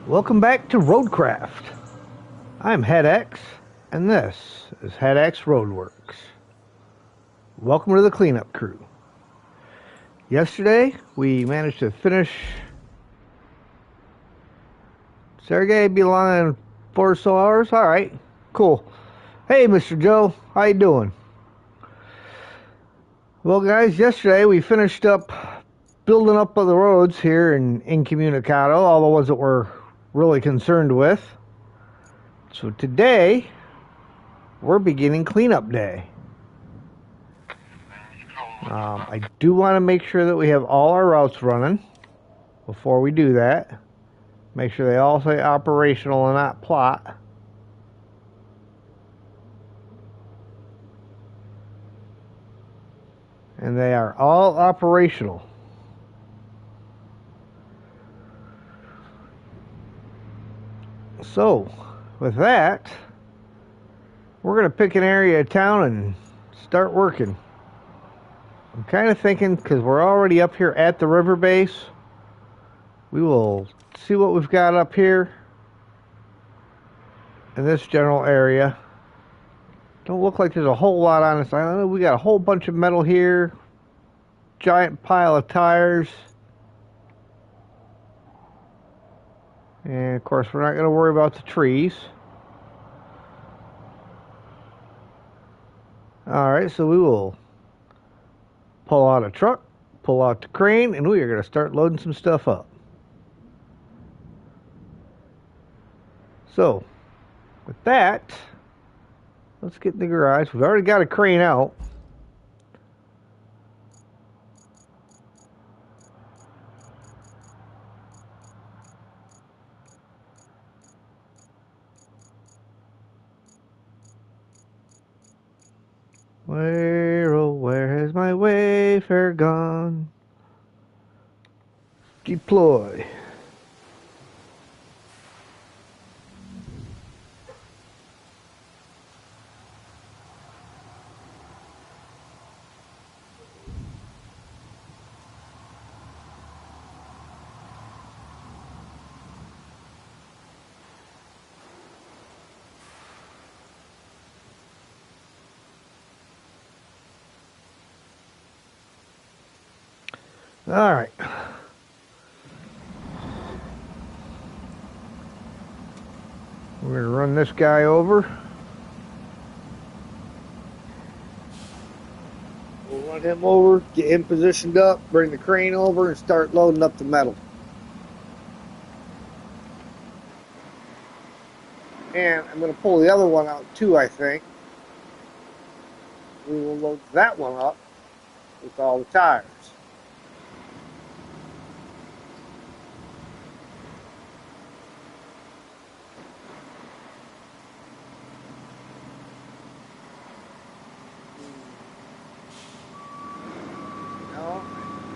Welcome back to Roadcraft. I'm HeadX, and this is HeadX Roadworks. Welcome to the cleanup crew. Yesterday, we managed to finish Sergey Bilan in 4 or so hours. All right, cool. Hey, Mr. Joe, how you doing? Well, guys, yesterday we finished up building up of the roads here in Incommunicado, all the ones that we're really concerned with. So today, we're beginning cleanup day. I do want to make sure that we have all our routes running before we do that. Make sure they all say operational and not plot. And they are all operational. So, with that, we're going to pick an area of town and start working. I'm kind of thinking, because we're already up here at the river base, we will see what we've got up here in this general area. Don't look like there's a whole lot on this island. We got a whole bunch of metal here, giant pile of tires, and of course we're not going to worry about the trees. Alright, so we will pull out a truck, pull out the crane, and we are going to start loading some stuff up. So, with that, let's get in the garage. We've already got a crane out. Where, oh, where has my Wayfarer gone? Deploy. All right. We're going to run this guy over. We'll run him over, get him positioned up, bring the crane over, and start loading up the metal. And I'm going to pull the other one out too, I think. We will load that one up with all the tires.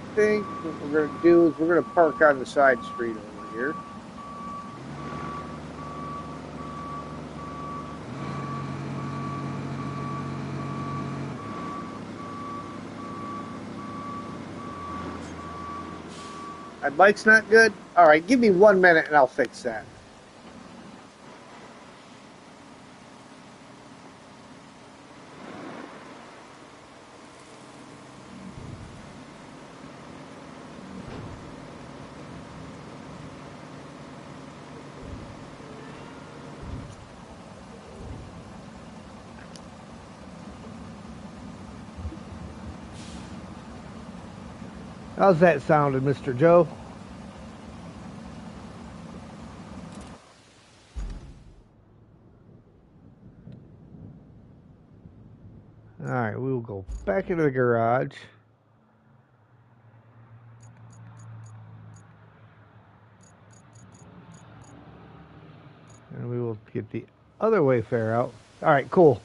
I think what we're going to do is we're going to park on the side street over here. My bike's not good? Alright, give me 1 minute and I'll fix that. How's that sounding, Mr. Joe? Alright, we will go back into the garage. And we will get the other Wayfarer out. Alright, cool.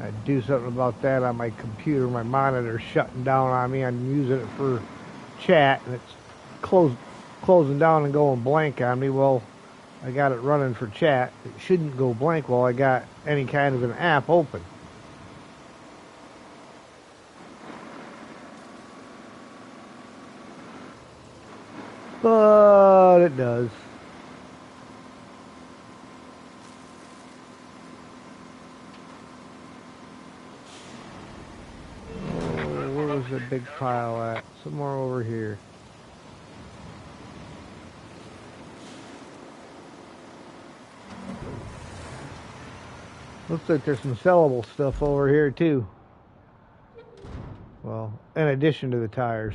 I do something about that on my computer. My monitor's shutting down on me. I'm using it for chat, and it's closing down and going blank on me. Well, I got it running for chat. It shouldn't go blank while I got any kind of an app open. But it does. Oh, where was the big pile at? Somewhere over here. Looks like there's some sellable stuff over here too. Well, in addition to the tires.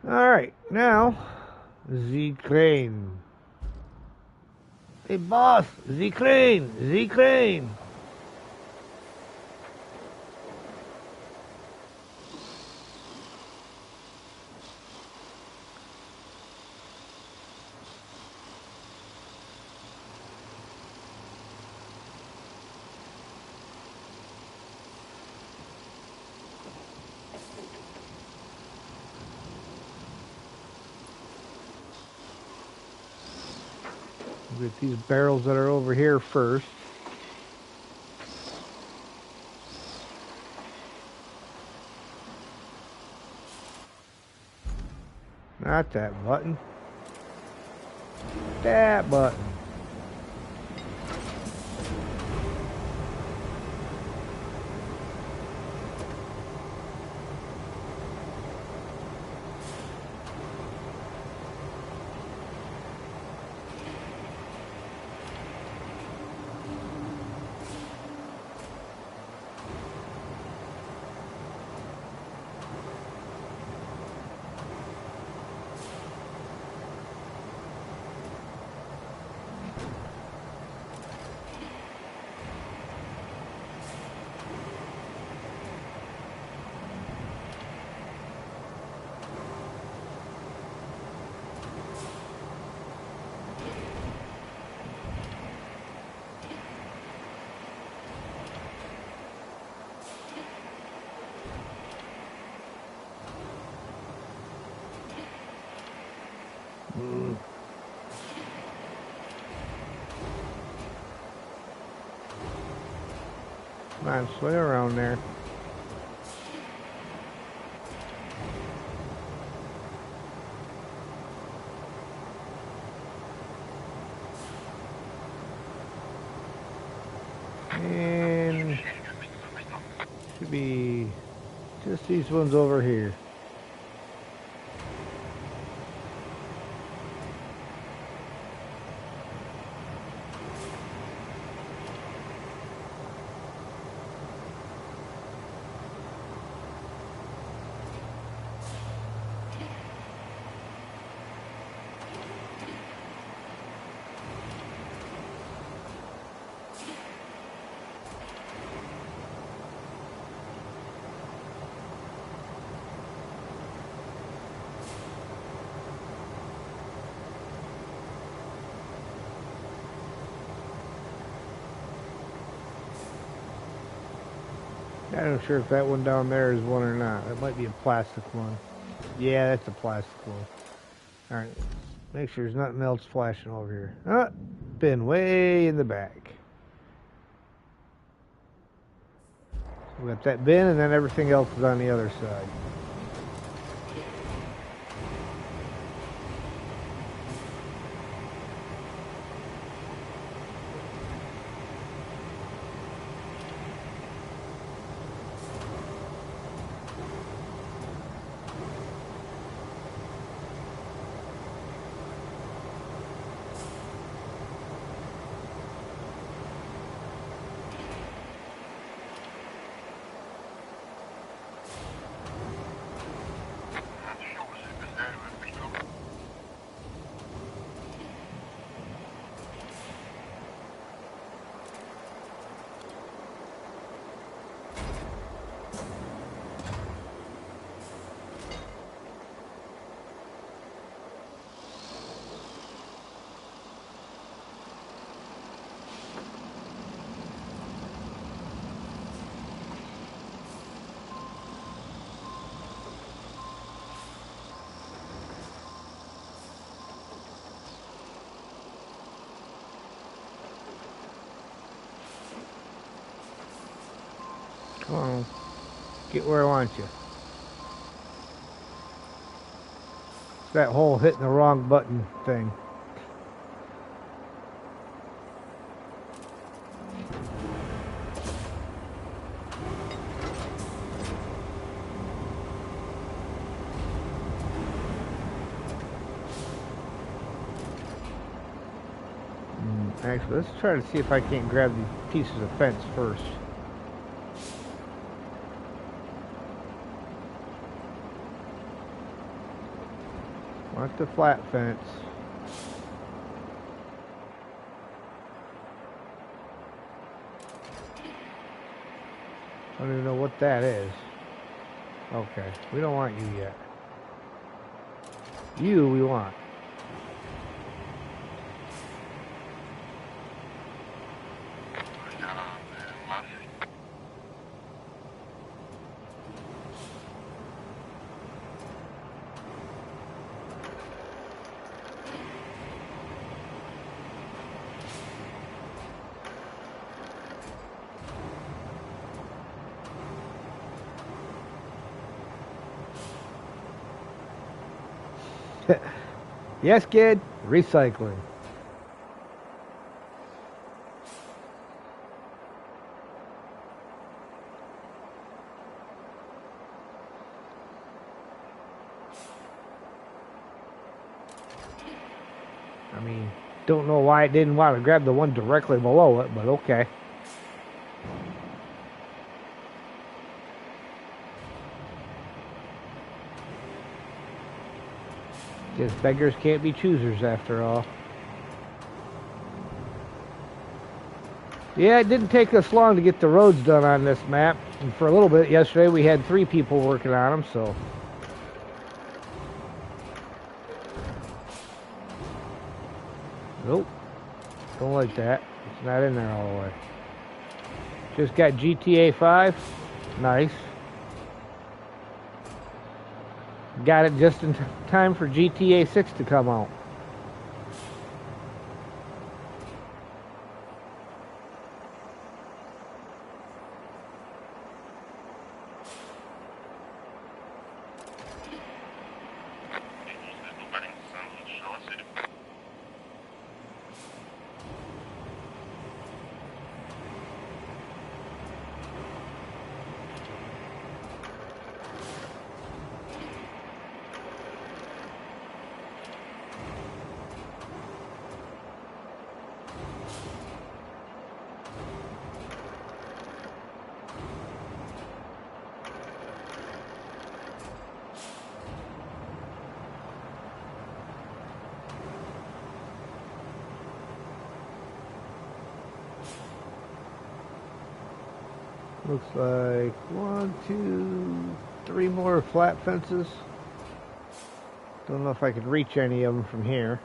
Alright, now, the crane. Hey boss, the crane, the crane. We'll get these barrels that are over here first. Not that button. That button. Come on, swing around there. And should be just these ones over here. I'm not sure if that one down there is one or not. It might be a plastic one. Yeah, that's a plastic one. Alright, make sure there's nothing else flashing over here. Ah, bin way in the back. So we got that bin and then everything else is on the other side. Come on. Get where I want you. It's that whole hitting the wrong button thing. Actually, let's try to see if I can't grab these pieces of fence first. Want the flat fence. I don't even know what that is. Okay, we don't want you yet. You we want. Yes, kid. Recycling. I mean, don't know why I didn't want to grab the one directly below it, but okay. Guess beggars can't be choosers after all. Yeah, it didn't take us long to get the roads done on this map. And for a little bit yesterday, we had 3 people working on them, so. Nope. Don't like that. It's not in there all the way. Just got GTA 5. Nice. Got it just in time for GTA 6 to come out. Looks like 1, 2, 3 more flat fences. Don't know if I could reach any of them from here.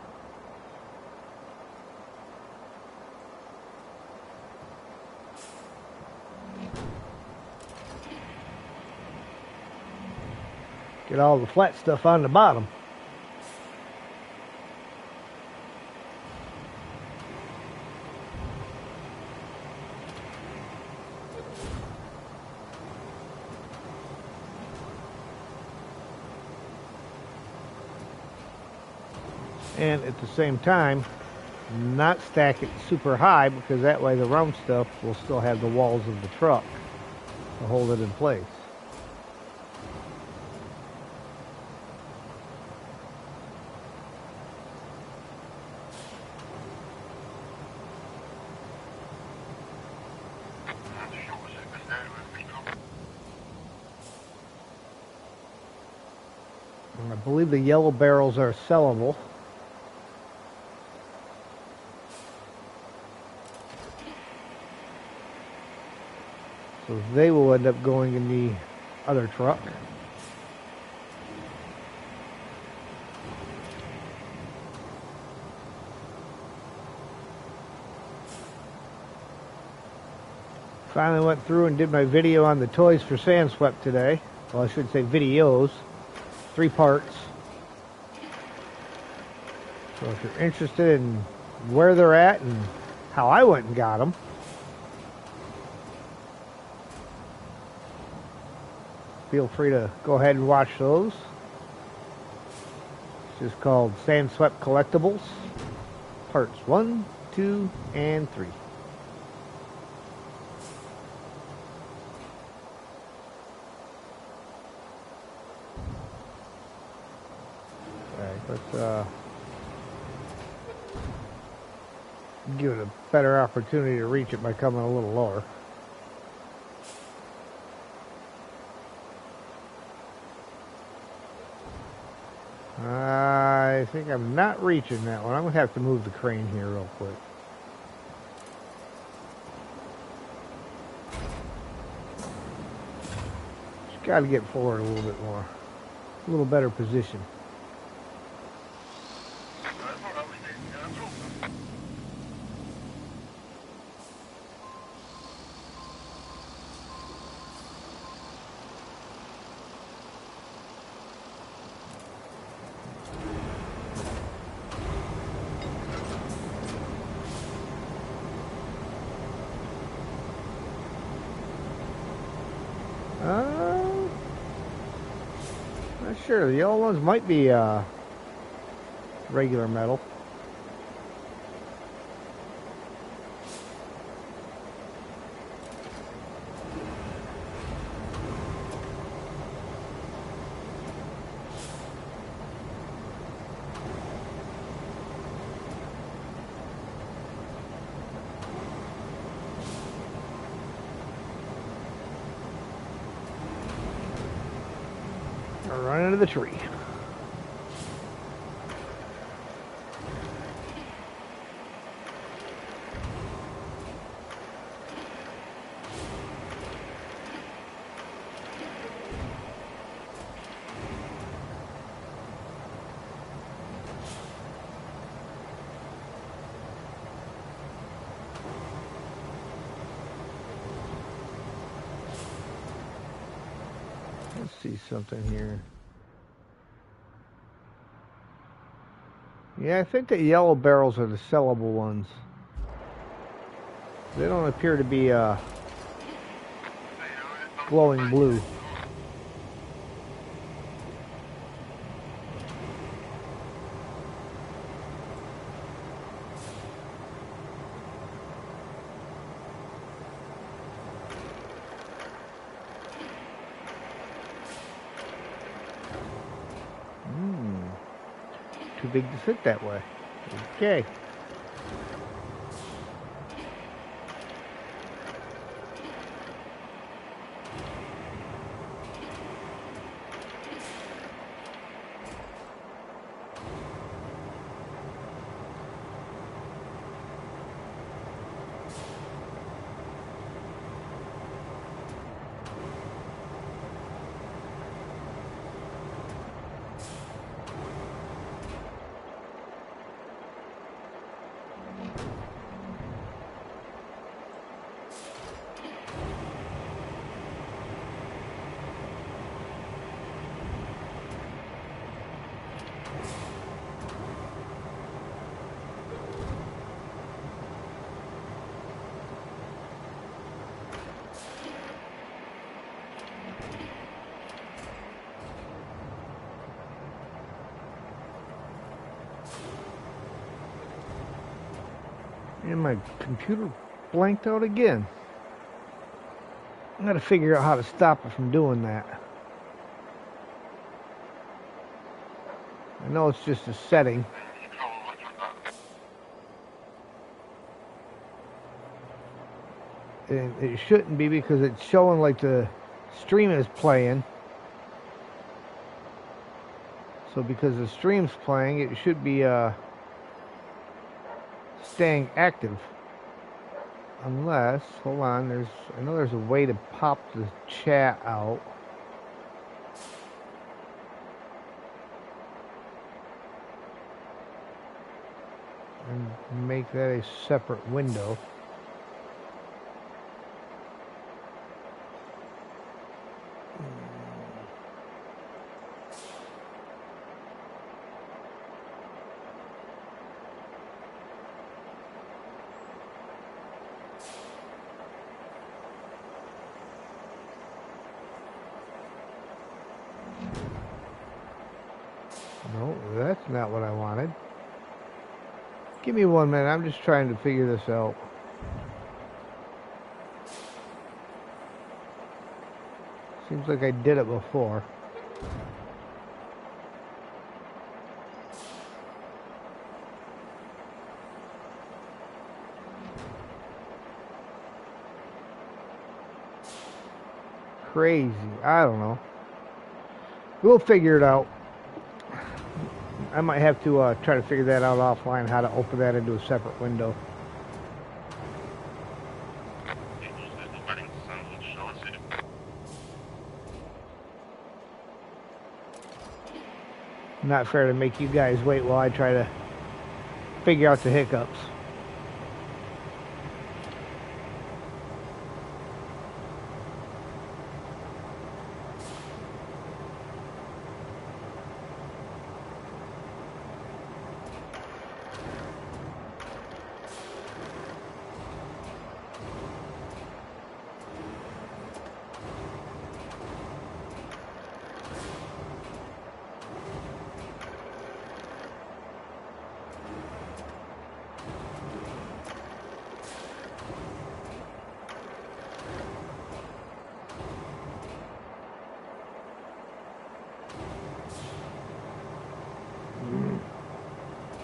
Get all the flat stuff on the bottom. And at the same time, not stack it super high, because that way the round stuff will still have the walls of the truck to hold it in place. And I believe the yellow barrels are sellable. So they will end up going in the other truck. Finally went through and did my video on the Toys for Sandswept today. Well, I should say videos. 3 parts. So if you're interested in where they're at and how I went and got them, feel free to go ahead and watch those. It's just called Sandswept Collectibles, parts 1, 2, and 3. Alright, let's give it a better opportunity to reach it by coming a little lower. I think I'm not reaching that one. I'm going to have to move the crane here real quick. Just got to get forward a little bit more. A little better position. Not sure. The yellow ones might be regular metal. Run into the tree. Let's see something here. Yeah, I think the yellow barrels are the sellable ones. They don't appear to be glowing blue. Too big to fit that way. Okay. And my computer blanked out again. I gotta figure out how to stop it from doing that. I know it's just a setting. And it shouldn't be because it's showing like the stream is playing. So because the stream's playing, it should be staying active. Unless, hold on, I know there's a way to pop the chat out. And make that a separate window. That's not what I wanted. Give me 1 minute. I'm just trying to figure this out. Seems like I did it before. Crazy. I don't know. We'll figure it out. I might have to try to figure that out offline, how to open that into a separate window. Not fair to make you guys wait while I try to figure out the hiccups.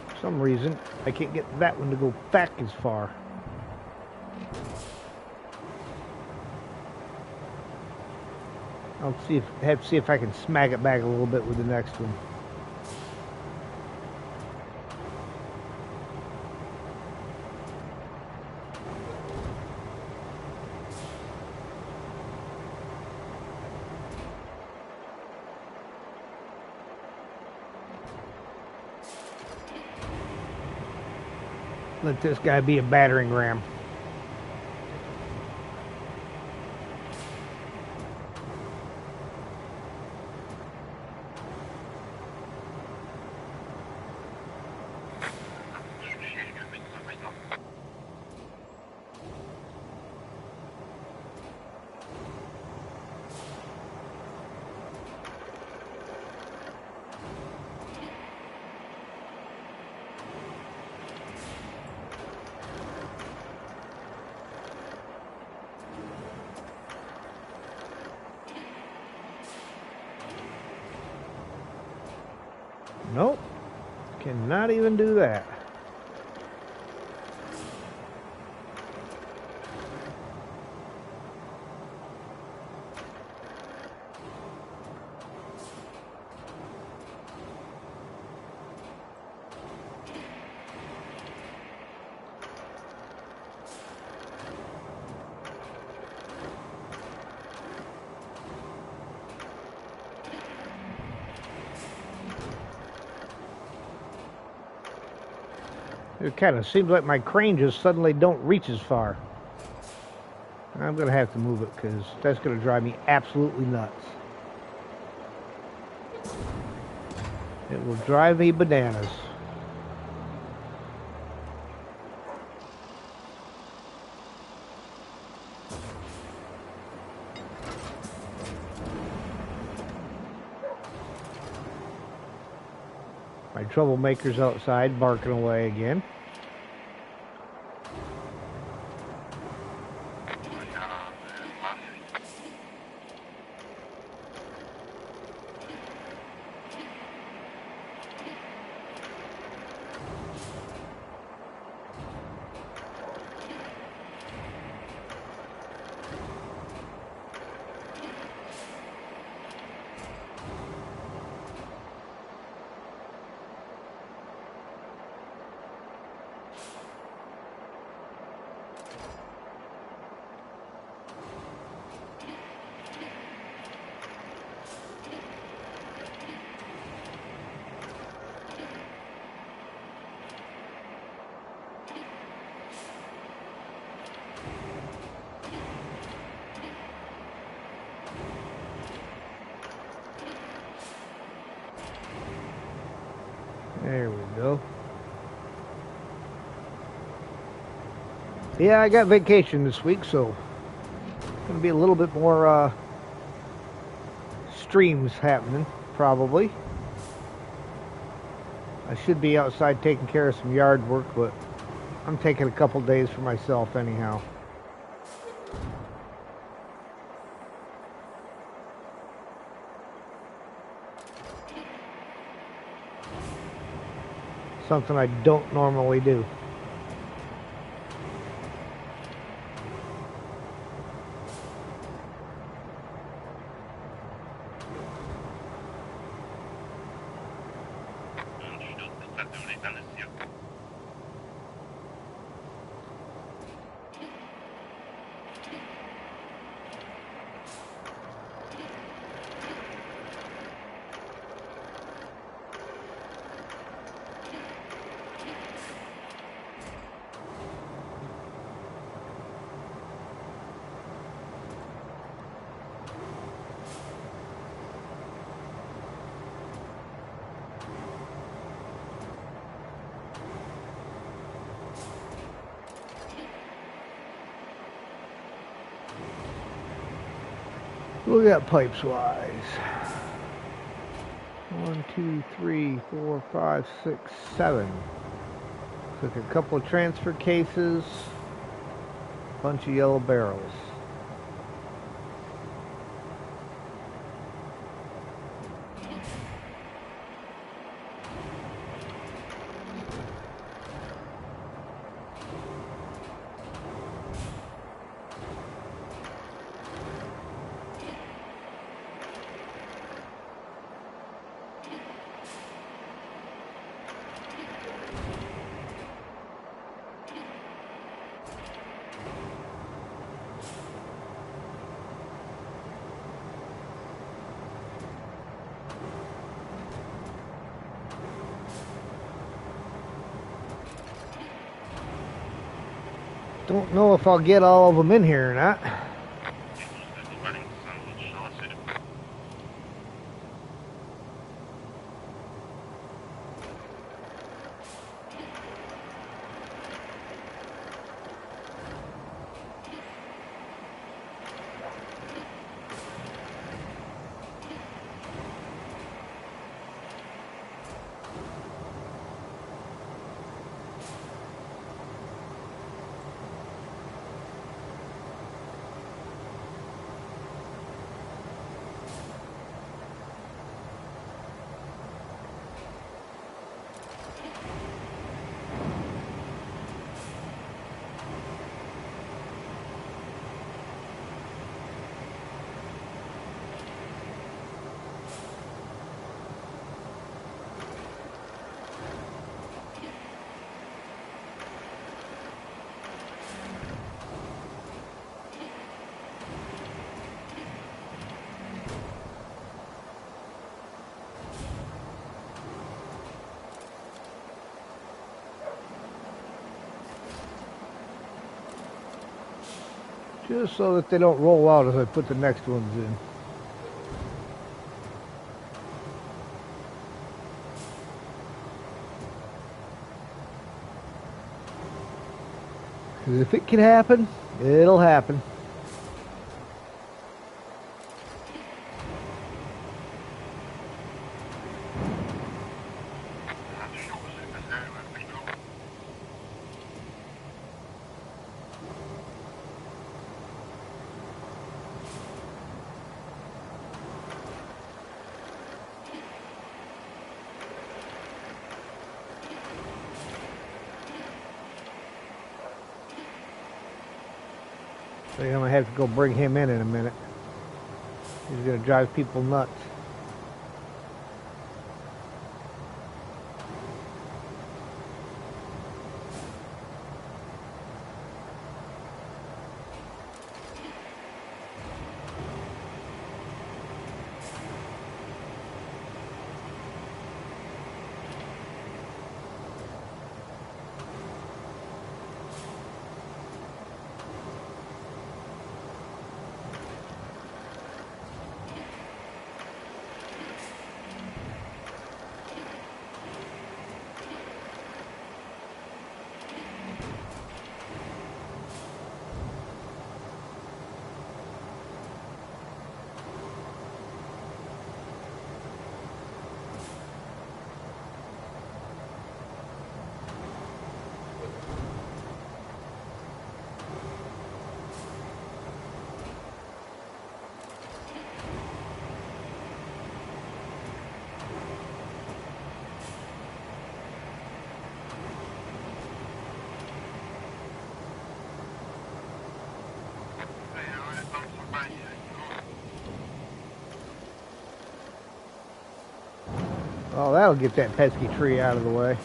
For some reason, I can't get that one to go back as far. I'll see if I can smack it back a little bit with the next one. Let this guy be a battering ram. Nope, cannot even do that. It kind of seems like my crane just suddenly don't reach as far. I'm going to have to move it because that's going to drive me absolutely nuts. It will drive me bananas. My troublemaker's outside barking away again. There we go. Yeah, I got vacation this week, so it's going to be a little bit more streams happening, probably. I should be outside taking care of some yard work, but I'm taking a couple days for myself anyhow. Something I don't normally do. Look at pipes wise. 1, 2, 3, 4, 5, 6, 7. Took a couple of transfer cases, bunch of yellow barrels. Don't know if I'll get all of them in here or not. Just so that they don't roll out as I put the next ones in. Because if it can happen, it'll happen. So I'm gonna have to go bring him in a minute. He's gonna drive people nuts. Oh, that'll get that pesky tree out of the way.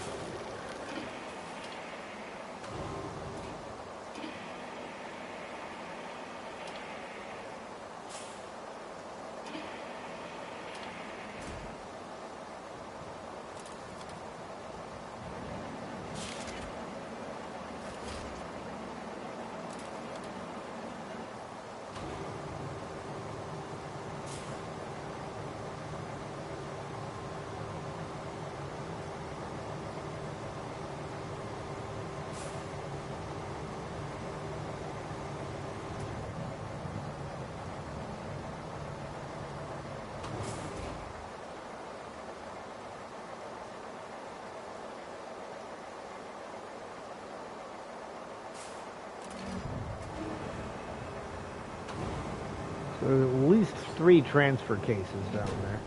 So there's at least 3 transfer cases down there.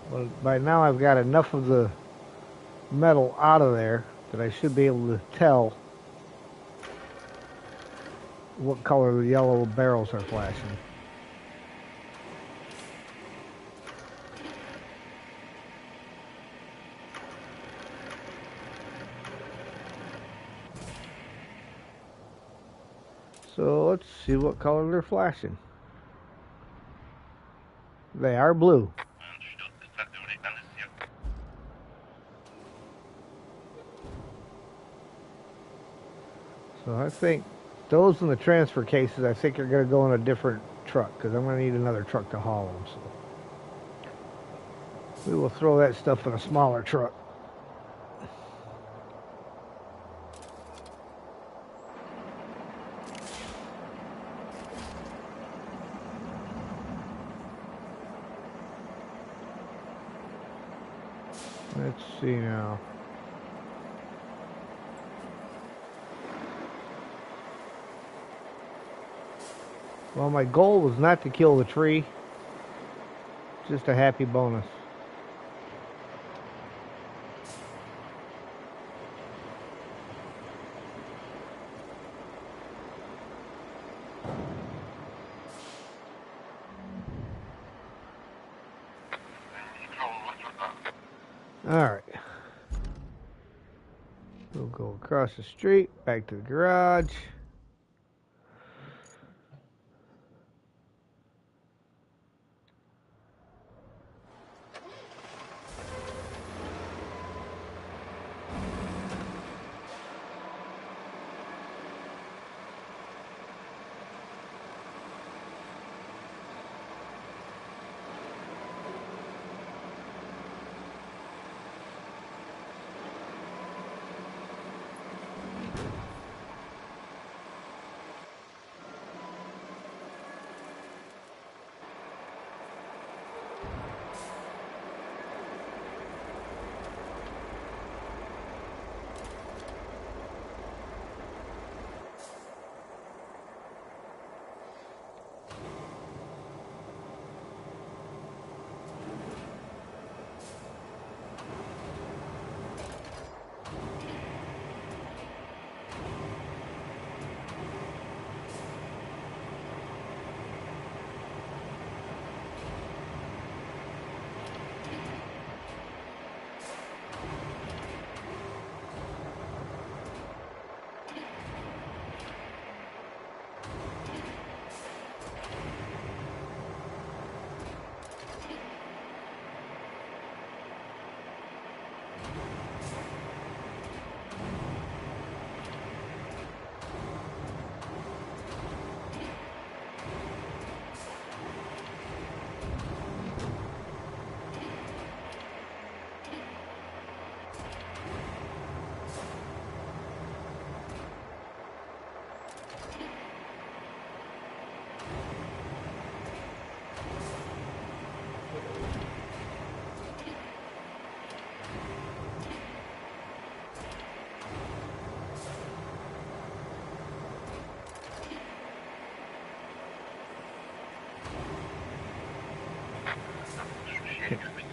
Well, by now I've got enough of the metal out of there that I should be able to tell what color the yellow barrels are flashing. So let's see what color they're flashing. They are blue. So I think those in the transfer cases, I think are going to go in a different truck because I'm going to need another truck to haul them. So we will throw that stuff in a smaller truck. Let's see now. Well, my goal was not to kill the tree. Just a happy bonus. Alright. We'll go across the street, back to the garage.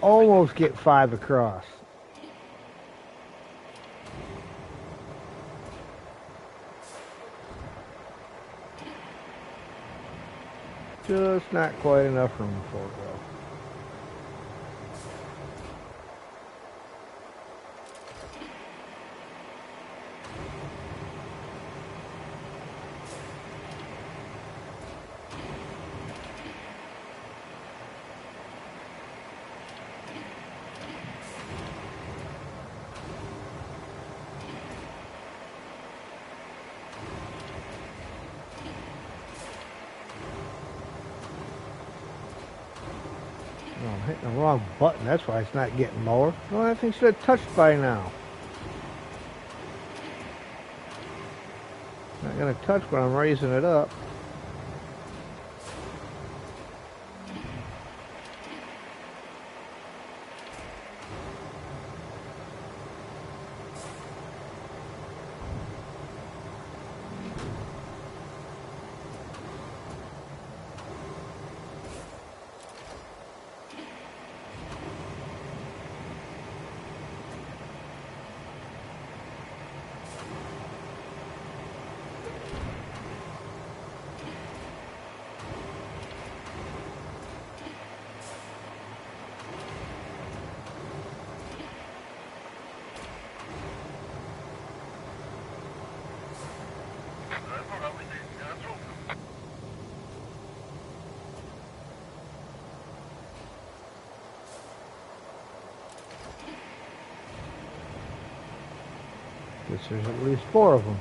Almost get 5 across. Just not quite enough room for it though. Oh, I'm hitting the wrong button. That's why it's not getting lower. Well, that thing should have touched by now. Not going to touch when I'm raising it up. Guess there's at least 4 of them.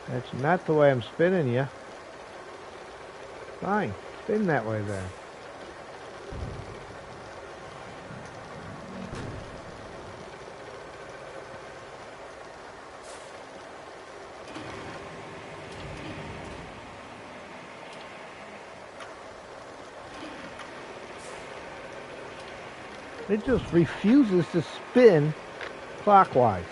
That's not the way I'm spinning you. Fine, spin that way then. It just refuses to spin clockwise.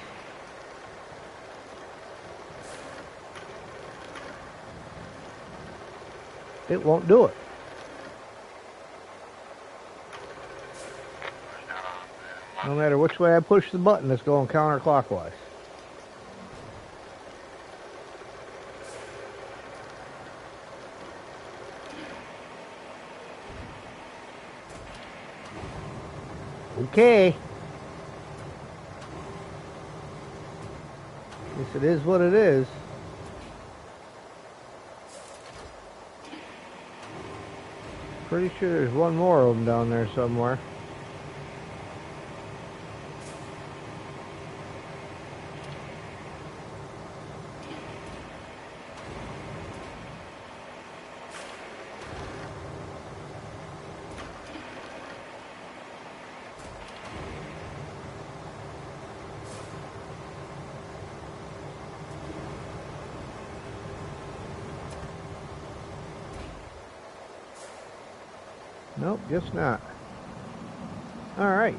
It won't do it. No matter which way I push the button, it's going counterclockwise. Okay. Guess it is what it is. Pretty sure there's one more of them down there somewhere. Nope, guess not. All right.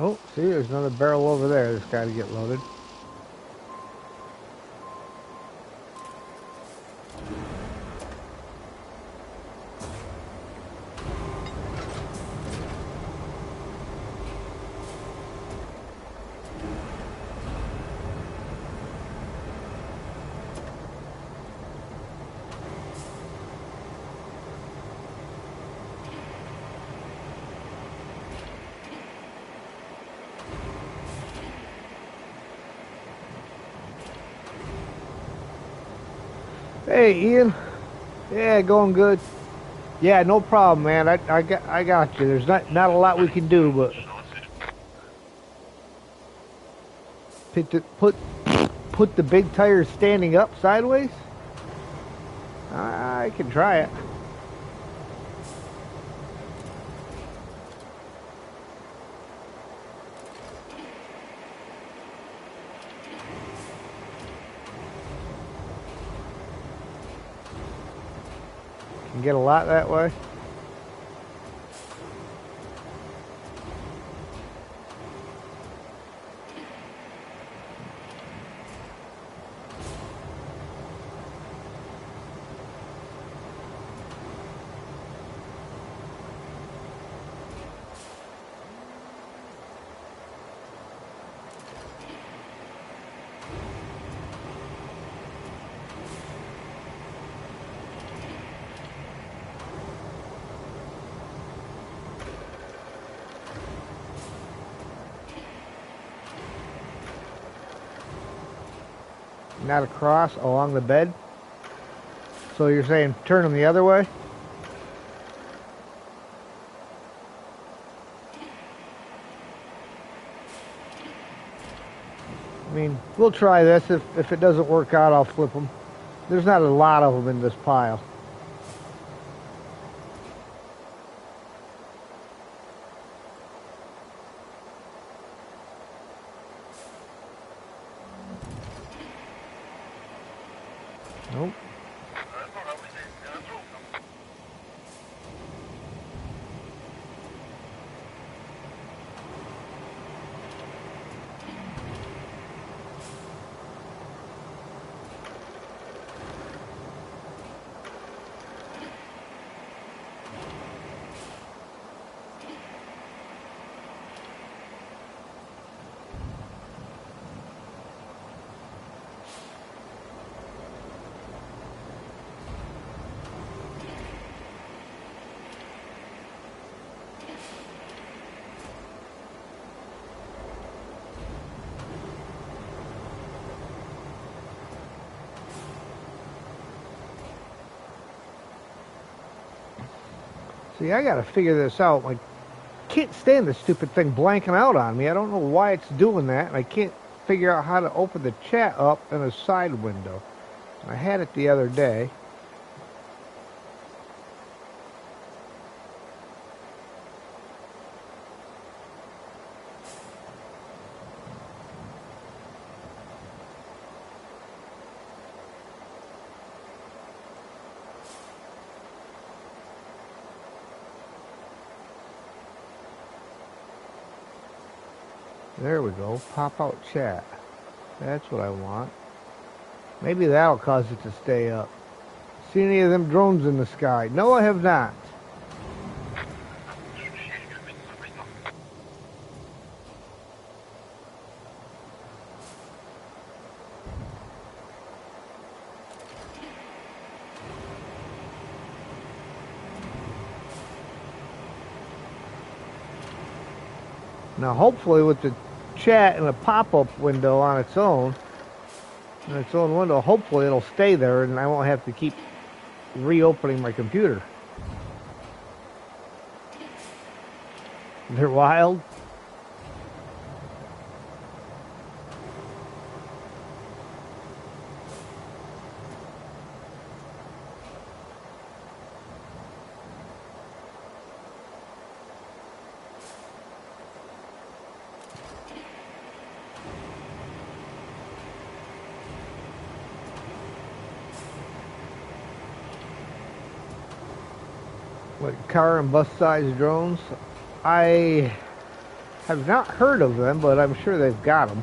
Oh, see, there's another barrel over there that's got to get loaded. Hey, Ian. Yeah, going good. Yeah, no problem, man. I got you. There's not a lot we can do, but put the big tires standing up sideways. I can try it. Can get a lot that way. Not across along the bed. So you're saying turn them the other way? I mean, we'll try this. If it doesn't work out, I'll flip them. There's not a lot of them in this pile. Nope. See, I gotta figure this out. Like, can't stand this stupid thing blanking out on me. I don't know why it's doing that, and I can't figure out how to open the chat up in a side window. I had it the other day. There we go. Pop out chat. That's what I want. Maybe that'll cause it to stay up. See any of them drones in the sky? No, I have not. Now, hopefully with the chat and a pop-up window on its own, window, hopefully it'll stay there and I won't have to keep reopening my computer. They're wild. What, car and bus size drones? I I've not heard of them, but I'm sure they've got them.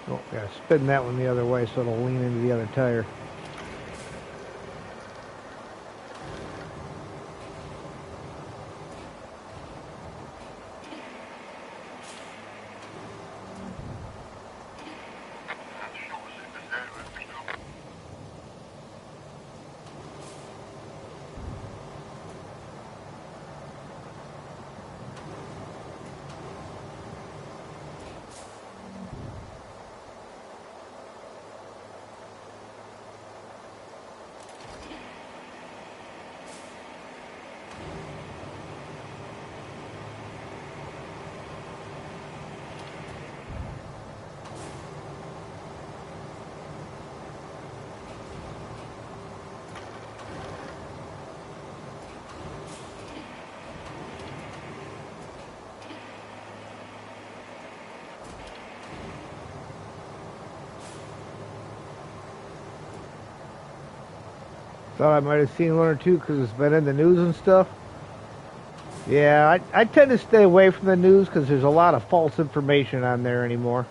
Oh, gotta spin that one the other way so it'll lean into the other tire. Thought I might have seen one or two because it's been in the news and stuff. Yeah, I tend to stay away from the news because there's a lot of false information on there anymore.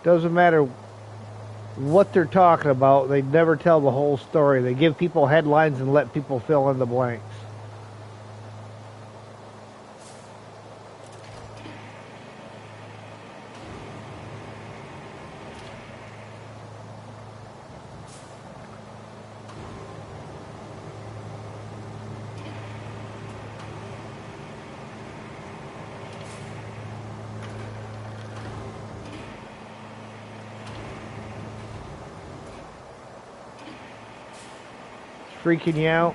Doesn't matter what they're talking about, they never tell the whole story. They give people headlines and let people fill in the blanks. Freaking you out?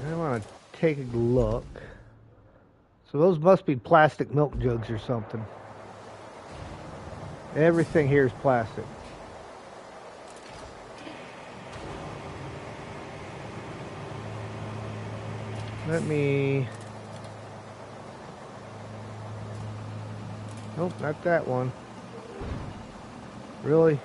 I want to take a look. So those must be plastic milk jugs or something. Everything here is plastic. Let me... Nope, not that one. Really?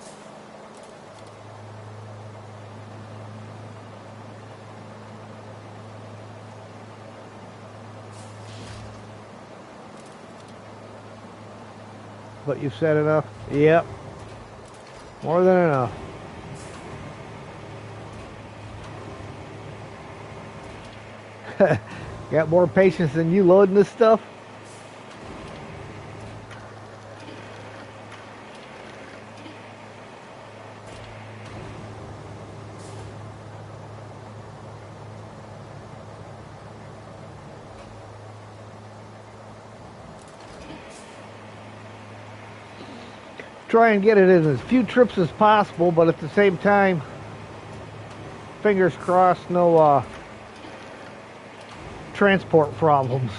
But you've said enough? Yep. More than enough. Got more patience than you loading this stuff? Try and get it in as few trips as possible, but at the same time, fingers crossed, no transport problems.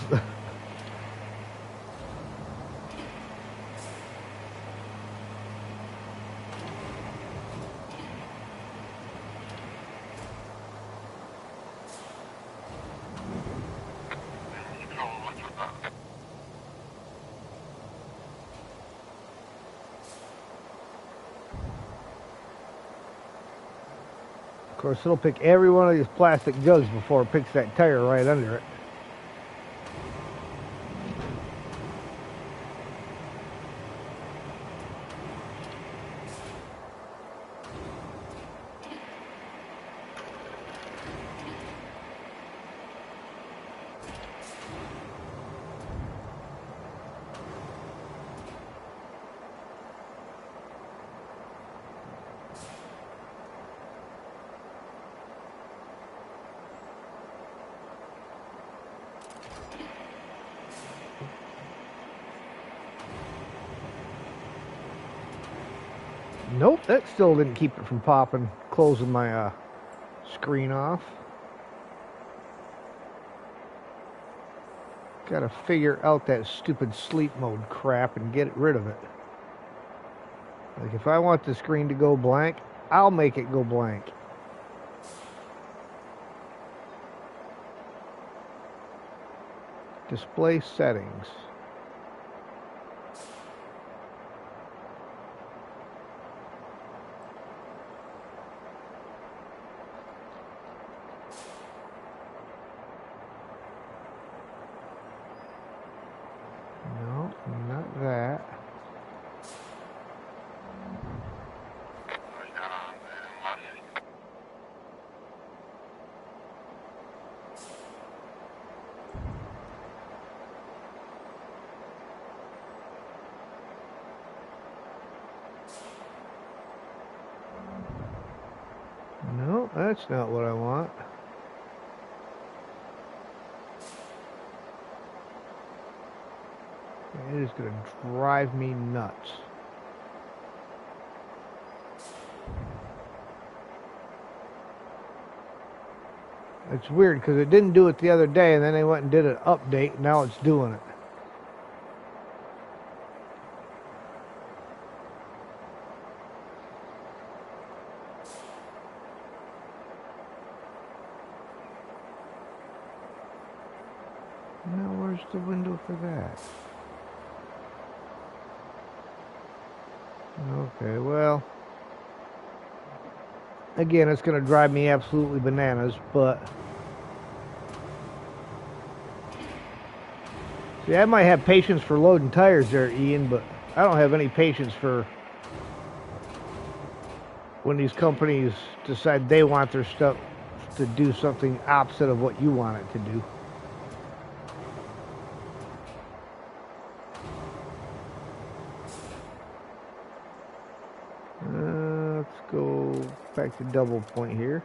Of course, it'll pick every one of these plastic jugs before it picks that tire right under it. Nope, that still didn't keep it from popping, closing my screen off. Gotta figure out that stupid sleep mode crap and get rid of it. Like if I want the screen to go blank, I'll make it go blank. Display settings. No, not that. No, that's not what I want. It is going to drive me nuts. It's weird because it didn't do it the other day, and then they went and did an update, and now it's doing it. Now where's the window for that? Okay, well, again, it's going to drive me absolutely bananas, but see, I might have patience for loading tires there, Ian, but I don't have any patience for when these companies decide they want their stuff to do something opposite of what you want it to do. Let's go back to double point here.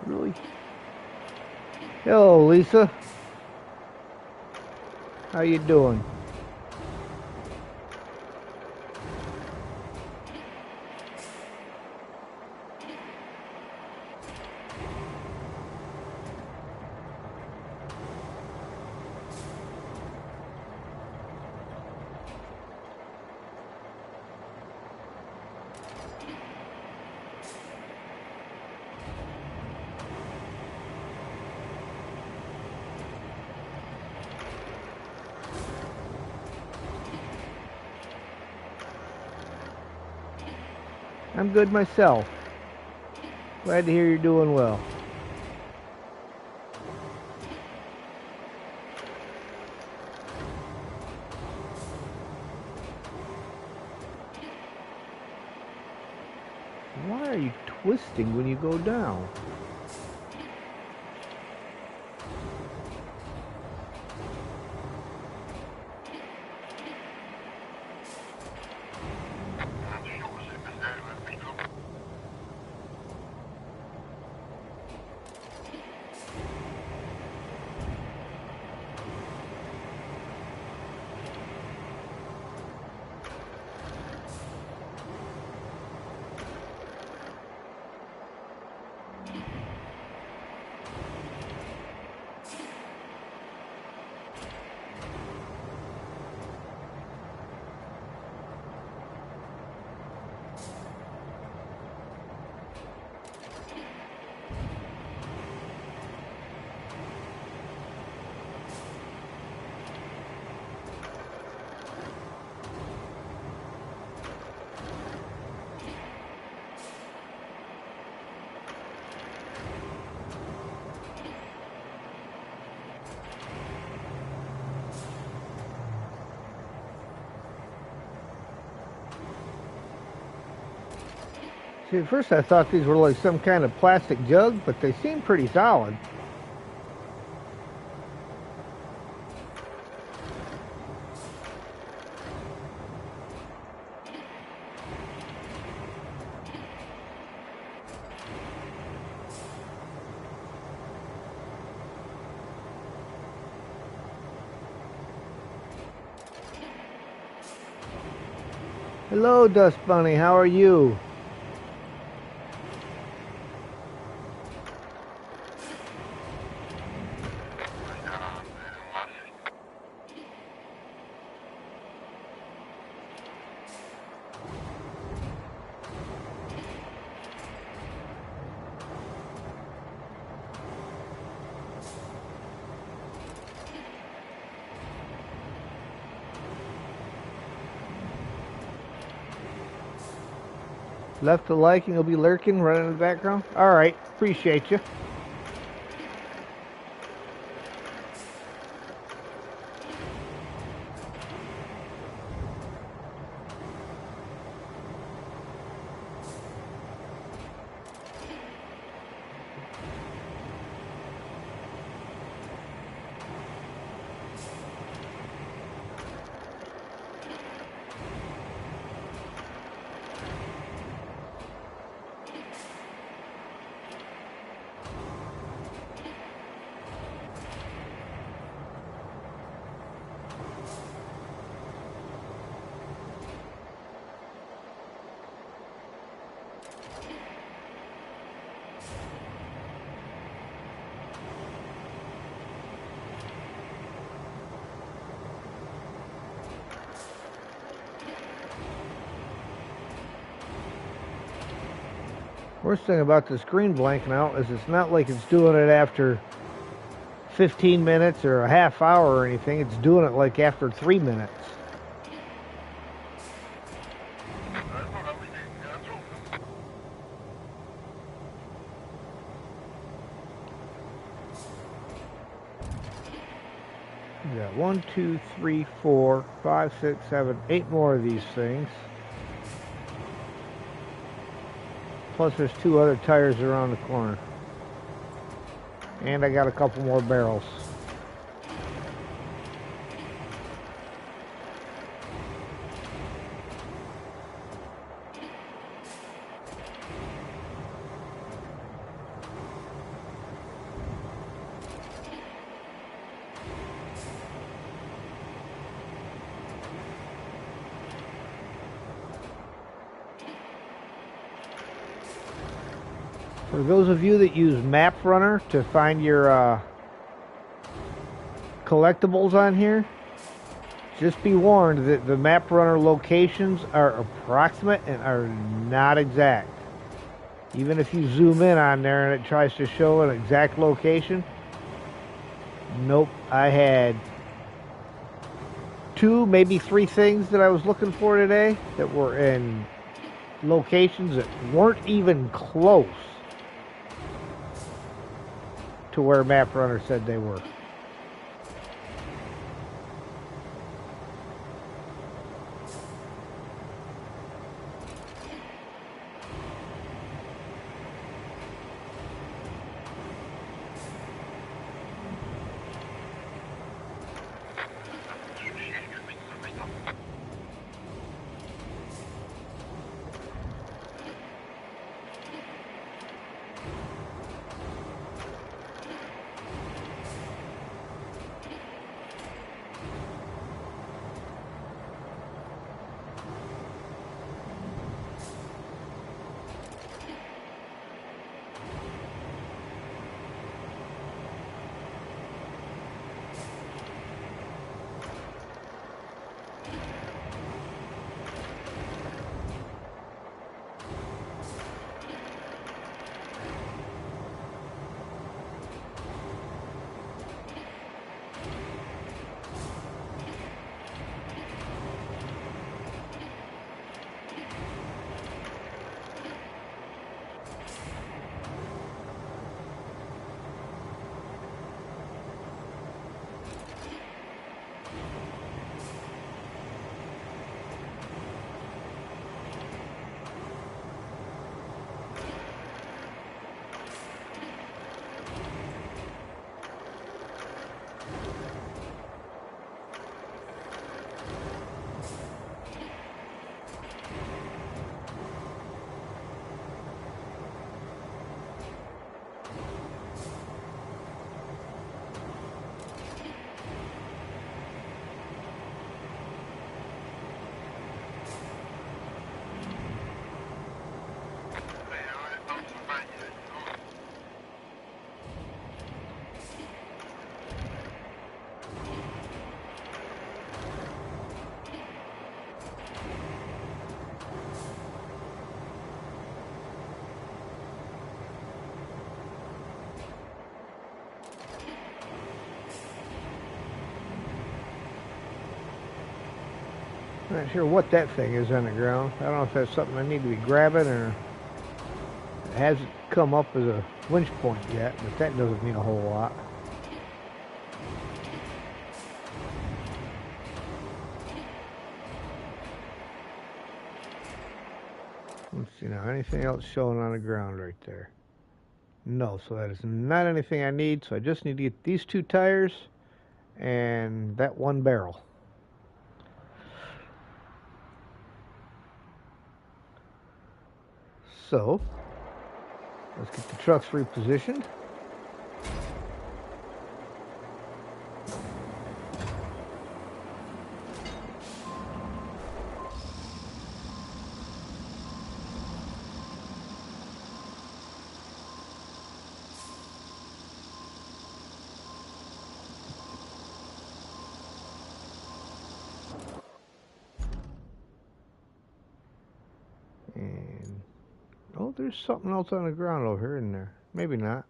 Really? Hello, Lisa. How you doing? I'm good myself. Glad to hear you're doing well. Why are you twisting when you go down? See, at first I thought these were like some kind of plastic jug, but they seem pretty solid. Hello, Dust Bunny. How are you? Left a like and you'll be lurking, running in the background. All right, appreciate you. Worst thing about the screen blanking out is it's not like it's doing it after 15 minutes or a half hour or anything. It's doing it like after 3 minutes. We got 1, 2, 3, 4, 5, 6, 7, 8 more of these things. Plus there's 2 other tires around the corner. And I got a couple more barrels. For those of you that use Map Runner to find your collectibles on here, just be warned that the Map Runner locations are approximate and are not exact. Even if you zoom in on there and it tries to show an exact location, nope. I had 2, maybe 3 things that I was looking for today that were in locations that weren't even close to where Map Runner said they were. I'm not sure what that thing is on the ground. I don't know if that's something I need to be grabbing or it hasn't come up as a winch point yet, but that doesn't mean a whole lot. Let's see now, anything else showing on the ground right there? No, so that is not anything I need, so I just need to get these 2 tires and that 1 barrel. So, let's get the trucks repositioned. And, oh, there's something else on the ground over here, isn't there? Maybe not.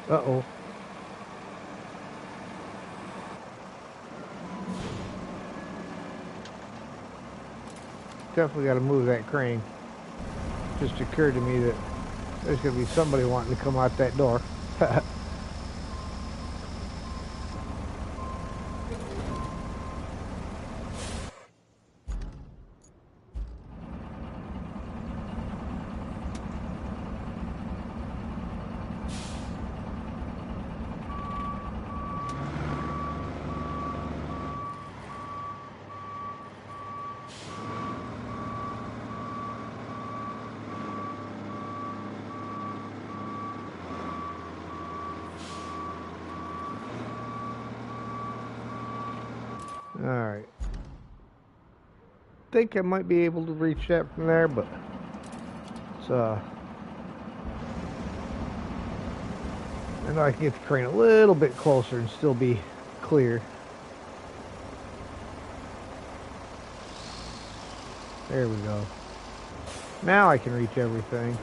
Uh-oh. Definitely got to move that crane. Just occurred to me that there's going to be somebody wanting to come out that door. Alright. Think I might be able to reach that from there, but it's I know I can get the crane a little bit closer and still be clear. There we go. Now I can reach everything.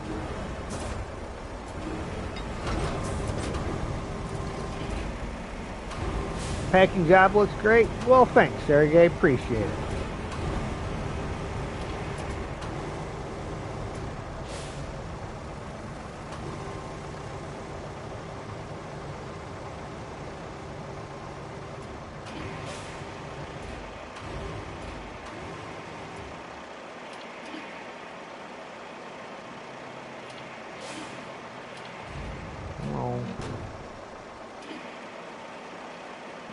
Packing job looks great. Well, thanks, Sergey. Appreciate it.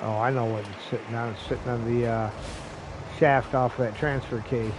Oh, I know what it's sitting on. It's sitting on the shaft off that transfer case.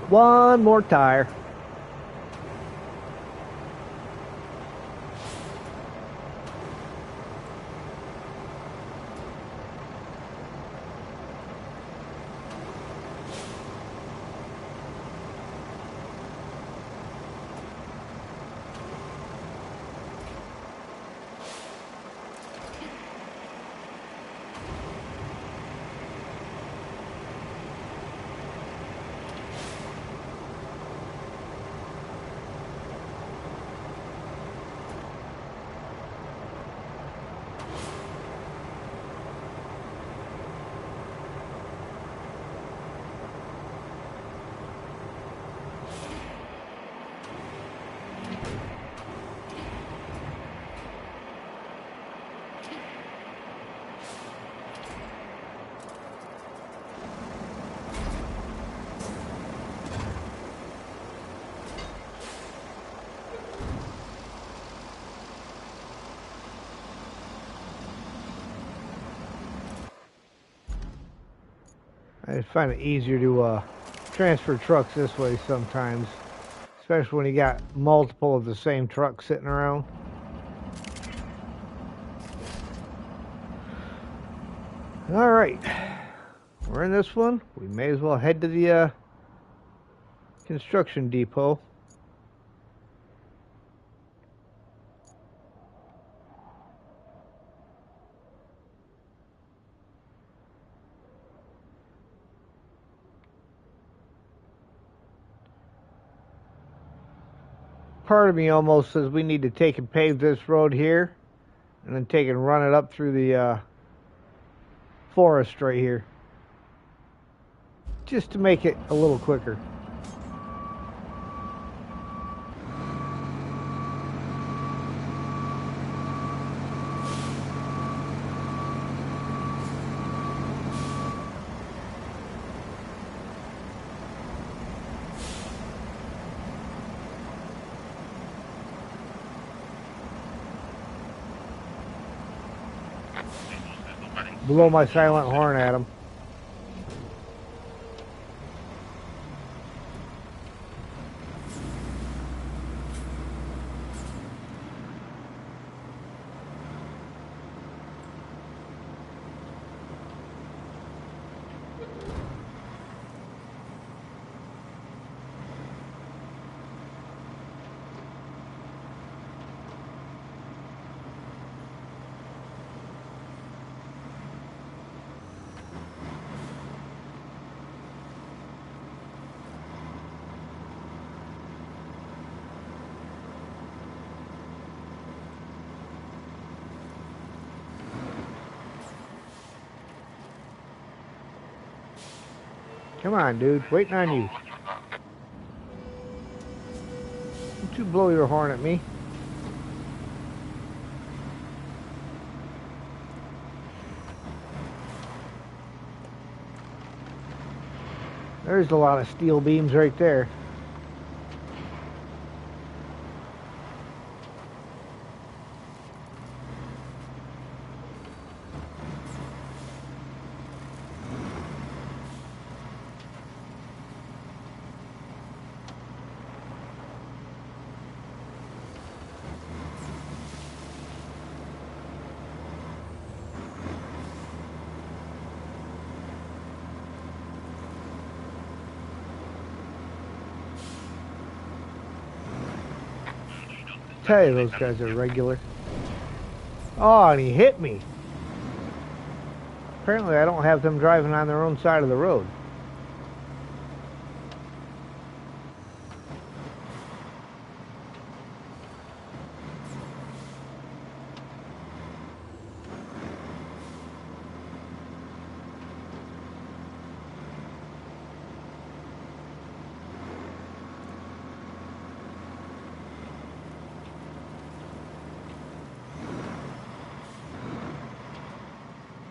One more tire. I find it easier to transfer trucks this way sometimes, especially when you got multiple of the same truck sitting around. All right, we're in this one. We may as well head to the construction depot. Part of me almost says we need to take and pave this road here and then take and run it up through the forest right here, just to make it a little quicker. Blow my silent horn at him. Come on, dude. Waiting on you. Don't you blow your horn at me. There's a lot of steel beams right there. Tell you, those guys are regular. Oh, and he hit me. Apparently I don't have them driving on their own side of the road.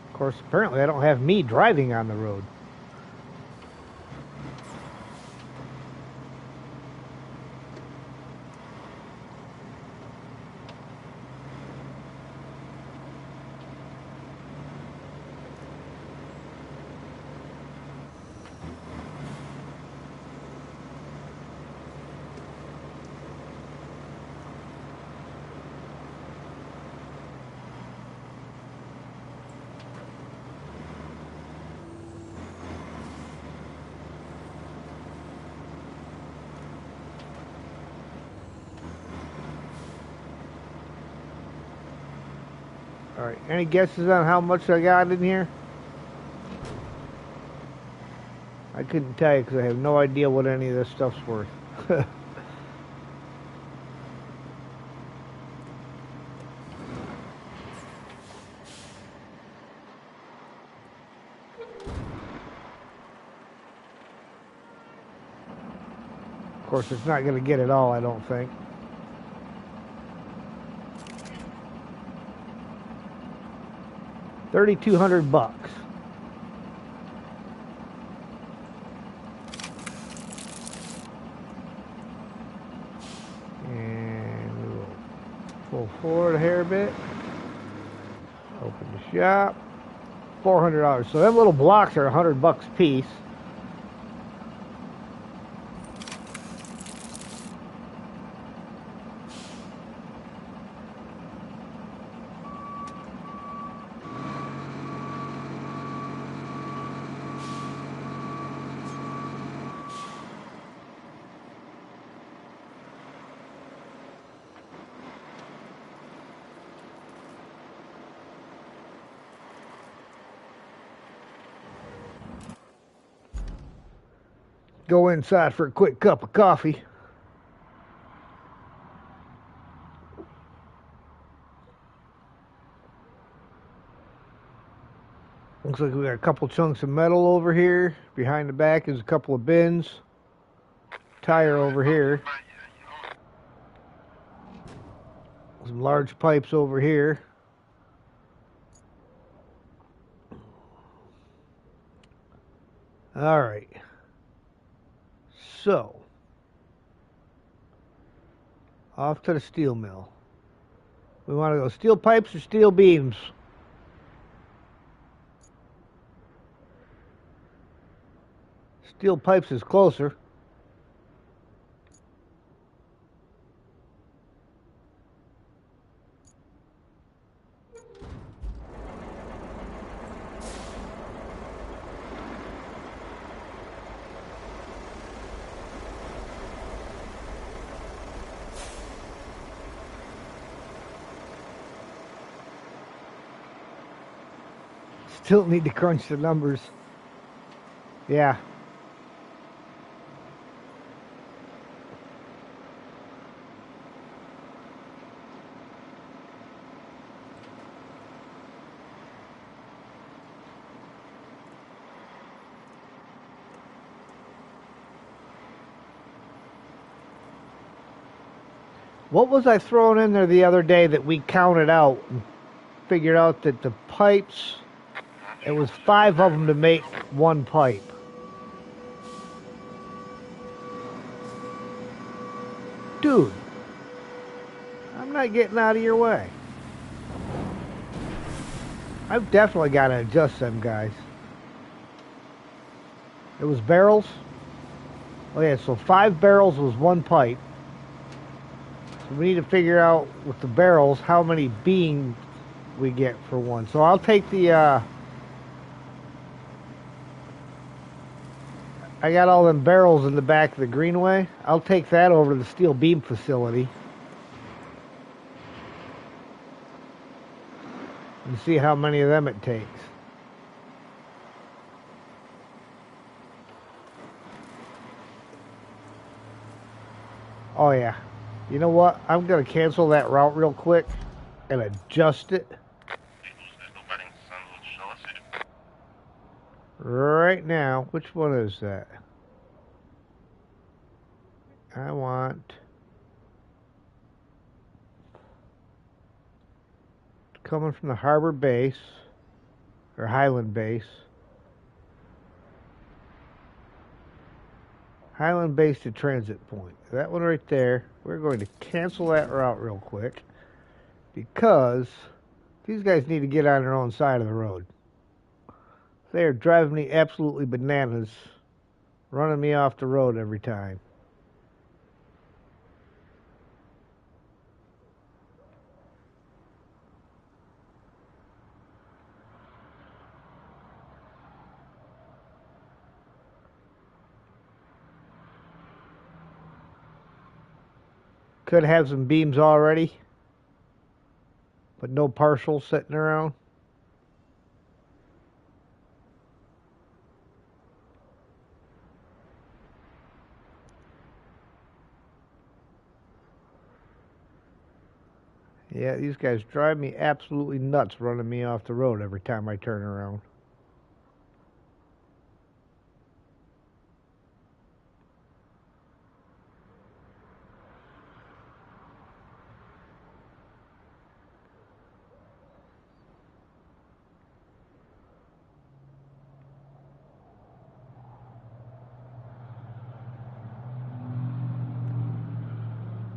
Of course, apparently I don't have me driving on the road. Alright, any guesses on how much I got in here? I couldn't tell you because I have no idea what any of this stuff's worth. Of course, it's not going to get it all, I don't think. $3,200. And we'll pull forward a hair bit. Open the shop. $400. So them little blocks are $100 a piece. Go inside for a quick cup of coffee. Looks like we got a couple chunks of metal over here. Behind the back is a couple of bins. Tire over here. Some large pipes over here. All right. So, off to the steel mill. We want to go steel pipes or steel beams? Steel pipes is closer. Still need to crunch the numbers. Yeah. What was I throwing in there the other day that we counted out and figured out that the pipes, it was 5 of them to make one pipe. Dude, I'm not getting out of your way. I've definitely got to adjust them guys. It was barrels. Oh yeah, so 5 barrels was one pipe. So we need to figure out with the barrels how many beams we get for one. So I'll take the I got all them barrels in the back of the greenway. I'll take that over to the steel beam facility and see how many of them it takes. Oh yeah. You know what? I'm going to cancel that route real quick and adjust it. Right now, which one is that? I want coming from the harbor base or Highland base. Highland base to transit point. That one right there. We're going to cancel that route real quick because these guys need to get on their own side of the road. They are driving me absolutely bananas, running me off the road every time. Could have some beams already, but no partials sitting around. Yeah, these guys drive me absolutely nuts running me off the road every time I turn around.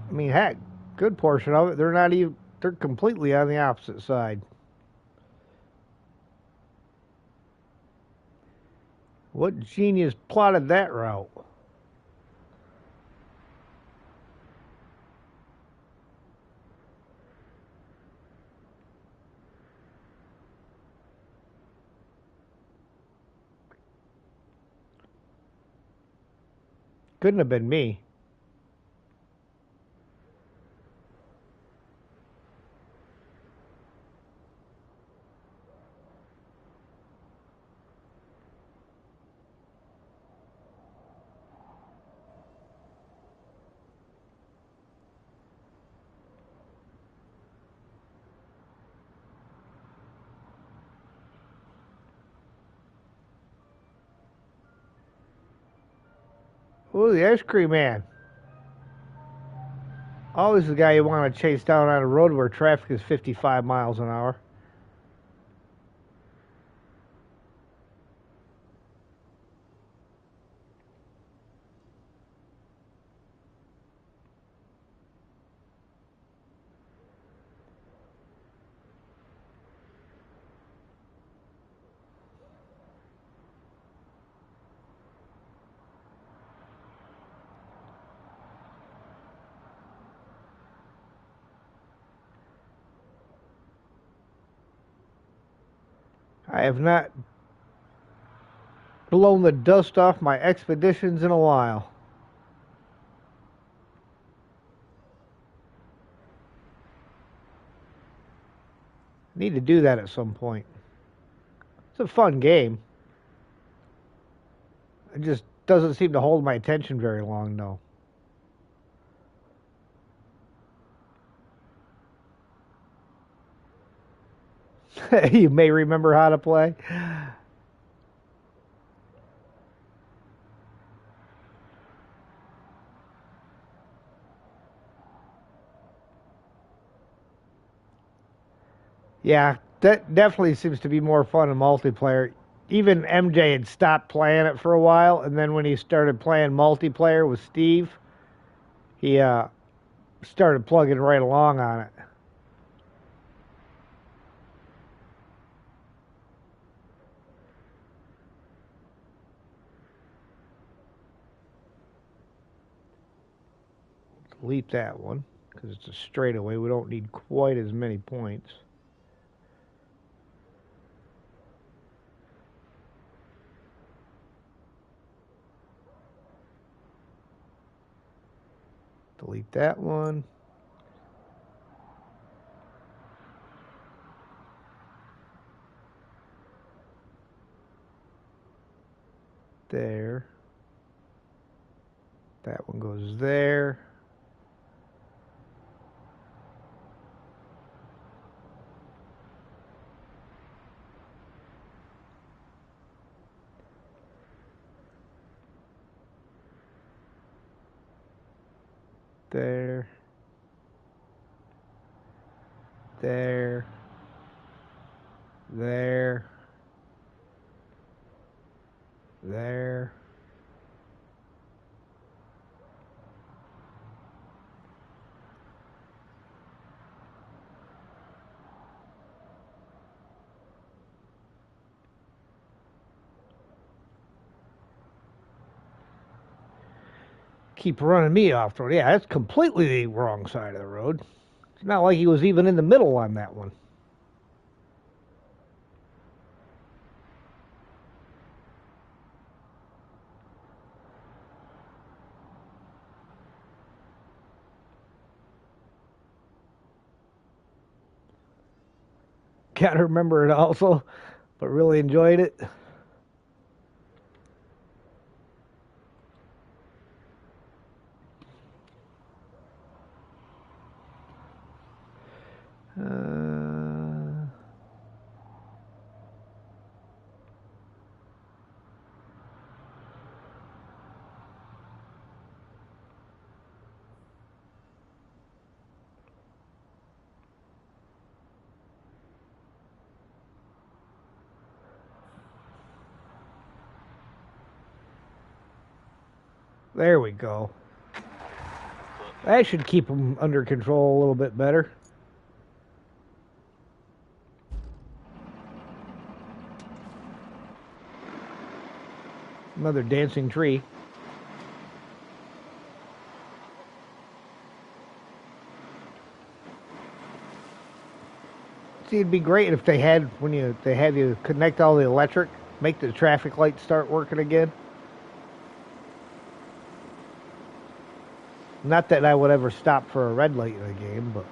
I mean, heck, good portion of it, they're completely on the opposite side. What genius plotted that route? Couldn't have been me. Oh, the ice cream man. Always the guy you want to chase down on a road where traffic is 55 miles an hour. I have not blown the dust off my expeditions in a while. Need to do that at some point. It's a fun game. It just doesn't seem to hold my attention very long, though. You may remember how to play. Yeah, that definitely seems to be more fun in multiplayer. Even MJ had stopped playing it for a while, and then when he started playing multiplayer with Steve, he started plugging right along on it. Delete that one because it's a straightaway. We don't need quite as many points. Delete that one. There. That one goes there. There. There. There. There. Keep running me off the road. Yeah, that's completely the wrong side of the road. It's not like he was even in the middle on that one. Gotta remember it also, but really enjoyed it. There we go. That should keep them under control a little bit better. Another dancing tree. See, it'd be great if they had they had you connect all the electric, make the traffic lights start working again. Not that I would ever stop for a red light in a game, but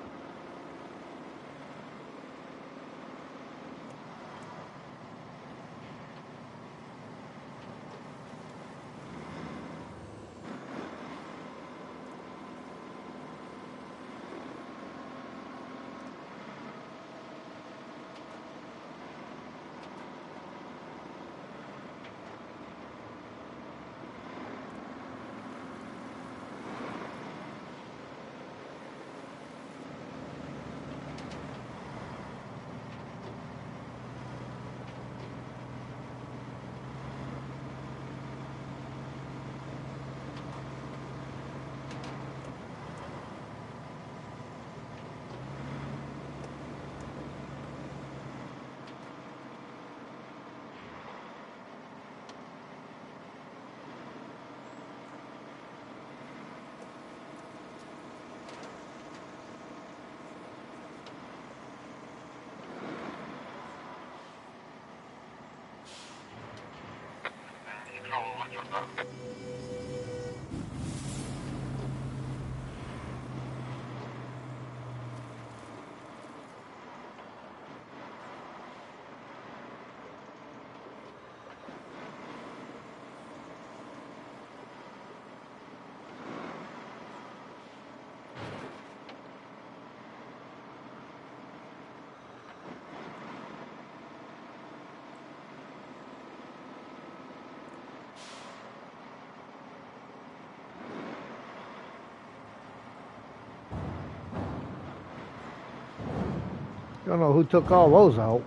don't know who took all those out.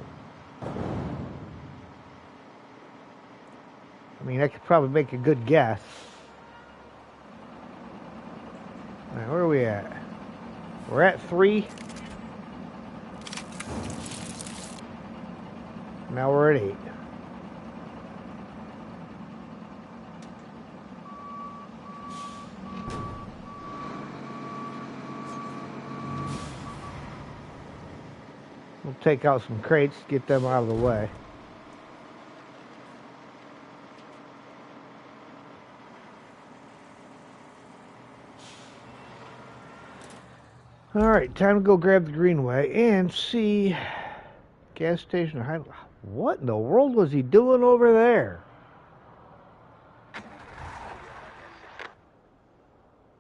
I mean, I could probably make a good guess. All right, where are we at? We're at 3. Now we're at 8. We'll take out some crates, get them out of the way. Alright, time to go grab the Greenway and see gas station. What in the world was he doing over there?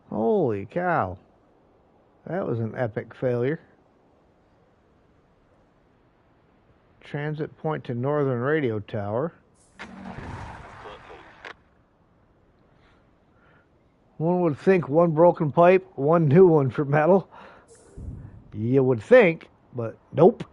Holy cow. That was an epic failure. Transit point to Northern Radio Tower. One would think one broken pipe, one new one for metal. You would think, but nope.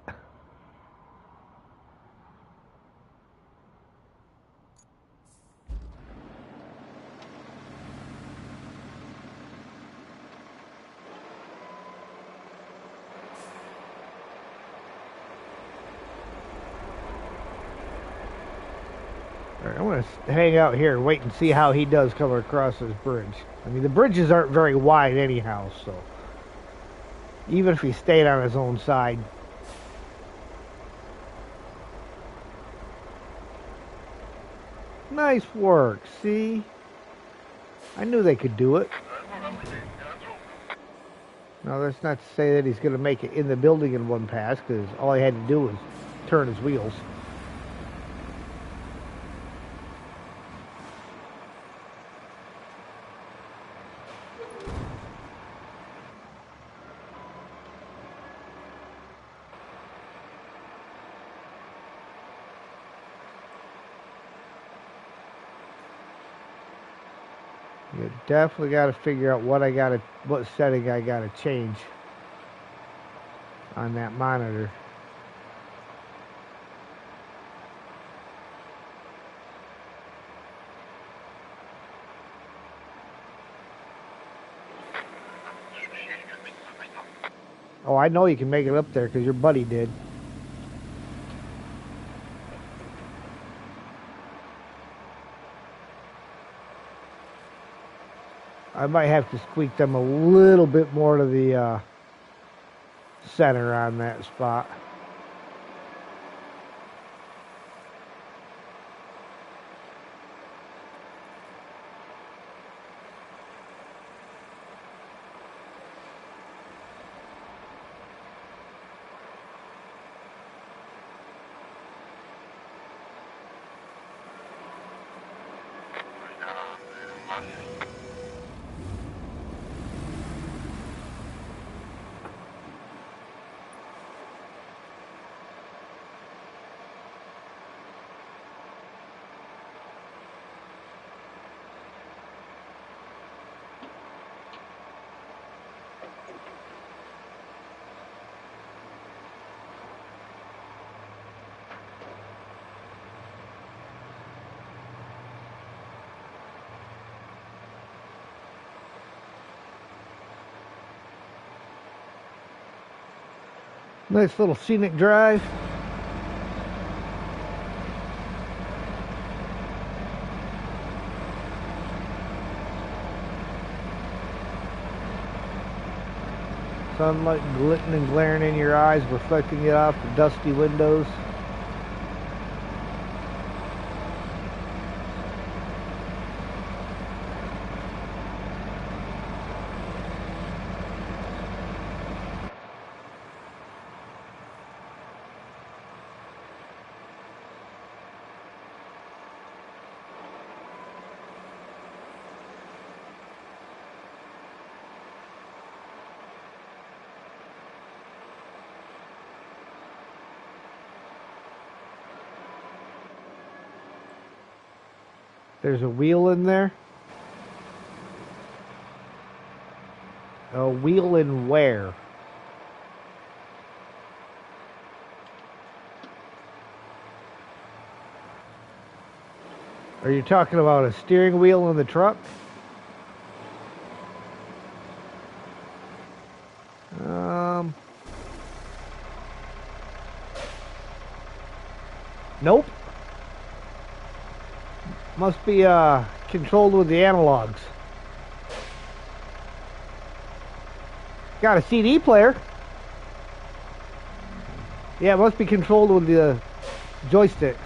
I'm going to hang out here and wait and see how he does coming across this bridge. I mean, the bridges aren't very wide anyhow, so even if he stayed on his own side. Nice work, see? I knew they could do it. Now, that's not to say that he's going to make it in the building in one pass, because all he had to do was turn his wheels. You definitely got to figure out what setting I got to change on that monitor. Oh, I know you can make it up there because your buddy did. I might have to squeak them a little bit more to the center on that spot. Nice little scenic drive. Sunlight glinting and glaring in your eyes, reflecting it off the dusty windows. There's a wheel in there. A wheel in where? Are you talking about a steering wheel in the truck? Nope. Must be controlled with the analogs. Got a CD player. Yeah, it must be controlled with the joysticks.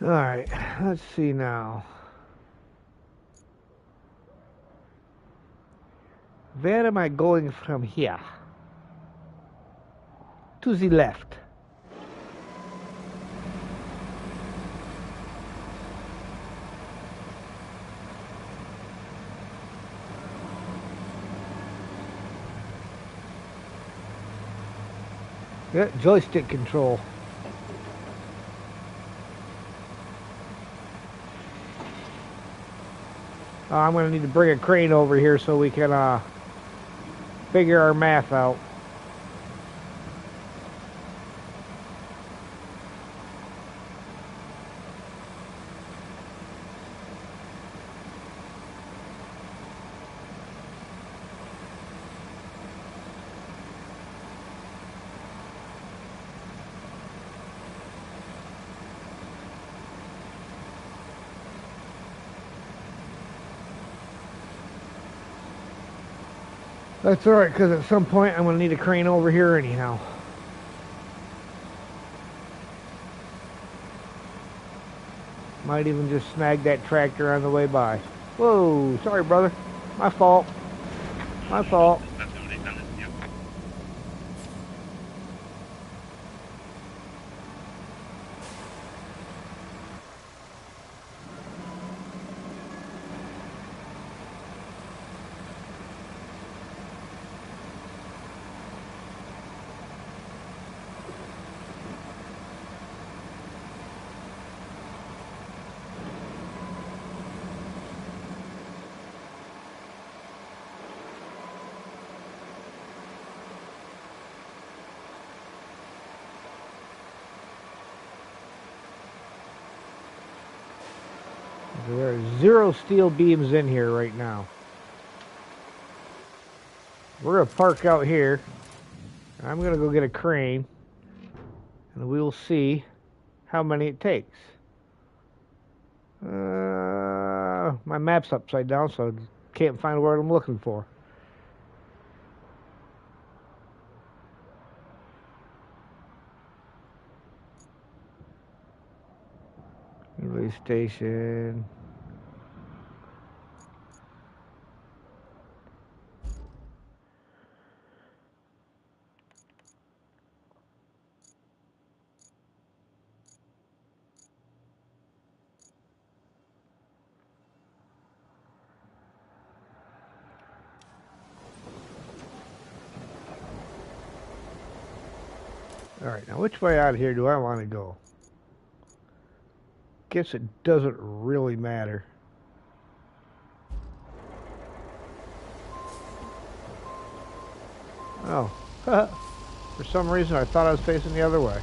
Alright, let's see now. Where am I going from here? To the left. Yeah, joystick control. I'm going to need to bring a crane over here so we can figure our math out. That's alright, because at some point I'm going to need a crane over here anyhow. Might even just snag that tractor on the way by. Whoa, sorry brother. My fault. My fault. There are 0 steel beams in here right now. We're going to park out here. I'm going to go get a crane. And we will see how many it takes. My map's upside down, so I can't find what I'm looking for. Relay station. Alright, now which way out of here do I want to go? Guess it doesn't really matter. Oh, for some reason I thought I was facing the other way.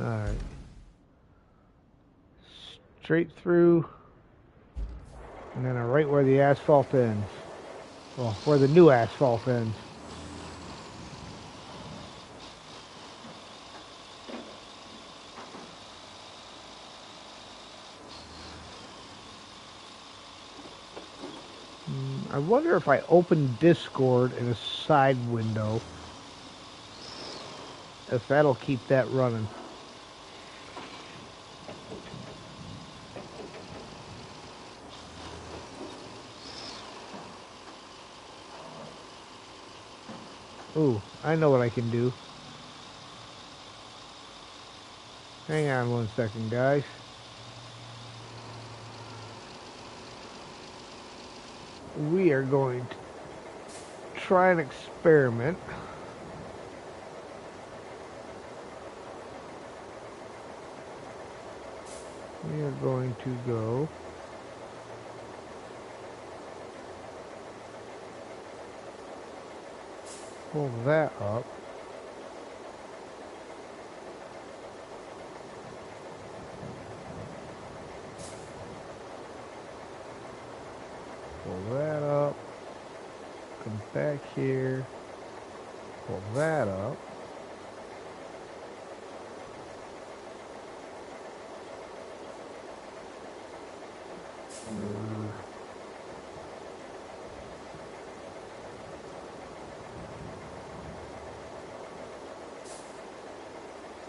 Alright. Straight through, and then right where the asphalt ends. Well, where the new asphalt ends. I wonder if I open Discord in a side window, if that'll keep that running. Ooh, I know what I can do. Hang on one second, guys. We are going to try an experiment. We are going to go pull that up. Pull that up. Come back here. Pull that up.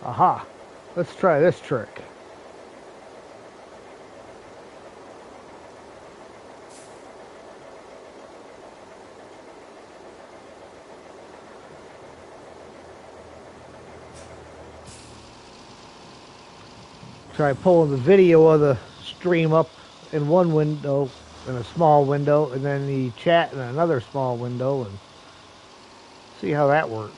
Aha! Let's try this trick. Try pulling the video of the stream up in one window, in a small window, and then the chat in another small window, and see how that works.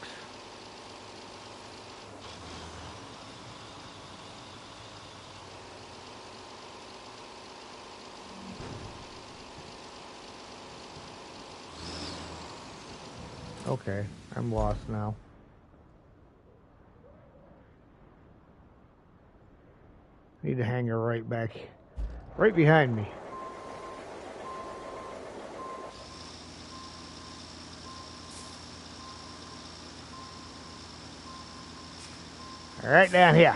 Okay, I'm lost now. Need to hang her right back, right behind me. Right down here.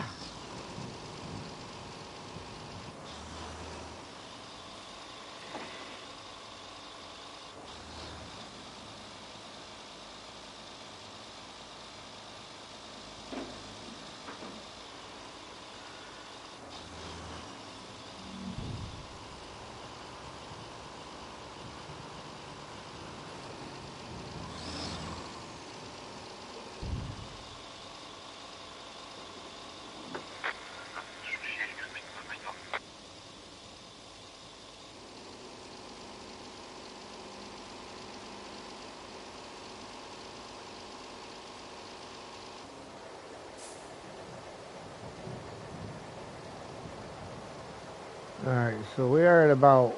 Alright, so we are at about,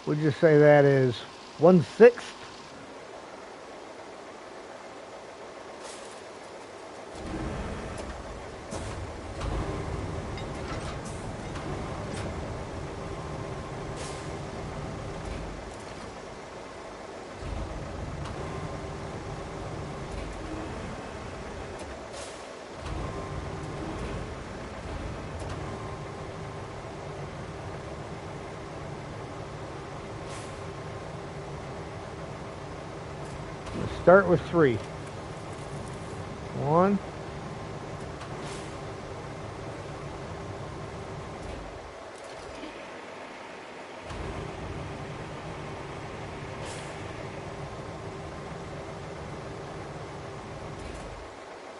would you say that is 1/6? Let's start with 3. 1.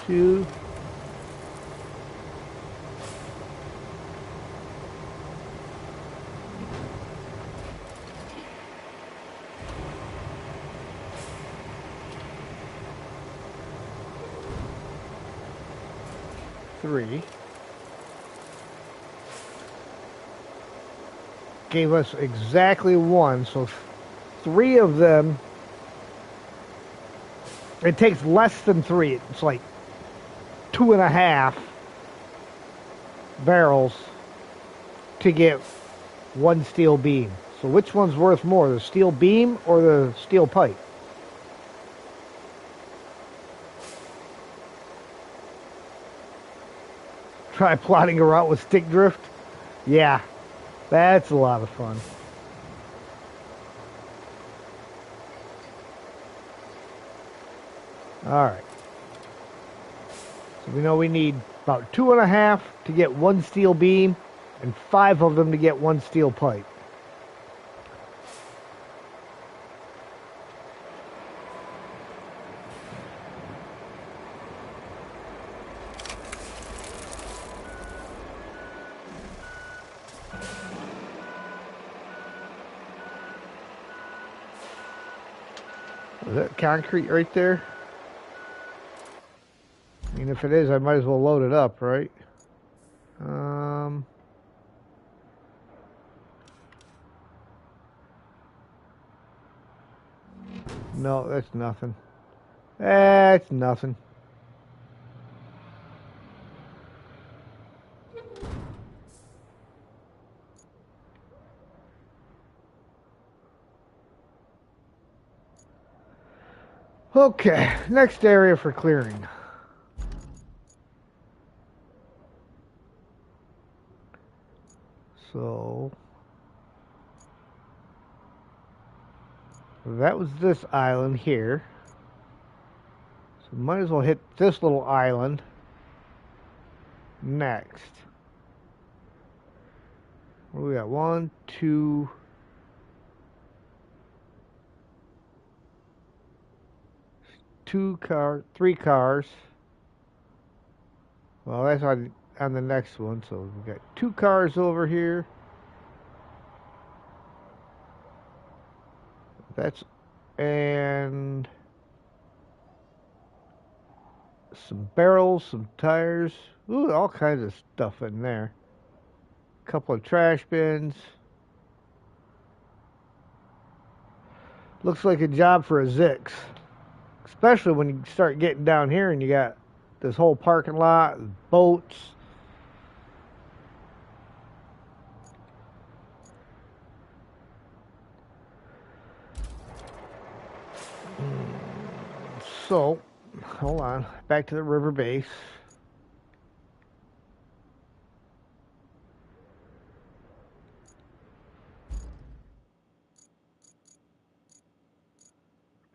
2. 3. Gave us exactly 1, so 3 of them. It takes less than 3. It's like 2.5 barrels to get 1 steel beam. So which one's worth more, the steel beam or the steel pipe? Try plotting a route with stick drift? Yeah, that's a lot of fun. Alright. So we know we need about 2.5 to get 1 steel beam and 5 of them to get 1 steel pipe. Is that concrete right there? I mean, if it is, I might as well load it up, right? No, that's nothing. That's nothing. Okay, next area for clearing. So that was this island here. So might as well hit this little island next. What do we got? 1, 2, 3 cars. Well, that's on the next one. So we got 2 cars over here. That's and some barrels, some tires. Ooh, all kinds of stuff in there. A couple of trash bins. Looks like a job for a Zix. Especially when you start getting down here and you got this whole parking lot, boats. So, hold on. Back to the river base.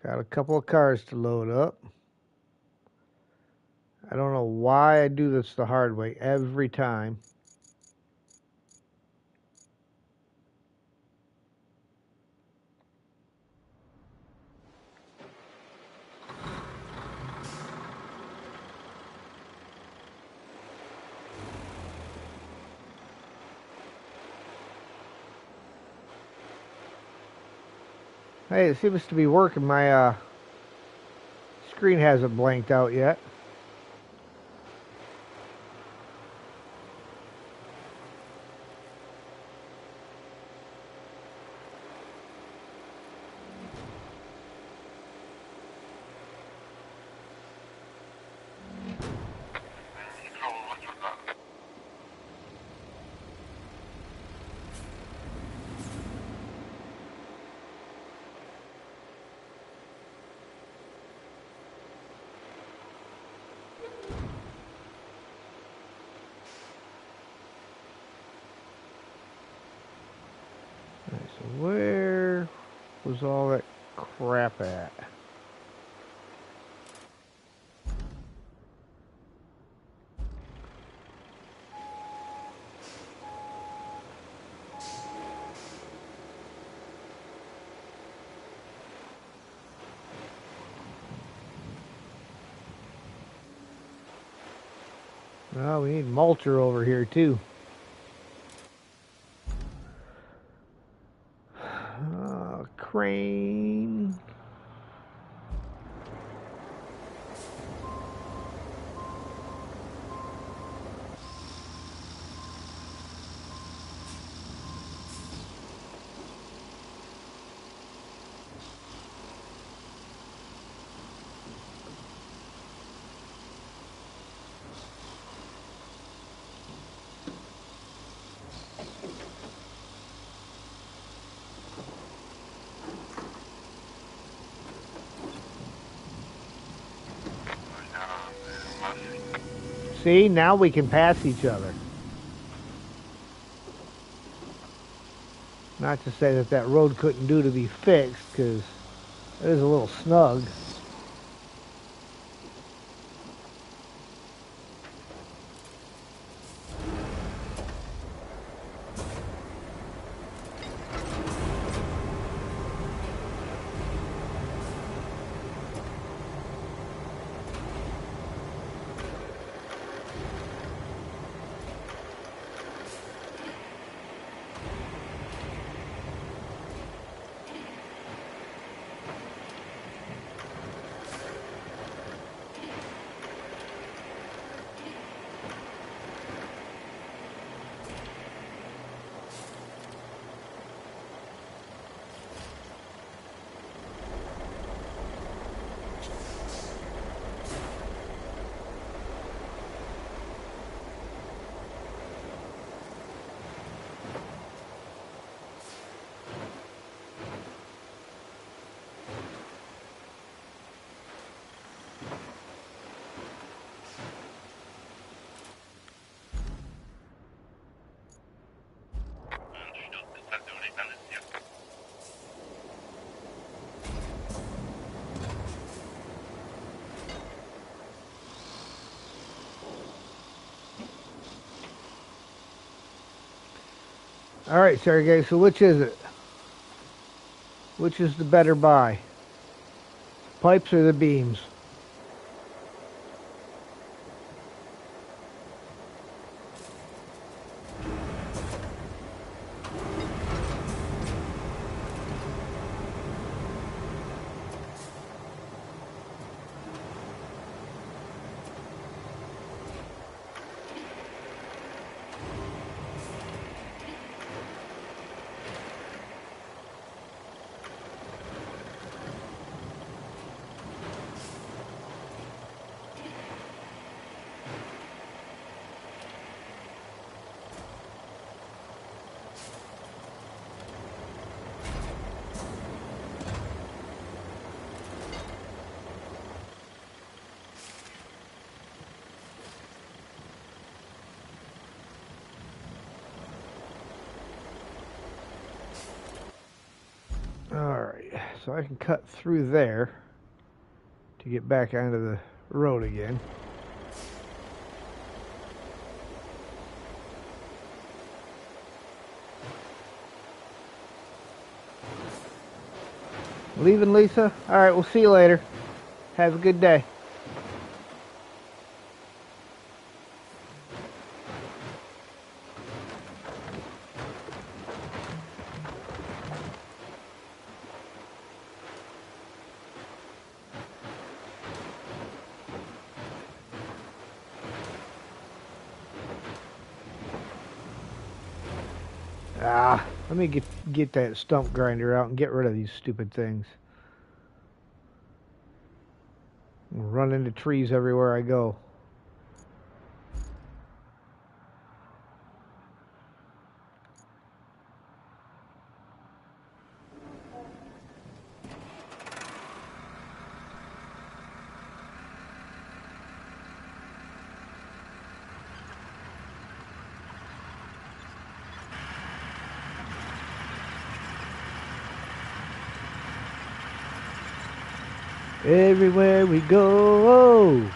Got a couple of cars to load up. I don't know why I do this the hard way every time. Hey, it seems to be working. My screen hasn't blanked out yet. So where was all that crap at? Well, we need mulcher over here too. Crane. See, now we can pass each other. Not to say that that road couldn't do to be fixed, because it is a little snug. All right, Sergey, so which is it? Which is the better buy? Pipes or the beams? Alright, so I can cut through there to get back onto the road again. Leaving, Lisa? Alright, we'll see you later. Have a good day. Let me get that stump grinder out and get rid of these stupid things. Run into trees everywhere I go. Everywhere we go,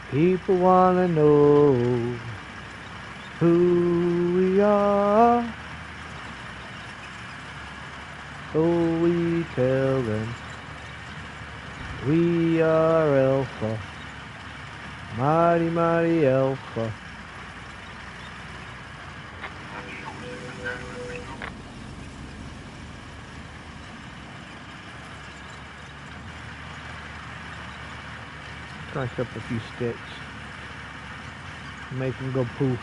people wanna know who we are. So we tell them we are Alpha, mighty, mighty Alpha. Crunch up a few sticks, make them go poof.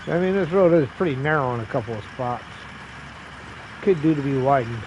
I mean, this road is pretty narrow in a couple of spots. Could do to be widened.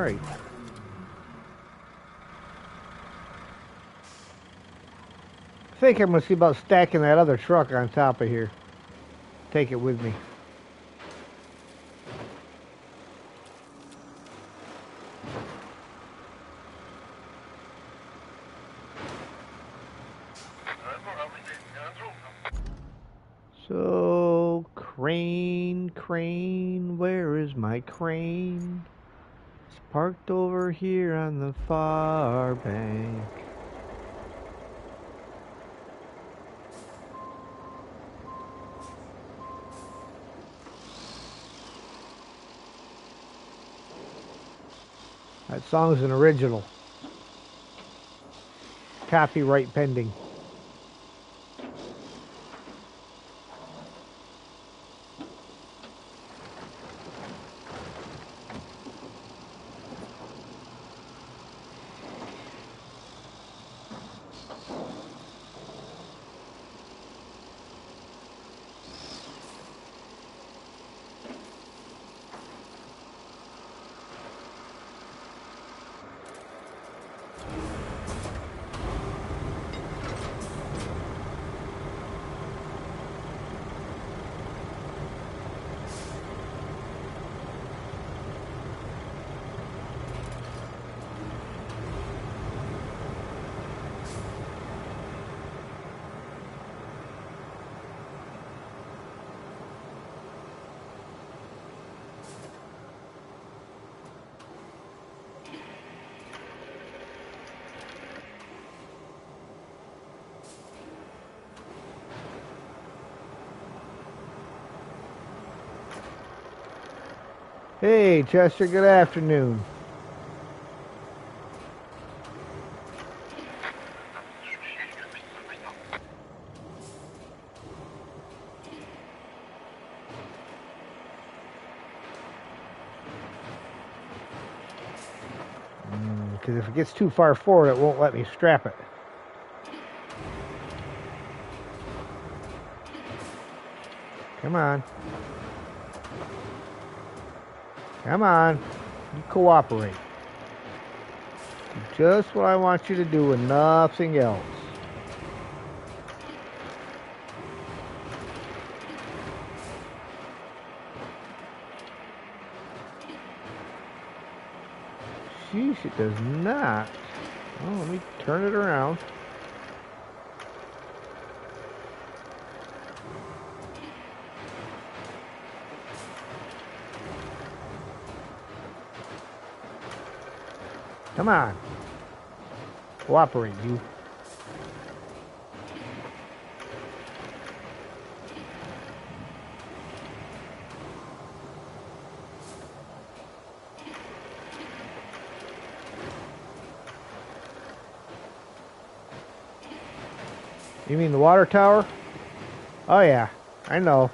right. I think I'm going to see about stacking that other truck on top of here. Take it with me. So, crane, where is my crane? It's parked over here on the far bank. That song's an original. Copyright pending. Hey, Chester, good afternoon. Because if it gets too far forward, it won't let me strap it. Come on. Come on. You cooperate. Just what I want you to do and nothing else. Sheesh, it does not. Oh, let me turn it around. Come on. Cooperate, you. You mean the water tower? Oh yeah, I know.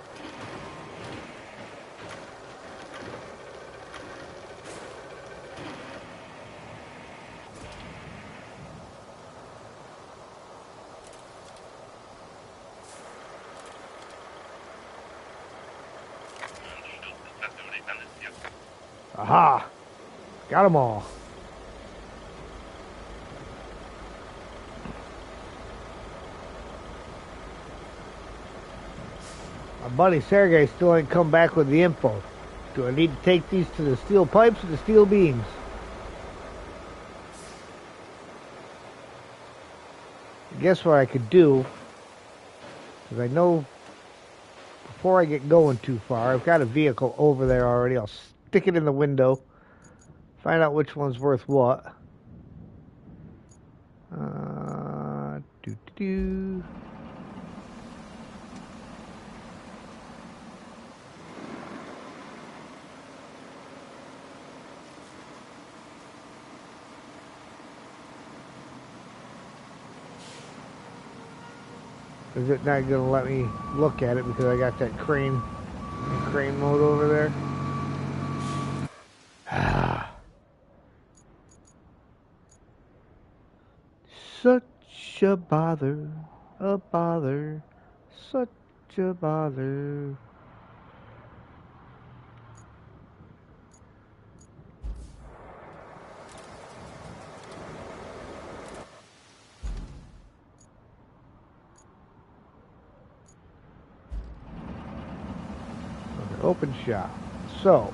Aha! Got them all. My buddy Sergey still ain't come back with the info. Do I need to take these to the steel pipes or the steel beams? Guess what I could do, because I know before I get going too far, I've got a vehicle over there already. I'll stick it in the window, find out which one's worth what. Do. Is it not going to let me look at it because I got that crane mode over there? Such a bother, such a bother. Open shop. So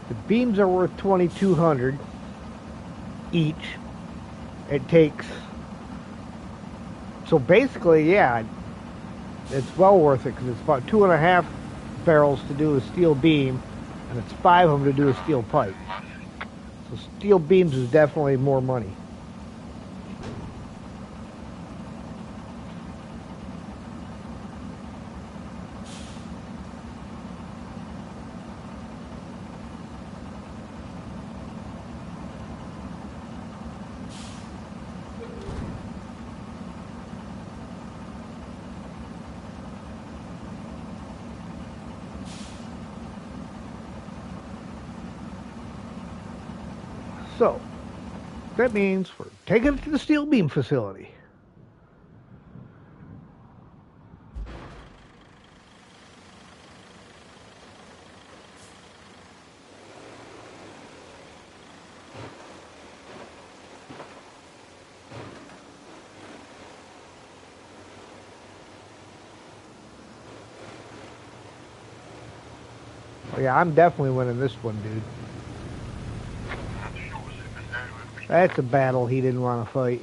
the beams are worth $2,200 each. It takes, so basically, yeah, it's well worth it because it's about 2.5 barrels to do a steel beam, and it's 5 of them to do a steel pipe. So steel beams is definitely more money. So that means we're taking it to the steel beam facility. Oh, yeah, I'm definitely winning this one, dude. That's a battle he didn't want to fight.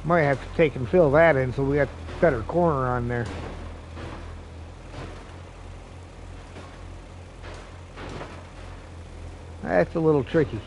Might have to take and fill that in so we got better corner on there. That's a little tricky.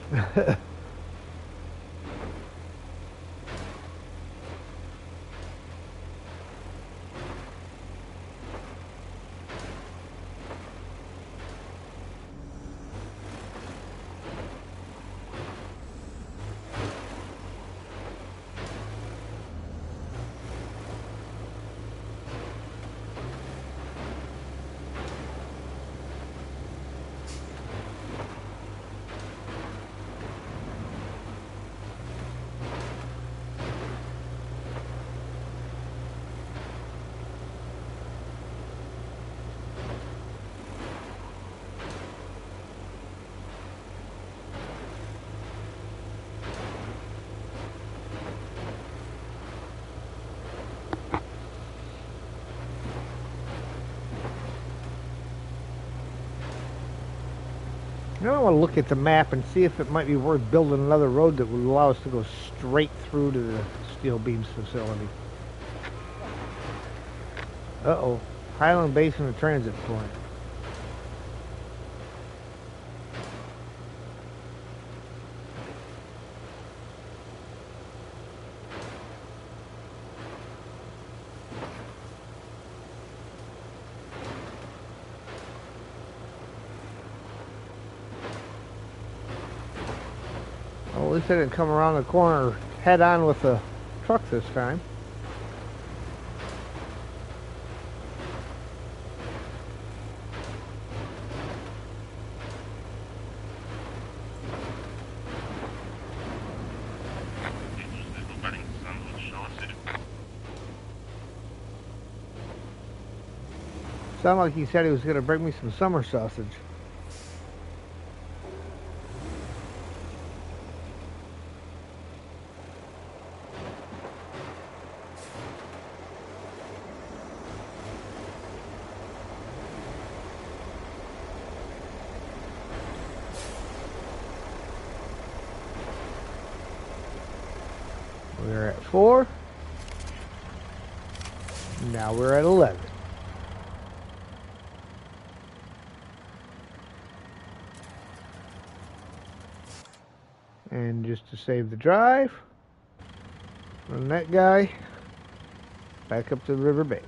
Now I want to look at the map and see if it might be worth building another road that would allow us to go straight through to the steel beams facility. Uh-oh. Highland Basin of Transit Point. Well, at least I didn't come around the corner head on with the truck this time. Sounded like he said he was going to bring me some summer sausage. We're at 4. Now we're at 11. And just to save the drive, run that guy back up to the river base.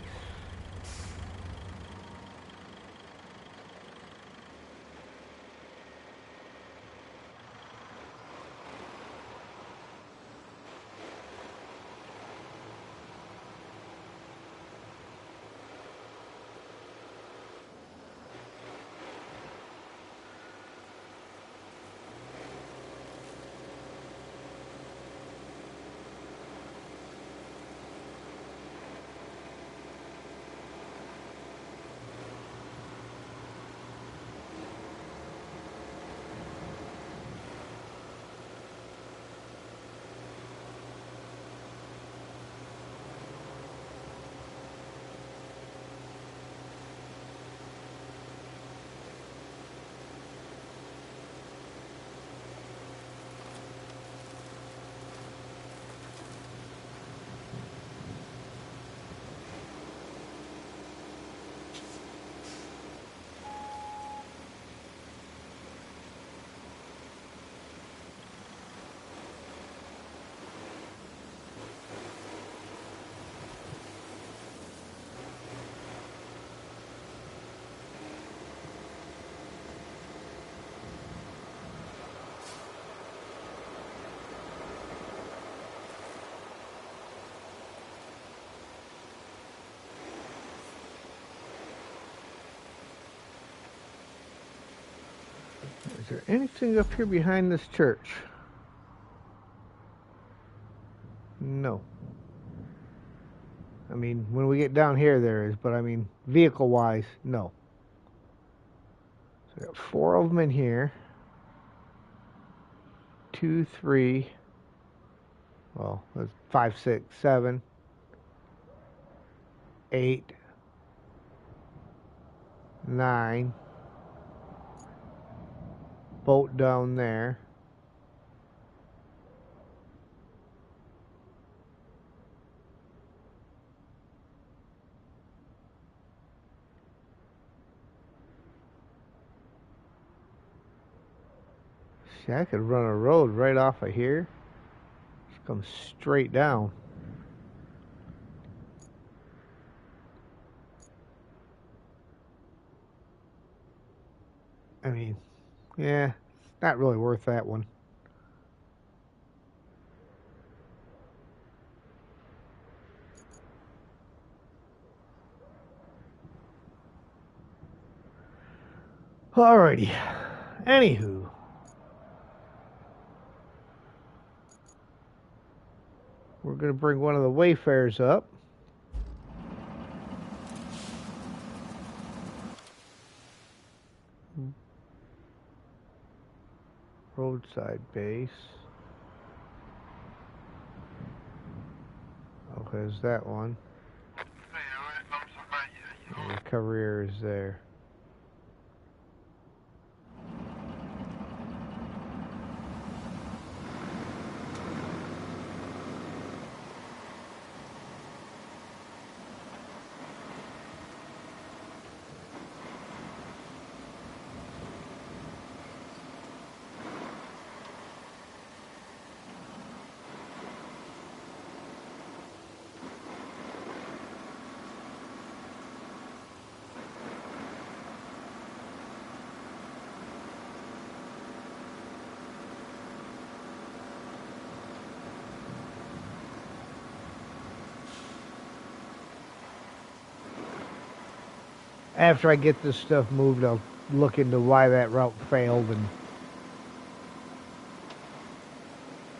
Is there anything up here behind this church? No. I mean, when we get down here, there is, but I mean, vehicle-wise, no. So we got 4 of them in here. 2, 3. Well, that's 5, 6, 7, 8, 9. Boat down there. See, I could run a road right off of here. Just come straight down. I mean, yeah, it's not really worth that one. Alrighty. Anywho. We're going to bring one of the wayfarers up. Roadside base. Okay, there's that one. And the career is there. After I get this stuff moved, I'll look into why that route failed and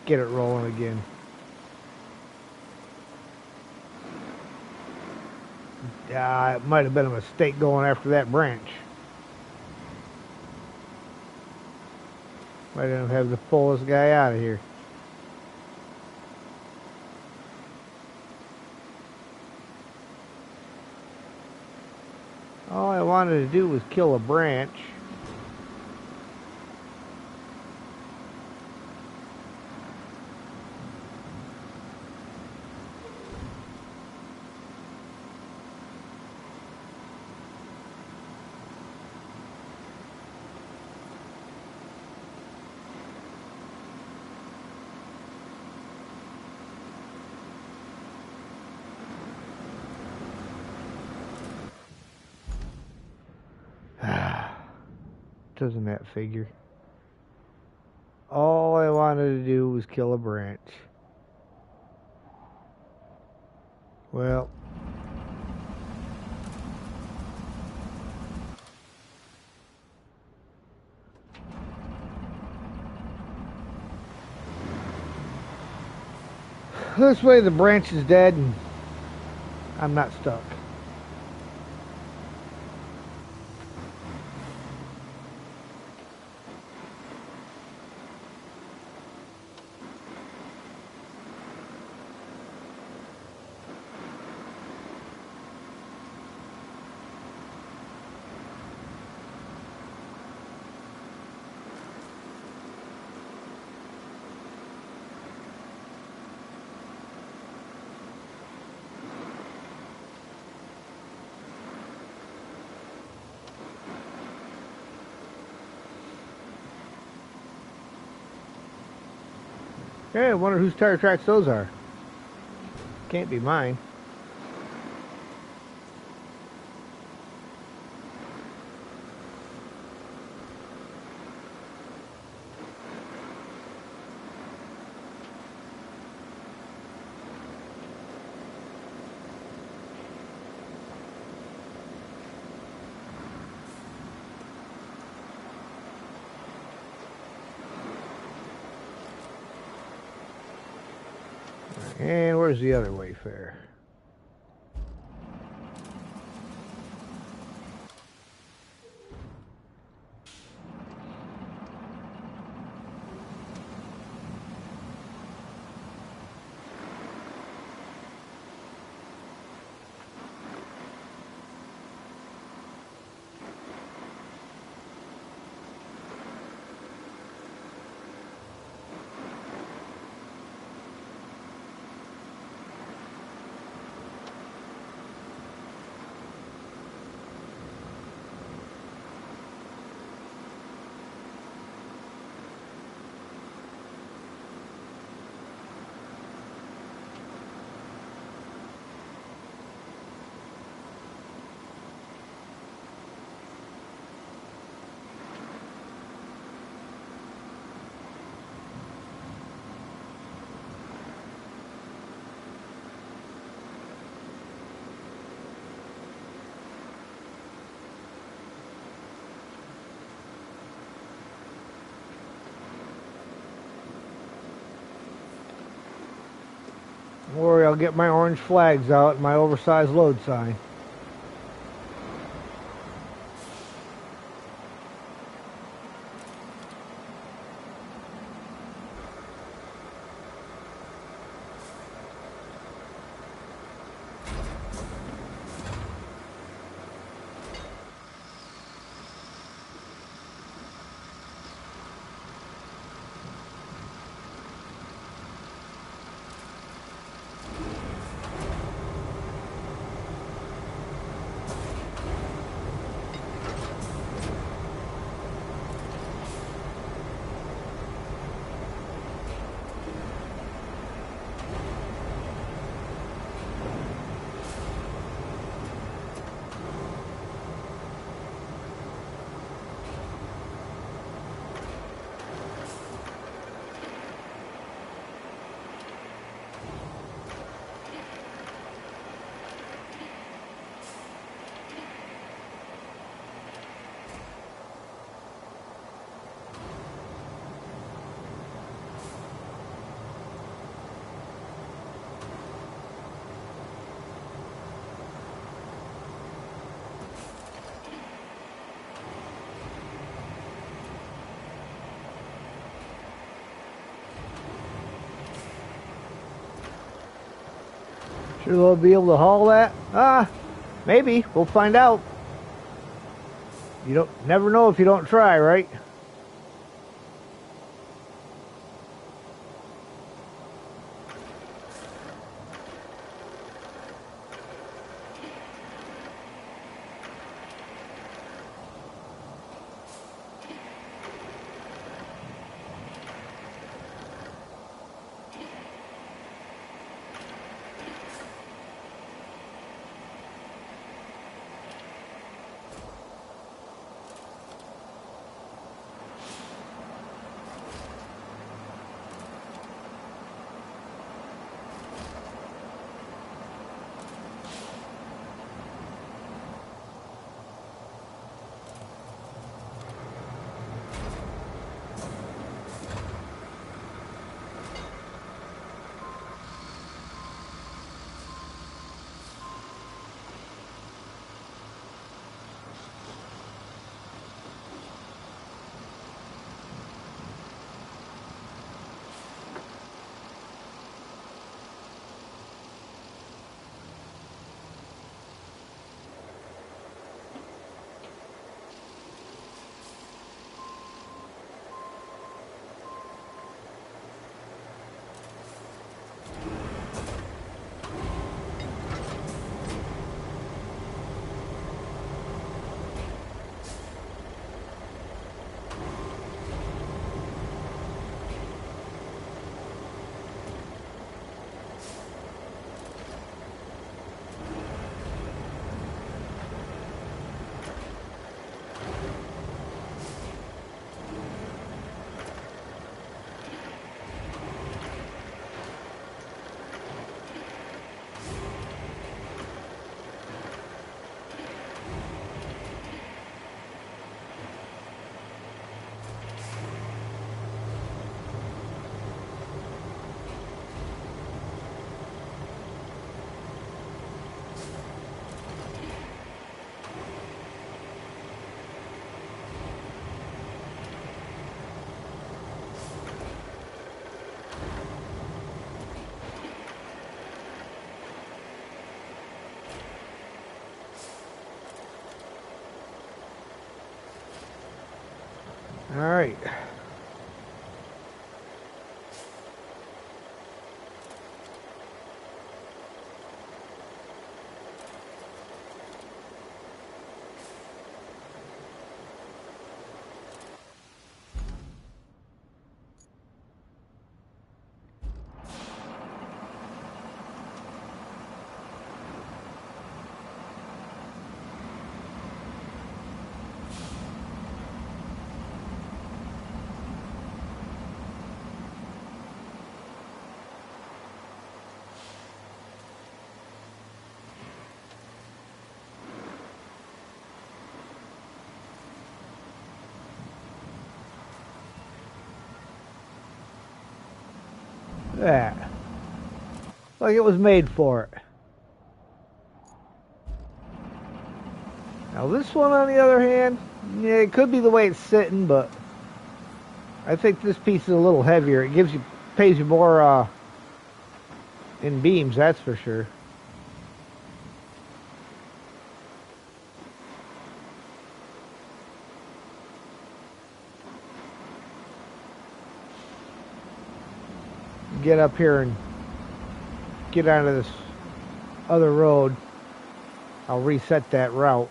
get it rolling again. It might have been a mistake going after that branch. Might have to pull this guy out of here. All I wanted to do was kill a branch. doesn't that figure? All I wanted to do was kill a branch. Well, this way the branch is dead and I'm not stuck. Hey, I wonder whose tire tracks those are. Can't be mine. And where's the other Wayfarer? Don't worry, I'll get my orange flags out and my oversized load sign. Sure they'll be able to haul that? Maybe. We'll find out. You don't never know if you don't try, right? All right. That. Like it was made for it. Now this one, on the other hand, yeah, it could be the way it's sitting, but I think this piece is a little heavier. It pays you more in beams, that's for sure. Get up here and get onto this other road. I'll reset that route.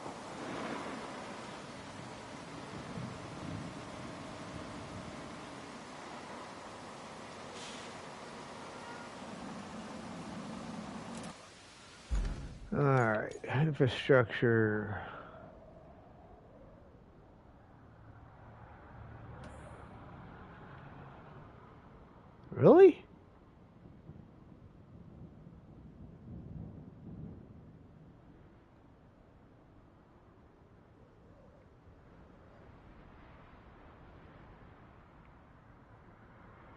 Alright, infrastructure. Really?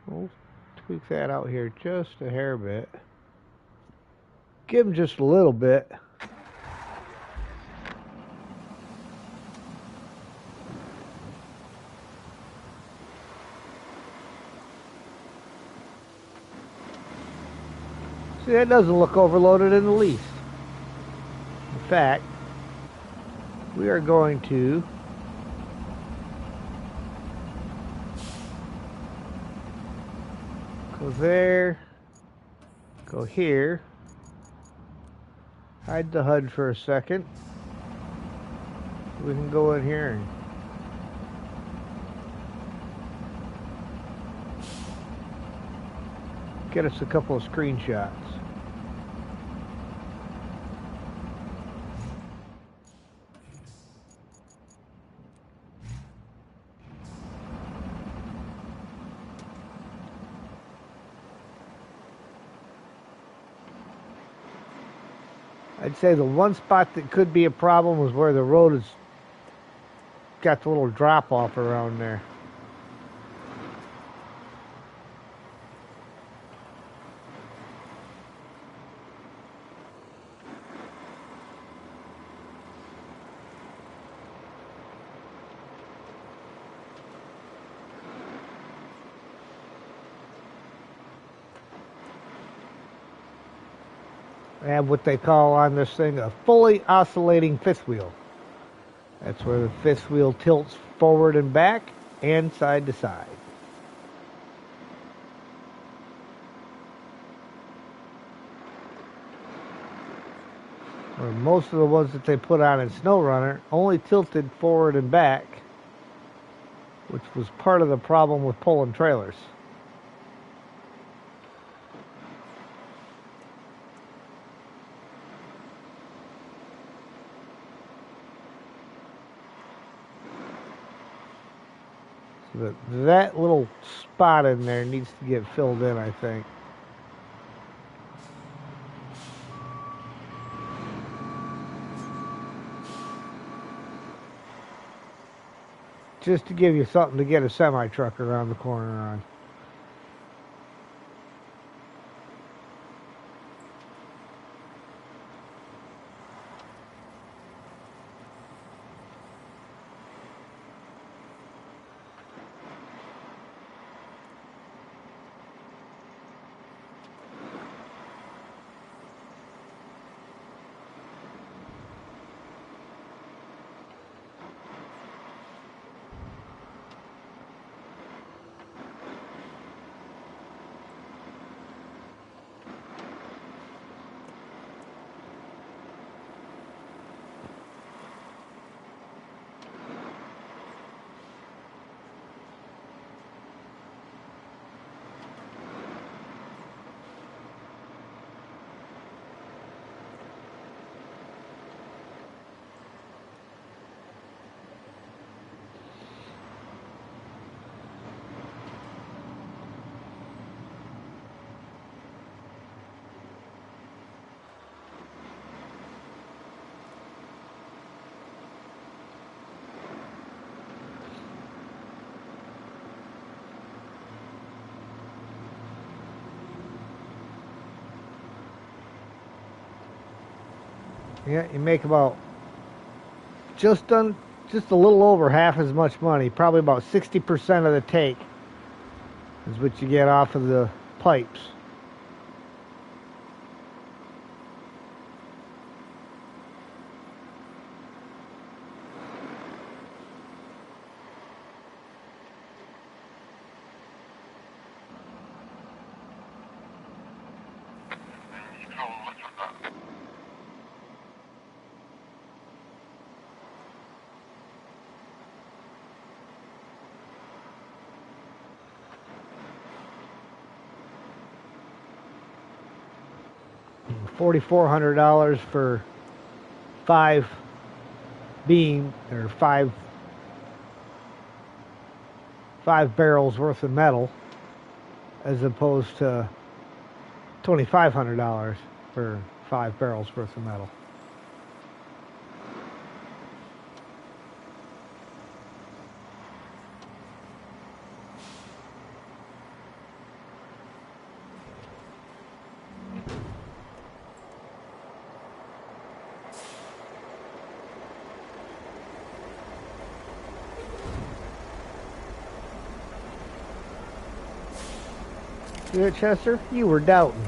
We'll tweak that out here just a hair bit. Give him just a little bit. See, that doesn't look overloaded in the least. In fact, we are going to go there, go here, hide the HUD for a second. We can go in here and get us a couple of screenshots. I'd say the one spot that could be a problem was where the road has got the little drop off around there. They have what they call on this thing a fully oscillating fifth wheel. That's where the fifth wheel tilts forward and back and side to side. Where most of the ones that they put on in SnowRunner only tilted forward and back, which was part of the problem with pulling trailers. So that little spot in there needs to get filled in, I think. Just to give you something to get a semi-truck around the corner on. Yeah, you make about just a little over half as much money. Probably about 60% of the take is what you get off of the pipes. $4,400 for 5 barrels worth of metal, as opposed to $2,500 for 5 barrels worth of metal. See that, Chester? You were doubting.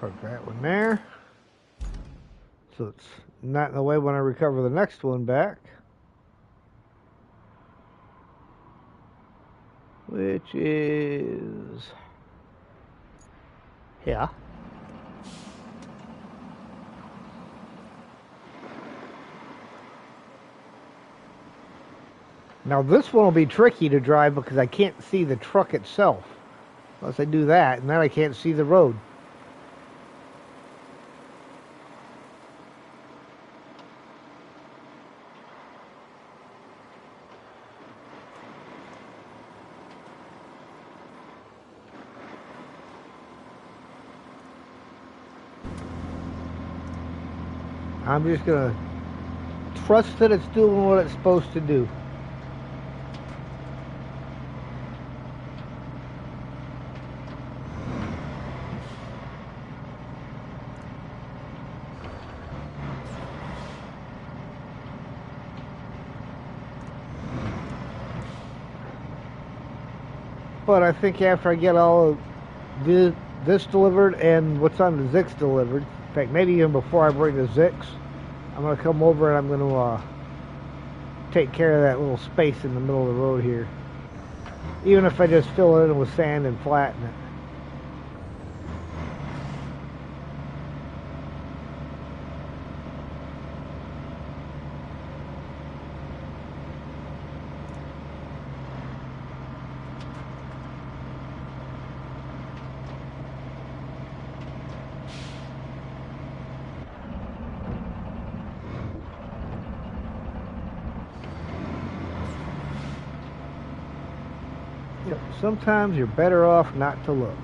Park that one there, so it's not in the way when I recover the next one back, which is here. Now this one will be tricky to drive because I can't see the truck itself unless I do that, and then I can't see the road. I'm just gonna trust that it's doing what it's supposed to do. But I think after I get all of this delivered and what's on the Zix delivered, in fact, maybe even before I bring the Zix, I'm going to come over and I'm going to take care of that little space in the middle of the road here. Even if I just fill it in with sand and flatten it. Sometimes you're better off not to look.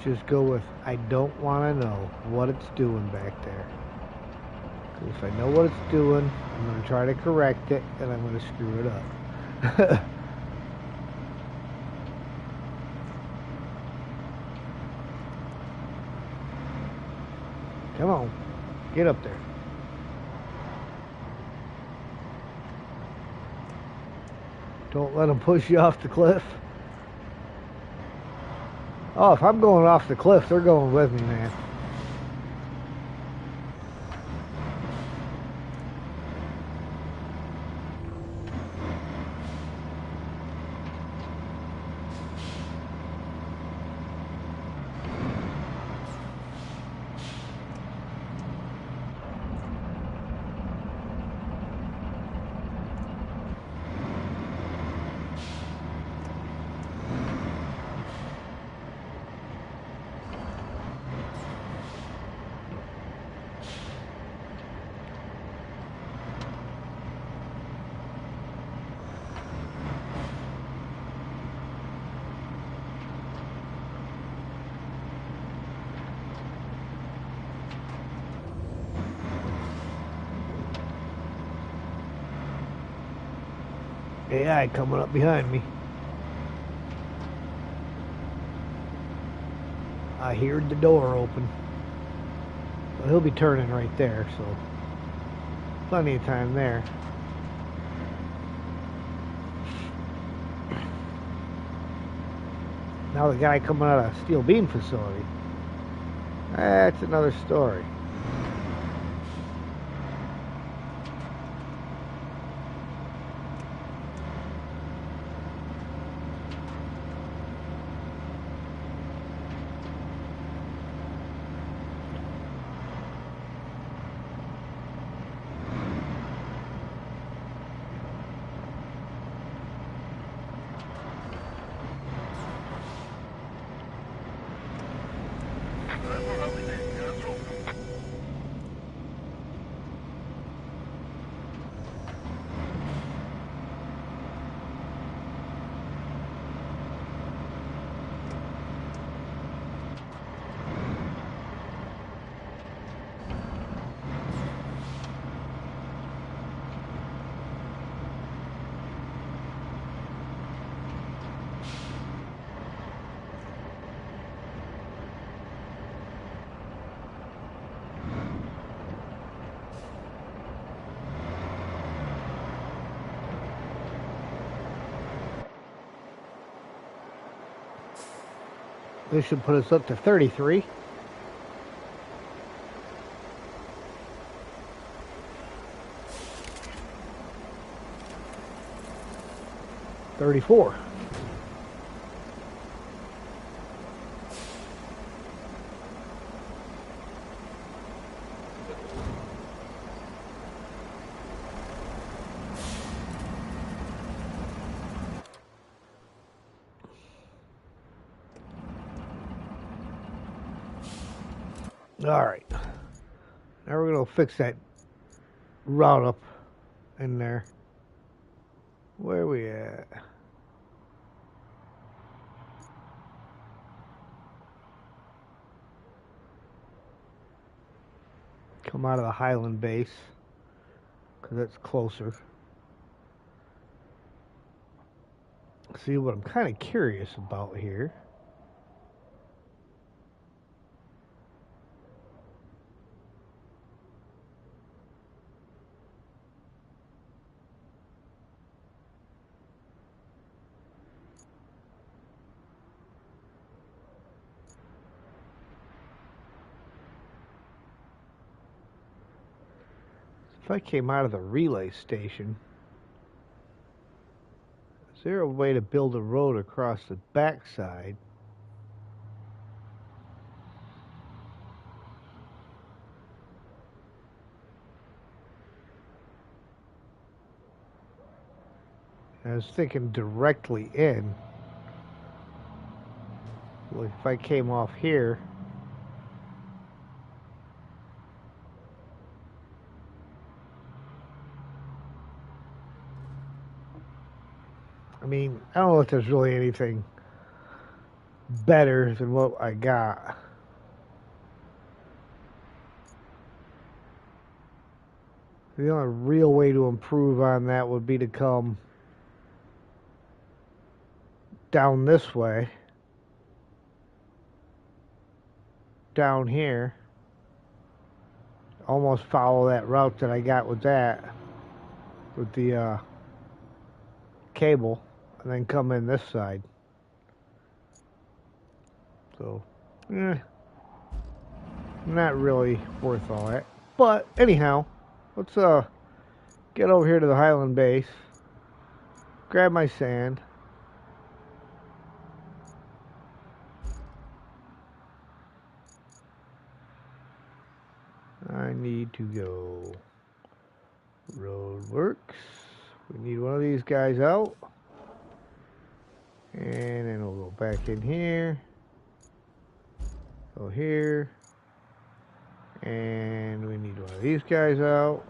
Just go with, I don't want to know what it's doing back there. Because if I know what it's doing, I'm going to try to correct it, and I'm going to screw it up. Come on, get up there. Don't let them push you off the cliff. Oh, if I'm going off the cliff, they're going with me, man. AI coming up behind me. I heard the door open. Well, he'll be turning right there, so plenty of time there. Now the guy coming out of steel beam facility. That's another story. This should put us up to 33. 34. All right. Now we're going to fix that route up in there. Where are we at? Come out of the Highland base because it's closer. See what I'm kind of curious about here. If I came out of the relay station, is there a way to build a road across the backside? I was thinking directly in. Well, if I came off here, I mean, I don't know if there's really anything better than what I got. The only real way to improve on that would be to come down this way, down here, almost follow that route that I got with that, with the cable, and then come in this side. So, not really worth all that. But anyhow, let's get over here to the Highland base, grab my sand. I need to go roadworks. We need one of these guys out. And then we'll go back in here. Go here. And we need one of these guys out.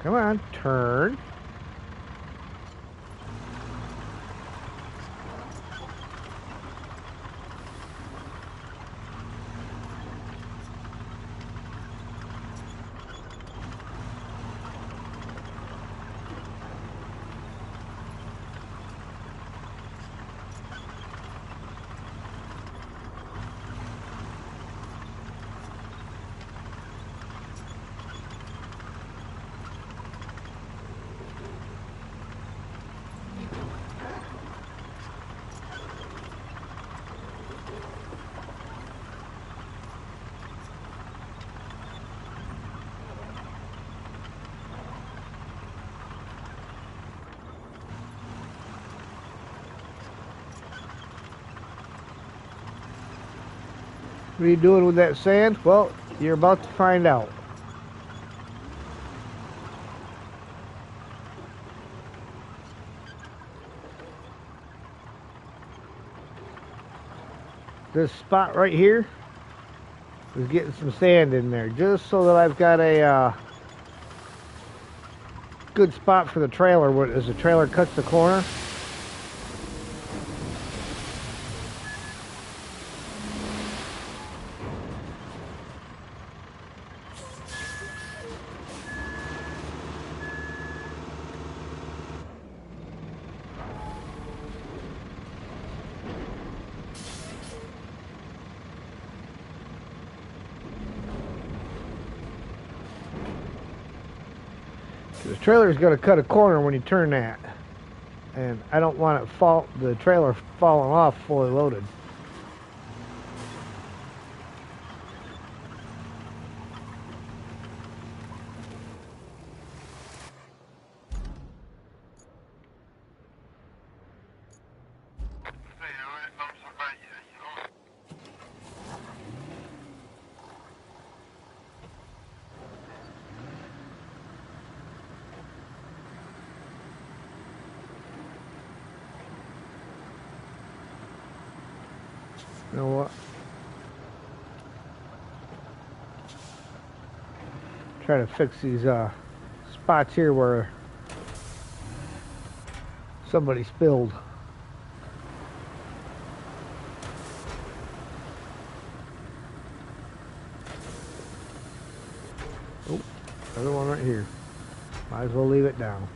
Come on, turn. What are you doing with that sand? Well, you're about to find out. This spot right here is getting some sand in there, just so that I've got a good spot for the trailer as the trailer cuts the corner. The trailer is going to cut a corner when you turn that, and I don't want the trailer falling off fully loaded. You know what? Try to fix these spots here where somebody spilled. Oh, another one right here. Might as well leave it down.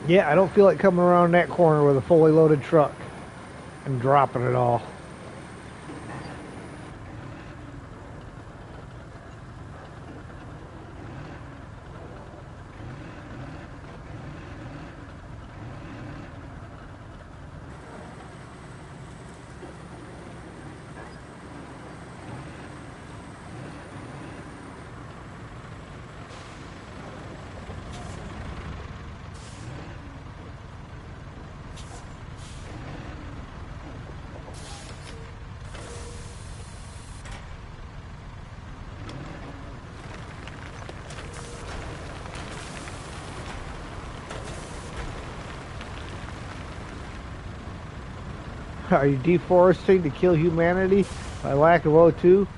Yeah, I don't feel like coming around that corner with a fully loaded truck and dropping it all. Are you deforesting to kill humanity by lack of O2?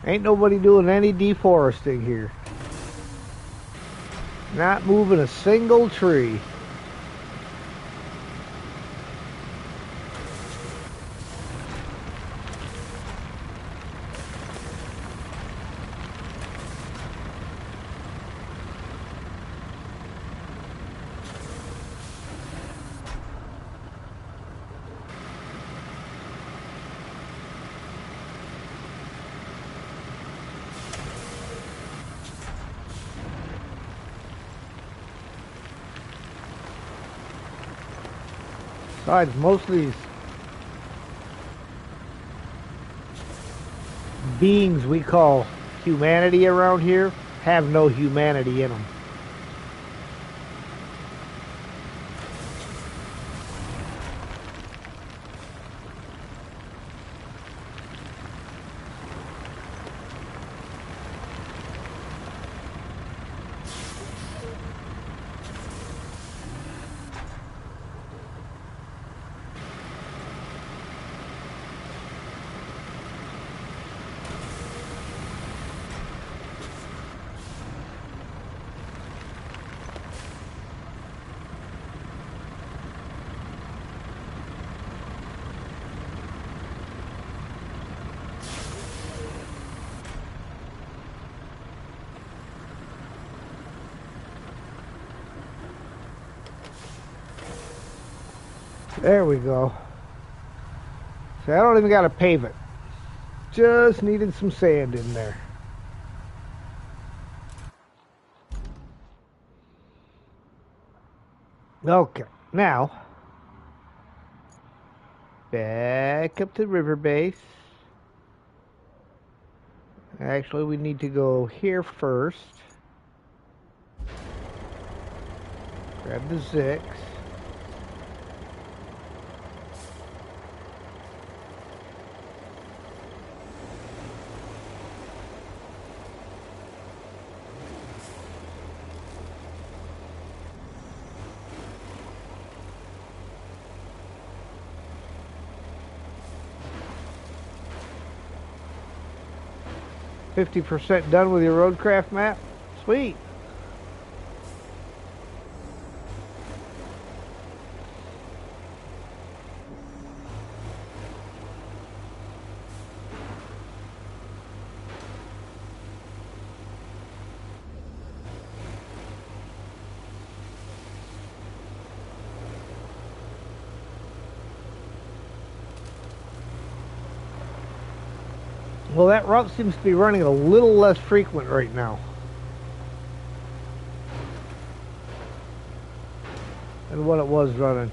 Ain't nobody doing any deforesting here. Not moving a single tree. Besides, most of these beings we call humanity around here have no humanity in them. There we go. So I don't even got to pave it. Just needed some sand in there. Okay, now back up to the river base. Actually, we need to go here first. Grab the Zix. 50% done with your roadcraft map? Sweet. Well, that route seems to be running a little less frequent right now than what it was running.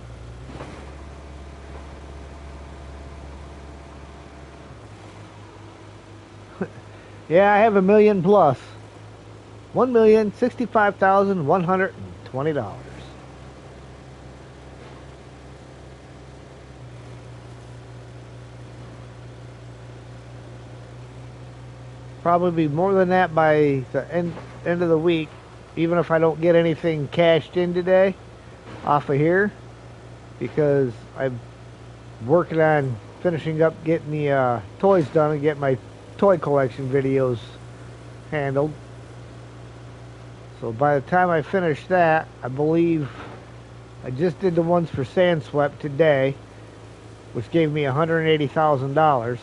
Yeah, I have $1 million plus. $1,065,120. Probably be more than that by the end of the week, even if I don't get anything cashed in today off of here, because I'm working on finishing up getting the toys done and get my toy collection videos handled. So by the time I finish that, I believe I just did the ones for Sandswept today, which gave me $180,000.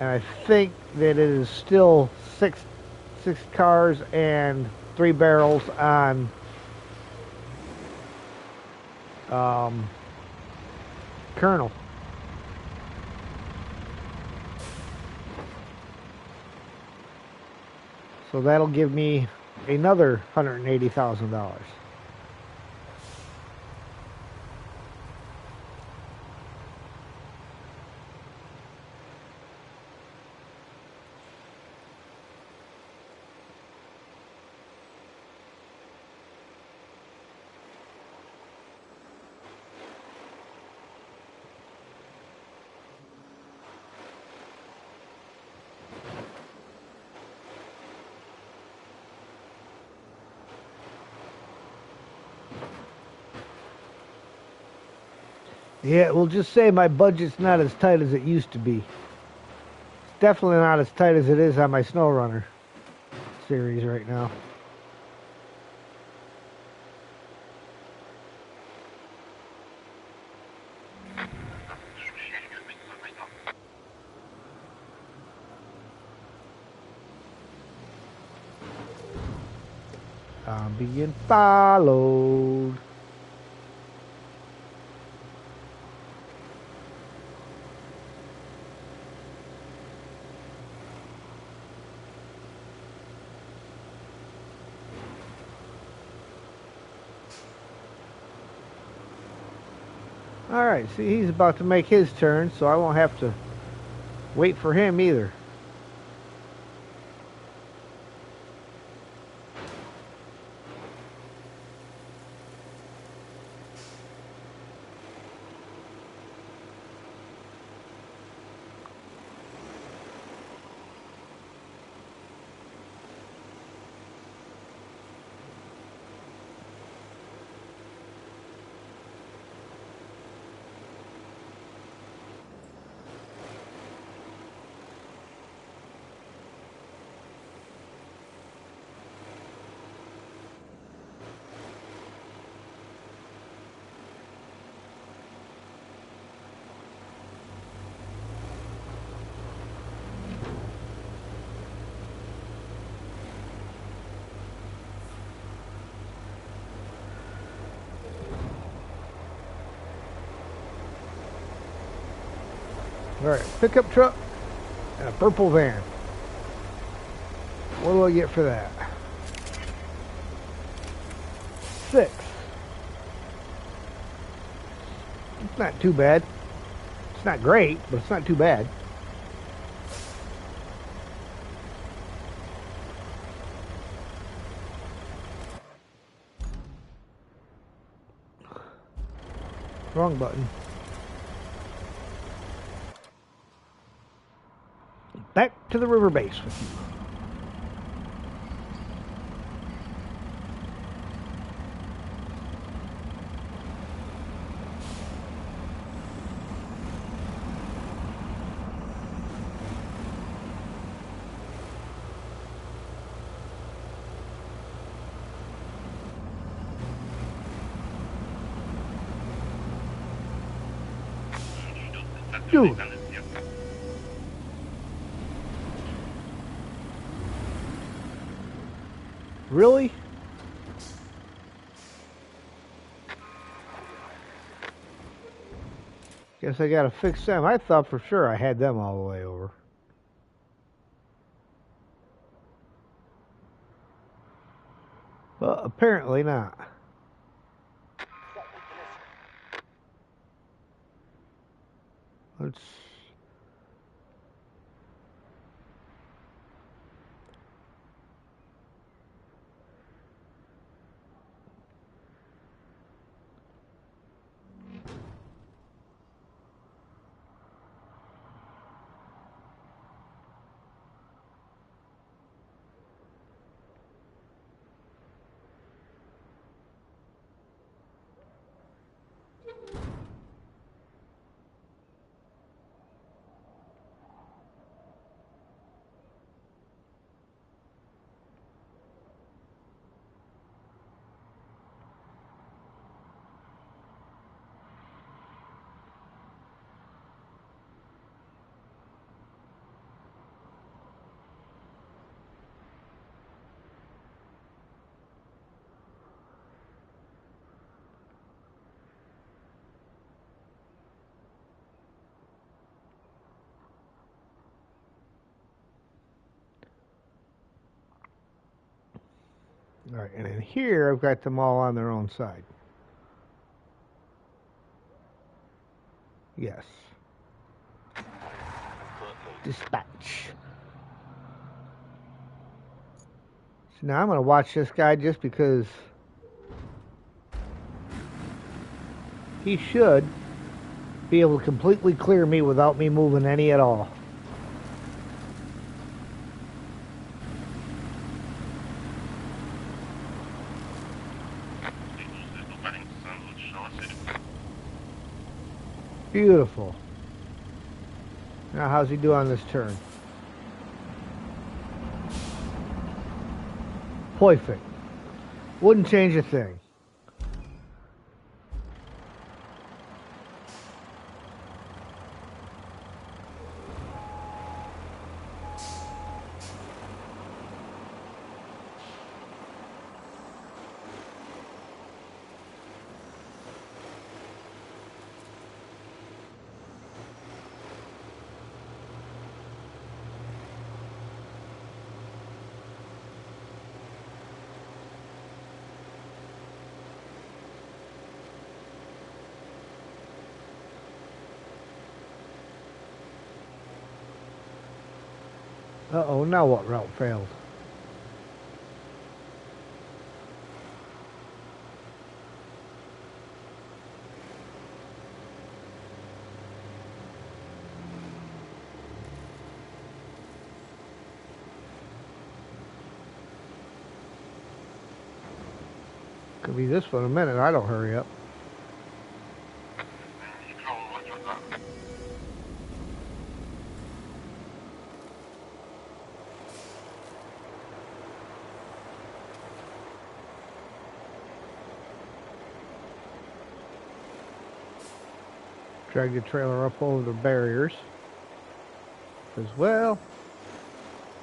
And I think that it is still six cars and 3 barrels on Colonel. So that'll give me another $180,000. Yeah, we'll just say my budget's not as tight as it used to be. It's definitely not as tight as it is on my SnowRunner series right now. I'm being followed. Alright, see, he's about to make his turn, so I won't have to wait for him either. Alright, pickup truck and a purple van. What do I get for that? 6. It's not too bad. It's not great, but it's not too bad. Wrong button. Back to the river base with you. Dude. Really? Guess I gotta fix them. I thought for sure I had them all the way over. But apparently not. Let's... All right, and in here I've got them all on their own side. Yes. Dispatch. So now I'm going to watch this guy just because he should be able to completely clear me without me moving any at all. Beautiful. Now how's he do on this turn? Perfect. Wouldn't change a thing. Uh-oh, now what route failed? Could be this one in a minute. I don't hurry up. Drag the trailer up over the barriers. As well,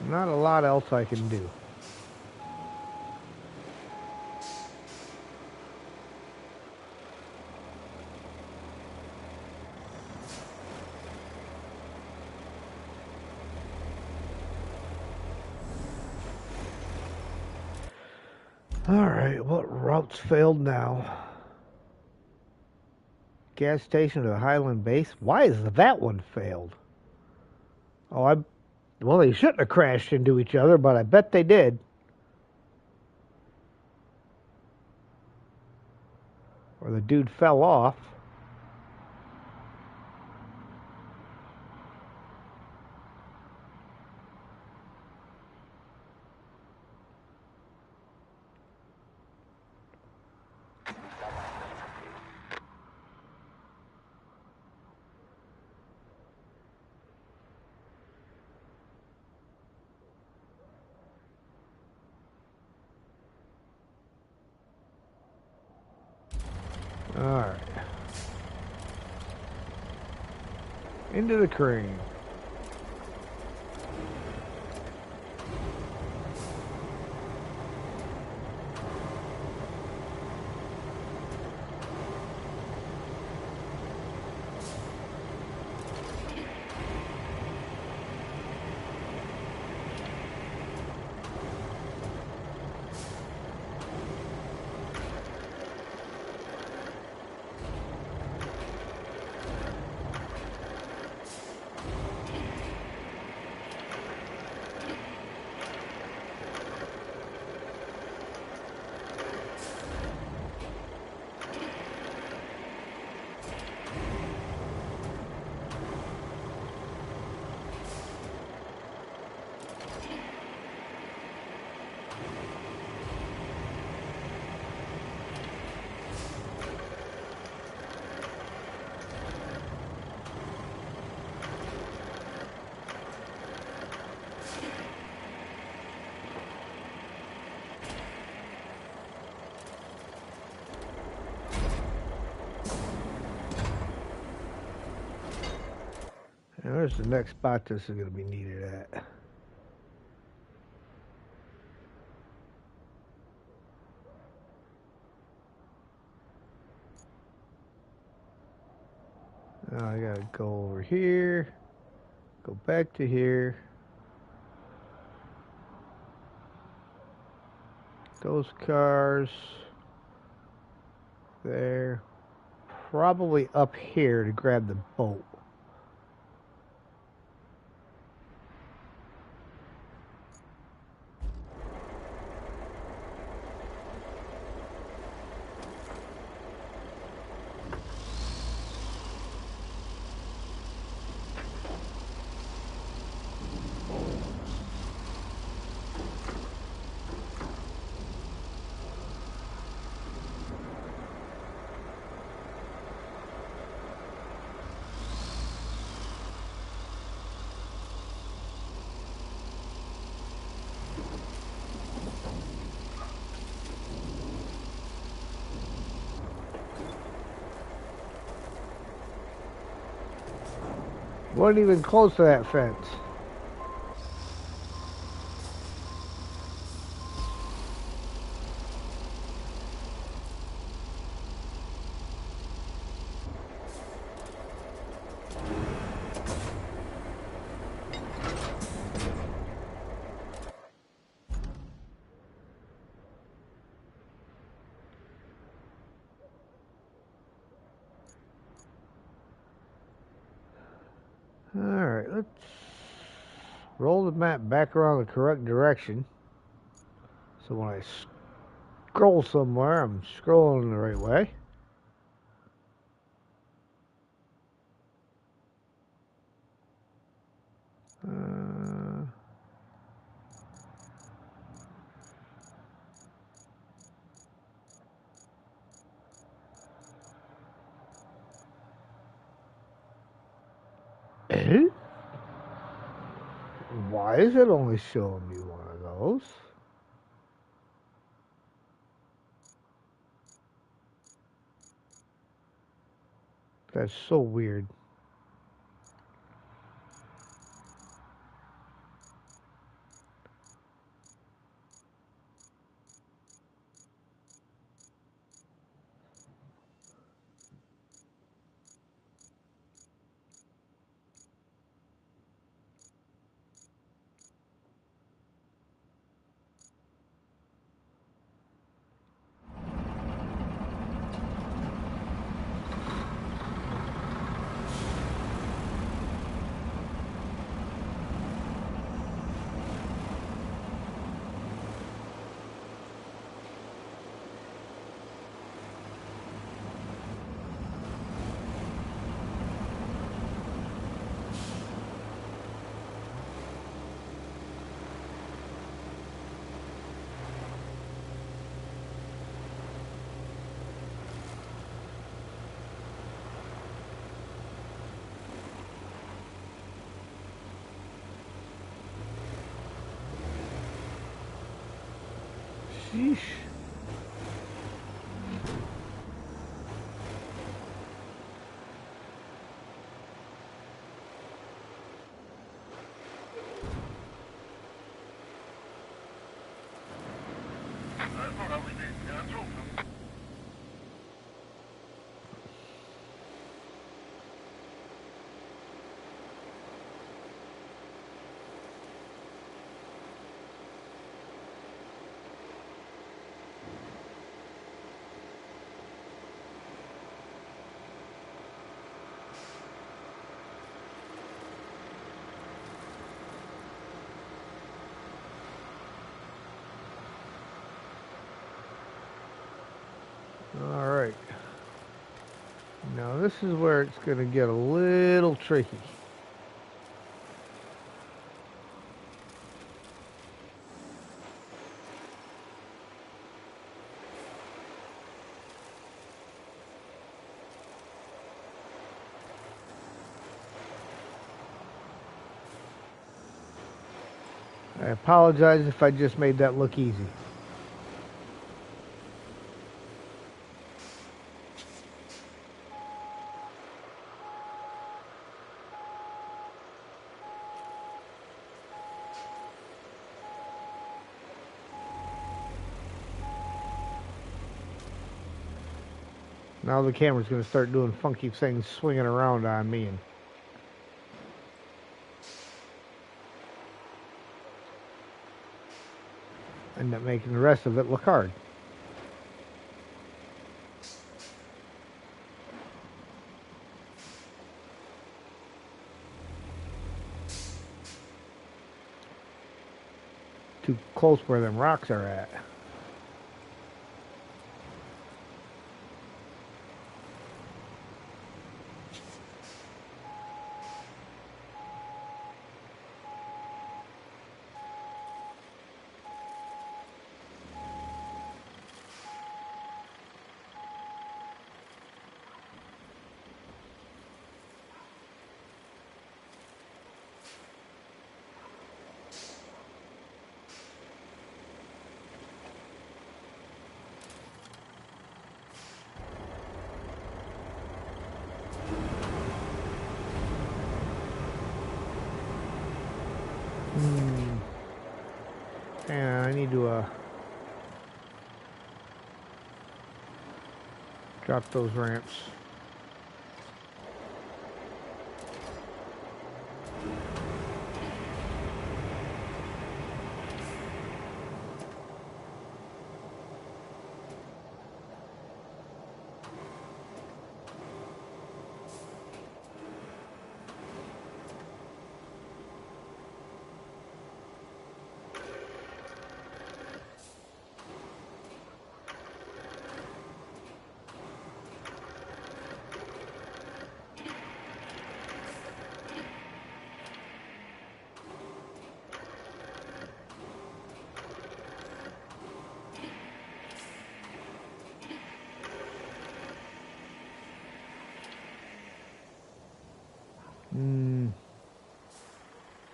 not a lot else I can do. Alright, what routes failed now? Gas station to the Highland Base? Why is that one failed? Oh, well, they shouldn't have crashed into each other, but I bet they did. Or the dude fell off. Alright. Into the crane. And there's the next spot this is going to be needed at. Now I got to go over here, go back to here. Those cars there. Probably up here to grab the boat. Wasn't even close to that fence. Alright, let's Roll the map back around the correct direction. So when I scroll somewhere, I'm scrolling the right way. Eh? Why is it only showing me one of those? That's so weird. Sheesh. Alright. Now this is where it's going to get a little tricky. I apologize if I just made that look easy. Now the camera's going to start doing funky things, swinging around on me and end up making the rest of it look hard. Too close where them rocks are at. And I need to drop those ramps.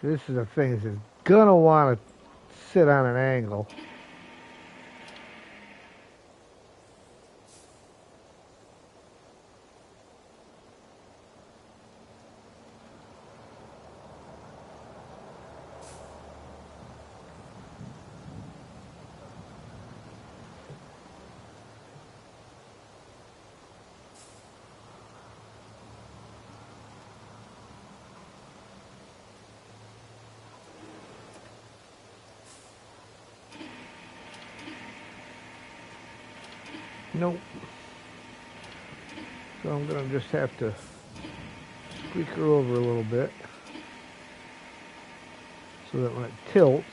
This is the thing. It's gonna want to sit on an angle. Nope. So I'm going to just have to squeak her over a little bit so that when it tilts,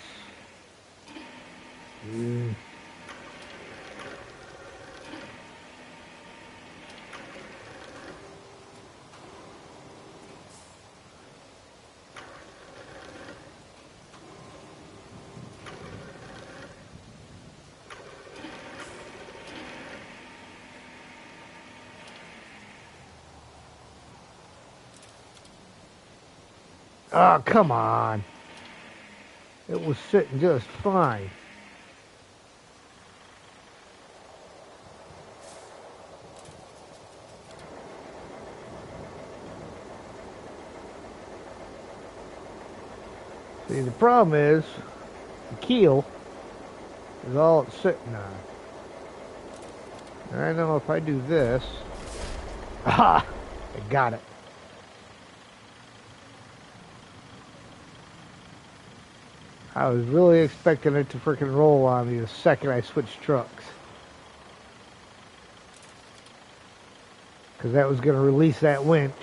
oh, come on. It was sitting just fine. See, the problem is the keel is all it's sitting on. And I don't know if I do this. Aha! I got it. I was really expecting it to frickin' roll on me the second I switched trucks. Because that was going to release that winch.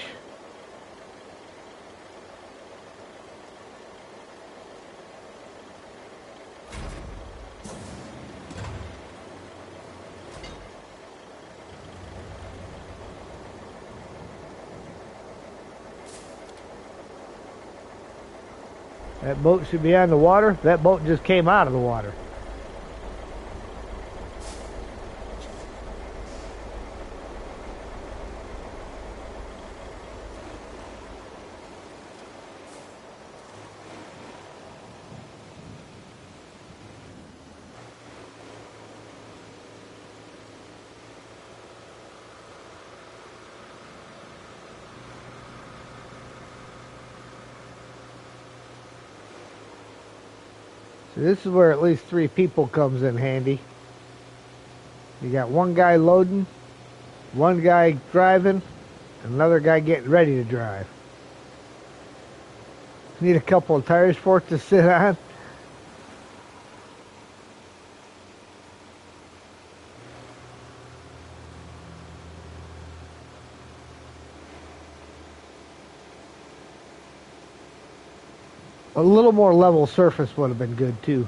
That boat should be on the water. That boat just came out of the water. So this is where at least 3 people comes in handy. You got one guy loading, one guy driving, another guy getting ready to drive. Need a couple of tires for it to sit on. A little more level surface would have been good too.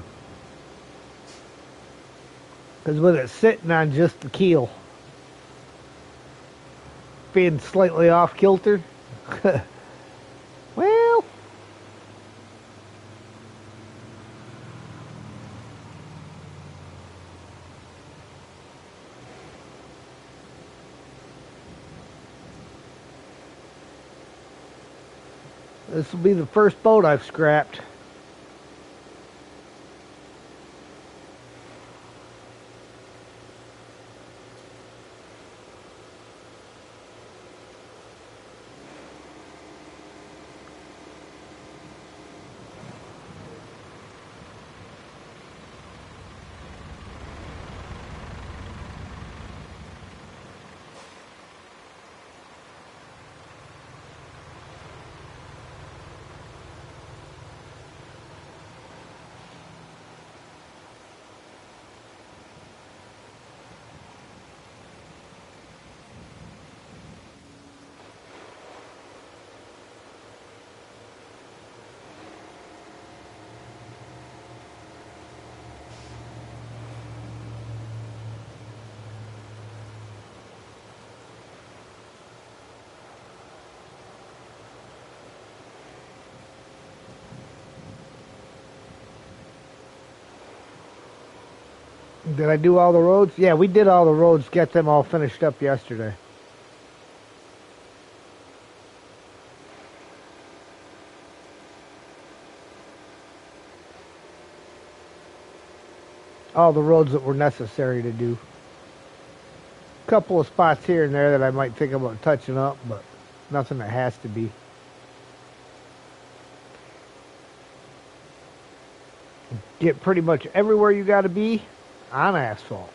Because with it sitting on just the keel, being slightly off kilter, well, this will be the first boat I've scrapped. Did I do all the roads? Yeah, we did all the roads, get them all finished up yesterday. all the roads that were necessary to do. A couple of spots here and there that I might think about touching up, but nothing that has to be. Get pretty much everywhere you got to be on asphalt.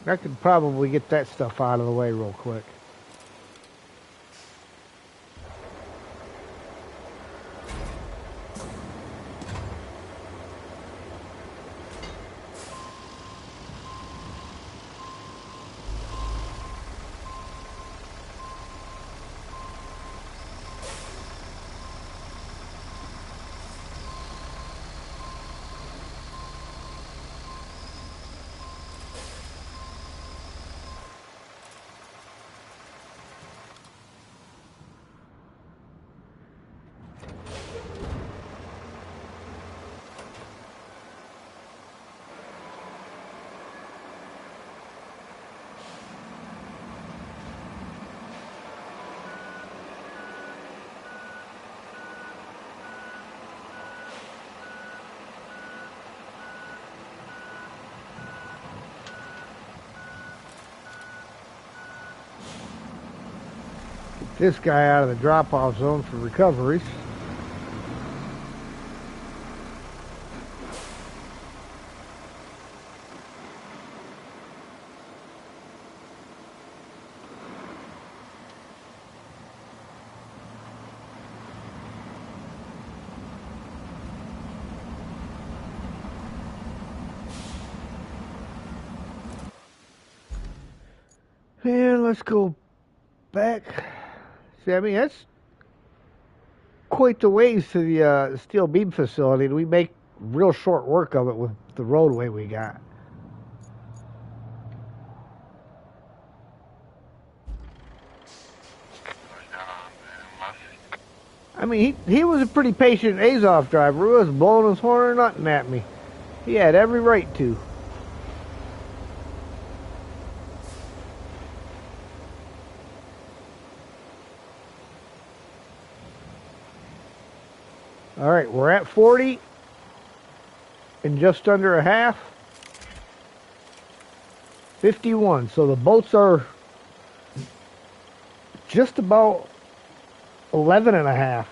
I could probably get that stuff out of the way real quick. Get this guy out of the drop-off zone for recoveries. And let's go back. See, I mean, that's quite the ways to the steel beam facility, and we make real short work of it with the roadway we got. I mean, he was a pretty patient Azov driver. He wasn't blowing his horn or nothing at me. He had every right to. All right, we're at 40 in just under a half. 51. So the boats are just about 11 and a half.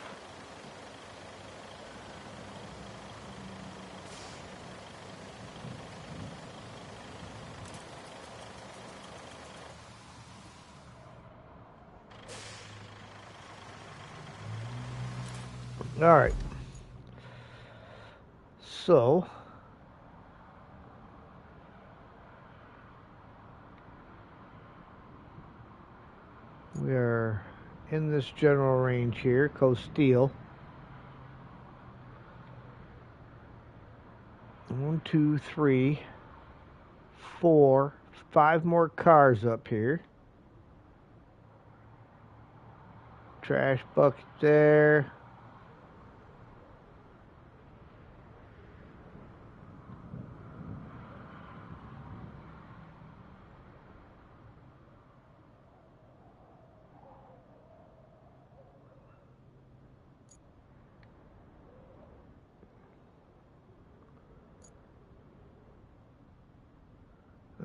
All right. So we are in this general range here, Coast Steel. 1, 2, 3, 4, 5 more cars up here. Trash bucket there.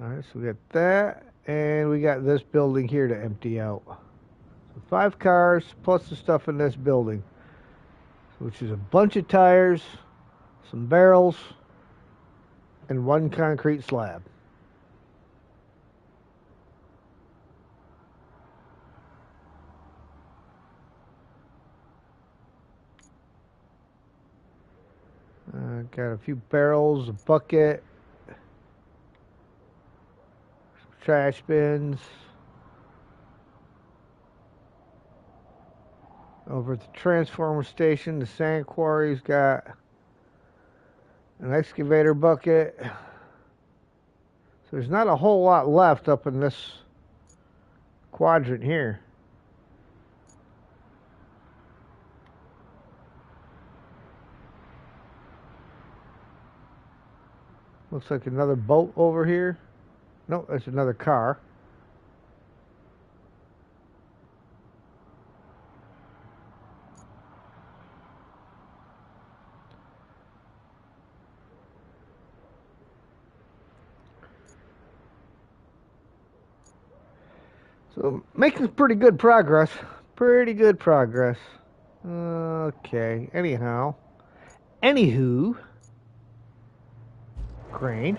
All right, so we got that, and we got this building here to empty out. So 5 cars plus the stuff in this building, which is a bunch of tires, some barrels, and 1 concrete slab. Got a few barrels, a bucket, some trash bins. Over at the transformer station, the sand quarry's got an excavator bucket. So there's not a whole lot left up in this quadrant here. Looks like another boat over here. Nope, that's another car. So making pretty good progress. Pretty good progress. Okay, anyhow. Anywho. Crane.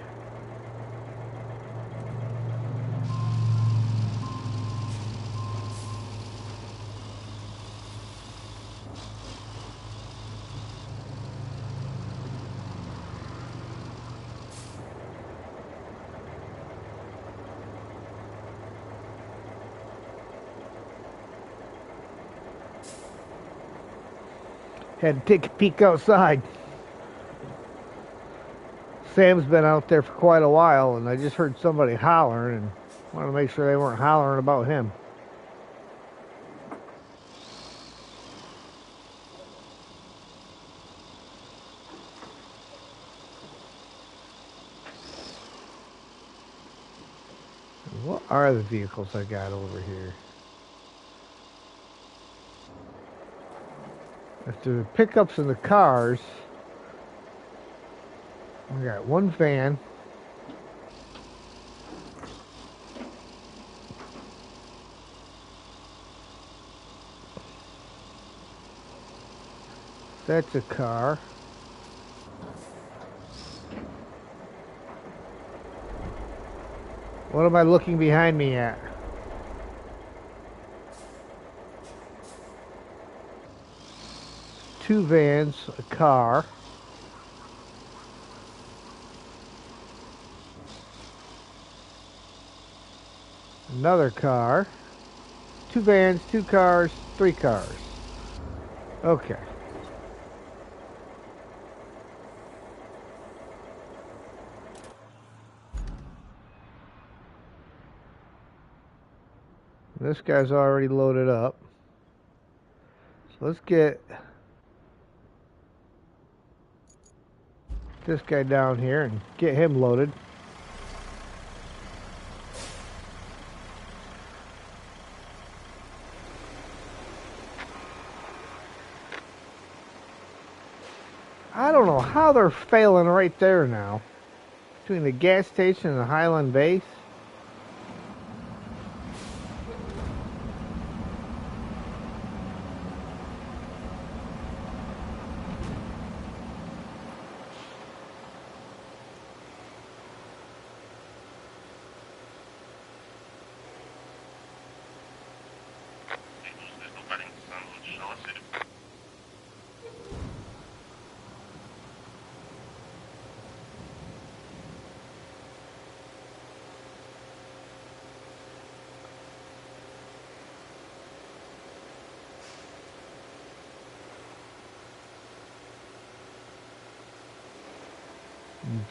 Had to take a peek outside. Sam's been out there for quite a while, and I just heard somebody hollering, and wanted to make sure they weren't hollering about him. What are the vehicles I got over here? After the pickups and the cars, we got one van. That's a car. What am I looking behind me at? Two vans, a car. Another car. Two vans, two cars, three cars. Okay. This guy's already loaded up. So let's get this guy down here and get him loaded. I don't know how they're failing right there now. Between the gas station and the Highland base.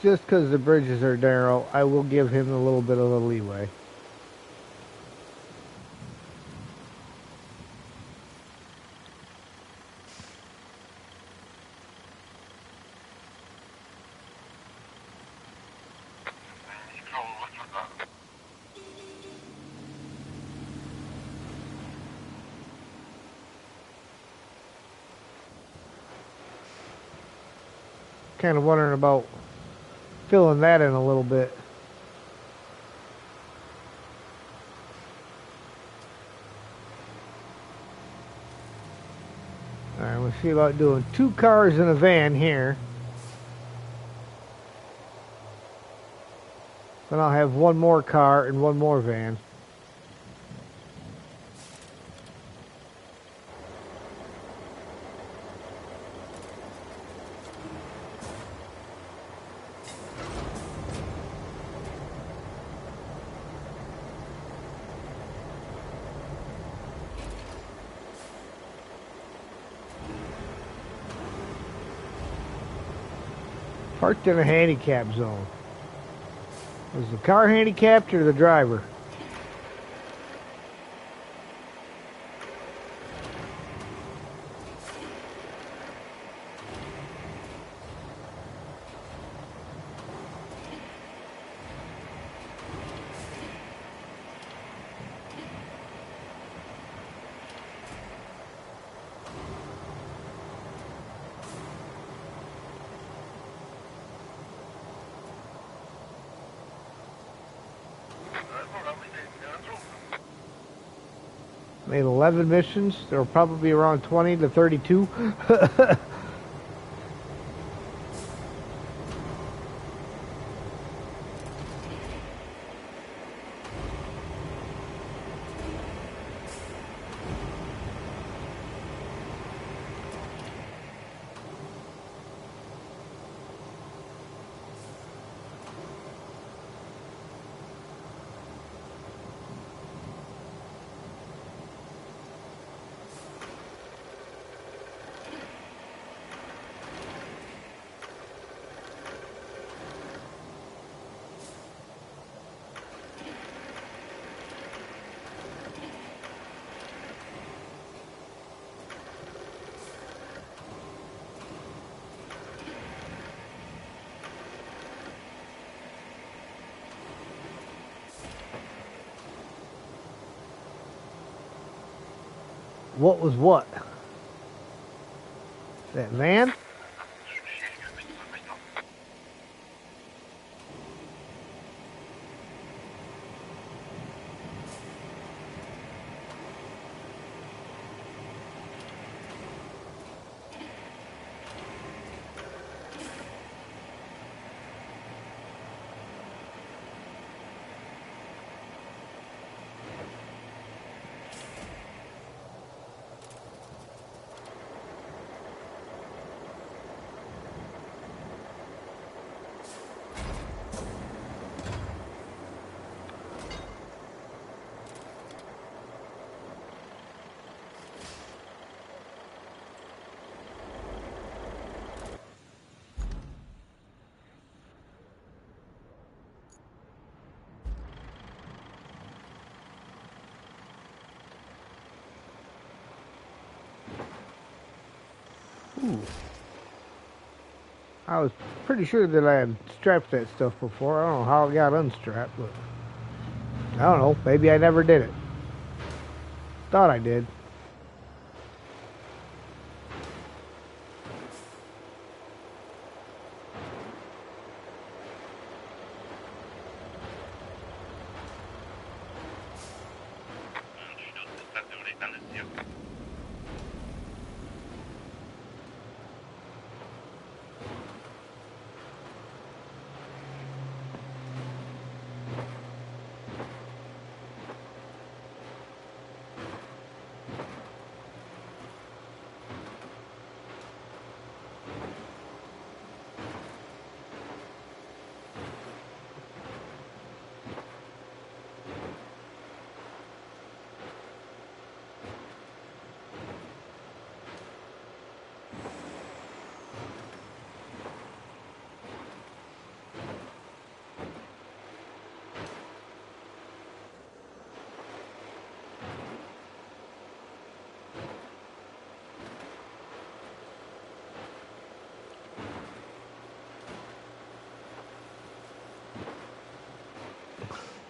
Just because the bridges are narrow, I will give him a little bit of a leeway. Kind of wondering about filling that in a little bit. Alright, we'll see about doing 2 cars in a van here. Then I'll have 1 more car and 1 more van. Parked in a handicap zone. Was the car handicapped or the driver? Made 11 missions. There were probably around 20 to 32. What was what? That van? Ooh. I was pretty sure that I had strapped that stuff before. I don't know how it got unstrapped, but I don't know. Maybe I never did it. Thought I did.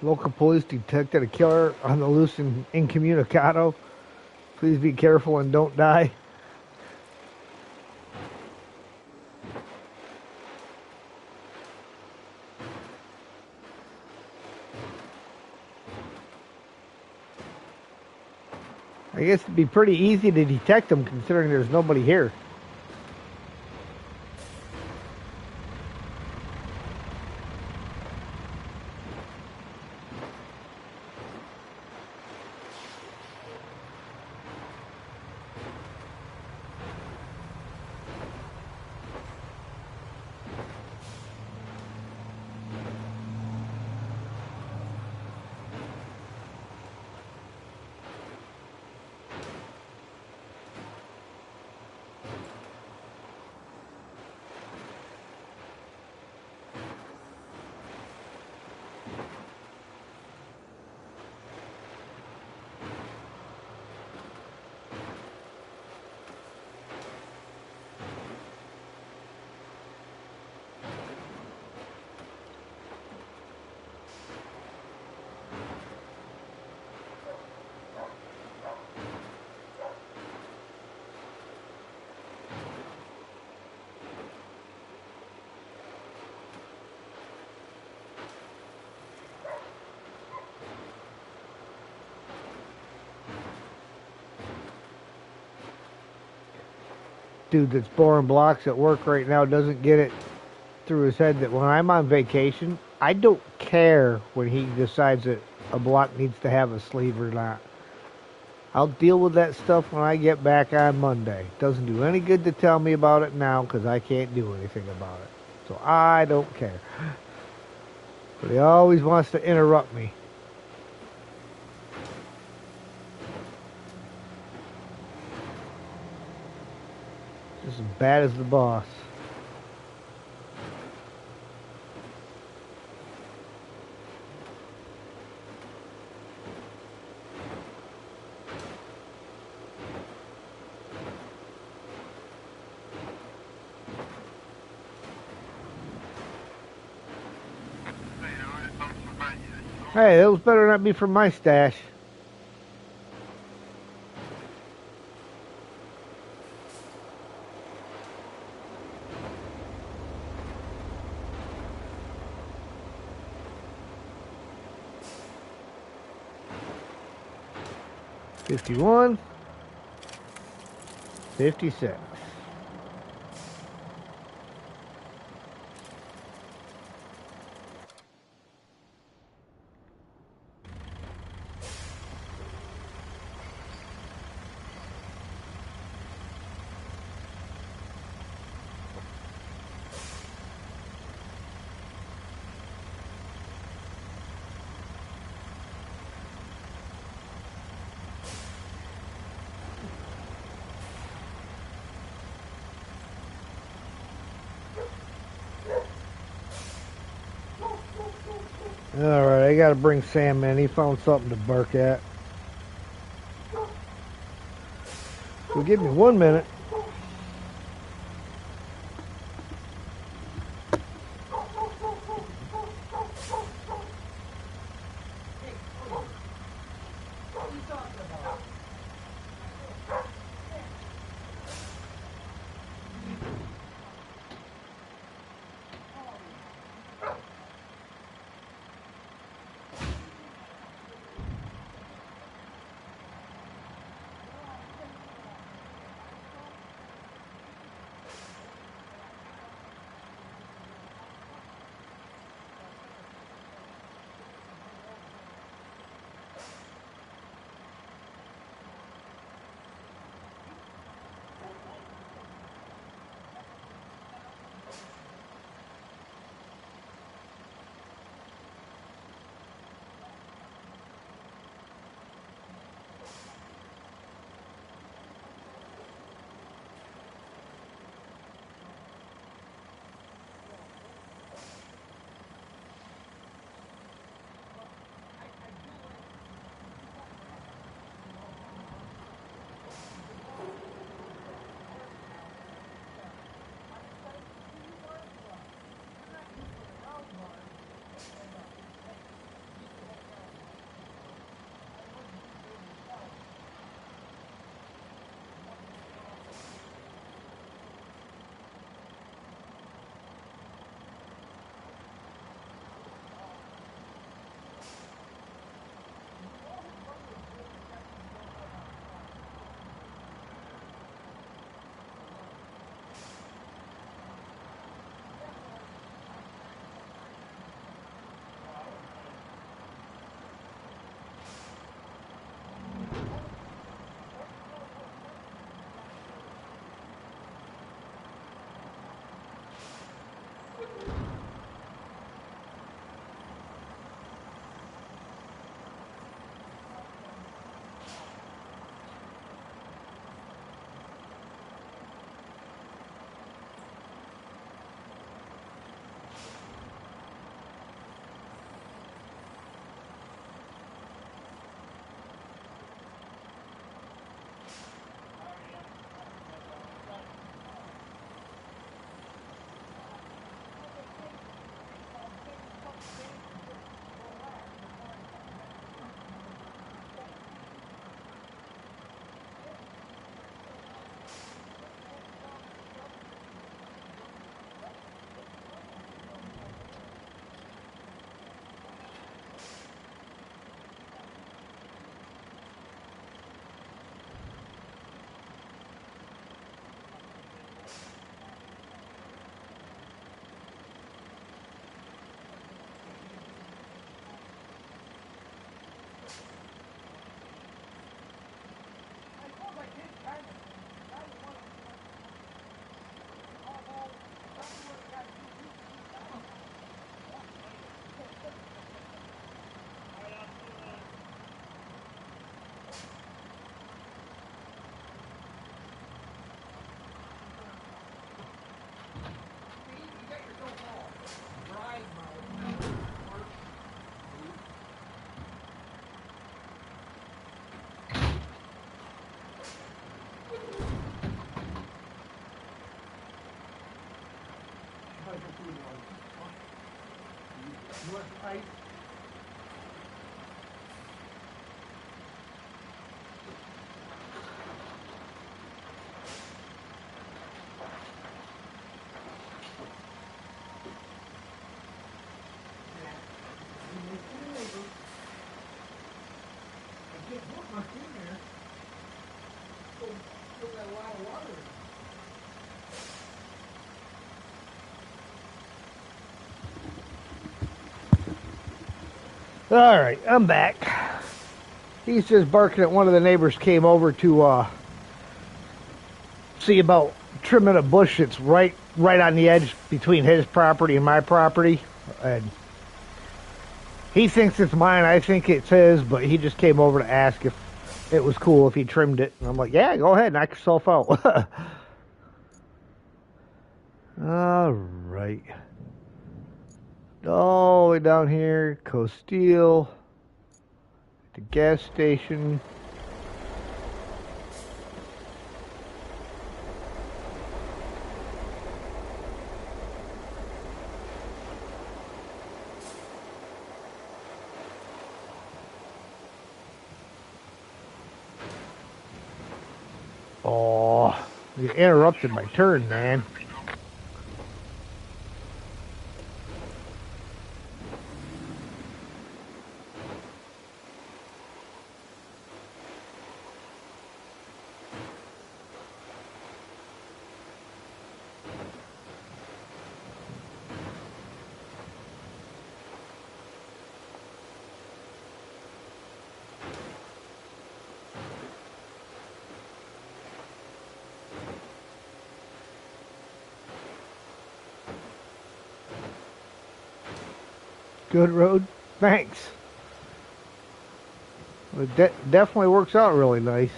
Local police detected a killer on the loose in Incommunicado. Please be careful and don't die. I guess it'd be pretty easy to detect them considering there's nobody here. dude that's boring blocks at work right now doesn't get it through his head that when I'm on vacation, I don't care when he decides that a block needs to have a sleeve or not. I'll deal with that stuff when I get back on Monday. Doesn't do any good to tell me about it now because I can't do anything about it. So I don't care. But he always wants to interrupt me. Just as bad as the boss. Hey, those better not be from my stash. 51, 56. Alright, I gotta bring Sam in. He found something to bark at. So give me 1 minute. All right, I'm back. He's just barking at one of the neighbors came over to see about trimming a bush that's right on the edge between his property and my property. And he thinks it's mine, I think it's his, but he just came over to ask if it was cool if he trimmed it. And I'm like, yeah, go ahead, knock yourself out. All right. All the way down here, Costeel, the gas station. Oh, you interrupted my turn, man. Good road. Thanks. It definitely works out really nice.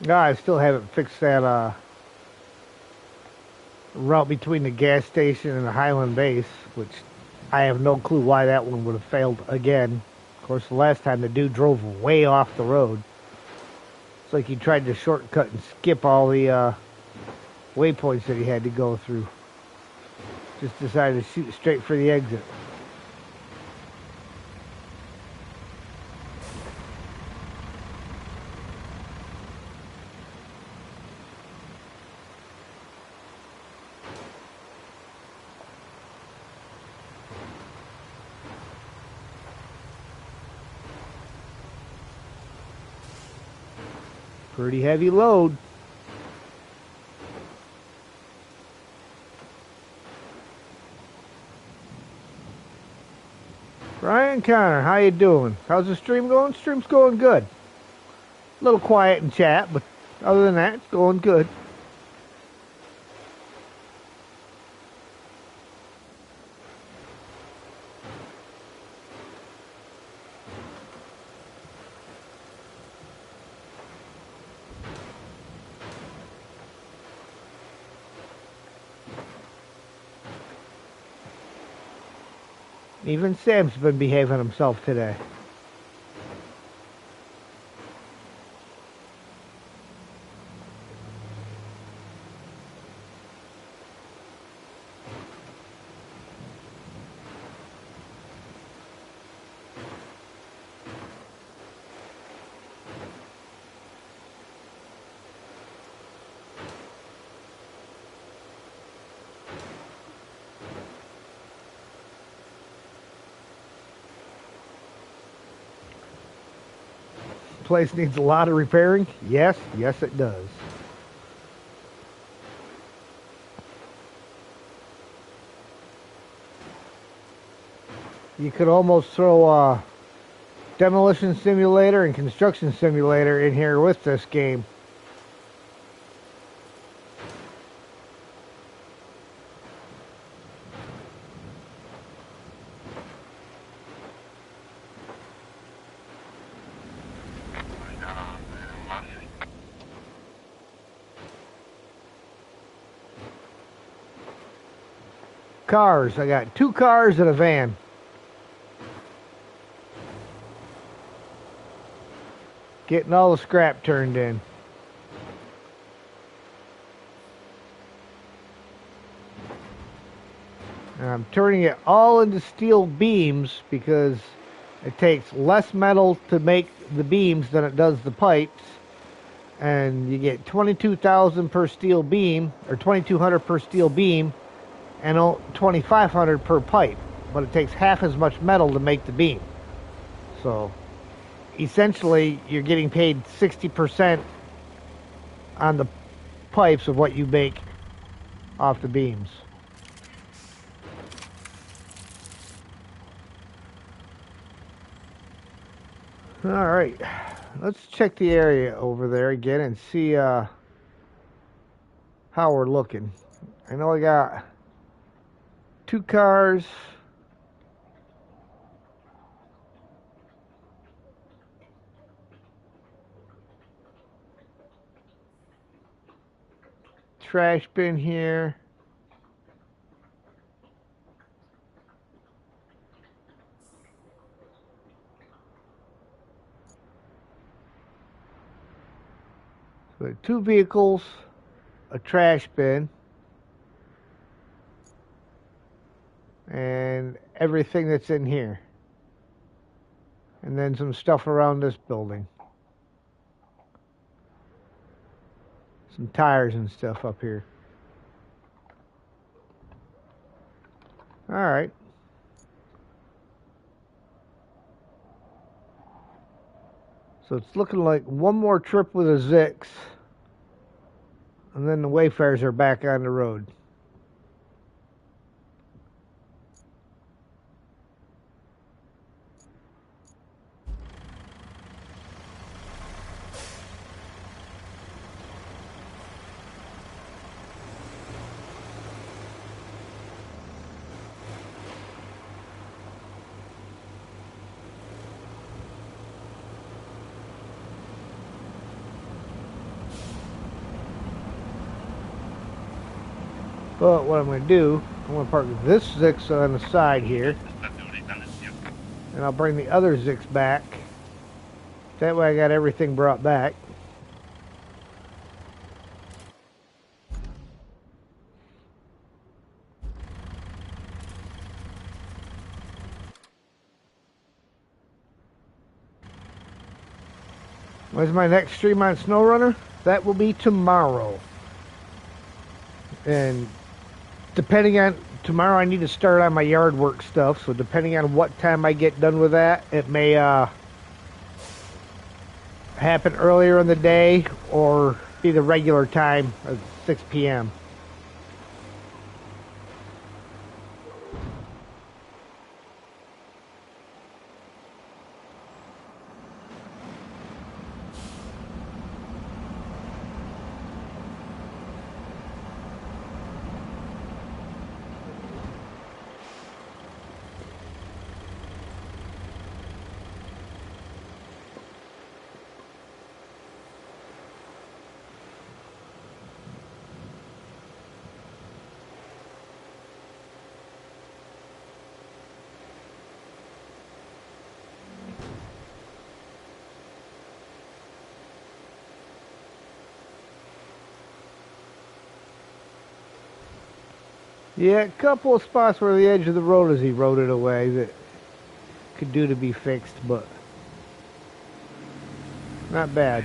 I still haven't fixed that route between the gas station and the Highland base, which I have no clue why that one would have failed again. Of course, the last time the dude drove way off the road. It's like he tried to shortcut and skip all the waypoints that he had to go through. Just decided to shoot straight for the exit. Pretty heavy load. Brian Connor, how you doing? How's the stream going? Stream's going good. A little quiet in chat, but other than that, it's going good. Even Sam's been behaving himself today. Place needs a lot of repairing? Yes, it does. You could almost throw Demolition Simulator and Construction Simulator in here with this game. Cars. I got 2 cars and a van. Getting all the scrap turned in. And I'm turning it all into steel beams because it takes less metal to make the beams than it does the pipes. And you get 22,000 per steel beam, or 2,200 per steel beam, and 2,500 per pipe. But it takes half as much metal to make the beam. So essentially, you're getting paid 60% on the pipes of what you make off the beams. All right, let's check the area over there again and see how we're looking. I know I got 2 cars. Trash bin here. So 2 vehicles, a trash bin, and everything that's in here. And then some stuff around this building. Some tires and stuff up here. Alright. So it's looking like one more trip with a Zix. And then the Wayfarers are back on the road. But what I'm going to do, I'm going to park this Zix on the side here. And I'll bring the other Zix back. That way I got everything brought back. When's my next stream on SnowRunner? That will be tomorrow. And depending on tomorrow, I need to start on my yard work stuff. So depending on what time I get done with that, it may happen earlier in the day or be the regular time of 6 p.m. Yeah, a couple of spots where the edge of the road is eroded away that could do to be fixed, but not bad.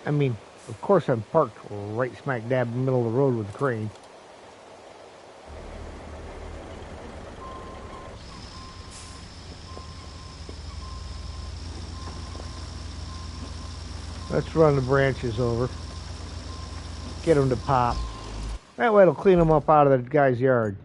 I mean, of course I'm parked right smack dab in the middle of the road with the crane. Let's run the branches over. Get them to pop. That way it'll clean them up out of the guy's yard.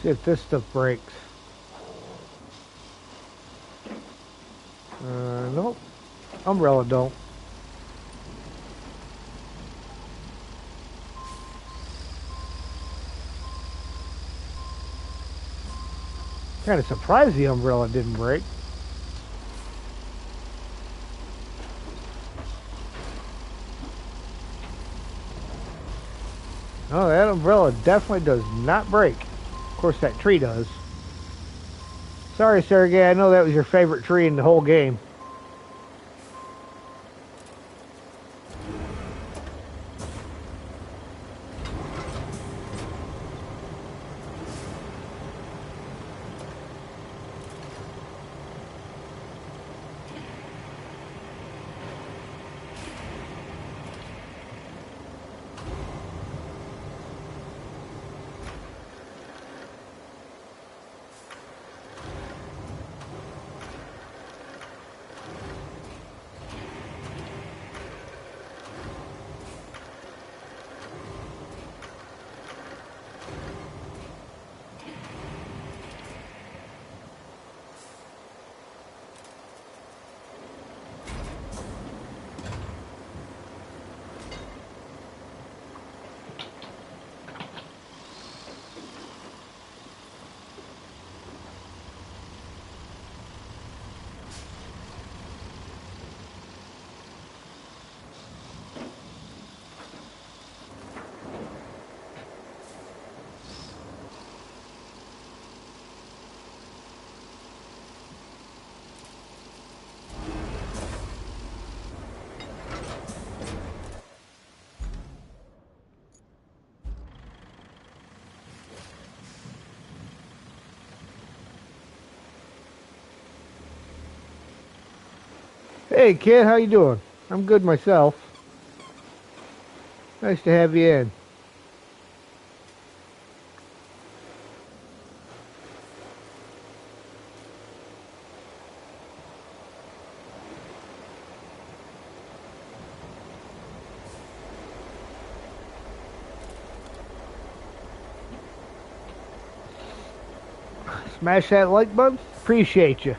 See if this stuff breaks. Nope. Umbrella don't. Kind of surprised the umbrella didn't break. Oh, that umbrella definitely does not break. Of course, that tree does. Sorry, Sergey, I know that was your favorite tree in the whole game. Hey, kid, how you doing? I'm good myself. Nice to have you in. Smash that like button. Appreciate you.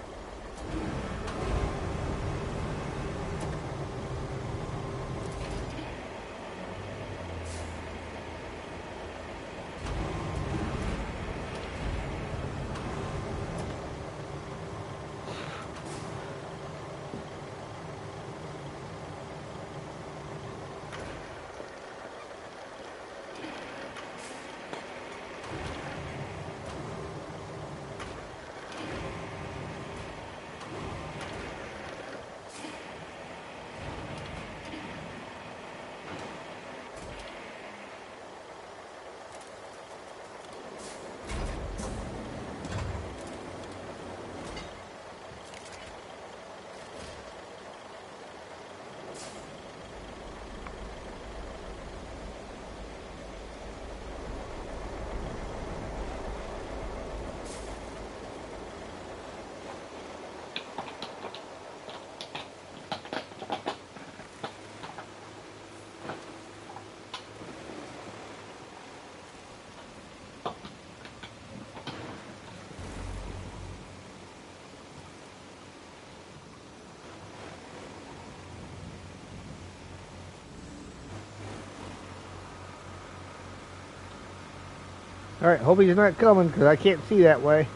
Alright, hope he's not coming because I can't see that way.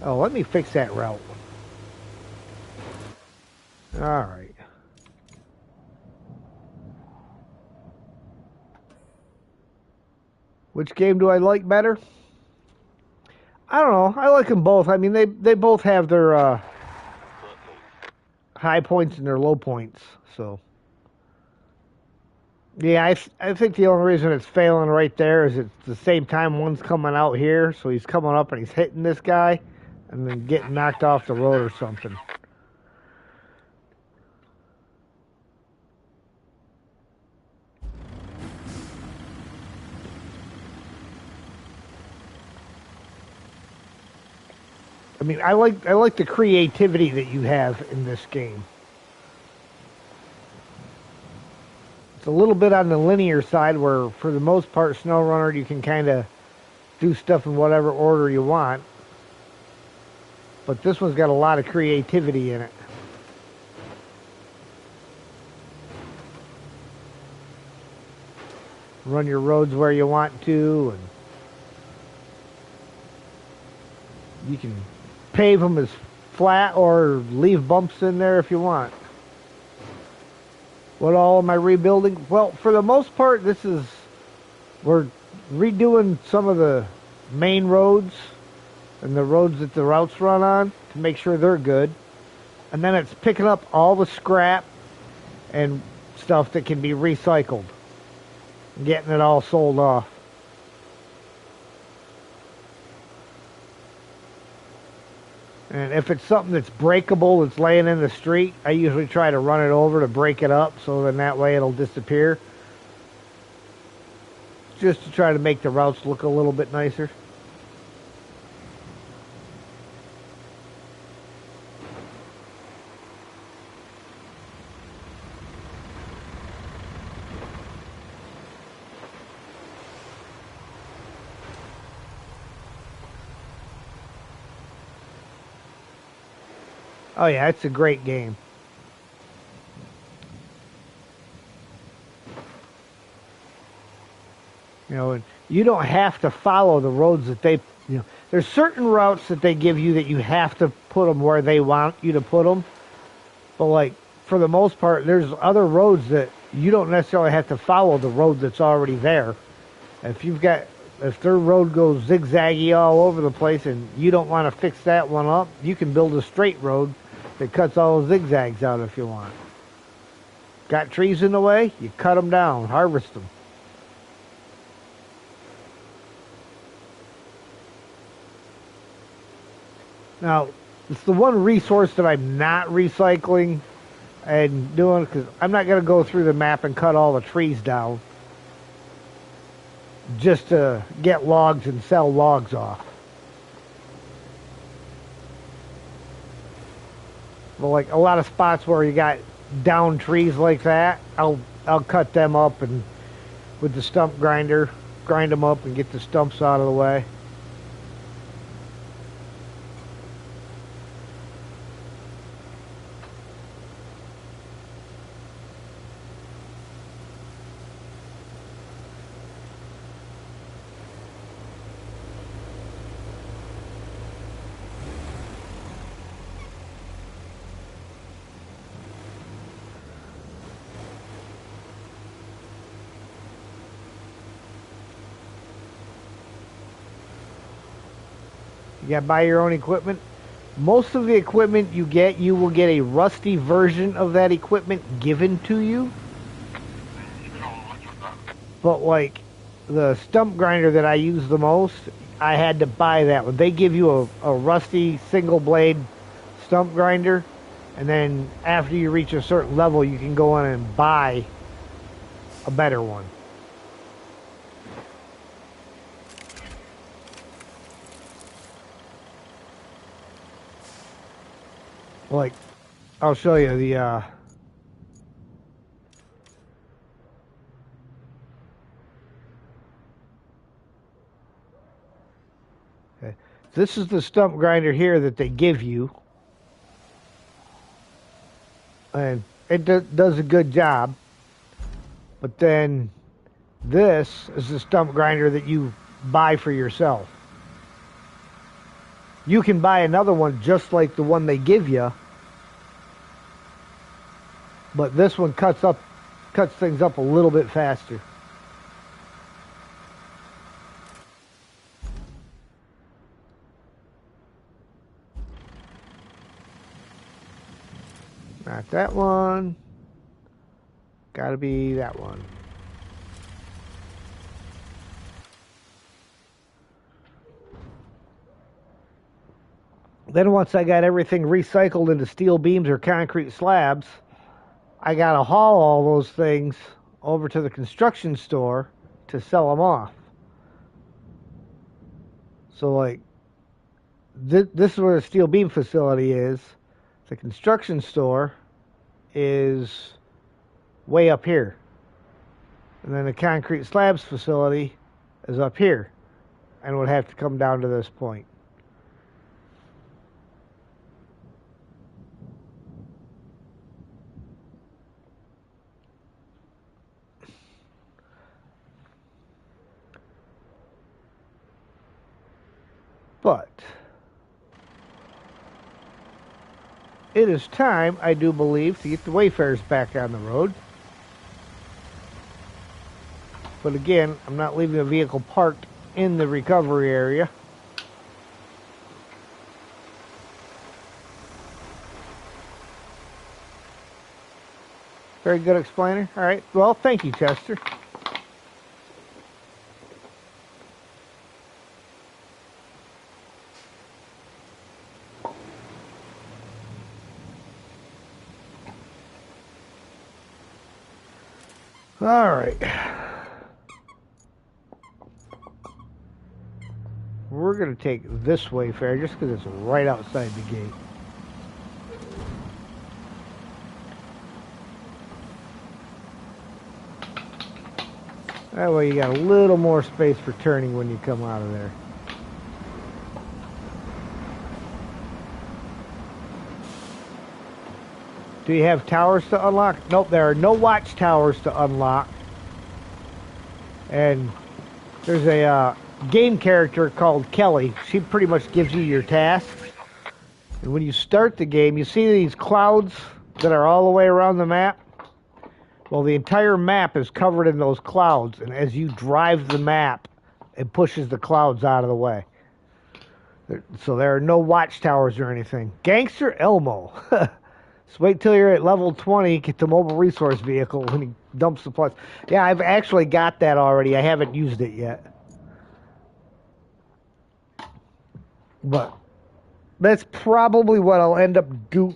Oh, let me fix that route. Alright. Which game do I like better? I don't know. I like them both. I mean, they both have their high points and their low points. So, yeah, I think the only reason it's failing right there is it's the same time one's coming out here, so he's coming up and he's hitting this guy, and then getting knocked off the road or something. I mean, I like the creativity that you have in this game. It's a little bit on the linear side where, for the most part, SnowRunner, you can kind of do stuff in whatever order you want. But this one's got a lot of creativity in it. Run your roads where you want to, and you can pave them as flat or leave bumps in there if you want. What all am I rebuilding? Well, for the most part, we're redoing some of the main roads and the roads that the routes run on to make sure they're good. And then it's picking up all the scrap and stuff that can be recycled, getting it all sold off. And if it's something that's breakable that's laying in the street, I usually try to run it over to break it up, so then that way it'll disappear. Just to try to make the routes look a little bit nicer. Oh yeah, it's a great game. You know, and you don't have to follow the roads that there's certain routes that they give you that you have to put them where they want you to put them. But like, for the most part, there's other roads that you don't necessarily have to follow the road that's already there. If their road goes zigzaggy all over the place and you don't want to fix that one up, you can build a straight road that cuts all the zigzags out if you want. Got trees in the way? You cut them down, harvest them. Now, it's the one resource that I'm not recycling and doing, because I'm not going to go through the map and cut all the trees down just to get logs and sell logs off. But like a lot of spots where you got down trees like that, I'll cut them up and with the stump grinder, grind them up and get the stumps out of the way. You got to buy your own equipment. Most of the equipment you will get a rusty version of that equipment given to you. But like the stump grinder that I use the most, I had to buy that one. They give you a rusty single blade stump grinder, and then after you reach a certain level, you can go in and buy a better one. Like, I'll show you the okay. This is the stump grinder here that they give you, and it does a good job. But then this is the stump grinder that you buy for yourself. You can buy another one just like the one they give you, but this one cuts things up a little bit faster. Not that one. Gotta be that one. Then once I got everything recycled into steel beams or concrete slabs, I got to haul all those things over to the construction store to sell them off. So like, this is where the steel beam facility is. The construction store is way up here. And then the concrete slabs facility is up here and would have to come down to this point. But it is time, I do believe, to get the Wayfarers back on the road. But again, I'm not leaving the vehicle parked in the recovery area. Very good explainer. All right. Well, thank you, Chester. All right. We're going to take this Wayfarer just because it's right outside the gate. That way you got a little more space for turning when you come out of there. Do you have towers to unlock? Nope, there are no watchtowers to unlock. And there's a game character called Kelly. She pretty much gives you your tasks. And when you start the game, you see these clouds that are all the way around the map? Well, the entire map is covered in those clouds, and as you drive the map, it pushes the clouds out of the way. So there are no watchtowers or anything. Gangster Elmo. So wait till you're at level 20, get the mobile resource vehicle when he dumps supplies. Yeah, I've actually got that already. I haven't used it yet. But that's probably what I'll end up do.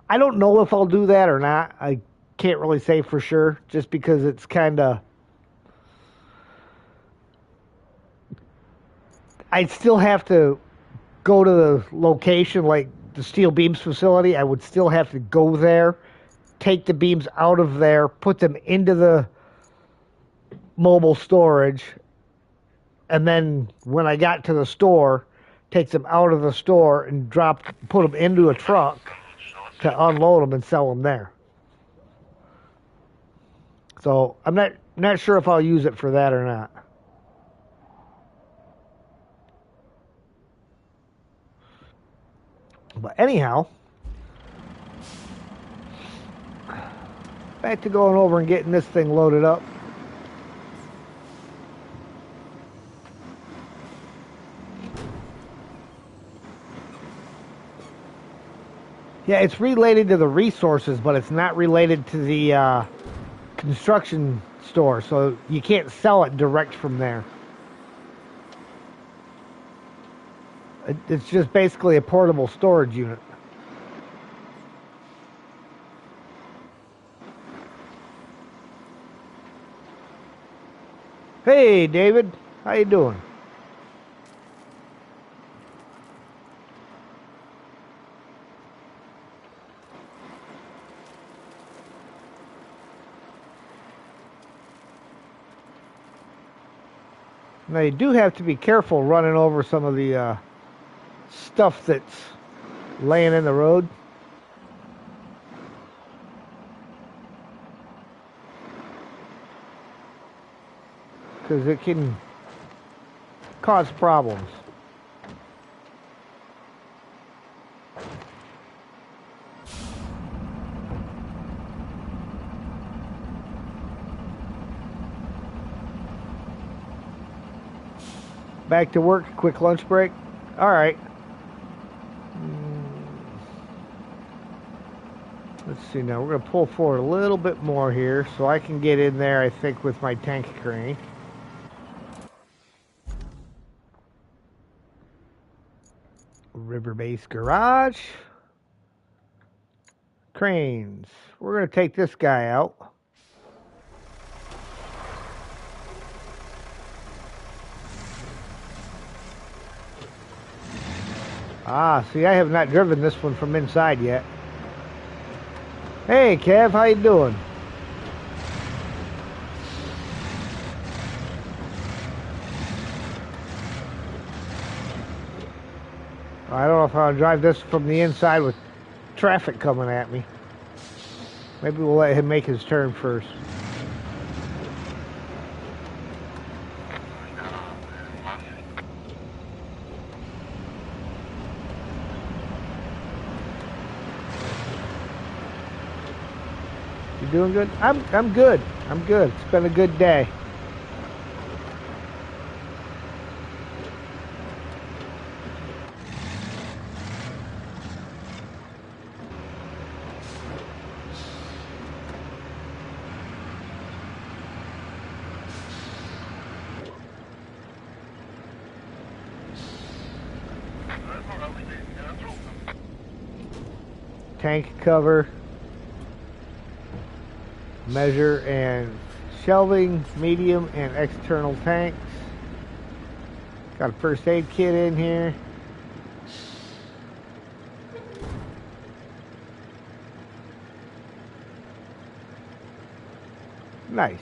I don't know if I'll do that or not. I can't really say for sure, just because it's kind of... I'd still have to go to the location, like the steel beams facility. I would still have to go there, take the beams out of there, put them into the mobile storage, and then when I got to the store, take them out of the store and put them into a truck to unload them and sell them there. So I'm not sure if I'll use it for that or not. But anyhow, back to going over and getting this thing loaded up. Yeah, it's related to the resources, but it's not related to the construction store, so you can't sell it direct from there. It's just basically a portable storage unit. Hey, David, how you doing? Now you do have to be careful running over some of the stuff that's laying in the road. Because it can cause problems. Back to work, quick lunch break. All right. Let's see now. We're going to pull forward a little bit more here so I can get in there, I think, with my tank crane. River Base Garage. Cranes. We're going to take this guy out. Ah, see, I have not driven this one from inside yet. Hey, Kev, how you doing? I don't know if I'll drive this from the inside with traffic coming at me. Maybe we'll let him make his turn first. You doing good? I'm good. I'm good. It's been a good day. Tank cover, measure and shelving, medium and external tanks. Got a first aid kit in here. Nice.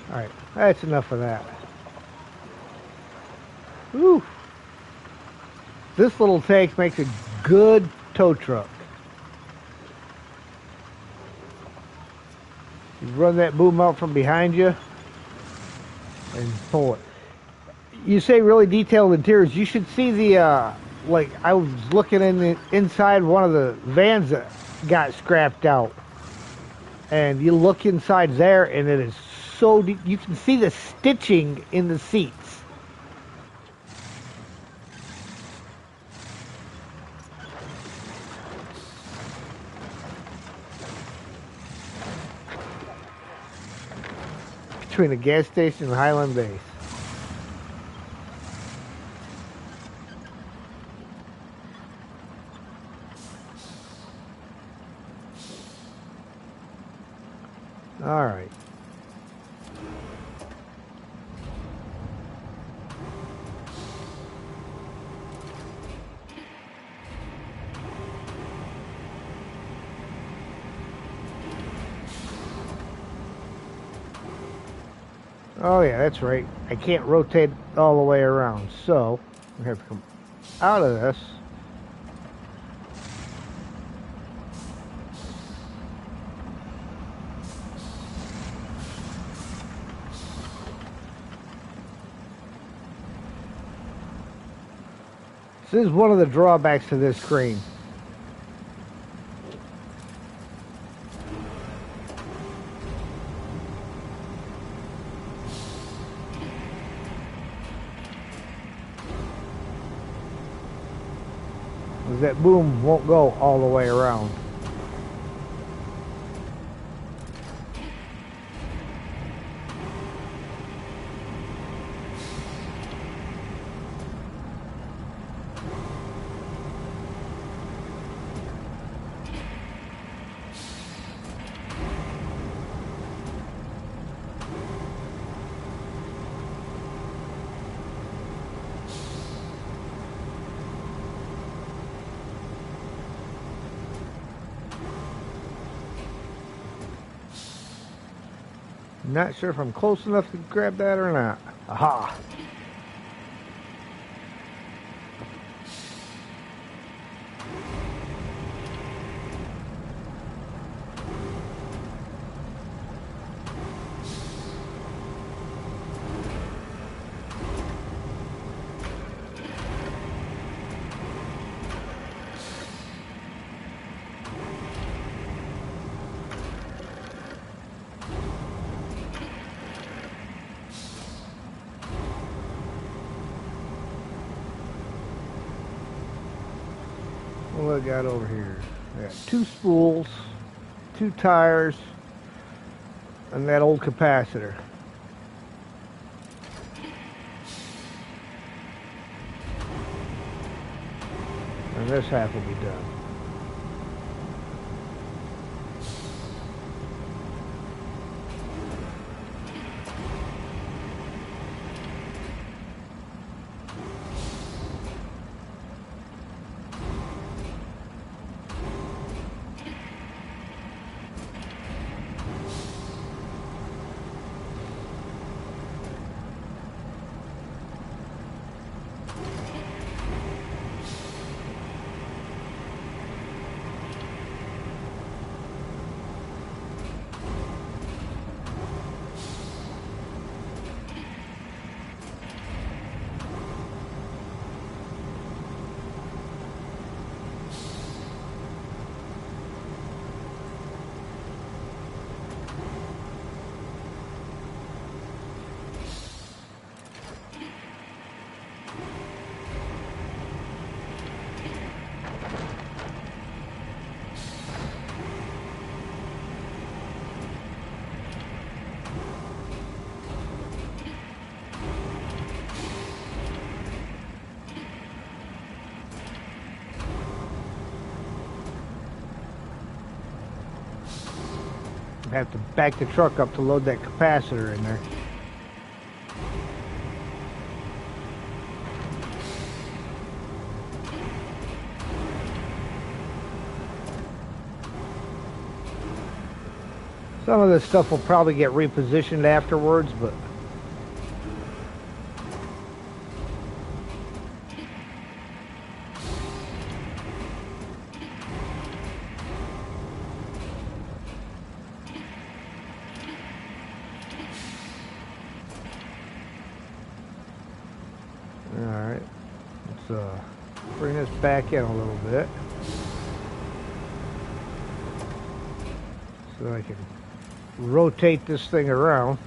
Alright, that's enough of that. Whew. This little tank makes a good tow truck. You run that boom out from behind you and pull it. You say really detailed interiors. You should see the, like, I was looking in the inside one of the vans that got scrapped out. And you look inside there and it is so deep. You can see the stitching in the seats. Between the gas station and Highland Base. All right. Oh yeah, that's right. I can't rotate all the way around, so we have to come out of this. This is one of the drawbacks to this screen. That boom won't go all the way around. Not sure if I'm close enough to grab that or not. Aha! What do I got over here? I got 2 spools, 2 tires, and that old capacitor. And this half will be done. Have to back the truck up to load that capacitor in there. Some of this stuff will probably get repositioned afterwards, but alright, let's bring this back in a little bit so I can rotate this thing around.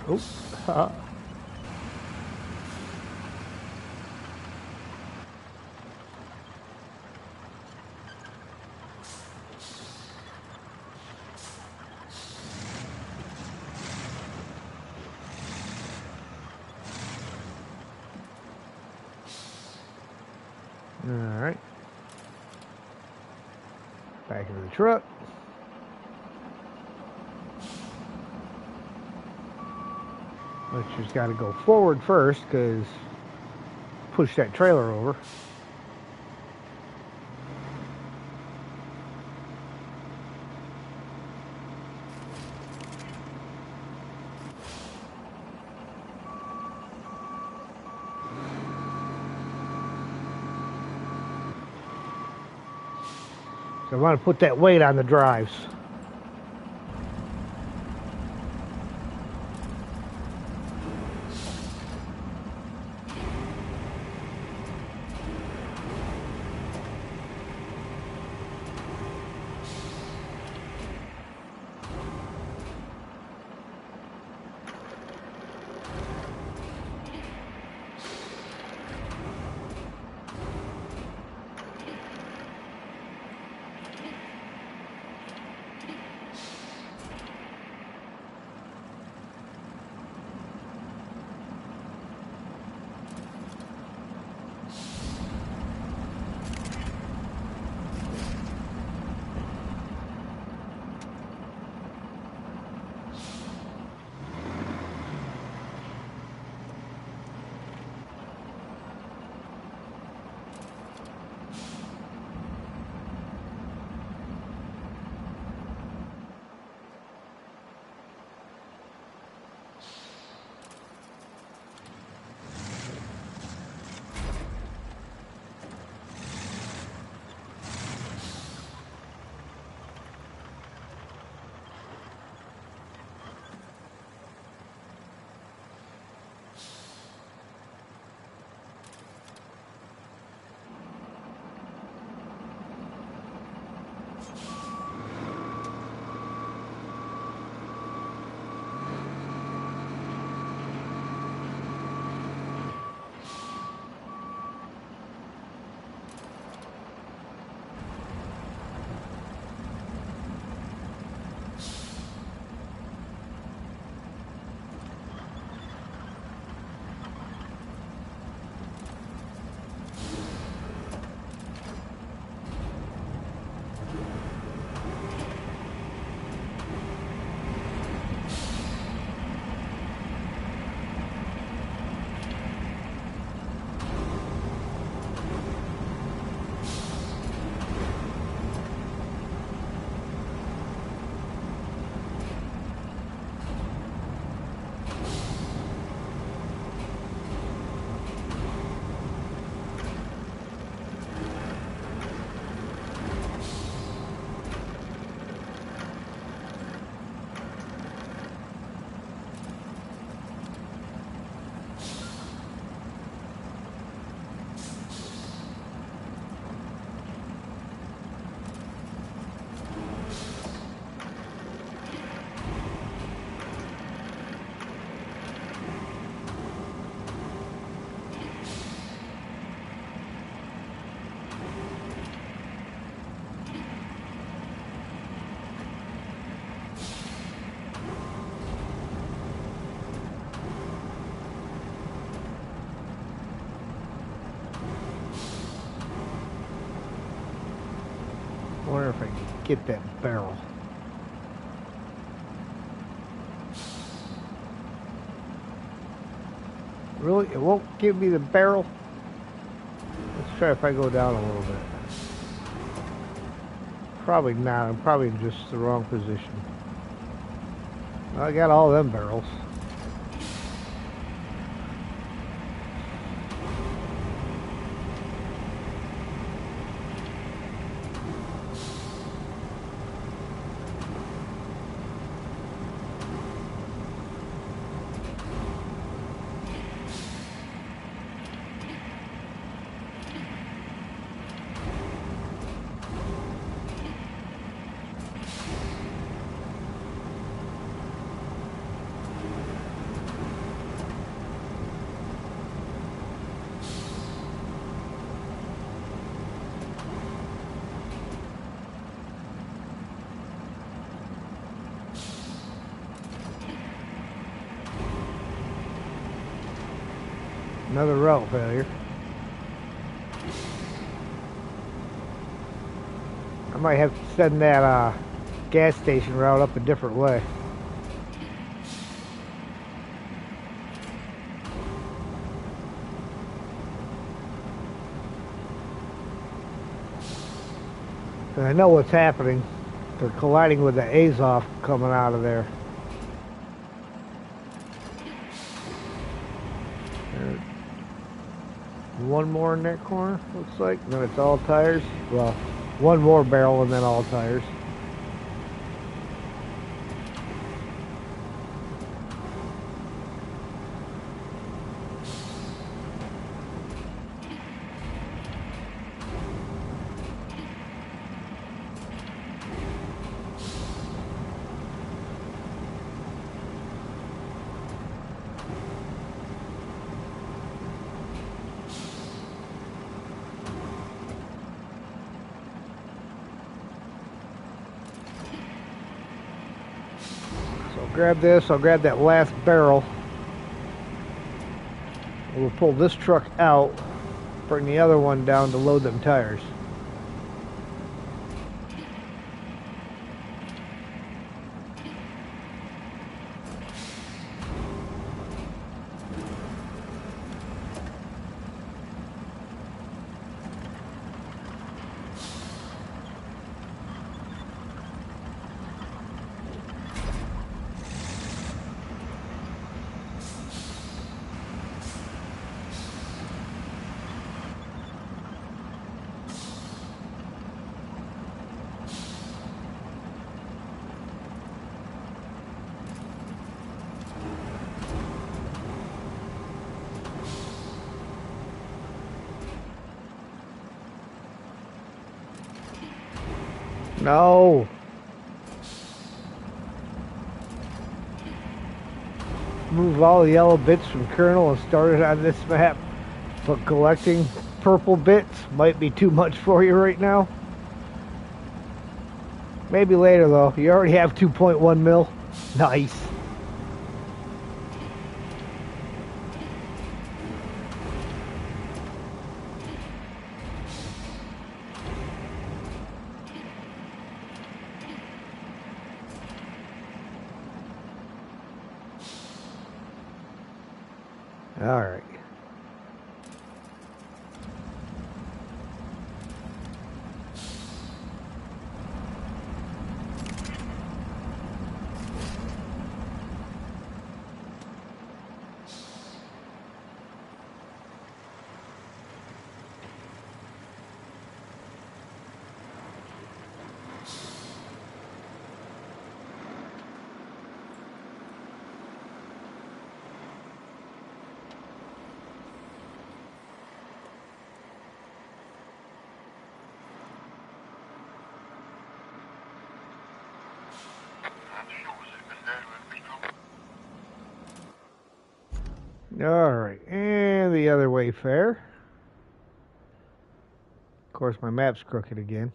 Oops. Alright. Back into the truck. Let's just got to go forward first, because push that trailer over. So I want to put that weight on the drives. Wonder if I can get that barrel. Really? It won't give me the barrel? Let's try if I go down a little bit. Probably not. I'm probably in just the wrong position. Well, I got all them barrels. Another route failure. I might have to send that gas station route up a different way. And I know what's happening. They're colliding with the Azov coming out of there. One more in that corner, looks like. Then it's all tires. Well, one more barrel and then all tires. Grab this, I'll grab that last barrel. We'll pull this truck out, bring the other one down to load them tires. No. Move all the yellow bits from Colonel and start it on this map. But collecting purple bits might be too much for you right now. Maybe later though. You already have 2.1 mil. Nice. All right. All right, and the other way fair. Of course, my map's crooked again.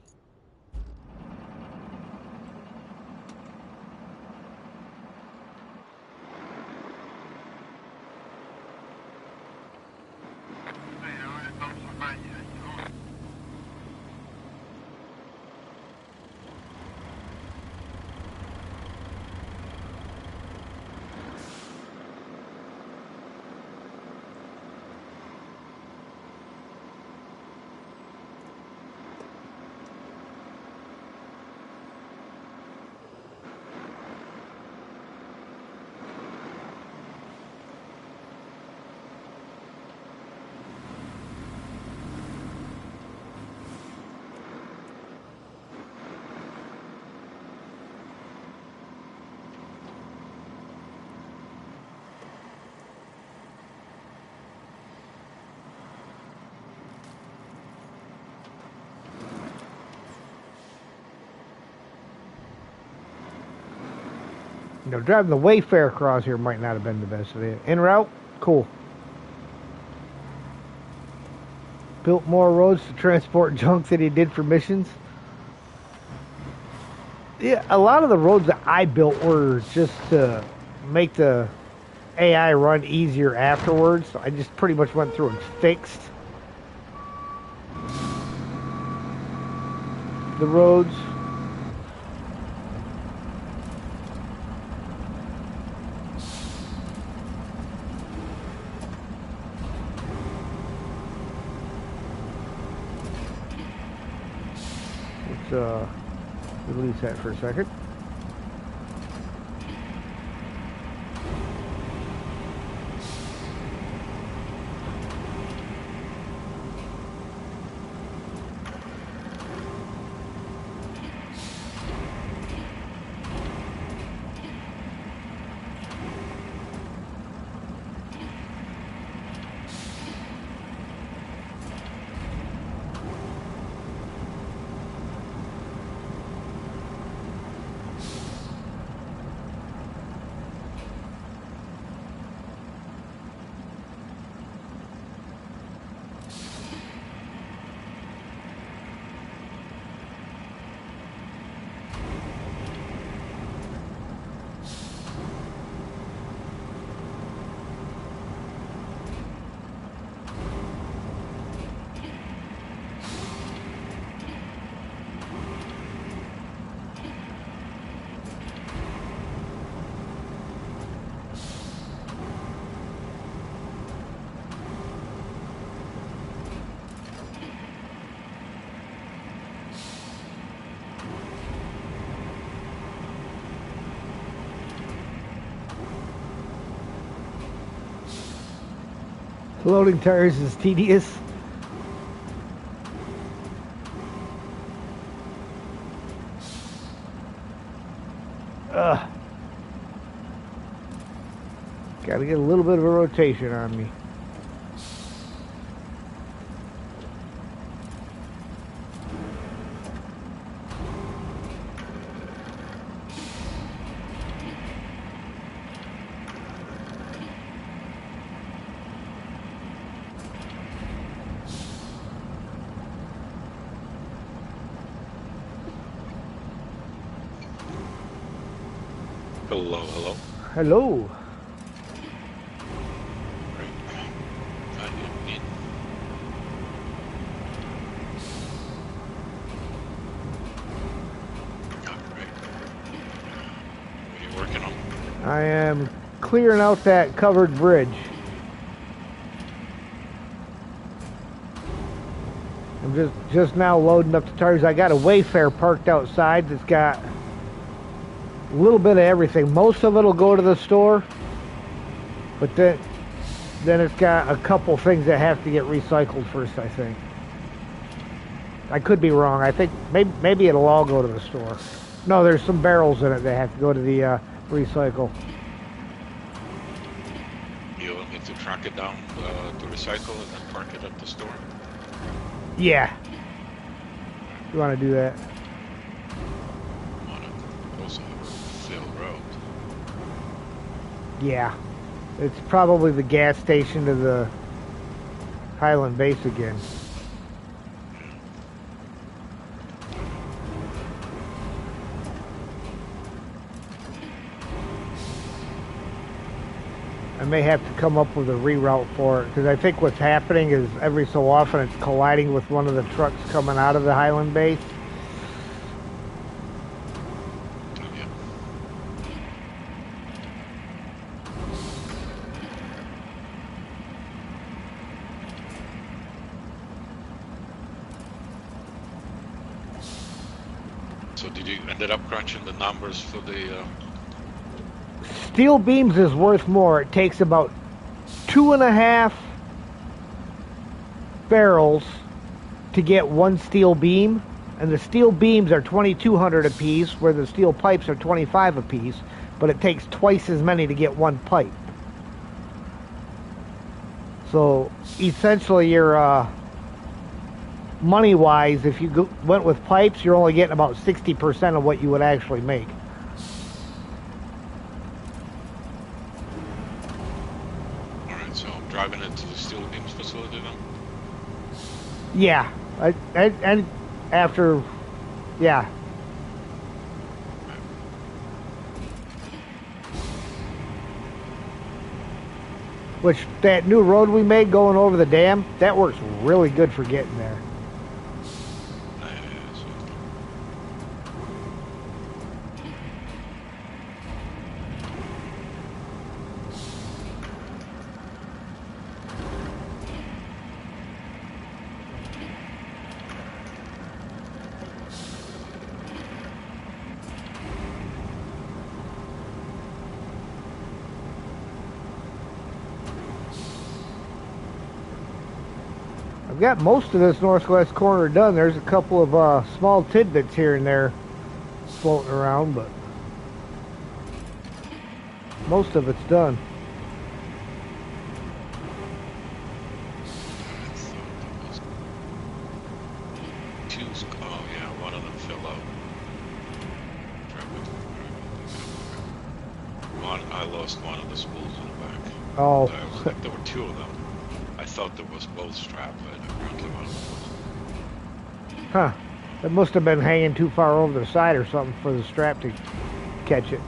You know, driving the Wayfair across here might not have been the best idea. En route, cool. Built more roads to transport junk than he did for missions. Yeah, a lot of the roads that I built were just to make the AI run easier afterwards. So I just pretty much went through and fixed the roads. Let's release that for a second. Loading tires is tedious. Gotta get a little bit of a rotation on me. Hello, hello. Hello. I am clearing out that covered bridge. I'm just now loading up the tires. I got a Wayfair parked outside that's got a little bit of everything. Most of it will go to the store, but then it's got a couple things that have to get recycled first, I think. I could be wrong. I think maybe it'll all go to the store. No, there's some barrels in it that have to go to the recycle. You want me to track it down to recycle and then park it at the store? Yeah. You want to do that? Also have a fill road. Yeah. It's probably the gas station to the Highland Base again. I may have to come up with a reroute for it, because I think what's happening is every so often it's colliding with one of the trucks coming out of the Highland Base. Yeah. So did you ended up crunching the numbers for the... Steel beams is worth more. It takes about 2.5 barrels to get one steel beam, and the steel beams are 2,200 a piece, where the steel pipes are 25 a piece, but it takes twice as many to get one pipe. So essentially your money-wise, if you went with pipes, you're only getting about 60% of what you would actually make. Yeah, and after, yeah. Which that new road we made going over the dam, that works really good for getting there. I've got most of this northwest corner done. There's a couple of small tidbits here and there floating around, but most of it's done. Oh yeah, one of them fell out. I lost one of the spools in the back. Oh. There were two of them. I thought there was both strapped, but apparently one of them was. Huh. It must have been hanging too far over the side or something for the strap to catch it.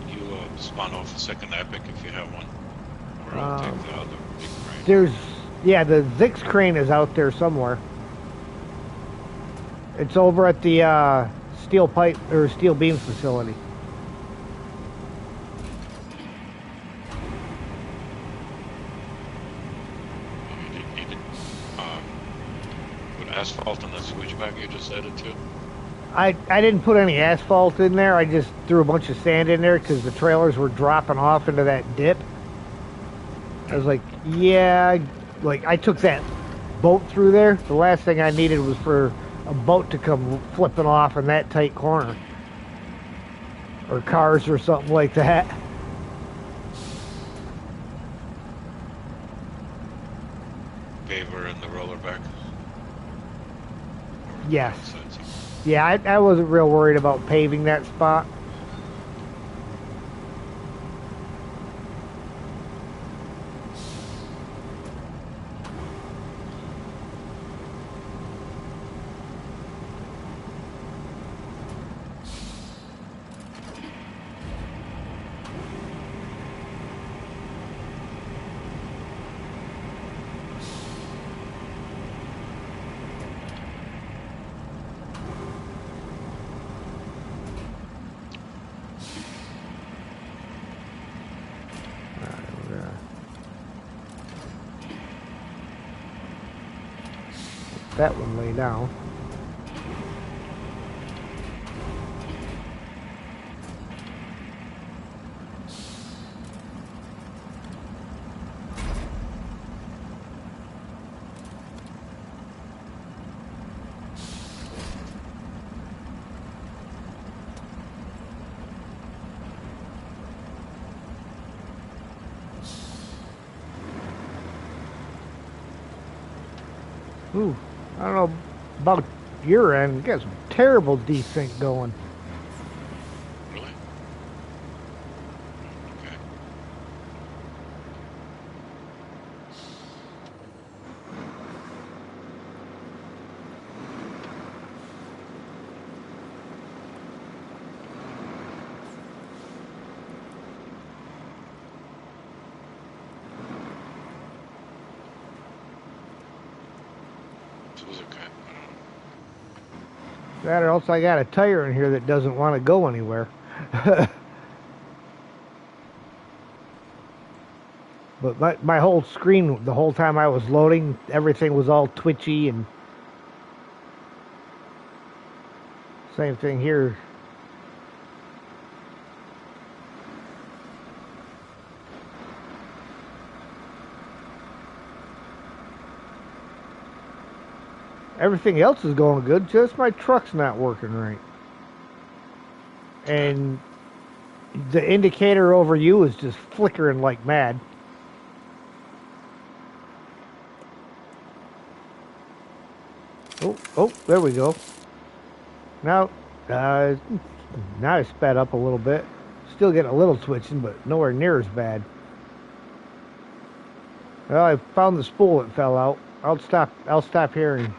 You spawn off the second epic if you have one. Or I'll take the other big crane. There's, yeah, the Zix crane is out there somewhere. It's over at the steel pipe or steel beams facility. You did put asphalt on that switchback you just added to? I didn't put any asphalt in there. I just threw a bunch of sand in there because the trailers were dropping off into that dip. I was like, yeah, like I took that boat through there. The last thing I needed was for a boat to come flipping off in that tight corner. Or cars or something like that. Paver and the roller back? Yes. Yeah, I wasn't real worried about paving that spot. That one lay down. Ooh. I don't know about your end. You got some terrible desync going. Really? Okay. It was okay. That or else I got a tire in here that doesn't want to go anywhere. But my whole screen, the whole time I was loading, everything was all twitchy and same thing here. Everything else is going good, just my truck's not working right. And the indicator over you is just flickering like mad. Oh, there we go. Now I sped up a little bit. Still getting a little twitching, but nowhere near as bad. Well, I found the spool that fell out. I'll stop. I'll stop here and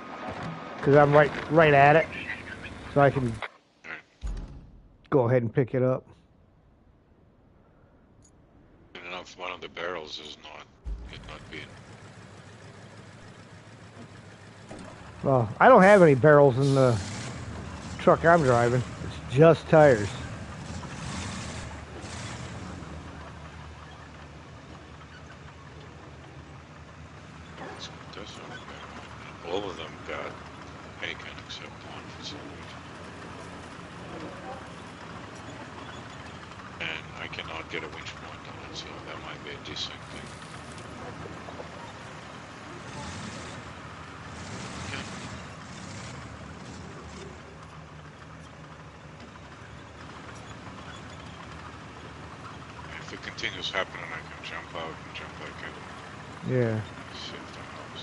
because I'm right at it, so I can Alright. go ahead and pick it up. Good enough, one of the barrels is not being. Well, I don't have any barrels in the truck I'm driving. It's just tires. So this one, and all of them got bacon except one for some reason. And I cannot get a winch point on it, so that might be a decent thing. Okay. If it continues happening, I can jump out and jump back in. Yeah. See if that helps.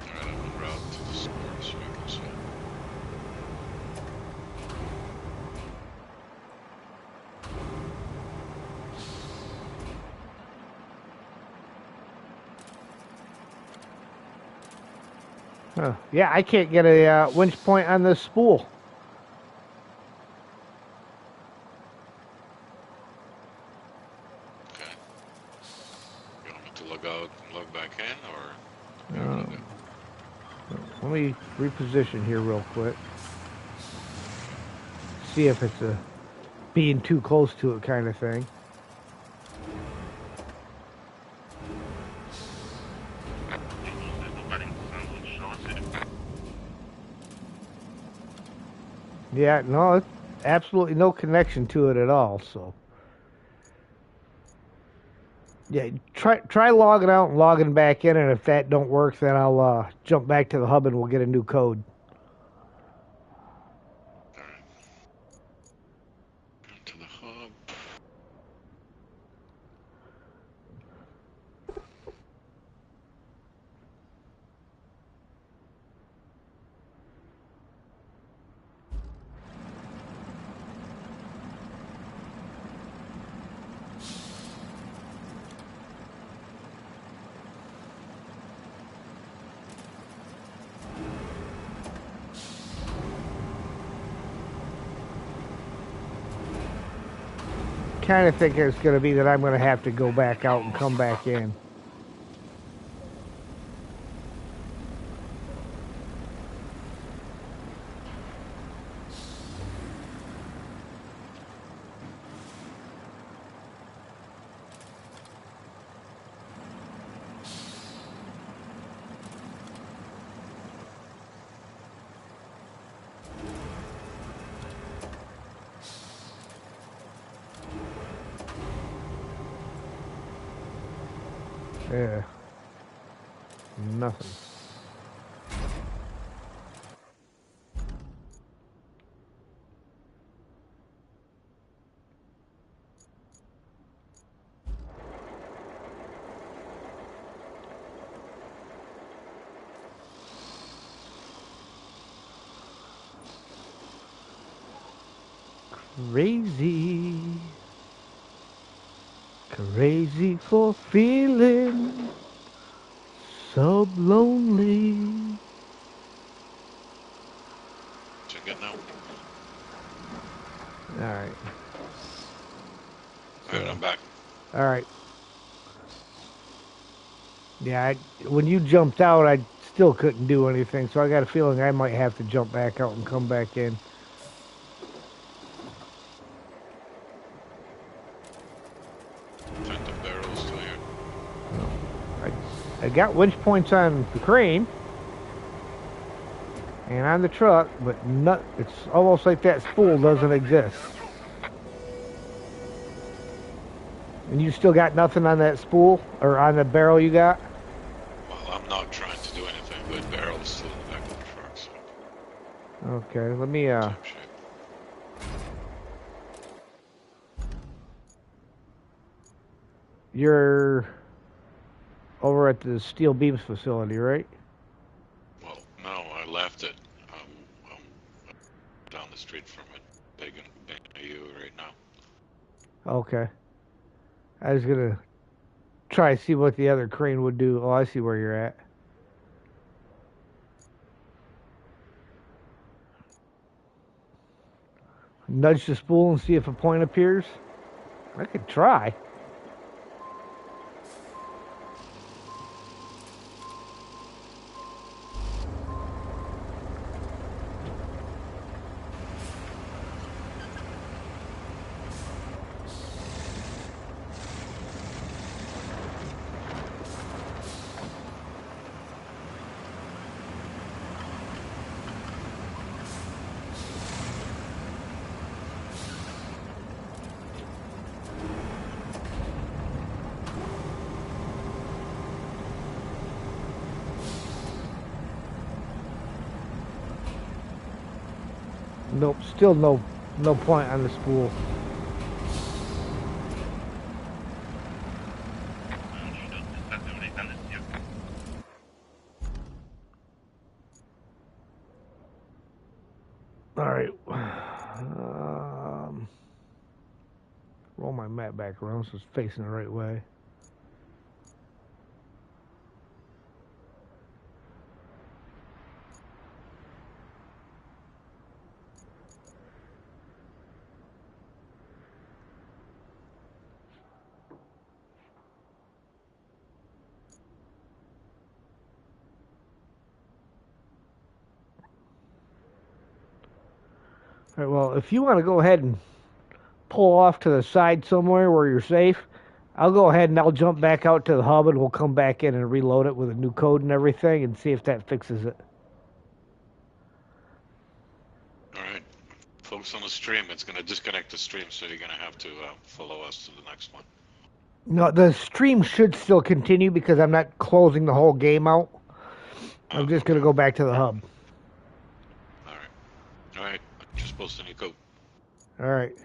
Alright, I'm en route to the sports vehicle, so. Huh. Yeah, I can't get a winch point on this spool. Okay. You want me to log out and log back in, or you log out? Let me reposition here real quick. See if it's a being too close to it kind of thing. Yeah, no, it's absolutely no connection to it at all. So, yeah, try logging out and logging back in, and if that don't work, then I'll jump back to the hub and we'll get a new code. Alright. Into the hub. Kind of think it's going to be that I'm going to have to go back out and come back in. Yeah. Nothing. Crazy. Crazy for feeling so lonely. So good now. Alright. Alright, I'm back. Alright. Yeah, when you jumped out, I still couldn't do anything, so I got a feeling I might have to jump back out and come back in. Phantom barrels still here. I got winch points on the crane and on the truck, but not, it's almost like that spool doesn't exist. And you still got nothing on that spool or on the barrel you got? Well, I'm not trying to do anything, but barrel's still in the back of the truck, so. Okay, let me Same shape. you're over at the steel beams facility, right? left it. I'm down the street from it. Begging you right now. Okay. I was gonna try to see what the other crane would do. Oh, I see where you're at. Nudge the spool and see if a point appears. I could try. Nope, still no point on the spool. All right. Roll my map back around so it's facing the right way. All right, well, if you want to go ahead and pull off to the side somewhere where you're safe, I'll go ahead and I'll jump back out to the hub and we'll come back in and reload it with a new code and everything and see if that fixes it. Alright. Folks on the stream, it's going to disconnect the stream, so you're going to have to follow us to the next one. No, the stream should still continue because I'm not closing the whole game out. I'm just going to go back to the hub. Alright. Just post a new code. Alright.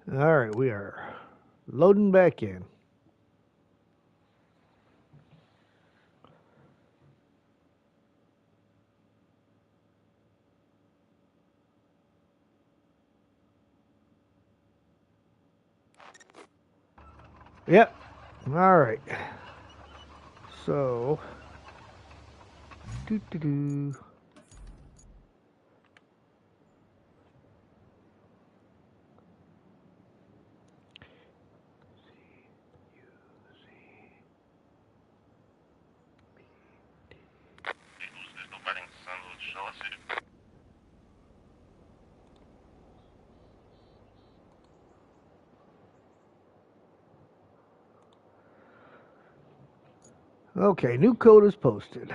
Alright, we are loading back in. Yep. Alright. So. Doo-doo-doo. Okay, new code is posted.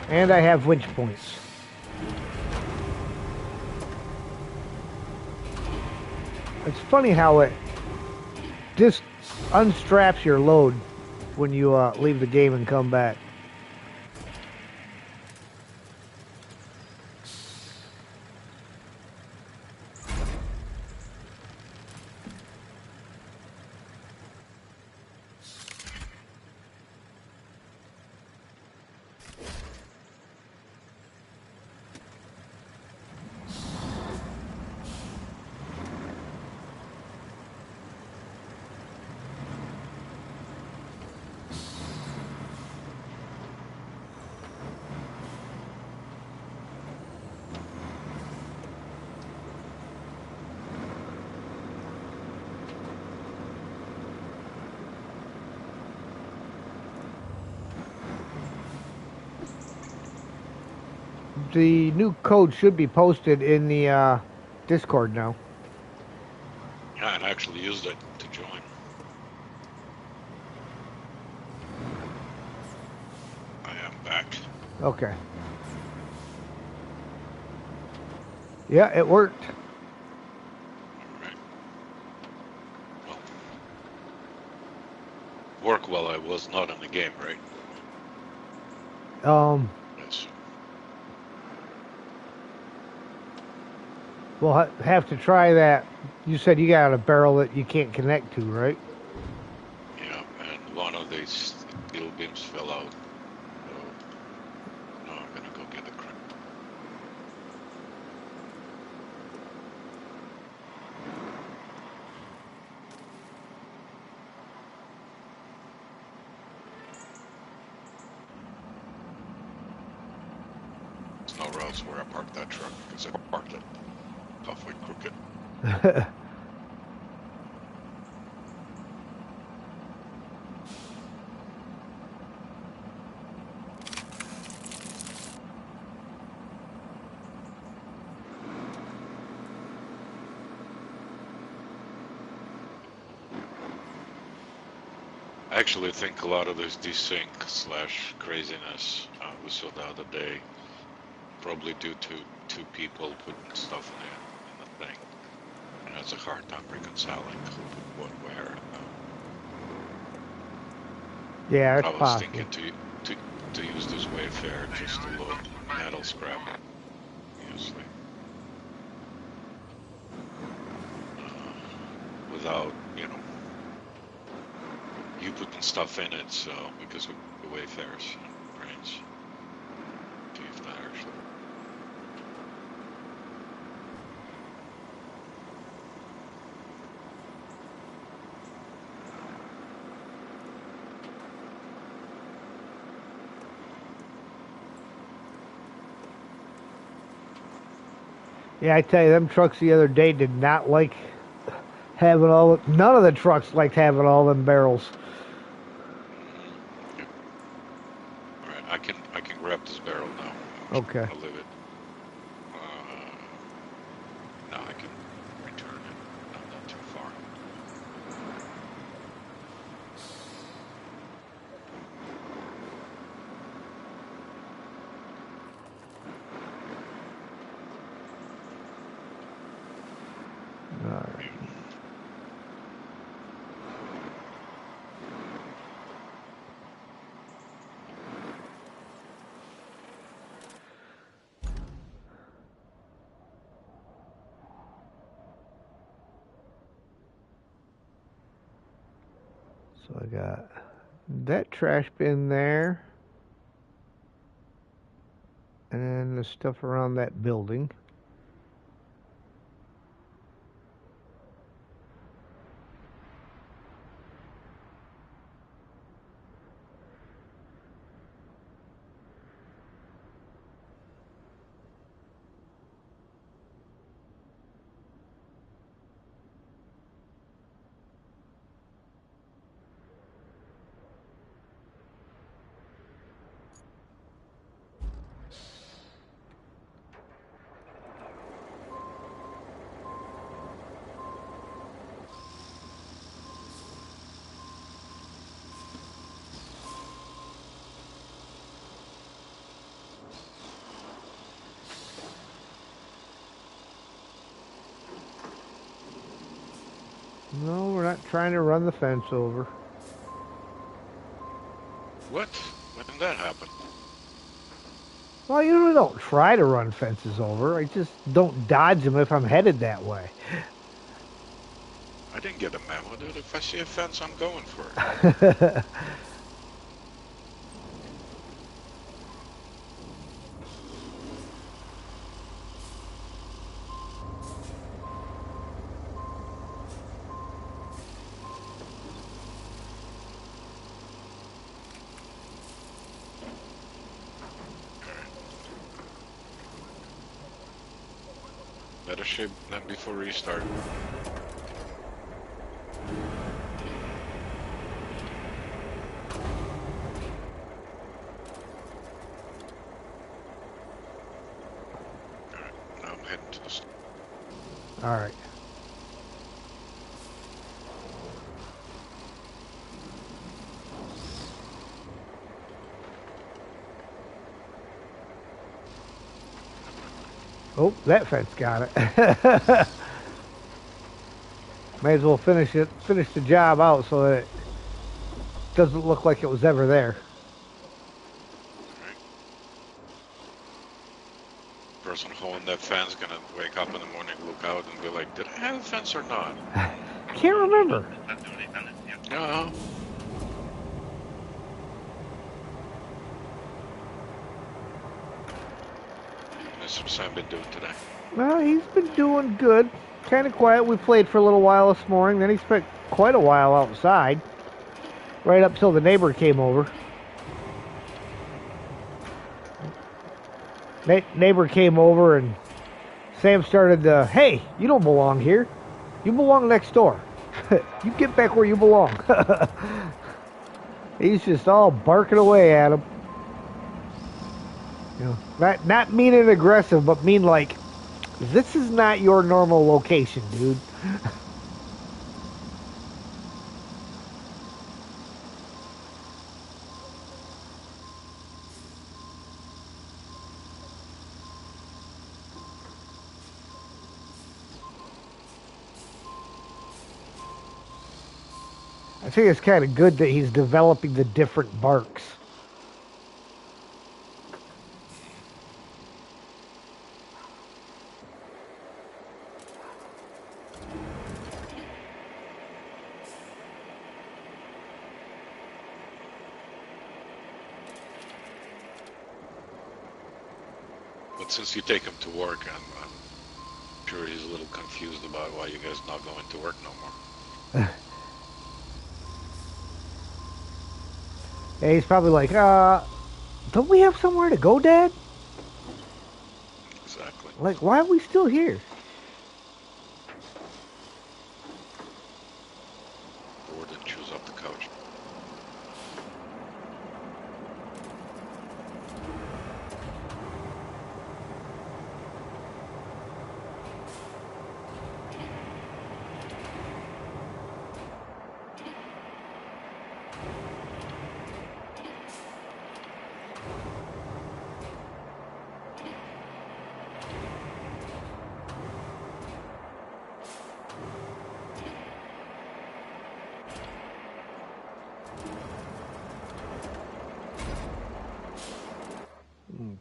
And I have winch points. It's funny how it just unstraps your load when you leave the game and come back. The new code should be posted in the Discord now. Yeah, and I actually used it to join. I am back. Okay. Yeah, it worked. Alright. Well, work while I was not in the game, right? Yes. We'll have to try that. You said you got a barrel that you can't connect to, right? Yeah, and one of these steel beams fell out. So, no, I'm gonna go get the crap. There's nowhere else where I parked that truck, because I parked it halfway crooked. I actually think a lot of this desync / craziness we saw the other day, probably due to two people putting stuff in the thing, and has a hard time reconciling who put what where. Yeah, it's I was possible. thinking to use this Wayfair just to load metal scrap, usually, without you putting stuff in it. So because of the Wayfair's range, see if that actually. Yeah, I tell you, them trucks the other day did not like having all. None of the trucks liked having all them barrels. Yep. All right, I can grab this barrel now. Okay. I'll leave it. Now I can return it. Not too far. All right. So I got that trash bin there, and then the stuff around that building. No, we're not trying to run the fence over. What? When did that happen? Well, I usually don't try to run fences over. I just don't dodge them if I'm headed that way. I didn't get a memo, dude. If I see a fence, I'm going for it. Better shape than before restart. to the store. All right. Oh, that fence got it. May as well finish the job out so that it doesn't look like it was ever there. Right. Person holding that fence gonna wake up in the morning, look out, and be like, "Did I have a fence or not?" Can't remember. No. Mr. Sam been doing today? Well, he's been doing good. Kind of quiet. We played for a little while this morning. Then he spent quite a while outside. Right up till the neighbor came over. Neighbor came over and Sam started, hey, you don't belong here. You belong next door. You get back where you belong. He's just all barking away at him. You know, not mean and aggressive, but mean like, this is not your normal location, dude. I think it's kind of good that he's developing the different barks. But since you take him to work, I'm sure he's a little confused about why you guys not going to work no more. Yeah, he's probably like, don't we have somewhere to go, Dad? Exactly. Like, why are we still here? Bored and chews up the couch.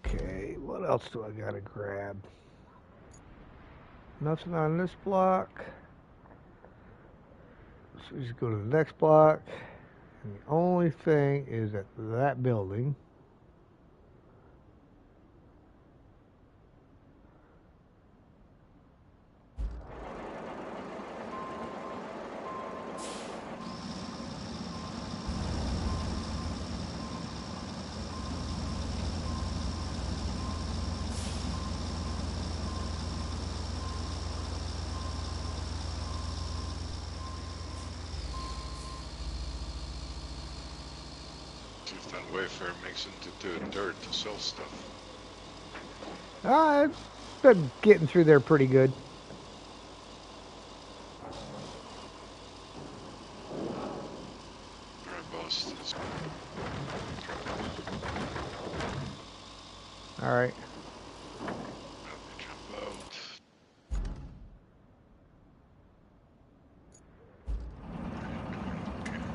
Okay, what else do I gotta grab? Nothing on this block. So we just go to the next block. And the only thing is at that building. See if that Wayfair makes into dirt to sell stuff. It's been getting through there pretty good. Alright, boss. Alright. Let me jump out.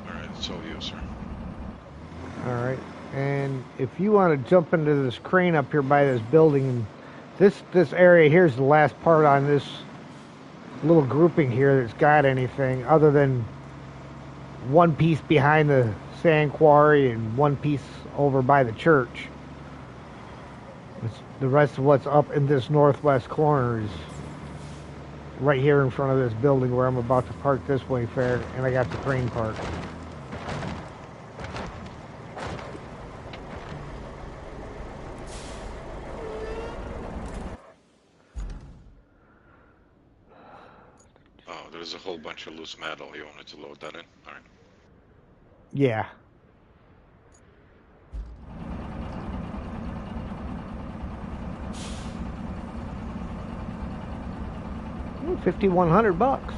Alright, it's all you, sir. Alright. And if you want to jump into this crane up here by this building, this area here is the last part on this little grouping here that's got anything other than one piece behind the sand quarry and one piece over by the church. The rest of what's up in this northwest corner is right here in front of this building where I'm about to park this Wayfair, and I got the crane park. Oh, there's a whole bunch of loose metal. You wanted to load that in? Alright. Yeah. $5,100.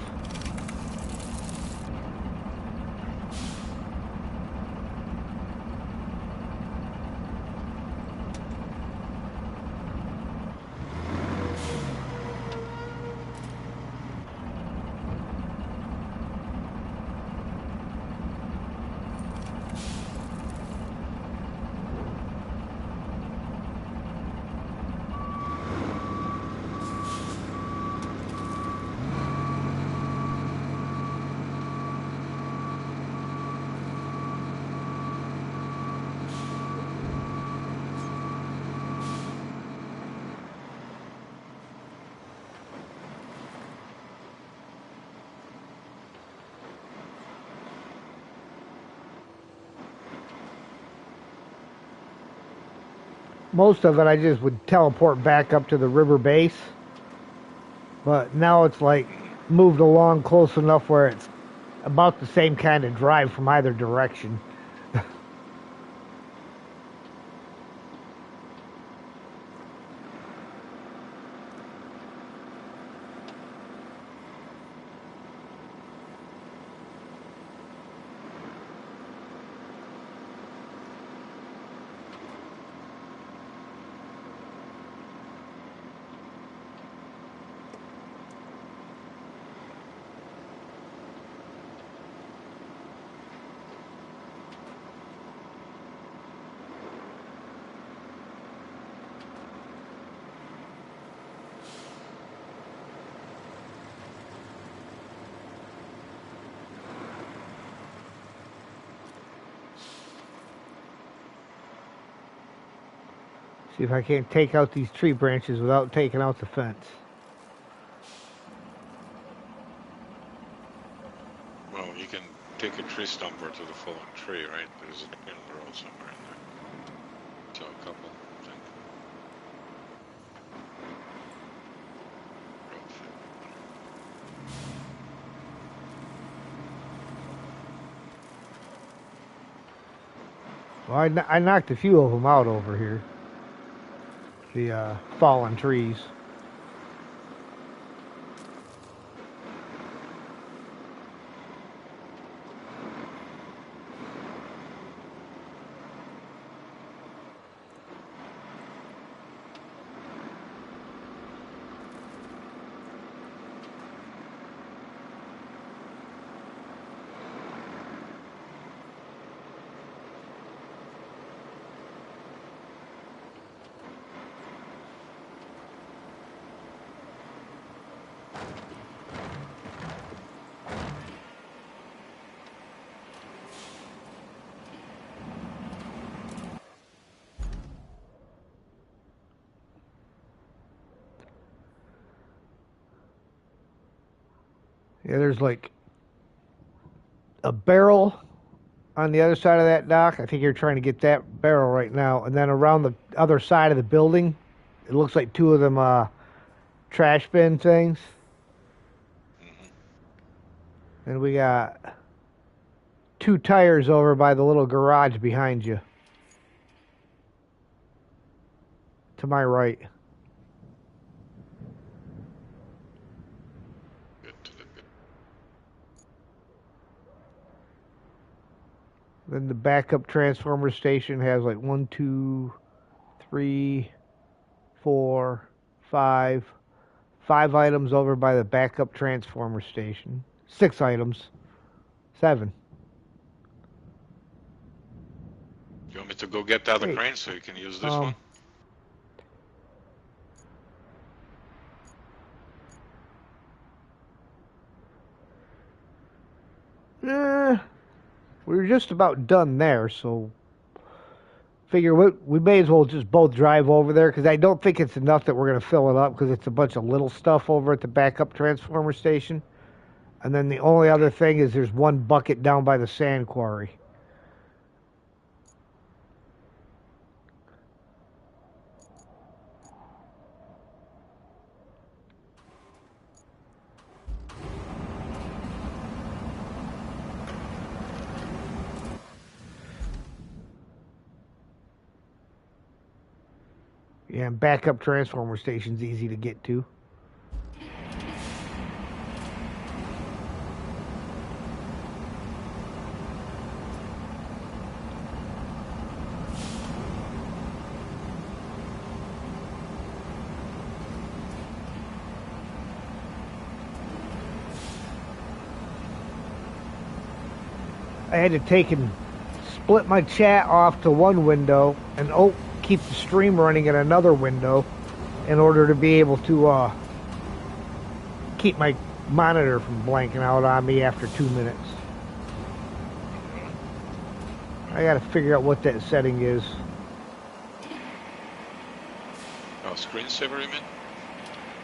Most of it I just would teleport back up to the river base. But now it's like moved along close enough where it's about the same kind of drive from either direction. See if I can't take out these tree branches without taking out the fence. Well, you can take a tree stumper to the fallen tree, right? There's a pin in the road somewhere in there. So a couple, I think. Road fit. Well, I knocked a few of them out over here. The fallen trees. Yeah, there's like a barrel on the other side of that dock. I think you're trying to get that barrel right now. And then around the other side of the building, it looks like two of them trash bin things. And we got 2 tires over by the little garage behind you. To my right. Then the backup transformer station has like 1, 2, 3, 4, 5. 5 items over by the backup transformer station. 6 items. 7. You want me to go get the other crane so you can use this one? We were just about done there, so figure we may as well just both drive over there, because I don't think it's enough that we're going to fill it up, because it's a bunch of little stuff over at the backup transformer station. And then the only other thing is there's 1 bucket down by the sand quarry. Yeah, and backup transformer station's easy to get to. had to take and split my chat off to one window and keep the stream running in another window in order to be able to keep my monitor from blanking out on me after 2 minutes. I gotta figure out what that setting is. Oh, screensaver, you mean?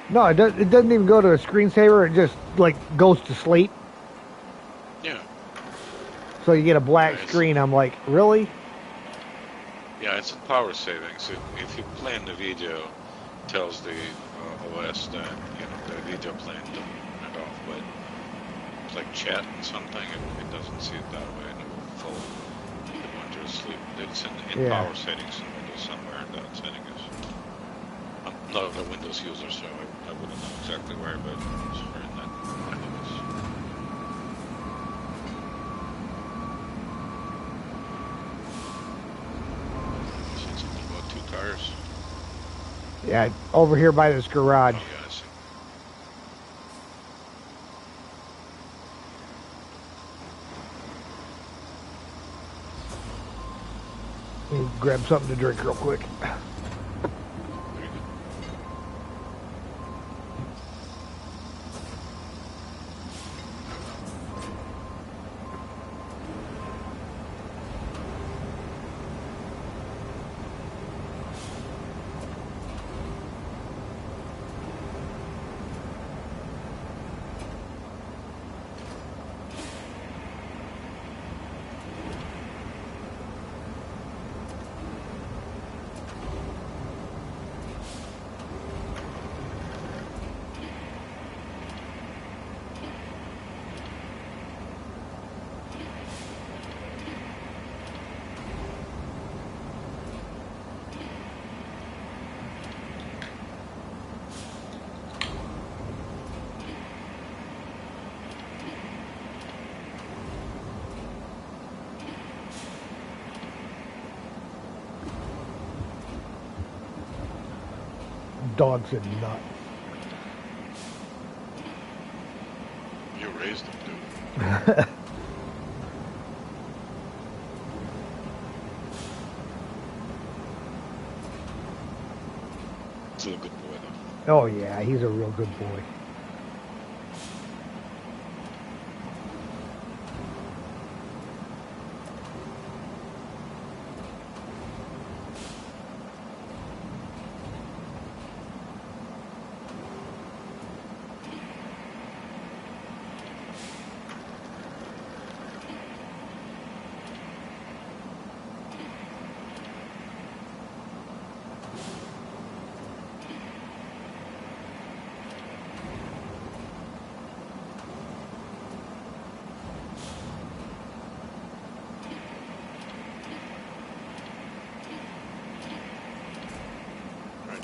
No, it doesn't even go to a screensaver. It just like goes to sleep. Yeah. So you get a black screen. I'm like, really? Yeah, it's in power savings. If you play in the video, it tells the OS that the video playing turned off, but it's like chat and something. It doesn't see it that way, and it will fall when you're asleep. It's in power settings in Windows somewhere. That setting is. I'm not a Windows user, so I wouldn't know exactly where, but it's very in that something about 2 tires. Yeah, over here by this garage. Oh, yeah, I see. Let me grab something to drink real quick. Dog's a nut. You raised them, dude. Still a good boy, though. Oh yeah, he's a real good boy.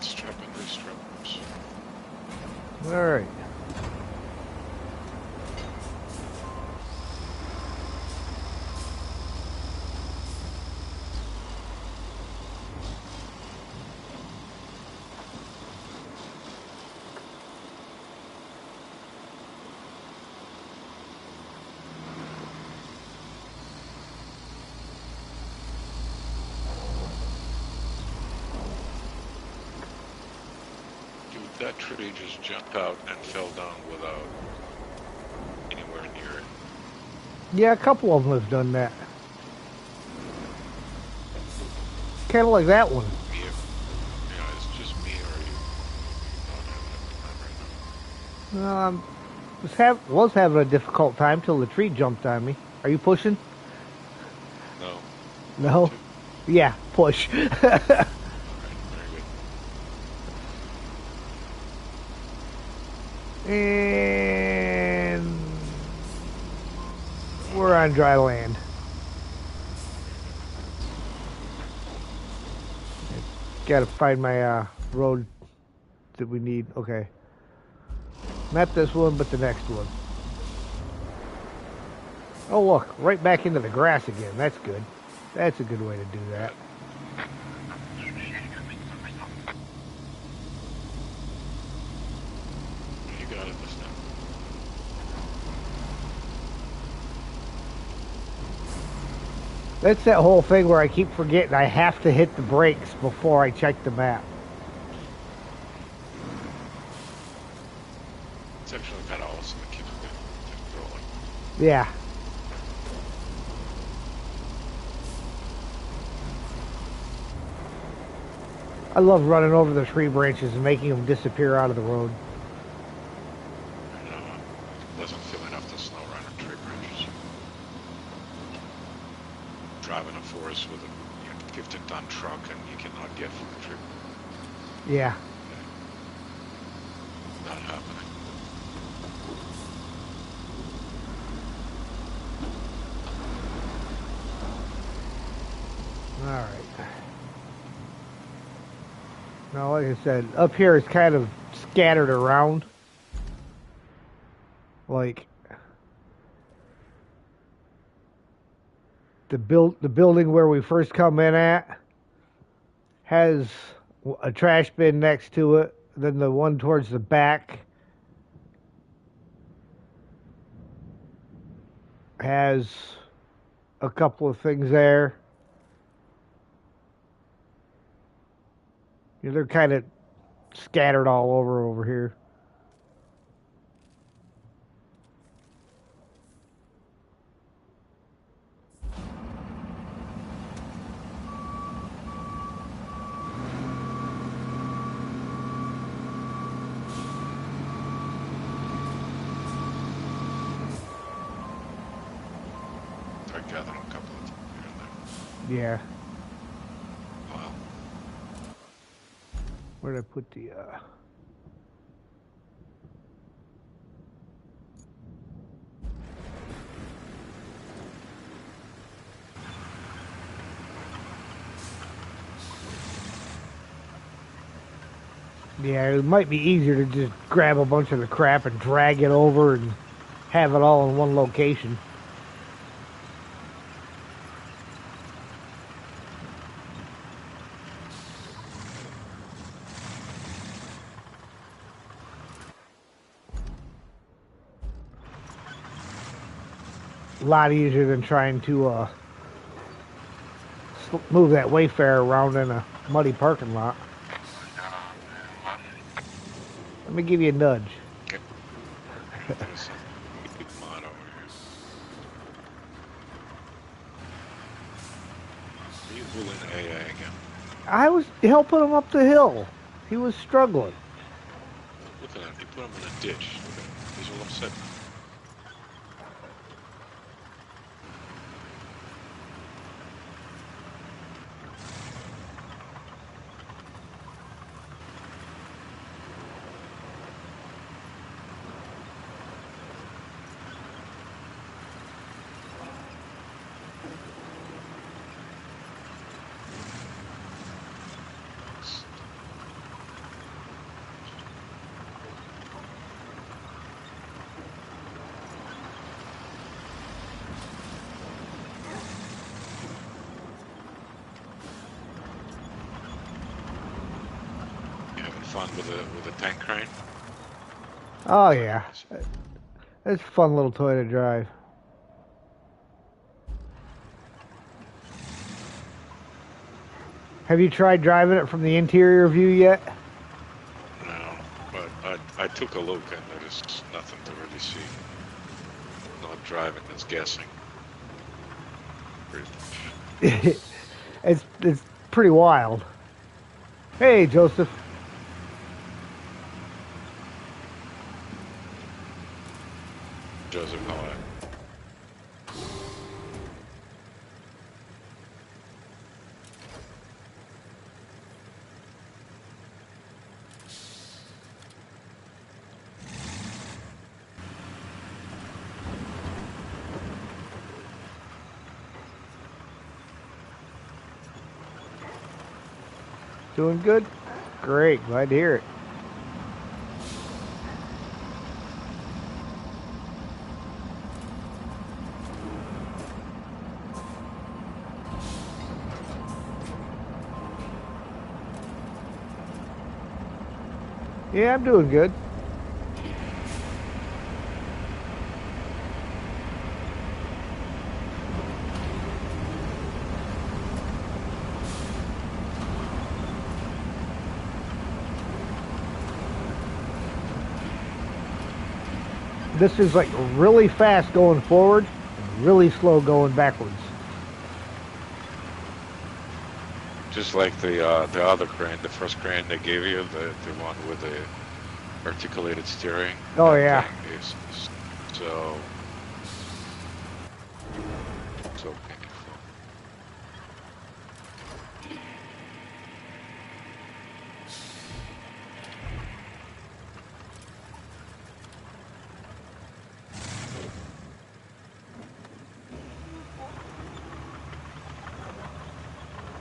Strap and restraps. All right. That tree just jumped out and fell down without anywhere near it. Yeah, a couple of them have done that. Kind of like that one. Me, yeah, it's just me, or you not having a time right now. Was having a difficult time till the tree jumped on me. Are you pushing? No. No. Yeah, push. And we're on dry land. Gotta find my road that we need. Okay. Not this one, but the next one. Oh look, right back into the grass again. That's good. That's a good way to do that. It's that whole thing where I keep forgetting I have to hit the brakes before I check the map. It's actually kind of awesome. It keeps things rolling. Yeah. I love running over the tree branches and making them disappear out of the road. And, it doesn't feel enough to snow around on tree branches. Driving a forest with a 50-ton truck and you cannot get from the tree. Yeah. Not happening. All right. Now, like I said, up here it's kind of scattered around. Like the building where we first come in at has a trash bin next to it. Then the one towards the back has a couple of things there. You know, they're kind of scattered all over here. I gather a couple of them here and Yeah. there. Wow. Where did I put the Yeah, it might be easier to just grab a bunch of the crap and drag it over and have it all in one location. A lot easier than trying to move that Wayfarer around in a muddy parking lot. Let me give you a nudge. Okay. There's some big mod over here. Are you bullying AA again? I was helping him up the hill. He was struggling. Look at him. You put him in a ditch. Look at him. He's all upset. You having fun with a tank crane? Oh yeah, it's a fun little toy to drive. Have you tried driving it from the interior view yet? No, but I took a look and there's nothing to really see. Not driving, it's guessing. It's pretty wild. Hey, Joseph. Joseph, how are you? Doing good? Great, glad to hear it. Yeah, I'm doing good. this is like really fast going forward, and really slow going backwards. Just like the other crane, the first crane they gave you, the one with the articulated steering. Oh, that yeah. thing is so painful.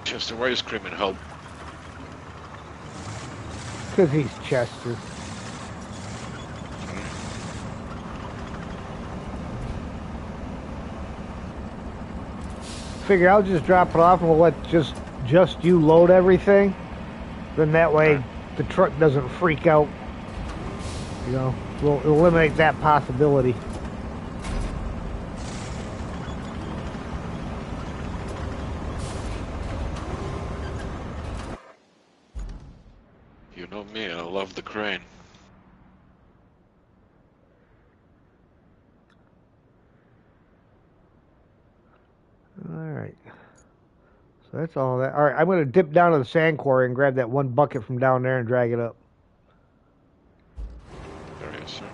Chester, why are you screaming help? Because he's Chester. Figure I'll just drop it off and we'll let just you load everything. Then that way the truck doesn't freak out. You know, we'll eliminate that possibility. You know me, I love the crane. Alright. So that's all that. Alright, I'm going to dip down to the sand quarry and grab that one bucket from down there and drag it up. There he is, sir.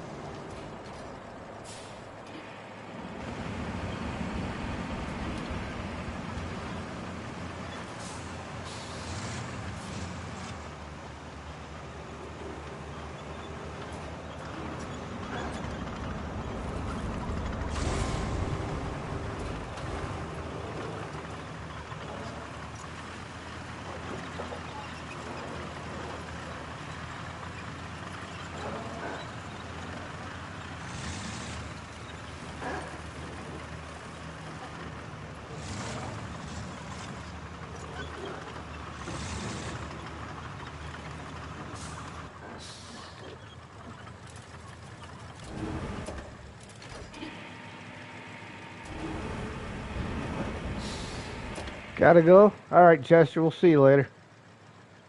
Gotta go? Alright, Chester, we'll see you later.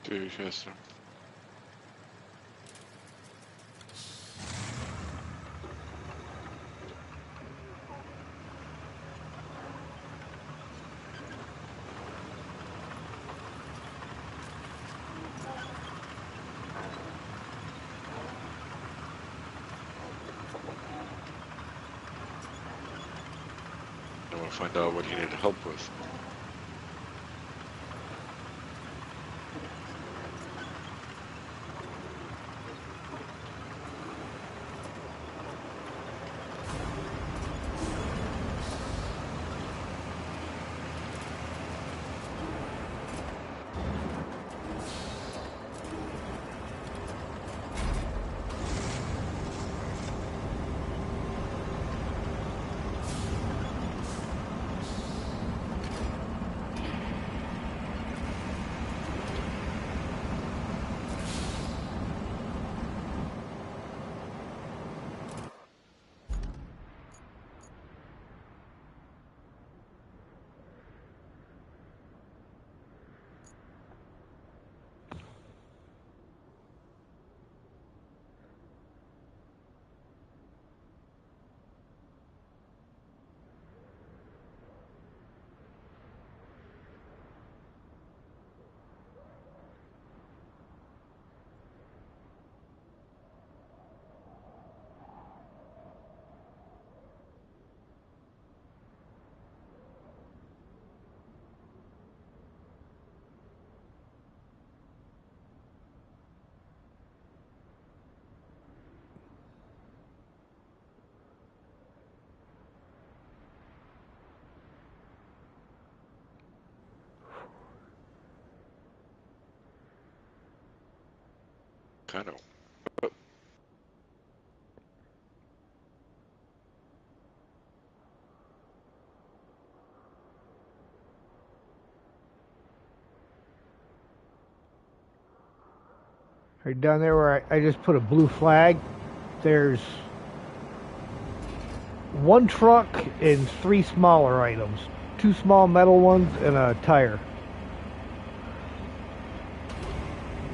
See you, Chester. I want to find out what you need help with. Kind of. Right down there where I just put a blue flag, there's one truck and 3 smaller items. 2 small metal ones and a tire.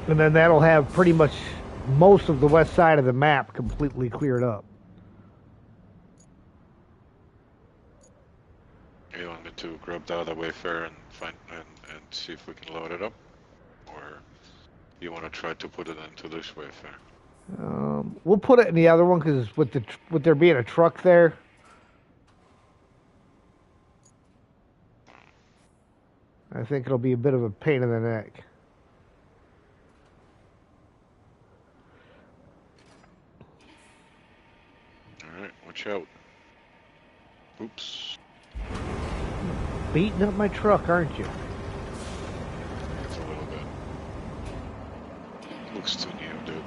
And then that'll have pretty much most of the west side of the map completely cleared up. me to grab the other Wayfarer and find and see if we can load it up, or you want to try to put it into this Wayfarer? We'll put it in the other one because with there being a truck there, I think it'll be a bit of a pain in the neck. All right, watch out. Oops. Beating up my truck, aren't you? It's a little bit. Looks too new, dude.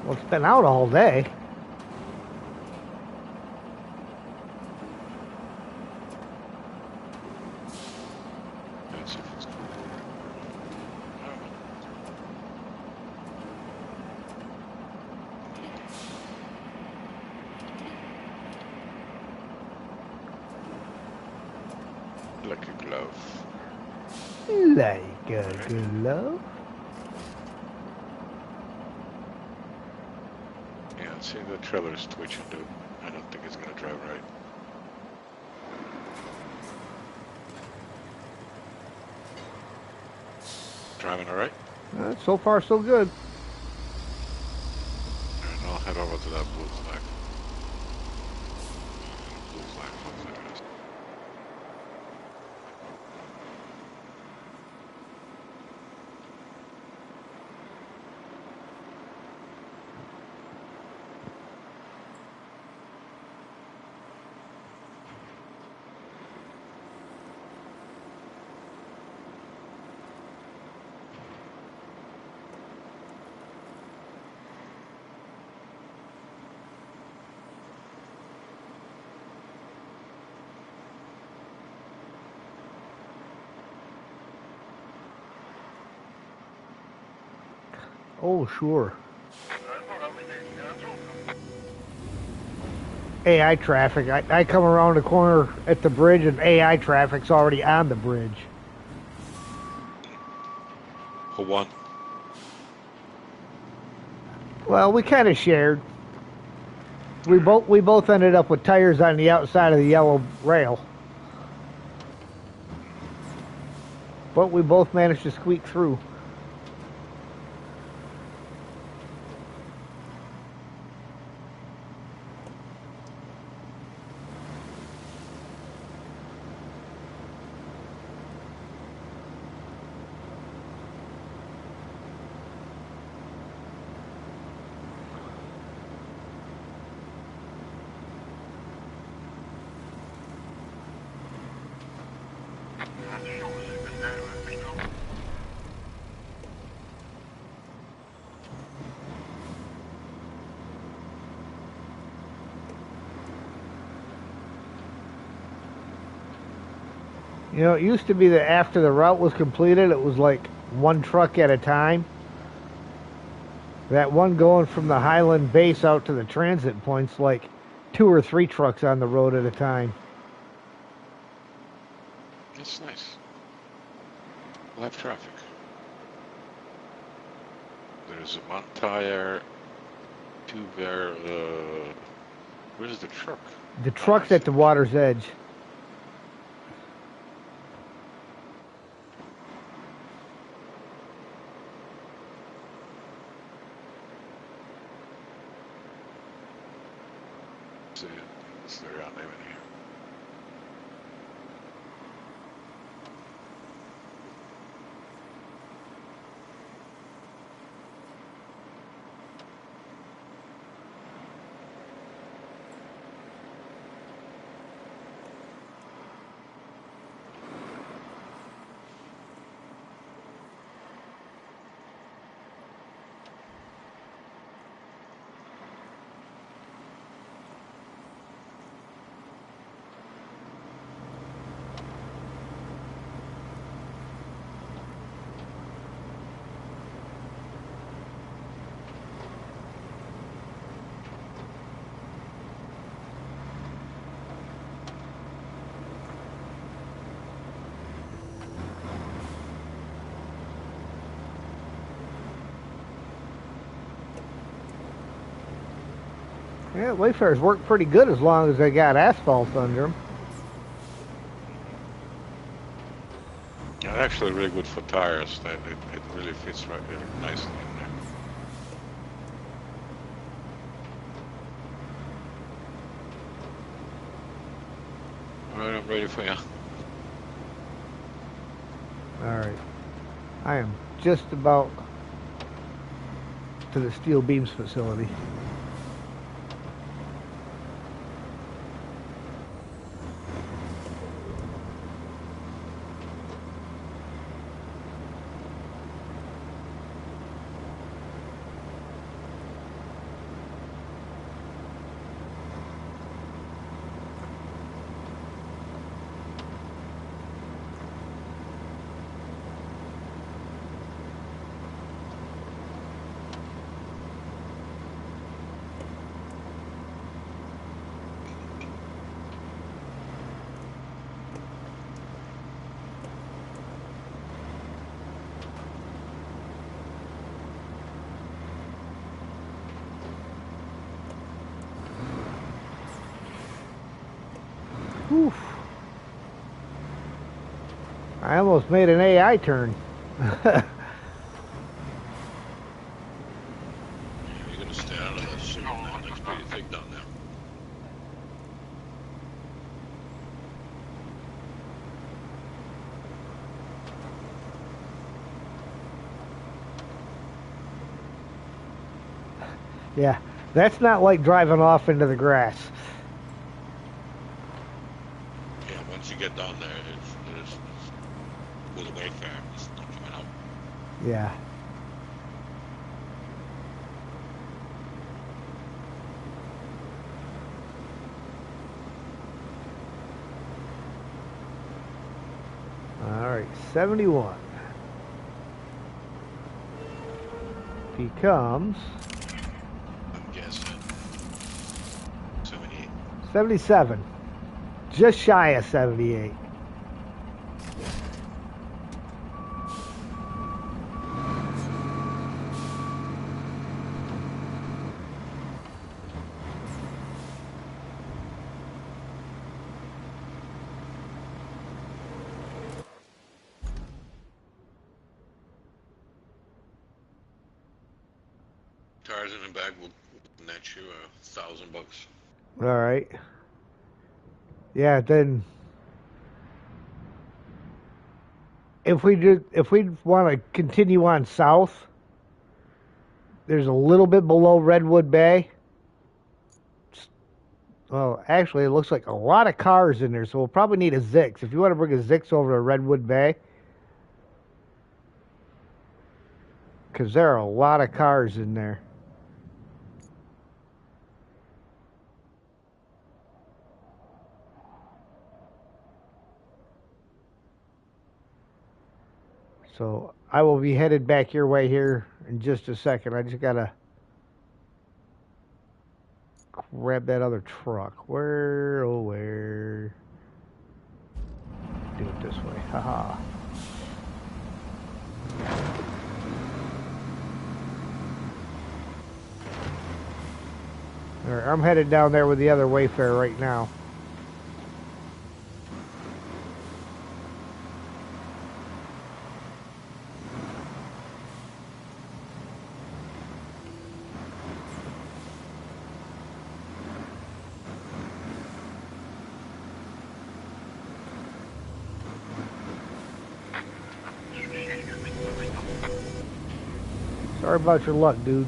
Well, it's been out all day. Let's see if it's cool. Like a glove. Like a glove. Yeah, see the trailer's twitching, dude. I don't think it's gonna drive right. Driving alright? So far, so good. Alright, I'll head over to that blue flag. Blue flag, there it is. Oh, sure. AI traffic. I come around the corner at the bridge and AI traffic's already on the bridge. Who won? Well, we kind of shared. We both ended up with tires on the outside of the yellow rail. But we both managed to squeak through. You know, it used to be that after the route was completed, it was like one truck at a time. That one going from the Highland base out to the transit points, like 2 or 3 trucks on the road at a time. That's nice. Live traffic. There's a one tire, 2 there, where's the truck? The truck's at the water's edge. It's the round name in here. Yeah, Wayfarers work pretty good as long as they got asphalt under them. Yeah, actually really good for tires. That it really fits right nicely in there. Alright, I'm ready for you. Alright. I am just about to the steel beams facility. Oof. I almost made an AI turn. You're gonna stay out of that shit, man. That's pretty thick down there. Yeah, that's not like driving off into the grass. Yeah, once you get down there, it's with a Wayfarer, it's not coming out. Yeah. All right, 71 becomes I'm guessing 78. 77, just shy of 78. Tires in the bag will net you $1,000. All right. Yeah, then if we want to continue on south, there's a little bit below Redwood Bay. Well, actually, it looks like a lot of cars in there, so we'll probably need a Zix. If you want to bring a Zix over to Redwood Bay, because there are a lot of cars in there. So I will be headed back your way here in just a second. I just gotta grab that other truck. Where, oh where? Do it this way. Haha. All right, I'm headed down there with the other Wayfarer right now. Sorry about your luck, dude.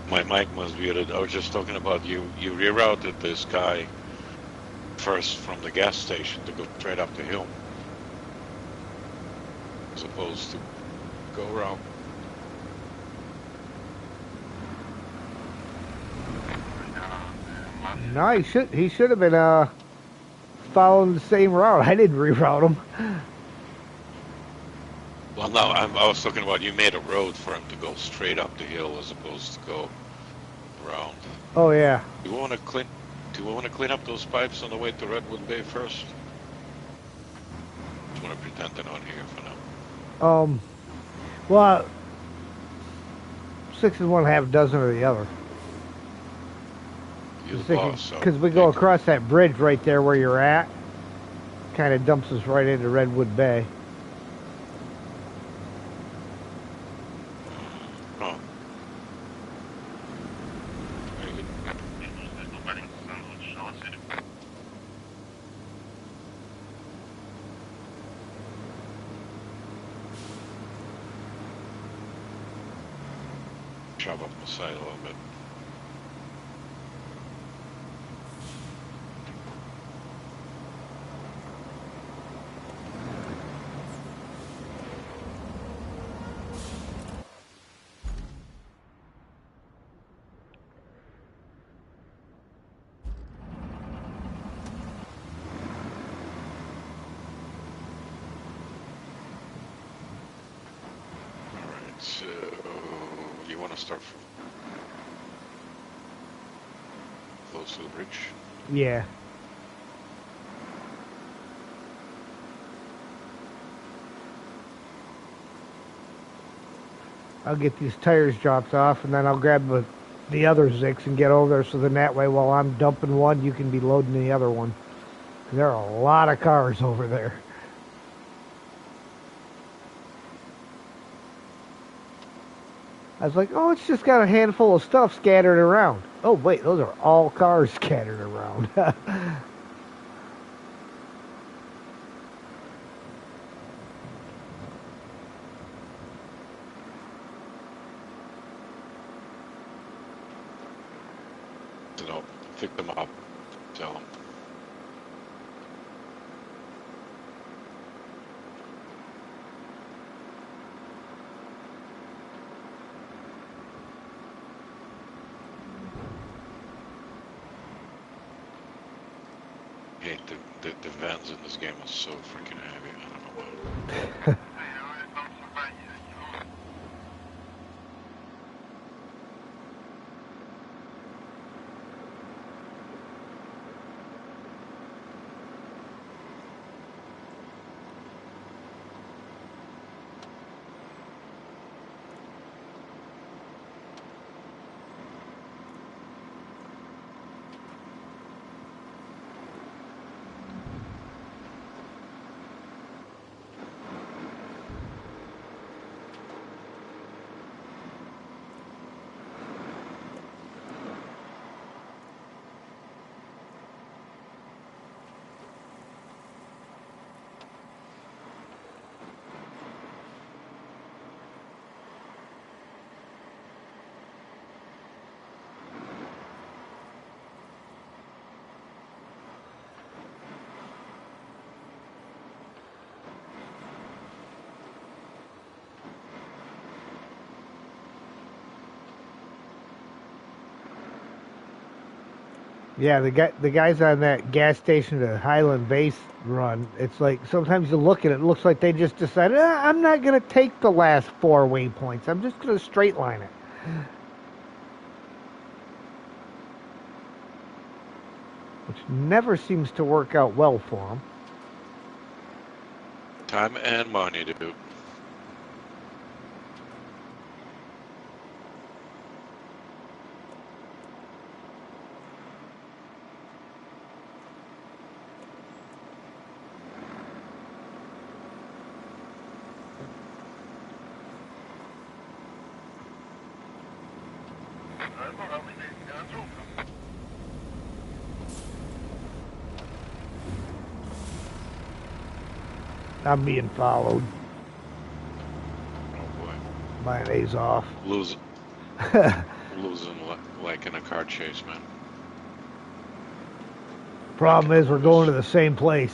My mic must be muted. I was just talking about you. You rerouted this guy first from the gas station to go straight up the hill, as opposed to go around. No, he should have been following the same route. I didn't reroute him. Well, no, I was talking about you made a road for him to go straight up the hill as opposed to go around. Oh yeah. Do you want to clean up those pipes on the way to Redwood Bay first? Just want to pretend they're not here for now. Well, 6 is 1/2 dozen of the other. You're the boss, so Because we go across that bridge right there where you're at. Kind of dumps us right into Redwood Bay. Oh. Shove up the side a little bit. Alright, so you want to start from close to the bridge? Yeah. I'll get these tires dropped off, and then I'll grab the other Zix and get over there, so then that way while I'm dumping one, you can be loading the other one. There are a lot of cars over there. I was like, oh, it's just got a handful of stuff scattered around. Oh, wait, those are all cars scattered around. So pick them up, tell them. Hey, the vans in this game are so freaking heavy. I don't know why. Yeah, the guys on that gas station to Highland Base run, it's like sometimes you look at it, it looks like they just decided, I'm not going to take the last 4 waypoints. I'm just going to straight line it. Which never seems to work out well for them. Time and money, dude. I'm being followed Oh boy. by an A's off. Losing like in a car chase, man. Problem is, we're going to the same place.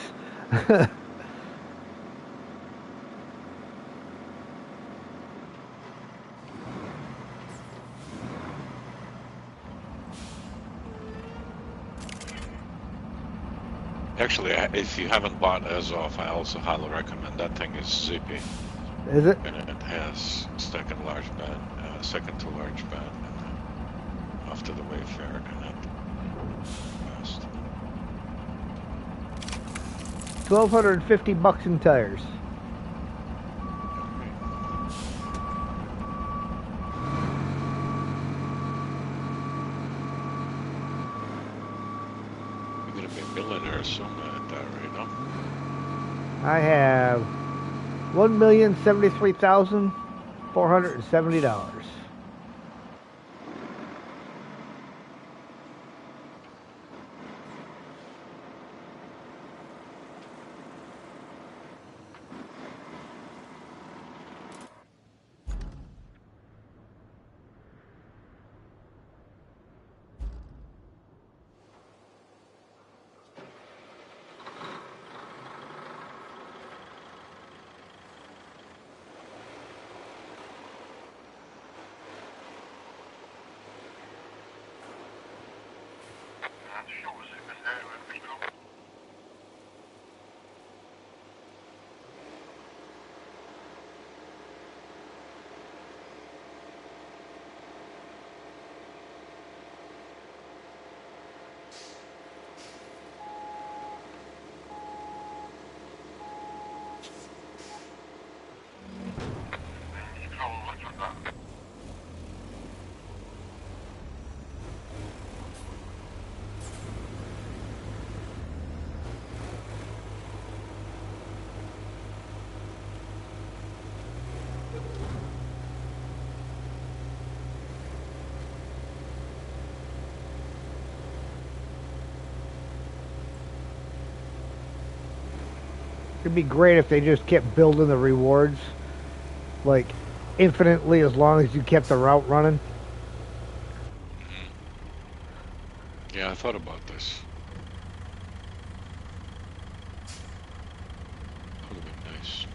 Actually, if you haven't bought Azov, I also highly recommend. That thing is zippy. Is it? And it has second to large bed, after the Wayfarer and not fast. $1,250 in tires. We're gonna be millionaires soon at that rate, no? I have $1,073,470. It'd be great if they just kept building the rewards, like, infinitely as long as you kept the route running. Yeah, I thought about this. That would have been nice.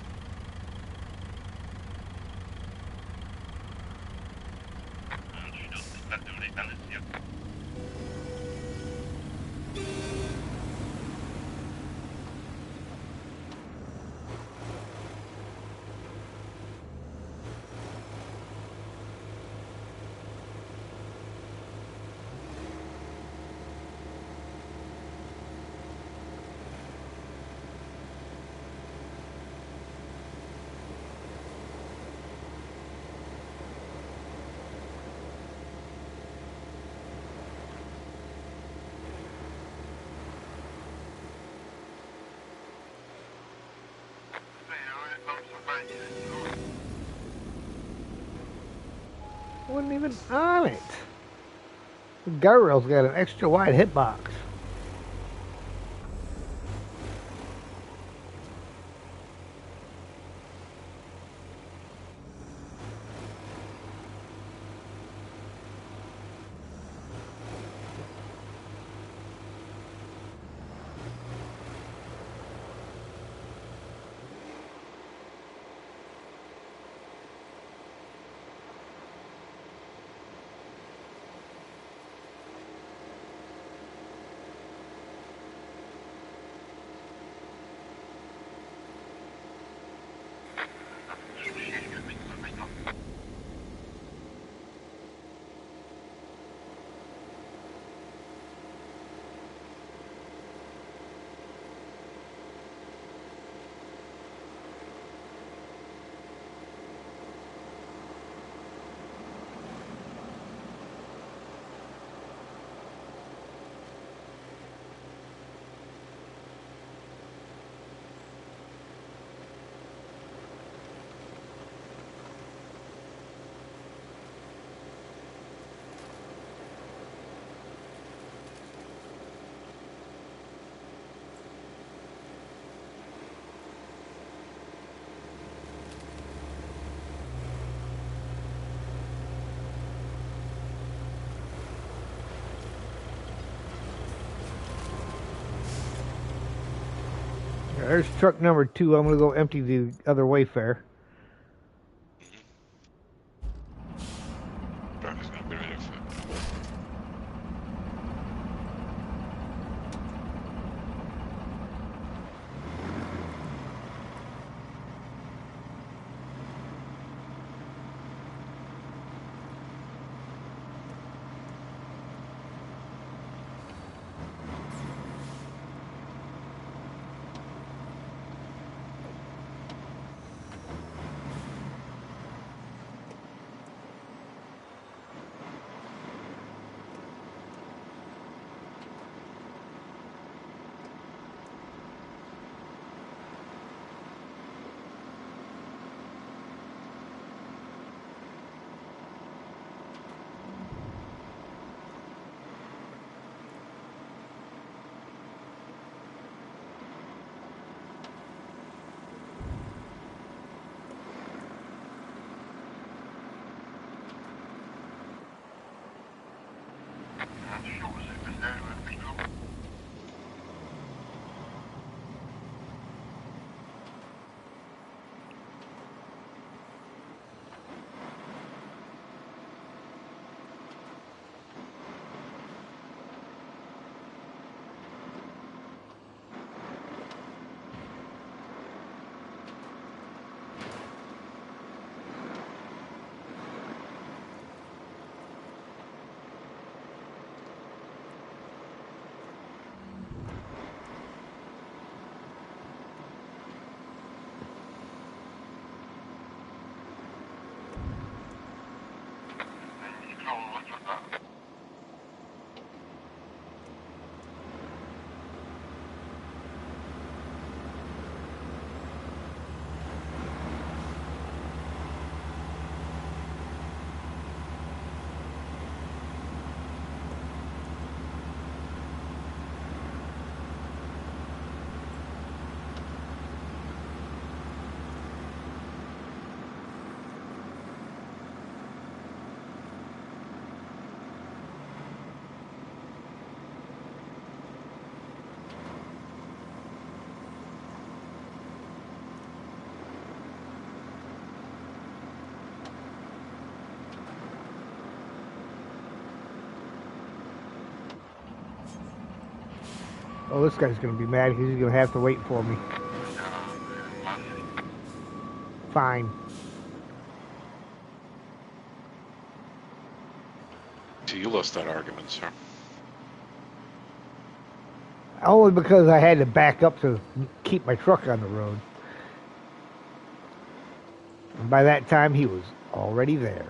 Wasn't even on it. The guardrail's got an extra wide hitbox. There's truck number 2. I'm going to go empty the other Wayfarer. Truck is gonna be ready for Oh, this guy's gonna be mad because he's gonna have to wait for me. Fine. So you lost that argument, sir. Only because I had to back up to keep my truck on the road. And by that time, he was already there.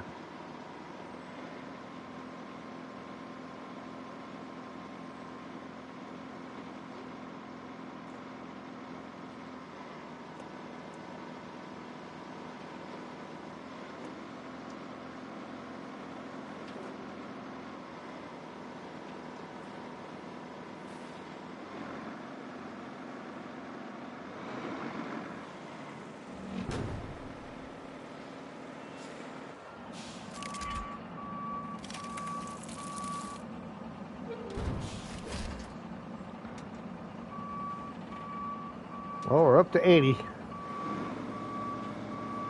Well, we're up to 80.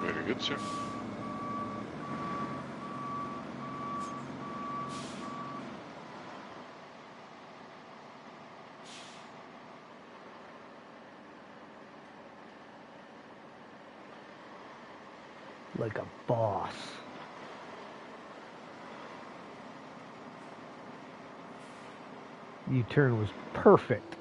Very good, sir. Like a boss. U-turn was perfect.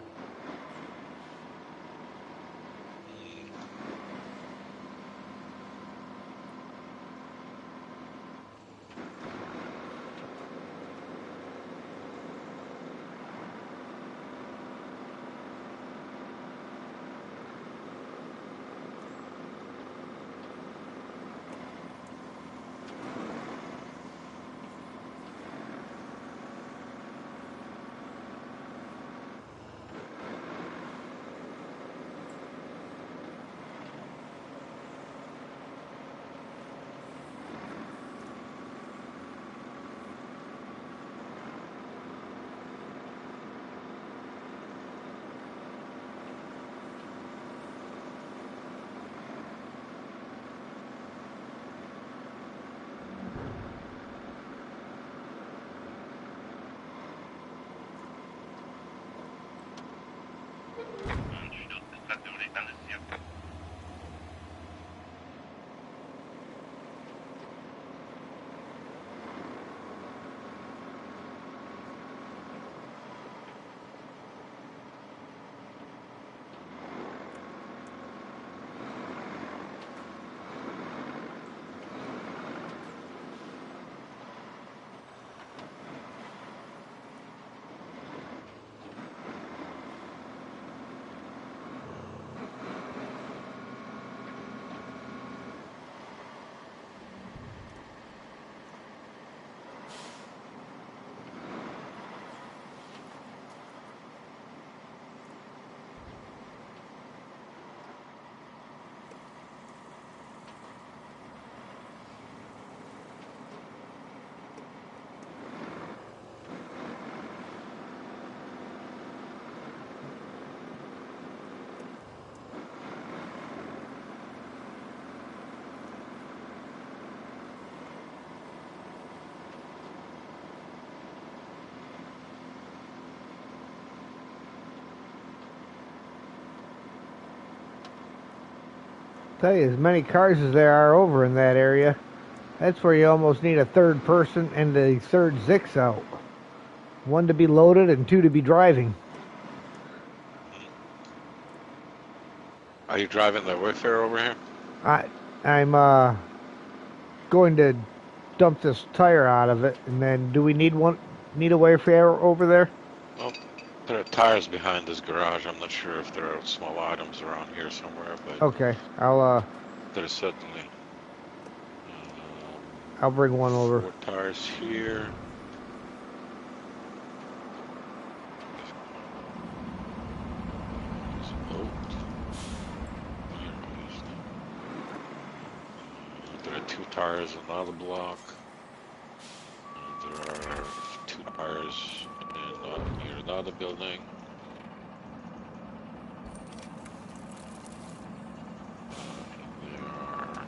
Tell you, as many cars as there are over in that area, that's where you almost need a third person and a third Zix out. One to be loaded and two to be driving. Are you driving the Wayfarer over here? I'm going to dump this tire out of it, and then do we need a Wayfarer over there? Well, there are tires behind this garage. I'm not sure if there are small items around here somewhere, but Okay, I'll there's certainly bring one over. 4 tires here. There are 2 tires in another block. There are 2 tires near another building. There are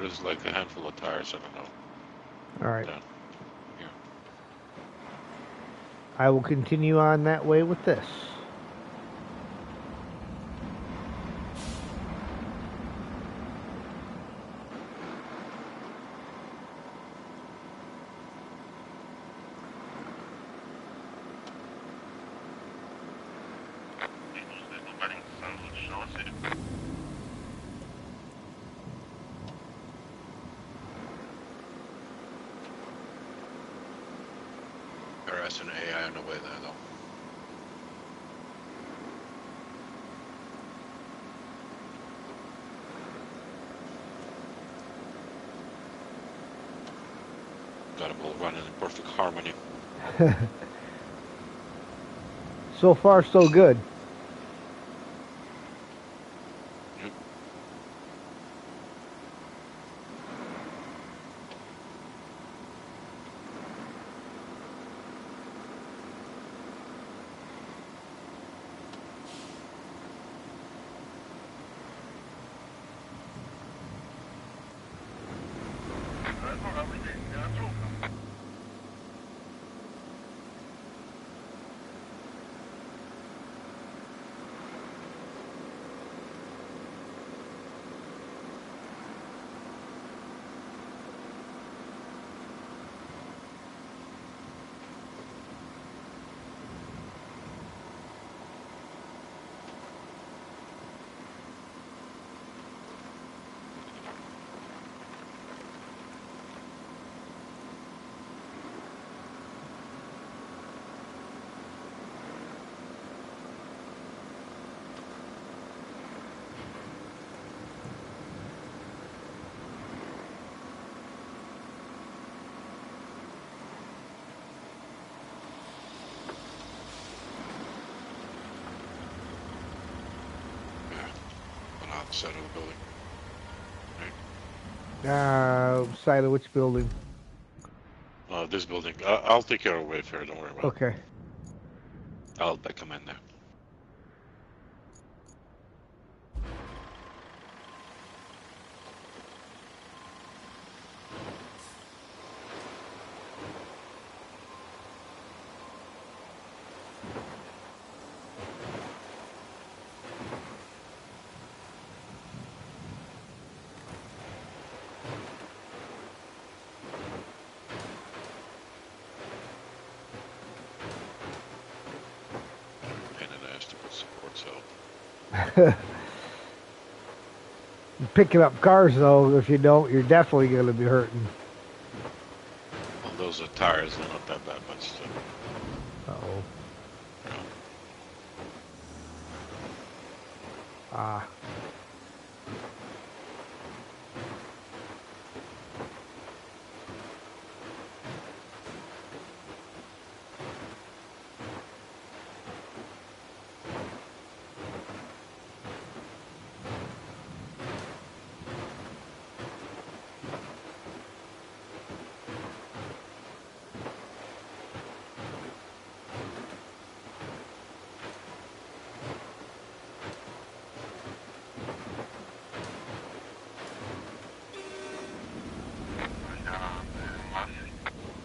but it's like a handful of tires. I don't know. All right. Down here. I will continue on that way with this. RS and AI on the way there, though. Got them all running in perfect harmony. So far, so good. Yep. On the opposite side of the building. Right? Side of which building? This building. I'll take care of Wayfair. Don't worry about it. Okay. I'll back him in there. Pain in the ass to put supports out. Picking up cars, though, if you don't, you're definitely going to be hurting. Well, those are tires. They're not that bad, but still. Uh-oh. You know. Ah.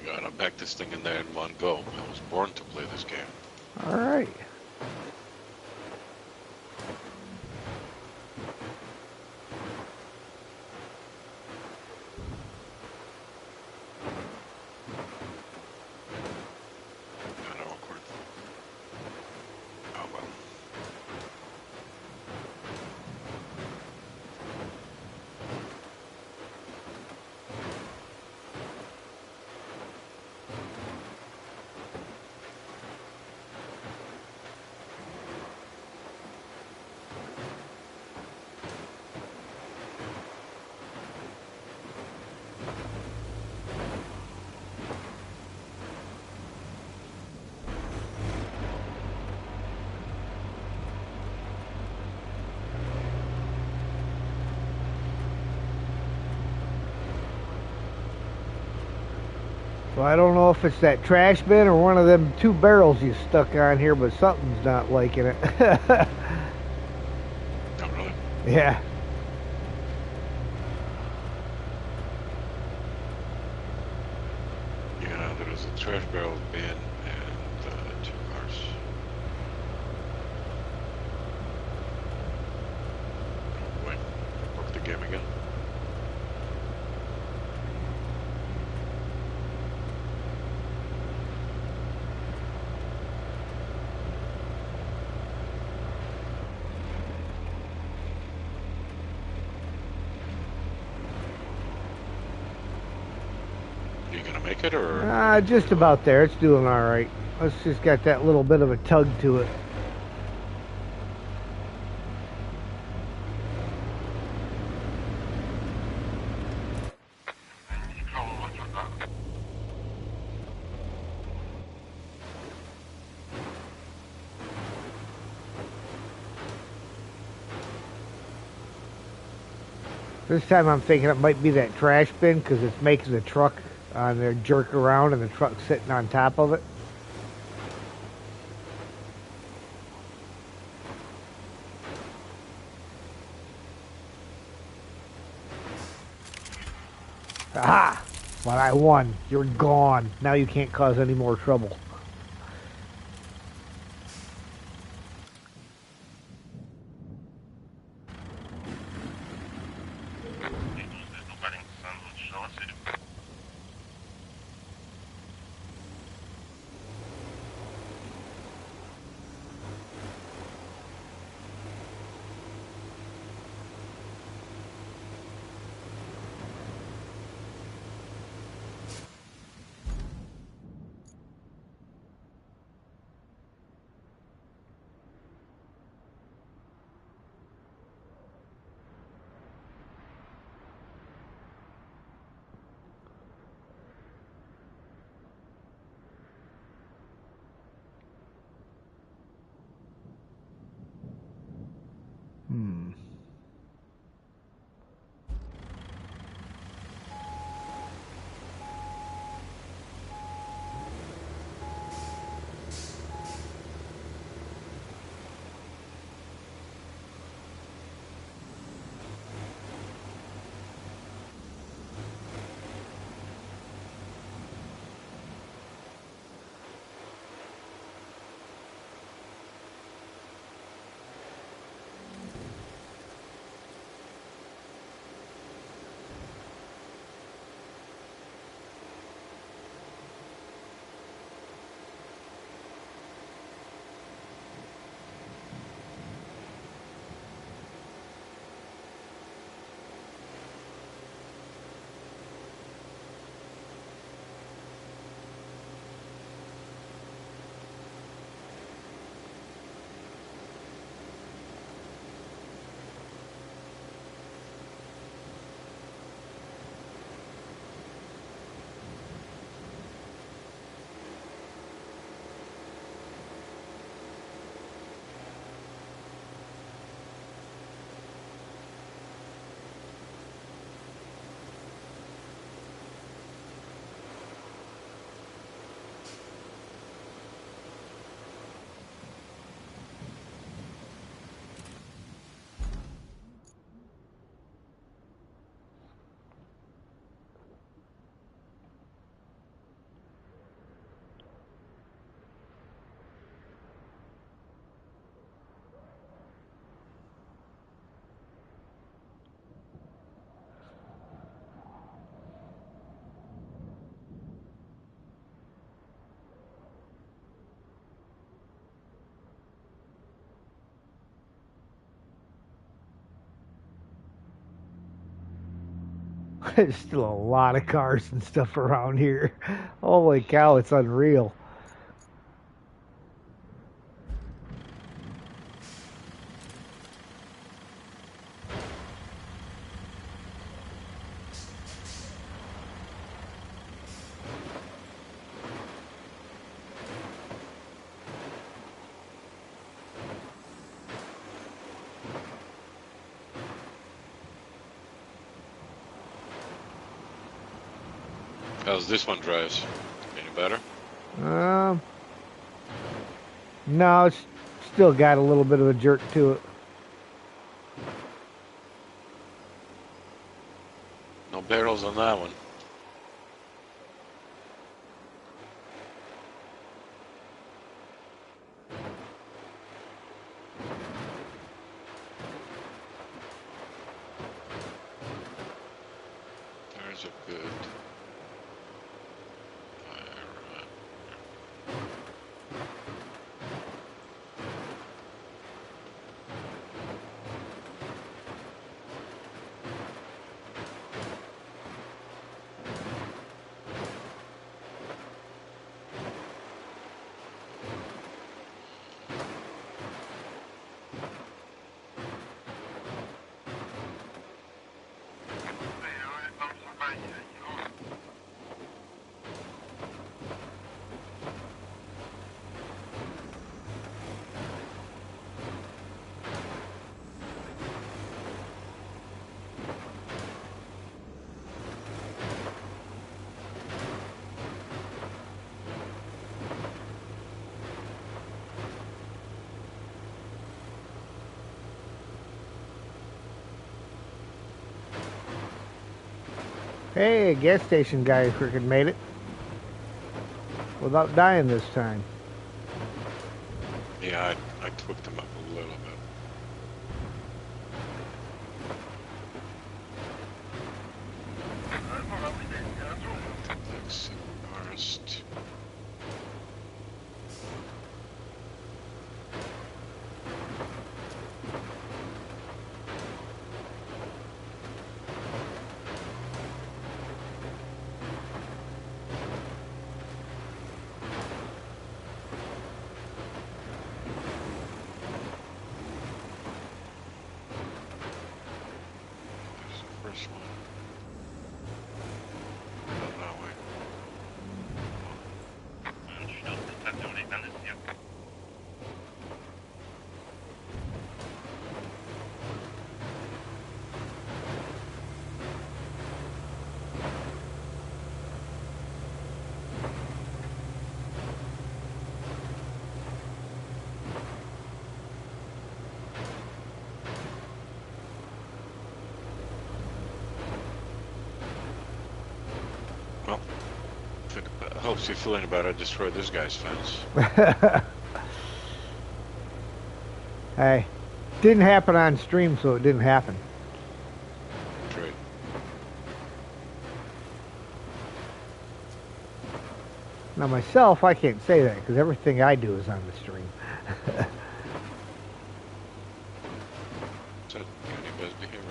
Gotta back this thing in there in one go. I was born to play this game. All right. Kinda awkward. Oh well. So I don't know if it's that trash bin or one of them two barrels you stuck on here, but something's not liking it. Oh really? Yeah. There is a trash barrel bin and 2 cars. Oh boy, broke the game again. You gonna make it or? Just about there. It's doing all right. It's just got that little bit of a tug to it. This time I'm thinking it might be that trash bin because it's making the truck on there jerk around and the truck's sitting on top of it. Aha! Well, I won. You're gone. Now you can't cause any more trouble. There's still a lot of cars and stuff around here. Holy cow, it's unreal. How's this one drives? Any better? Um, no, it's still got a little bit of a jerk to it. No barrels on that one. a good fire. Hey, gas station guy freaking made it. Without dying this time. Yeah, I tweaked him up a little bit. Let's first. There's the first one. No, wait. Well, if it helps you feeling better, destroy this guy's fence. Hey, didn't happen on stream, so it didn't happen. True. Now myself, I can't say that because everything I do is on the stream. So, County Busby here.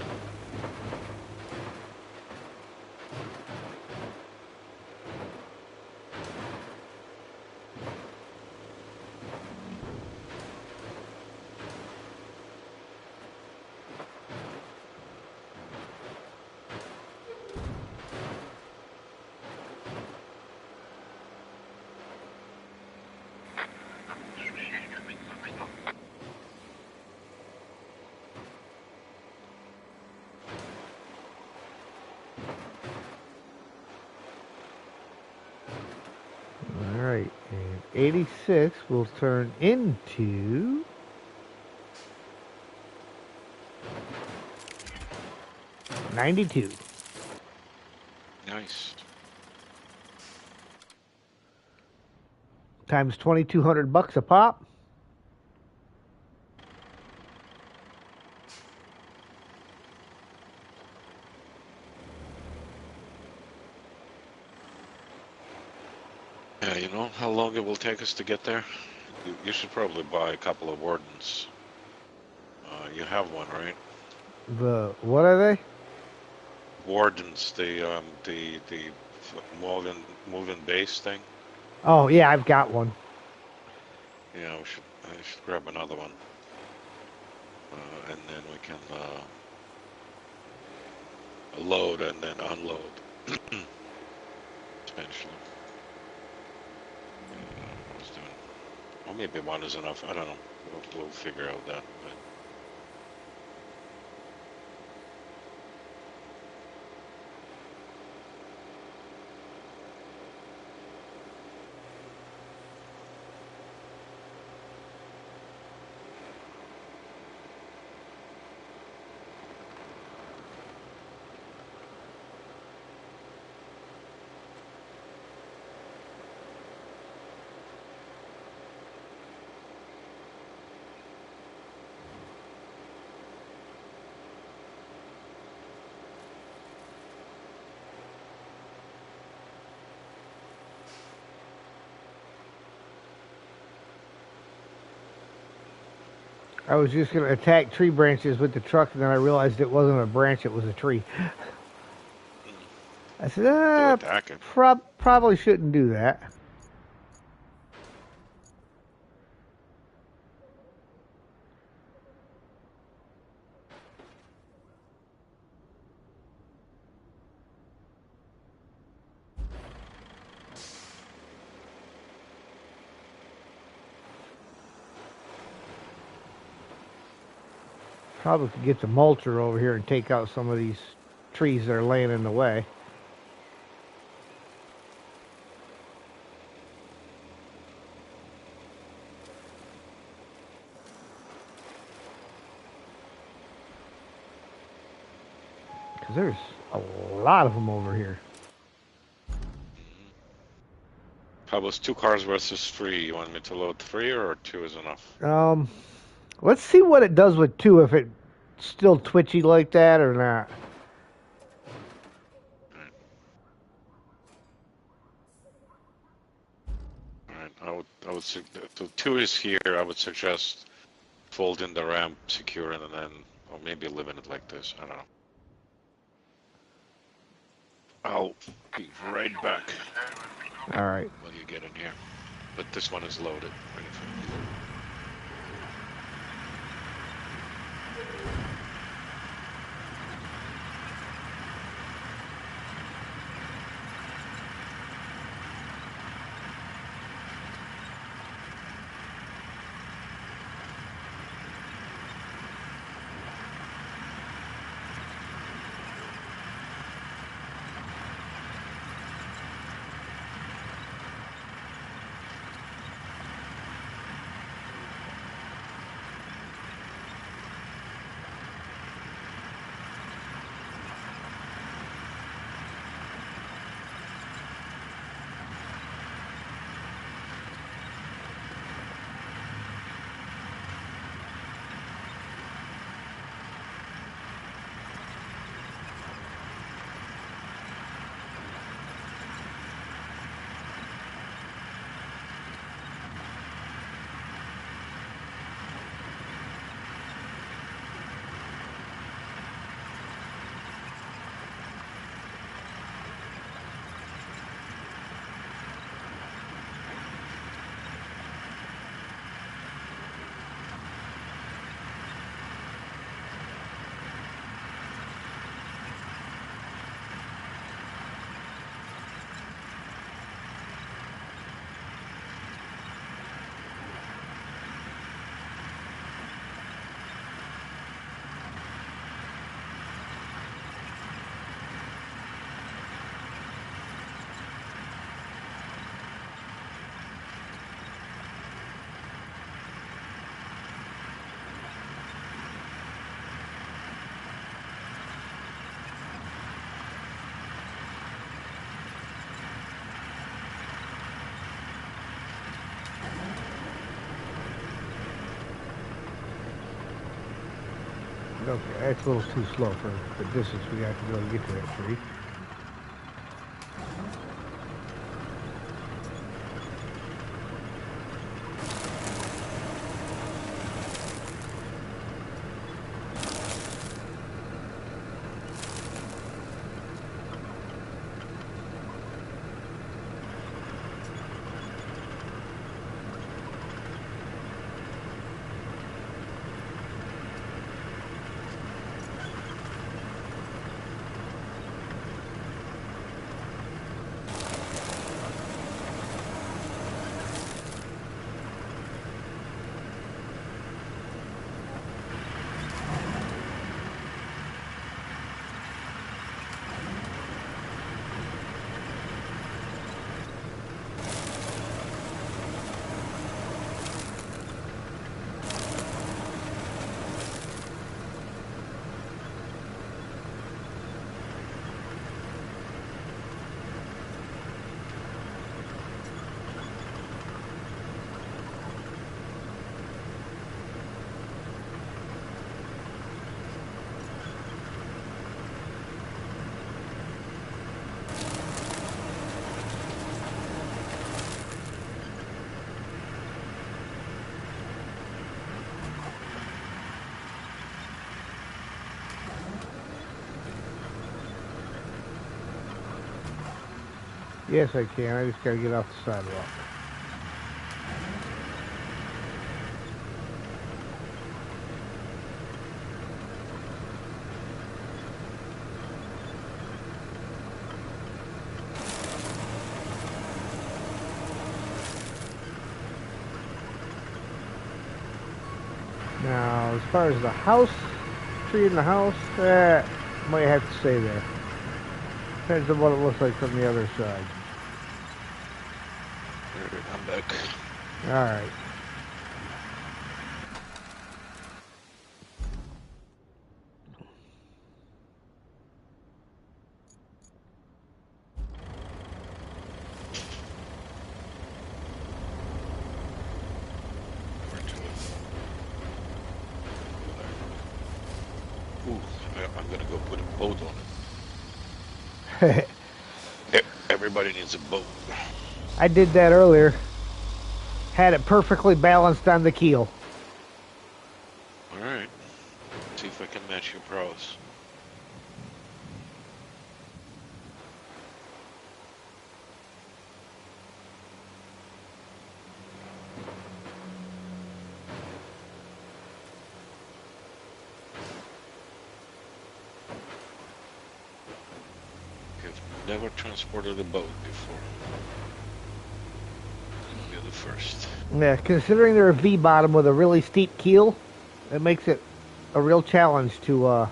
All right, and 86 will turn into 92 Nice. times 2,200 bucks a pop. Yeah, you know how long it will take us to get there? You should probably buy a couple of wardens. You have one, right? The what are they? Wardens, the moving base thing. Oh yeah, I've got one. Yeah, I should grab another one, and then we can load and then unload. Eventually. I was doing, or maybe one is enough. I don't know. We'll figure out that. But I was just going to attack tree branches with the truck, and then I realized it wasn't a branch, it was a tree. I said, To attack it. probably shouldn't do that. Probably could get the mulcher over here and take out some of these trees that are laying in the way. Because there's a lot of them over here. How was 2 cars versus 3? You want me to load 3 or 2 is enough? Let's see what it does with 2, if it's still twitchy like that or not. Alright, I would so 2 is here. I would suggest folding the ramp, securing, and then, or maybe living it like this. I don't know. I'll be right back. All right. While you get in here. But this one is loaded. Ready for me. Okay, that's a little too slow for the distance we got to go to get to that tree. Yes, I can. I just gotta get off the sidewalk. Now, as far as the house, tree in the house, that might have to stay there. Depends on what it looks like from the other side. Alright, I'm back. Alright. Where to? Ooh, I'm gonna go put a boat on it. Everybody needs a boat. I did that earlier. Had it perfectly balanced on the keel. Alright. See if I can match your prowess. I've never transported a boat before. You'll be the first. Yeah, considering they're a V bottom with a really steep keel, it makes it a real challenge to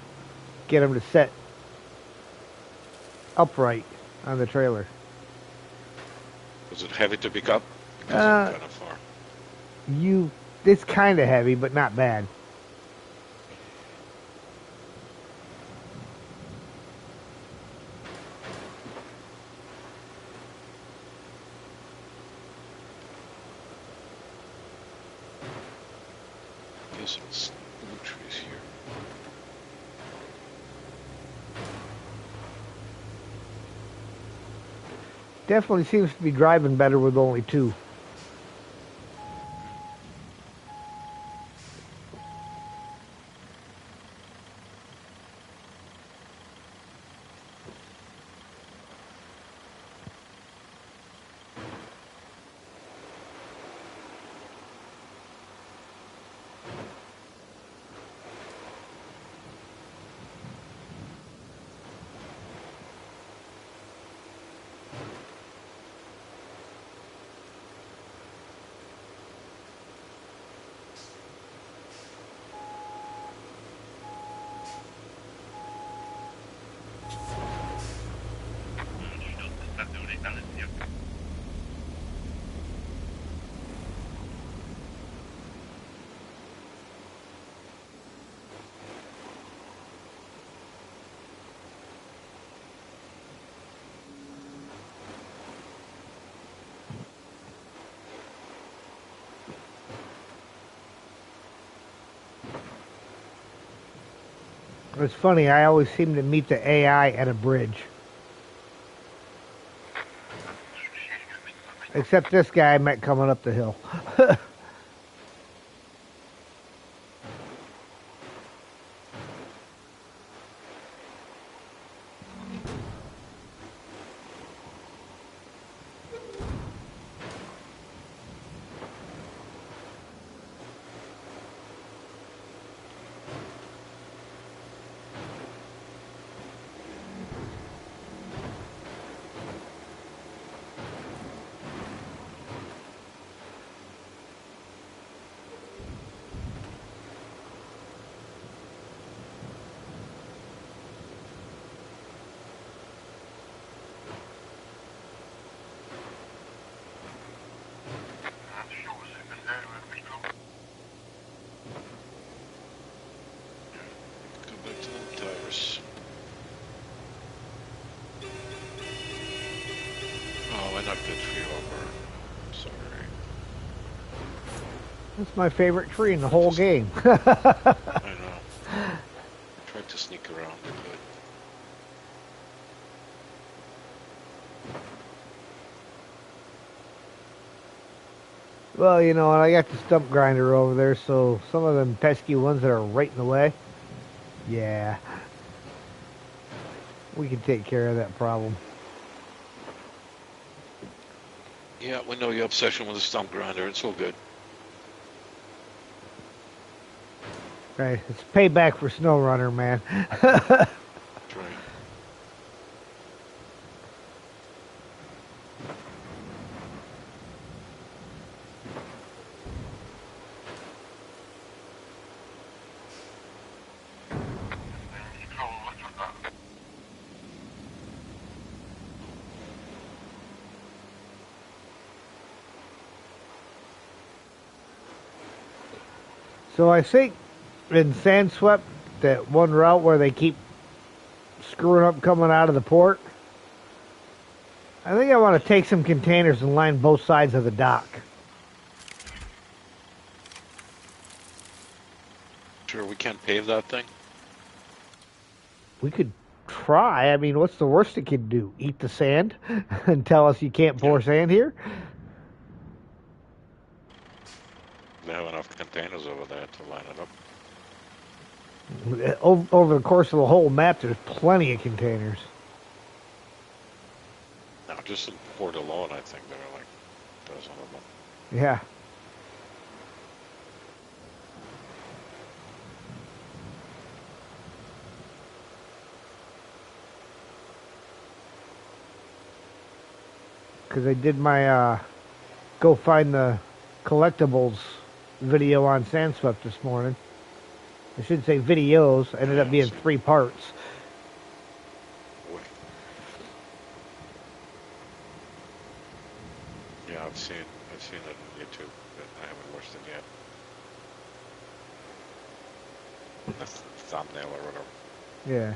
get them to set upright on the trailer. Was it heavy to pick up? Because I'm kind of far. It's kind of heavy, but not bad. There's some blue trees here. Definitely seems to be driving better with only two. It's funny, I always seem to meet the AI at a bridge. Except this guy I met coming up the hill. Go back to the tires. Oh, I knocked that tree over. Sorry. That's my favorite tree in the whole game. I know. Tried to sneak around it, but Well, you know, and I got the stump grinder over there, so some of them pesky ones that are right in the way, yeah, we can take care of that problem. Yeah, we know your obsession with the stump grinder. It's all good. Right, it's payback for Snow Runner, man. That's right. So I think in Sandswept, that one route where they keep screwing up coming out of the port, I think I want to take some containers and line both sides of the dock. Sure, we can't pave that thing. We could try. I mean, what's the worst it could do? Eat the sand and tell us you can't pour Yeah, sand here? they have enough containers over there to line it up. Over the course of the whole map, there's plenty of containers. Now, just in port alone, I think there are like a dozen of them. Yeah. Because I did my go find the collectibles video on Sandswept this morning. I should say videos. Ended up Yeah, being so, 3 parts. wait. Yeah, I've seen it on YouTube, but I haven't watched it yet. The thumbnail or whatever. Yeah.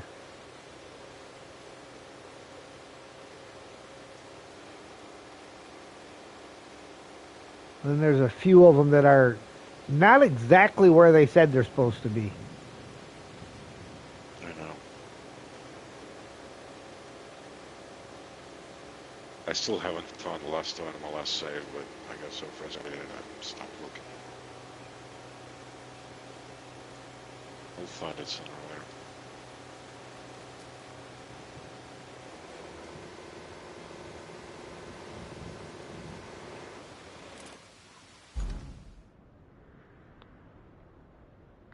And then there's a few of them that are not exactly where they said they're supposed to be. I know. I still haven't found the last one in my last save, but I got so frustrated I stopped looking. We'll find it sooner or later.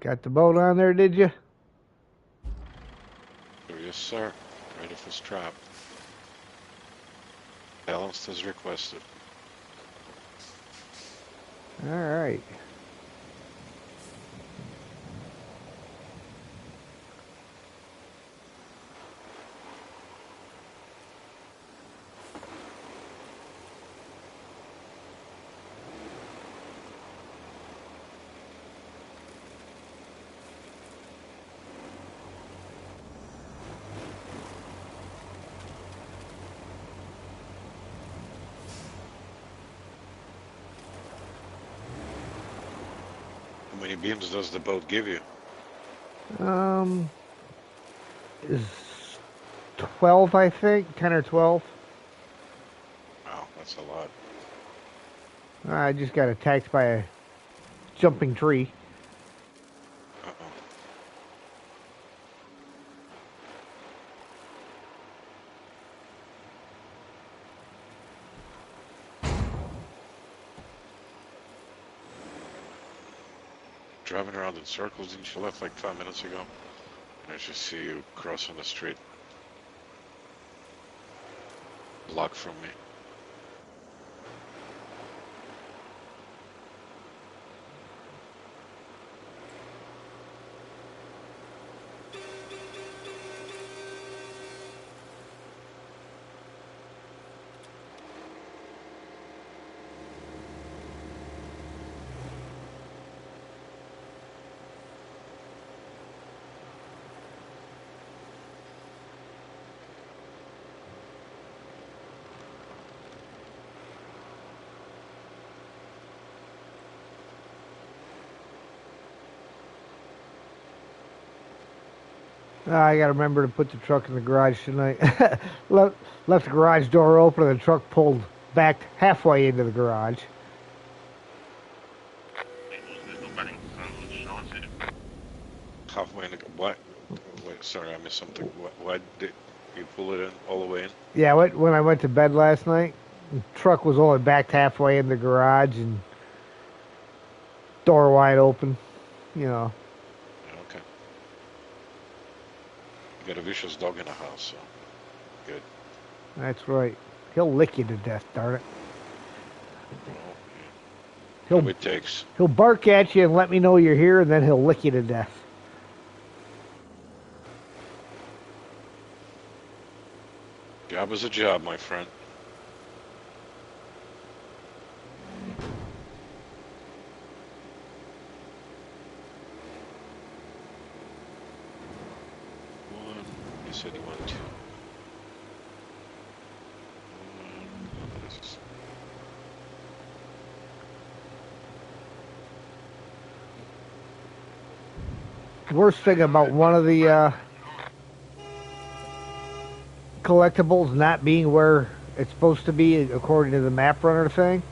Got the boat on there, did you? Oh, yes, sir. Ready for strap. Balanced as requested. All right. How many beams does the boat give you? Um, is 12, I think, 10 or 12. Wow, that's a lot. I just got attacked by a jumping tree. Uh-oh. Driving around in circles, didn't you left like 5 minutes ago? And I just see you crossing the street. Block from me. I got to remember to put the truck in the garage tonight. left, left the garage door open and the truck pulled back halfway into the garage. Halfway in the... What? Wait, sorry, I missed something. Why did you pull it in all the way in? Yeah, when I went to bed last night, The truck was only backed halfway in the garage and door wide open. You know. Yeah, okay. You got a vicious dog in the house, so good. That's right. He'll lick you to death, darn it. Well, yeah. He'll Whatever it takes. he'll bark at you and let me know you're here, and then he'll lick you to death. Job is a job, my friend. One. You said you wanted two. One. The worst thing about one of the collectibles not being where it's supposed to be according to the map runner thing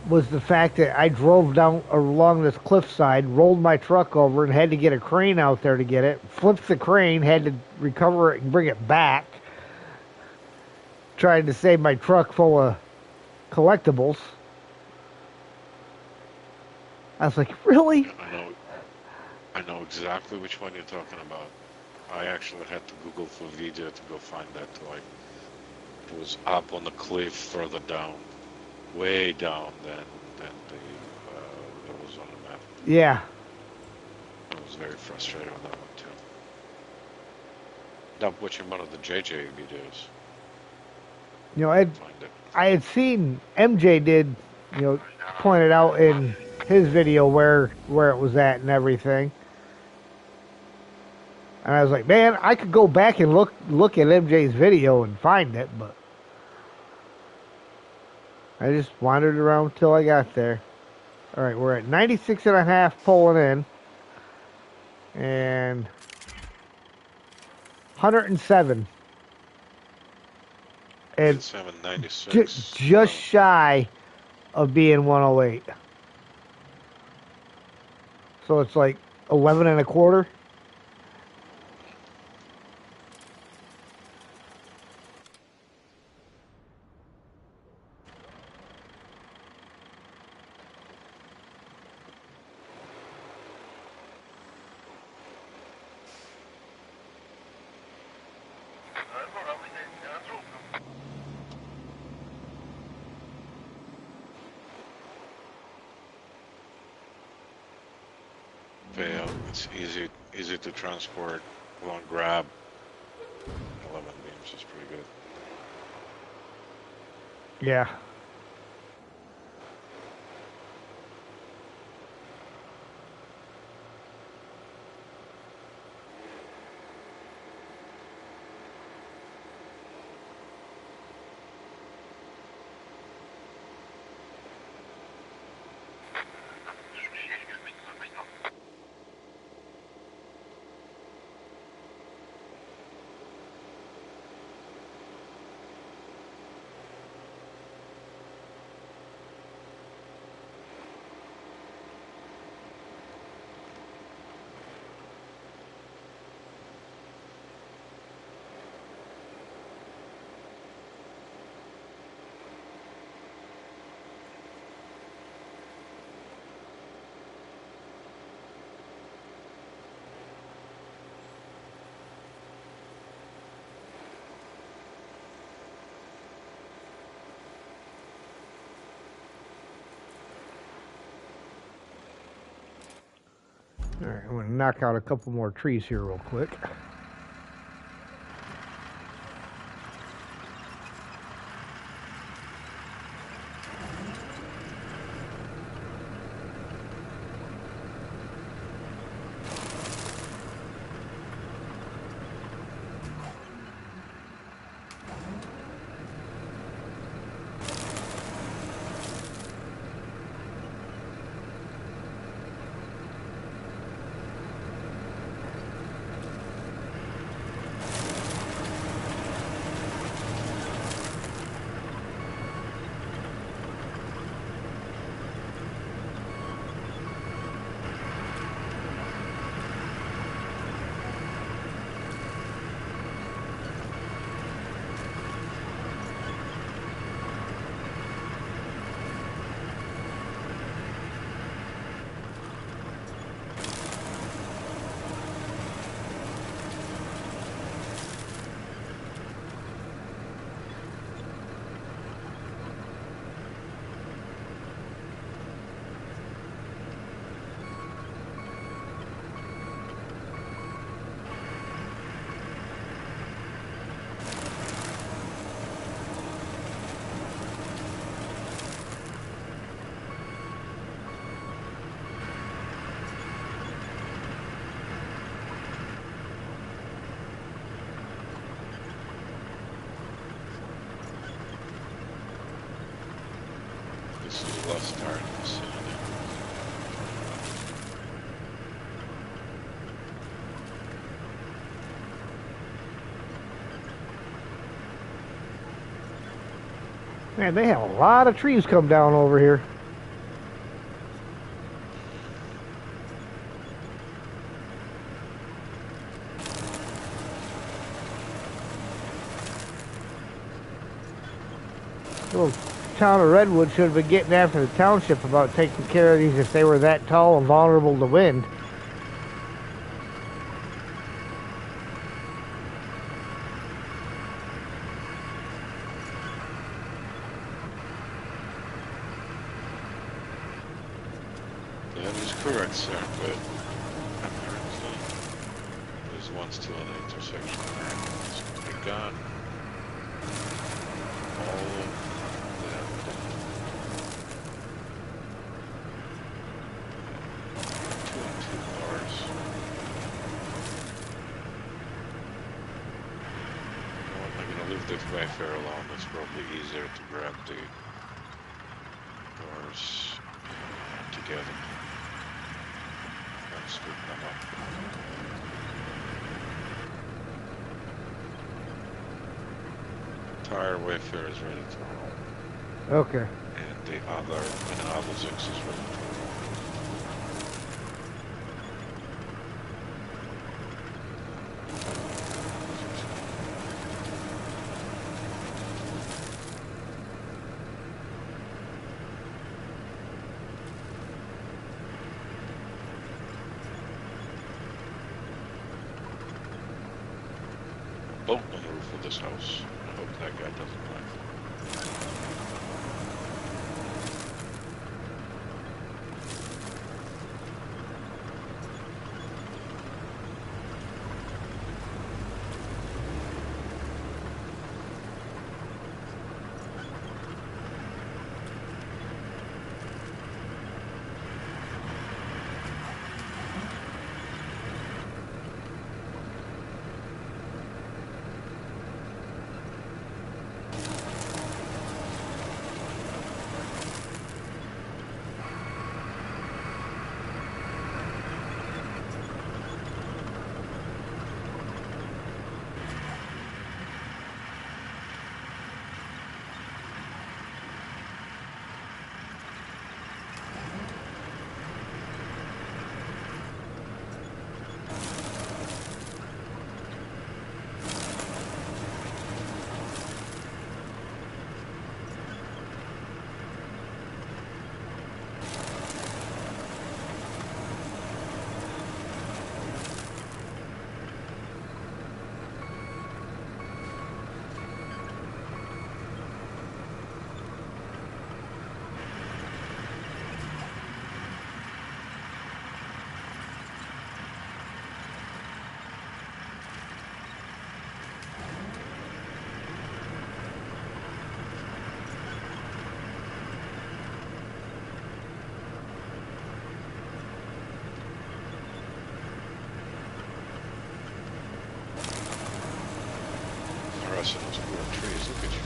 was the fact that I drove down along this cliffside, rolled my truck over, and had to get a crane out there to get it. Flipped the crane, had to recover it and bring it back. Trying to save my truck full of collectibles. I was like, really? I know exactly which one you're talking about. I actually had to Google for video to go find that. Like, it was up on the cliff further down, way down than the that was on the map. Yeah. I was very frustrated with that one too. Now watching one of the JJ videos. You know, Find it. I had seen MJ did, you know, pointed out in his video where it was at and everything. And I was like, man, I could go back and look at MJ's video and find it, but I just wandered around till I got there. All right, we're at 96.5 pulling in, and 107, and 796. just shy of being 108. So it's like 11 and a quarter. Fail. It's easy to transport. Long grab. 11 beams is pretty good. Yeah. All right, I'm going to knock out a couple more trees here real quick. This is the last tire in the vicinity. Man, they have a lot of trees come down over here. Little town of Redwood should have been getting after the township about taking care of these if they were that tall and vulnerable to wind. That is correct, sir, but apparently there's one still at the intersection there. So we got all of that. 2 and 2 cars. You know what, I'm gonna leave the Wayfarer alone. It's probably easier to grab the cars together. And scoop them up. Tire Wayfarer is ready to roll. Okay. And the other 6 is ready to roll. Boat on the roof of this house. I hope that guy doesn't mind. Russell, those poor trees, look at you.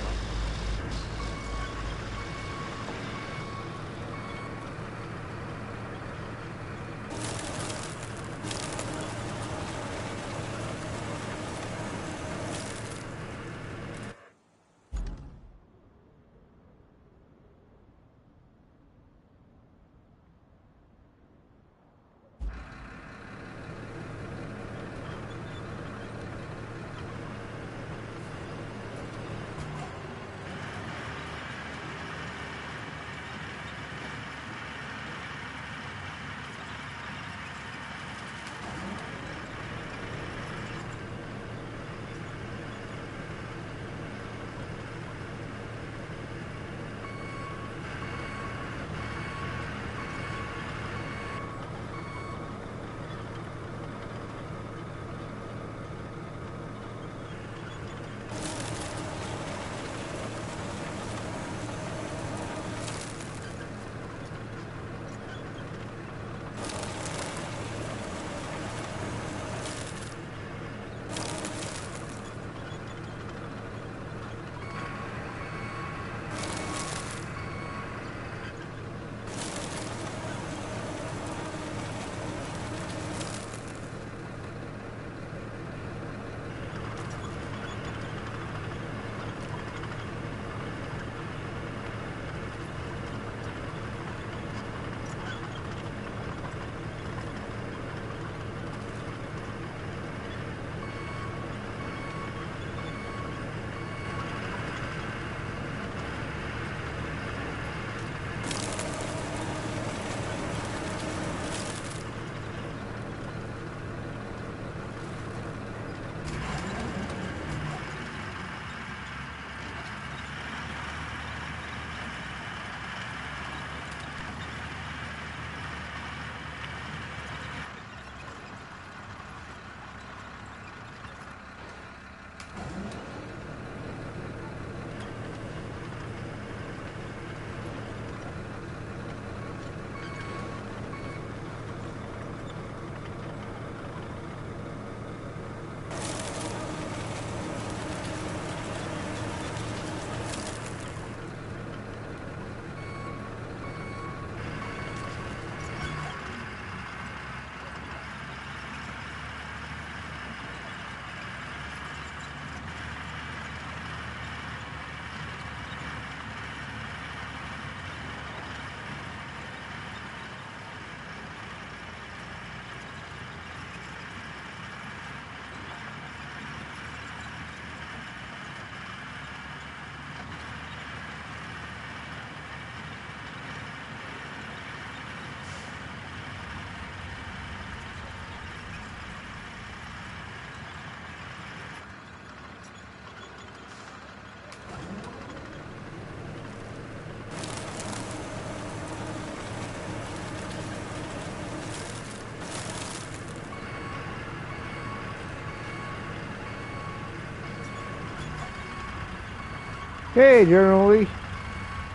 Hey, General Lee.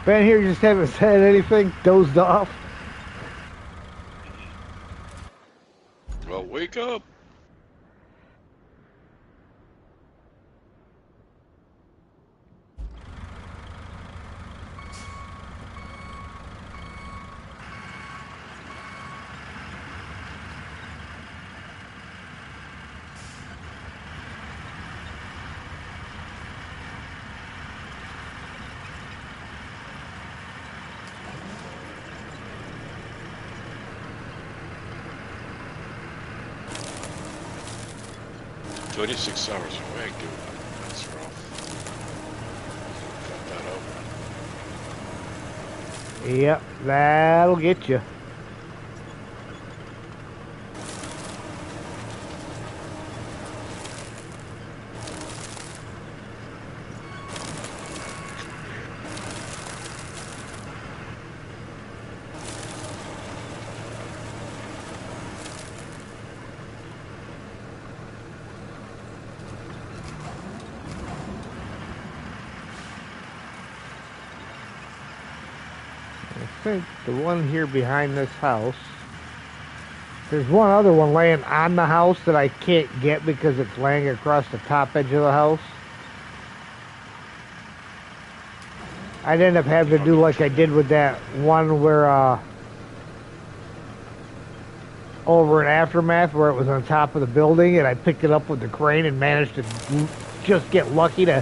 Ben here just haven't said anything, dozed off. Well, wake up. "26 hours away, dude. That's rough. Cut that out." Yep, that'll get you. I think the one here behind this house. There's one other one laying on the house that I can't get because it's laying across the top edge of the house. I'd end up having to do like I did with that one where over in Aftermath where it was on top of the building and I picked it up with the crane and managed to just get lucky to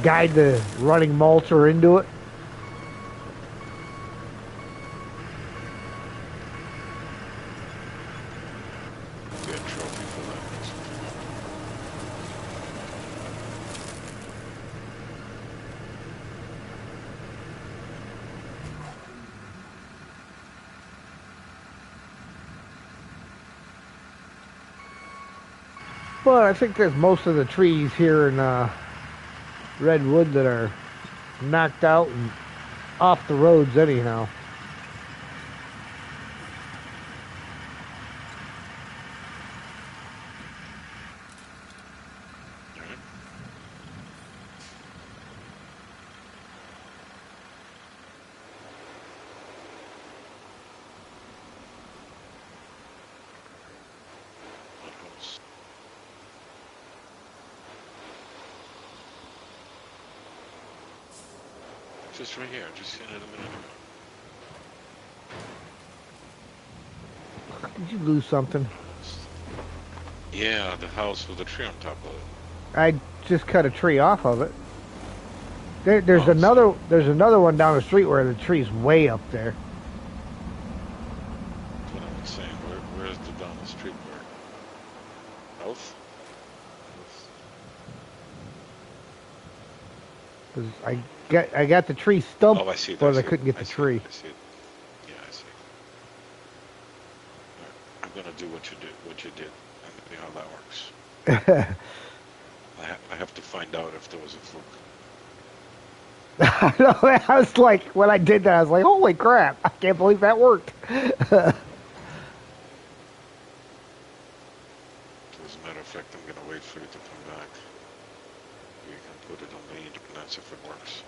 guide the running mulcher into it. Get a trophy for that. But I think there's most of the trees here in Redwood that are knocked out and off the roads anyhow. Alright. What else? Just right here. Just seen it a minute ago. Did you lose something? Yeah, the house with the tree on top of it. I just cut a tree off of it. There's Oh, there's another one down the street where the tree's way up there. That's what I'm saying. Where's the down the street where? South? 'Cause I got the tree stump, Oh, I see it. but I I see couldn't it. get I the see tree. it. I see it. Yeah, I see. Alright, I'm gonna do what you did, and see how that works. I have to find out if there was a fluke. I know, I was like, when I did that, I was like, holy crap, I can't believe that worked. As a matter of fact, I'm gonna wait for you to come back. You can put it on the internet if it works.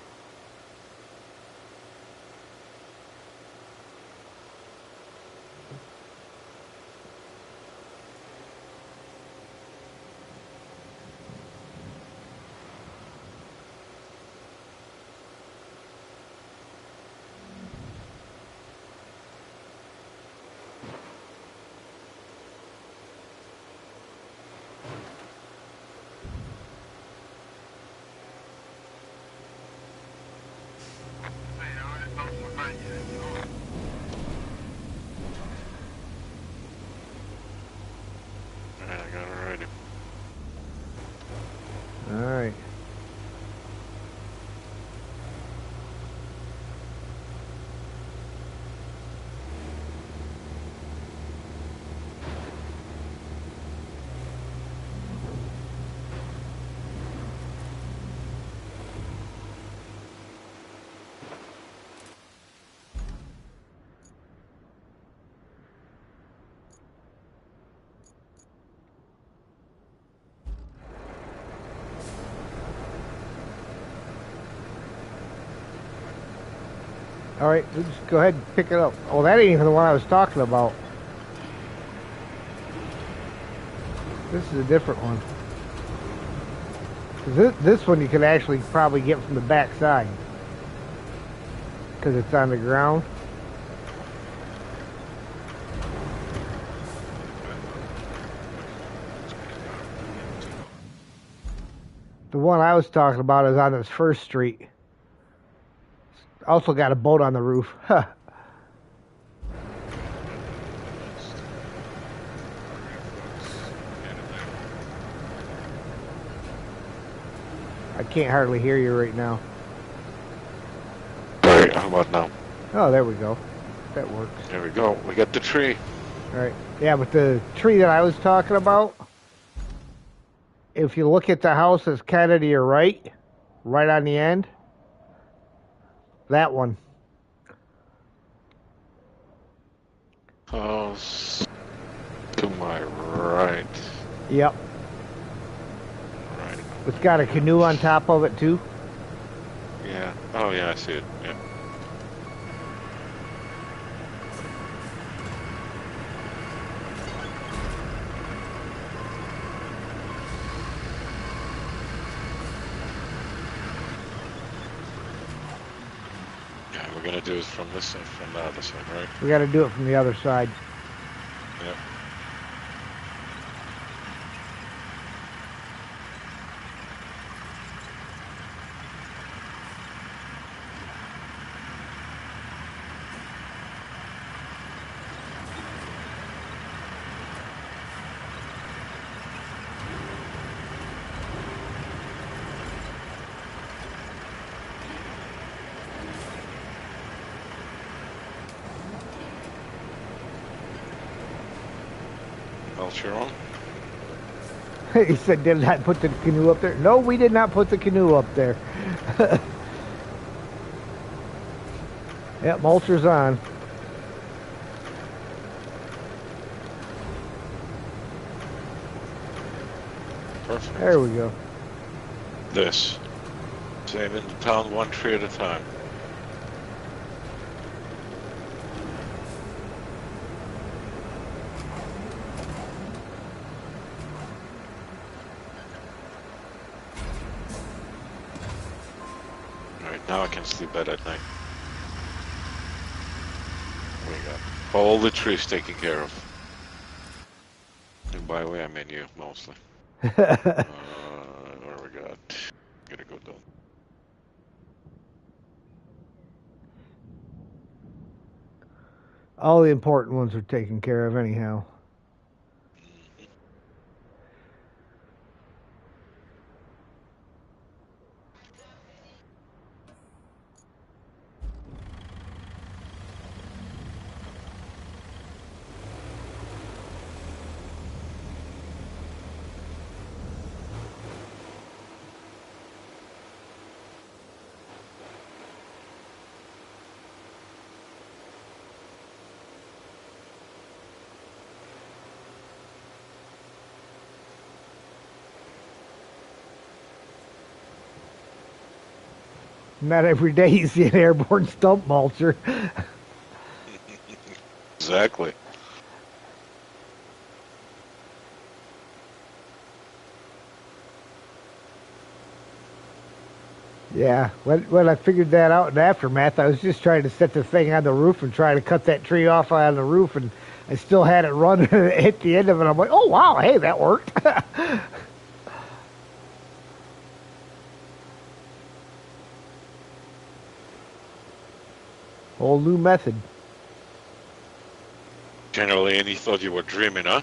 All right, we'll just go ahead and pick it up. Oh, that ain't even the one I was talking about. This is a different one. 'Cause this one you can actually probably get from the back side. Because it's on the ground. The one I was talking about is on this first street. Also got a boat on the roof. Huh. I can't hardly hear you right now. Alright, how about now? Oh, there we go. That works. There we go. We got the tree. All right. Yeah, but the tree that I was talking about, if you look at the house that's kind of to your right on the end, that one. House to my right. Yep. Right. It's got a canoe on top of it, too. Yeah. Oh, yeah, I see it. Yeah. Yeah, we're gonna do it from this side, from the other side, right? We got to do it from the other side. Yep. Belcher on. He said, did not put the canoe up there? No, we did not put the canoe up there. Yep, mulcher's on. Perfect. There we go. This. Saving the town one tree at a time. Alright, now I can sleep better at night. We got all the trees taken care of. And by the way, I mean you, mostly. Where we got? Gotta go down. All the important ones are taken care of anyhow. Not every day you see an airborne stump mulcher. Exactly. Yeah, when I figured that out in aftermath, I was just trying to set the thing on the roof and try to cut that tree off on the roof, and I still had it running at the end of it. I'm like, oh wow, hey, that worked. Whole new method. Generally, and he thought you were dreaming, huh?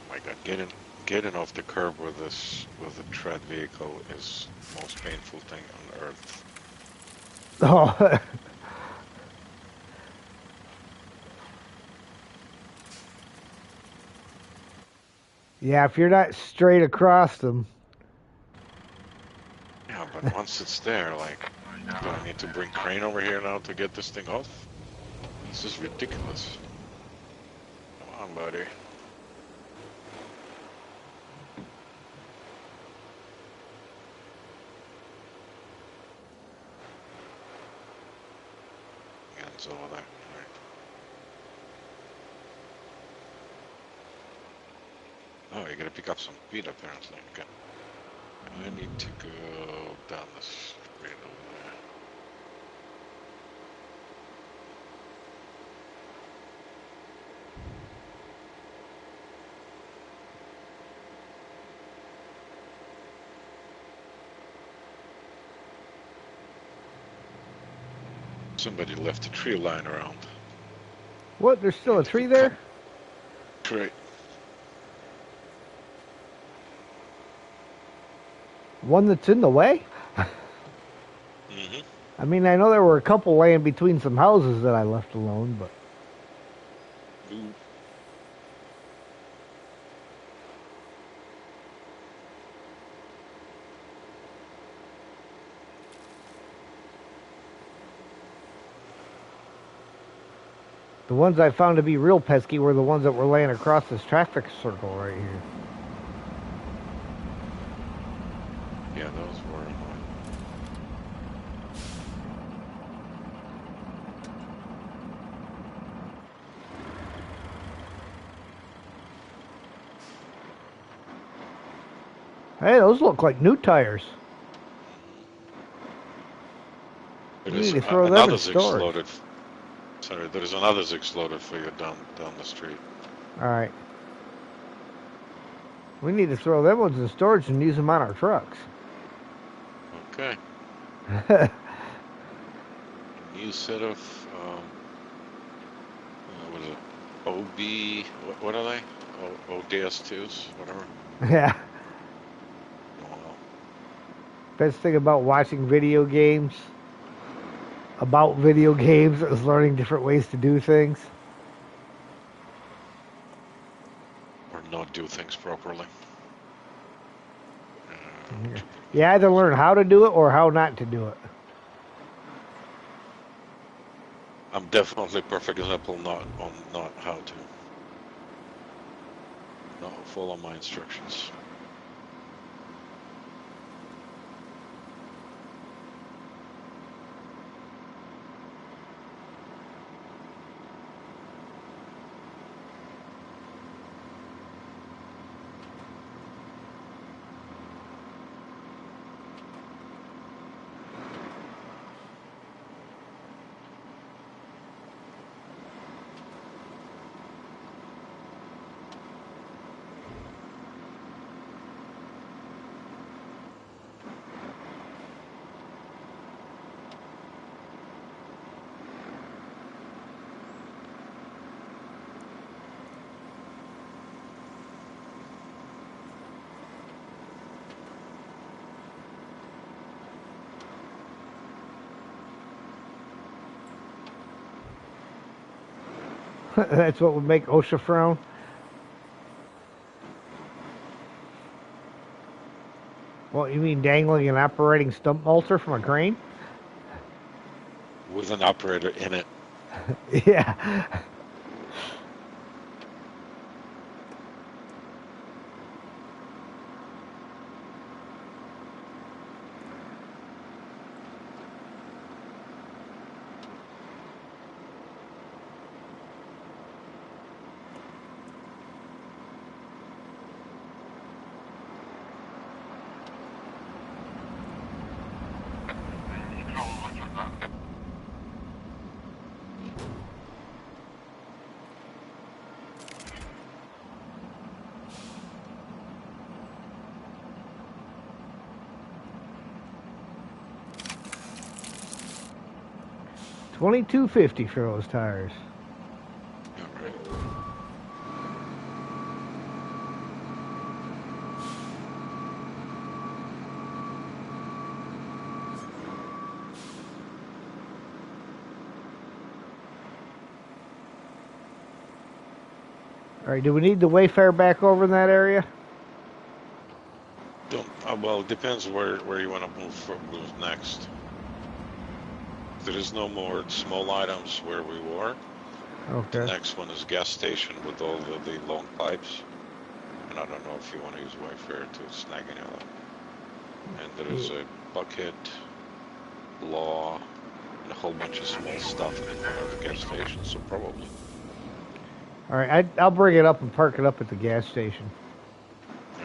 My God, getting off the curb with a tread vehicle is the most painful thing on earth. Oh, Yeah, if you're not straight across them. Yeah, but once it's there, like, do I need to bring crane over here now to get this thing off? This is ridiculous. Come on, buddy. Yeah, it's all that. Right. Oh, you gotta pick up some speed apparently. Okay. I need to go down the street over there. Somebody left a tree lying around. What? There's still a tree there? Great. One that's in the way? Mm-hmm. I mean, I know there were a couple laying between some houses that I left alone, but... Ooh. The ones I found to be real pesky were the ones that were laying across this traffic circle right here. Yeah, those were annoying. Hey, those look like new tires. There We is need to throw them in another storage. exploded. Sorry, there is another exploded for you down the street. All right. We need to throw them ones in storage and use them on our trucks. Okay. New set of what is it? OB. What are they? ODS2s, whatever. Yeah. Oh, well. Best thing about watching video games is learning different ways to do things. Or not do things properly. You either learn how to do it or how not to do it. I'm definitely perfect example not how to. Not follow my instructions. That's what would make OSHA frown. What, you mean dangling an operating stump mulcher from a crane? With an operator in it. Yeah. $22.50 for those tires. All right. All right, do we need the Wayfare back over in that area? Don't, well, it depends where you want to move next. There is no more small items where we were. The Okay. next one is gas station with all the long pipes. And I don't know if you want to use Wayfair to snag any of them. And there is a bucket, law, and a whole bunch of small stuff in front of the gas station, so probably. All right, I'll bring it up and park it up at the gas station. Yeah.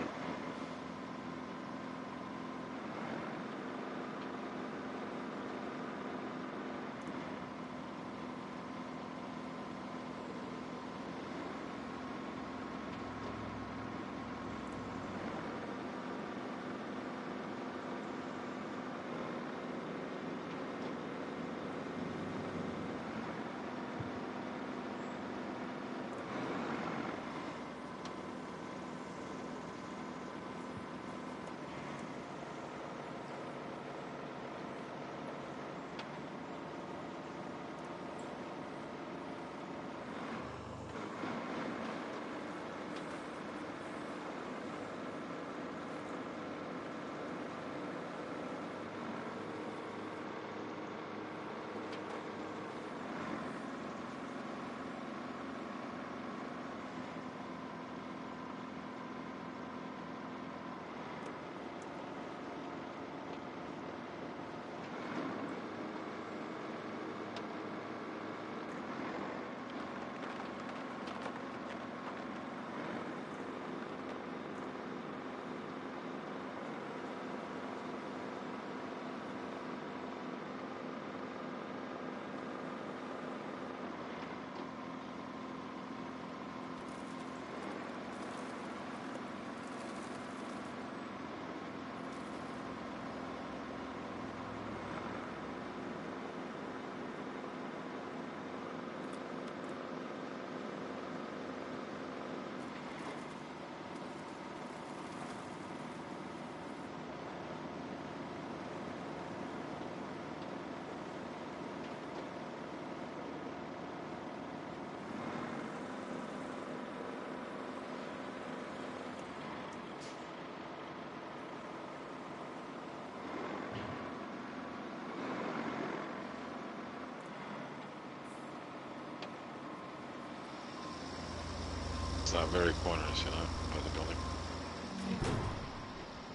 It's not very corners, by the building.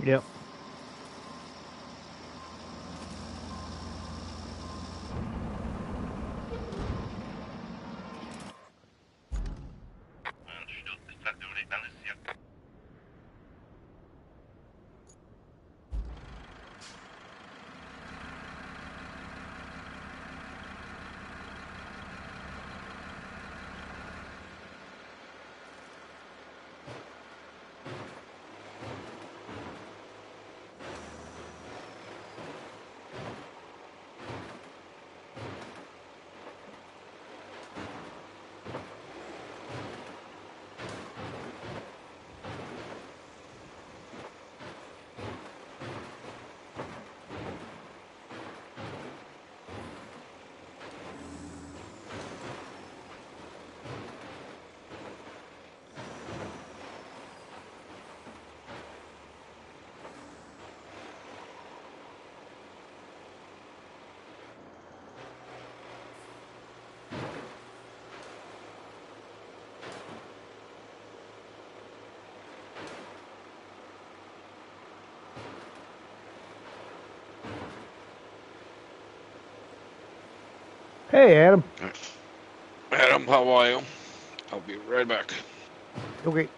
Yep. Hey, Adam. Adam, how are you? I'll be right back. Okay.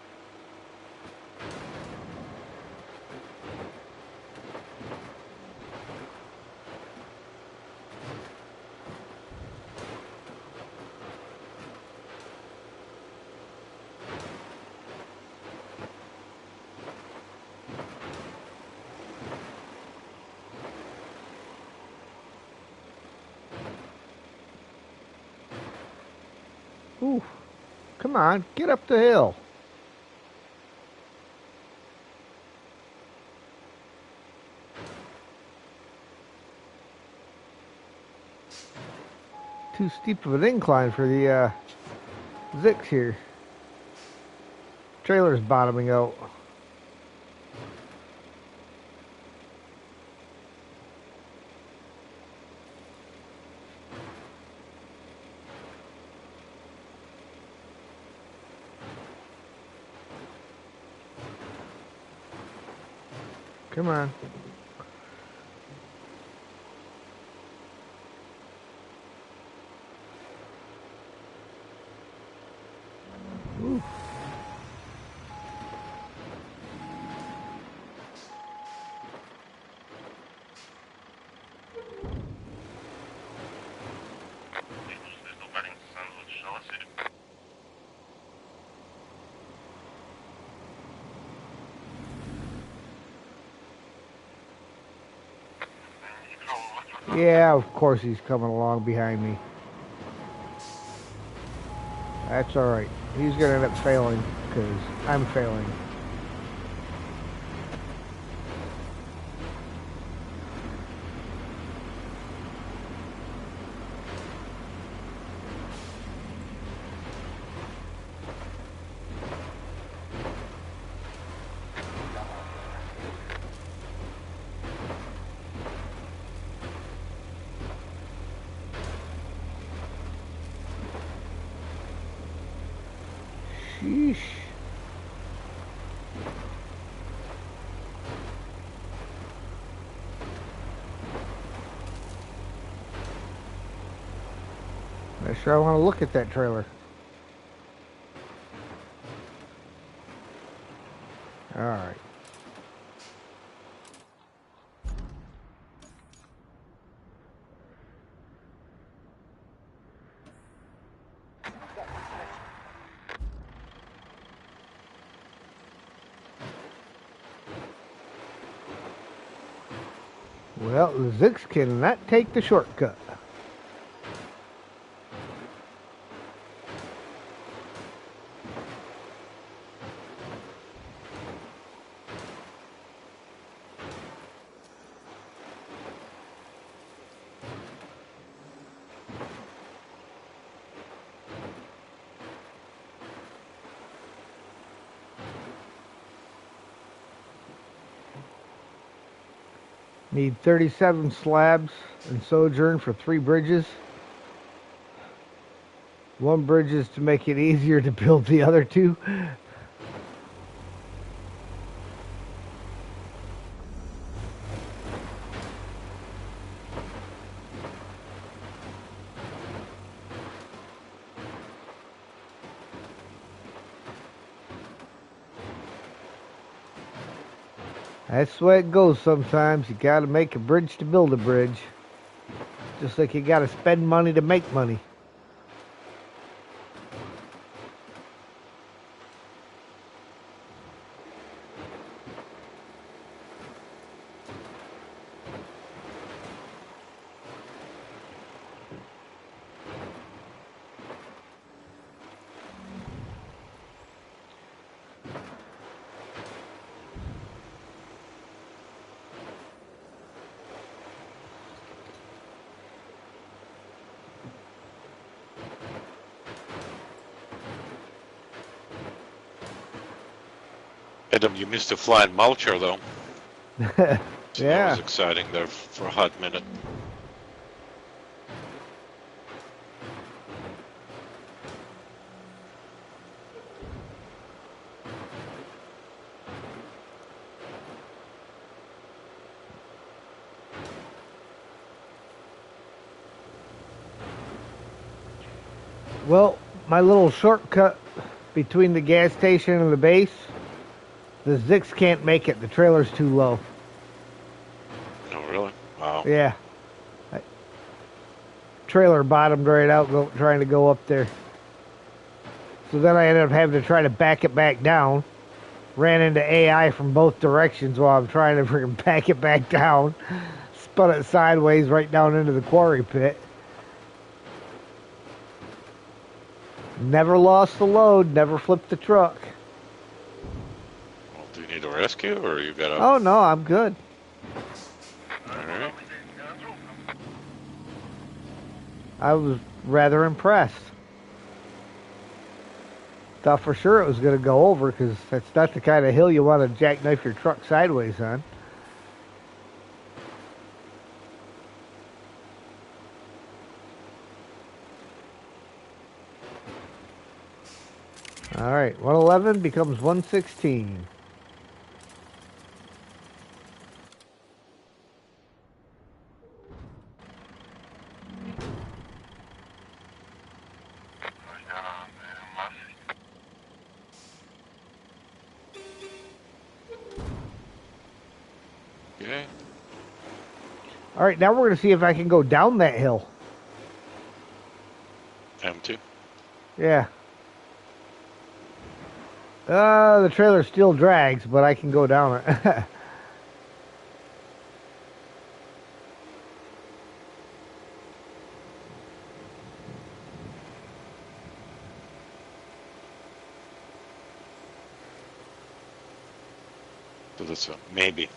Ooh, come on, get up the hill. Too steep of an incline for the Zix here. Trailer's bottoming out. Come on. Ooh. Yeah, of course he's coming along behind me. That's alright. He's going to end up failing because I'm failing. Sheesh. I sure want to look at that trailer. Alright. Well, the Zix cannot take the shortcut. Need 37 slabs and sojourn for 3 bridges. 1 bridge is to make it easier to build the other 2. That's the way it goes sometimes. You gotta make a bridge to build a bridge. Just like you gotta spend money to make money. Adam, you missed a flying mulcher though. So Yeah. that was exciting there for a hot minute. Well, my little shortcut between the gas station and the base, the Zix can't make it. The trailer's too low. Oh, really? Wow. Yeah. Trailer bottomed right out trying to go up there. So then I ended up having to try to back it back down. Ran into AI from both directions while I'm trying to freaking back it back down. Spun it sideways right down into the quarry pit. Never lost the load, never flipped the truck. Well, do you need a rescue or you got a... Oh no, I'm good. Alright. I was rather impressed. Thought for sure it was going to go over because that's not the kind of hill you want to jackknife your truck sideways on. All right, 111 becomes 116. Okay. All right, now we're going to see if I can go down that hill. Empty. Yeah. The trailer still drags, but I can go down it. So that's a maybe.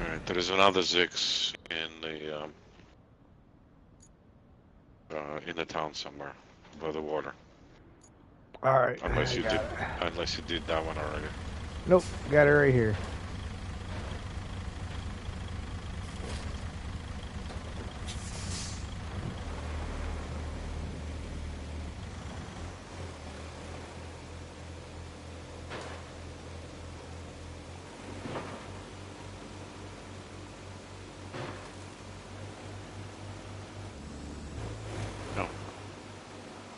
All right. There is another Zix in the town somewhere by the water. All right. Unless you did that one already. Nope, got it right here. No.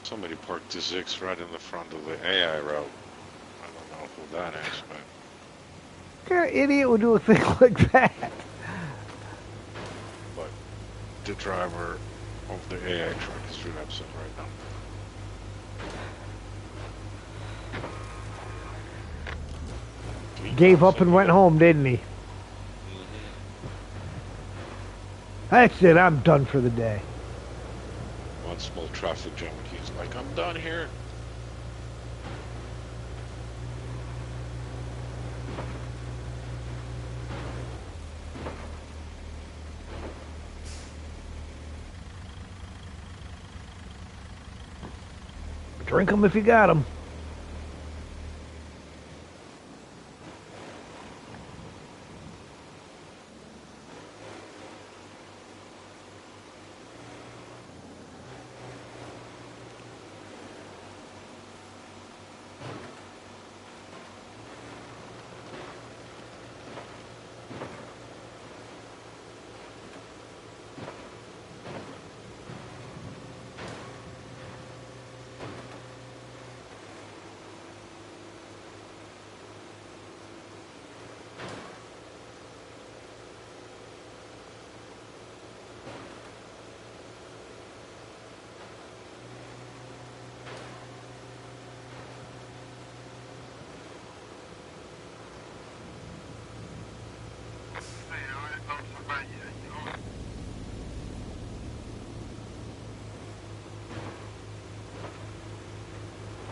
Somebody parked the Zix right in the front of the AI route. I don't know who that is, but What kind of idiot would do a thing like that? the driver of the AI truck is really upset right now. Gave up and went home, didn't he? That's it, I'm done for the day. One small traffic jam, and he's like, I'm done here. Drink 'em if you got 'em.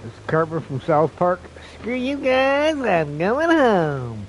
It's Cartman from South Park. Screw you guys, I'm going home.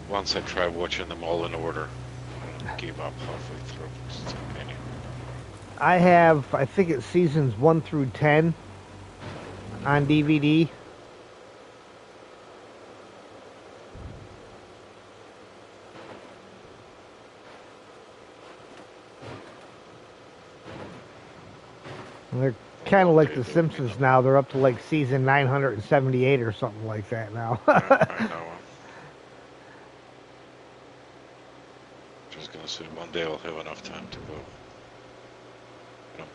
Once I tried watching them all in order, I gave up halfway through. It's too many. I have, I think it's seasons 1 through 10 on DVD. And they're kind of like The Simpsons now. They're up to like season 978 or something like that now. Yeah, I know. Just gonna say one day I'll have enough time to go. You know,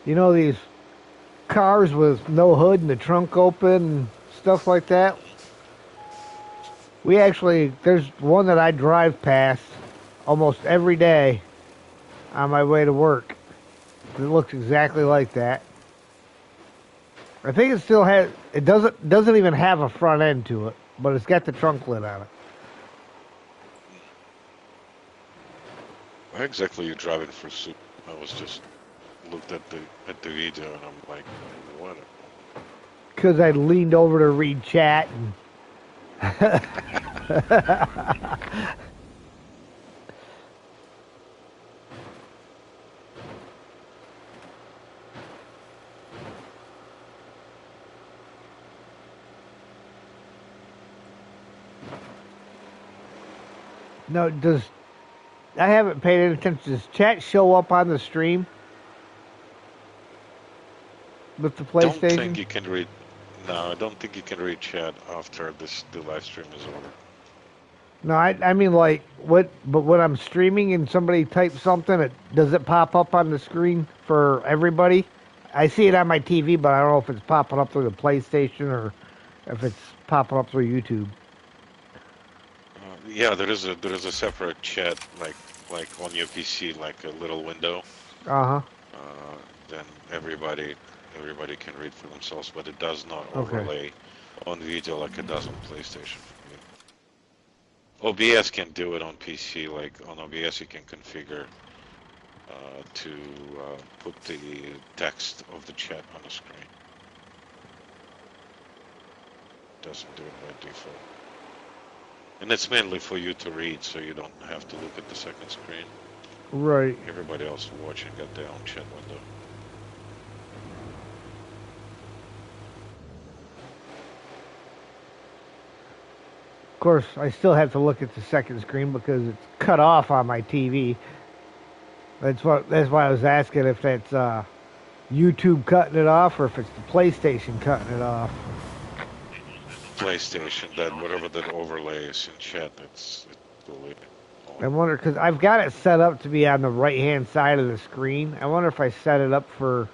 You know these cars with no hood and the trunk open and stuff like that? We actually, there's one that I drive past almost every day on my way to work. It looks exactly like that. I think it still has, it doesn't even have a front end to it, but it's got the trunk lid on it. why exactly are you driving for soup? I was just looked at the video and I'm like, what? Because I leaned over to read chat and no, I haven't paid any attention. Does chat show up on the stream with the PlayStation? Don't think you can read. No, I don't think you can read chat after the live stream is over. No, I mean like what? But when I'm streaming and somebody types something, does it pop up on the screen for everybody? I see it on my TV, but I don't know if it's popping up through the PlayStation or if it's popping up through YouTube. Yeah, there is a separate chat like on your PC, like a little window. Uh-huh. Then everybody can read for themselves, but it does not Okay. overlay on video like it does on PlayStation. OBS can do it on PC. Like on OBS, you can configure to put the text of the chat on the screen. Doesn't do it by default. And it's mainly for you to read, so you don't have to look at the second screen. Right. Everybody else watching got their own chat window. Of course, I still have to look at the second screen because it's cut off on my TV. That's why I was asking if that's YouTube cutting it off or if it's the PlayStation cutting it off. PlayStation, that whatever that overlay is in chat, it's totally on. I wonder, because I've got it set up to be on the right-hand side of the screen. I wonder if I set it up for,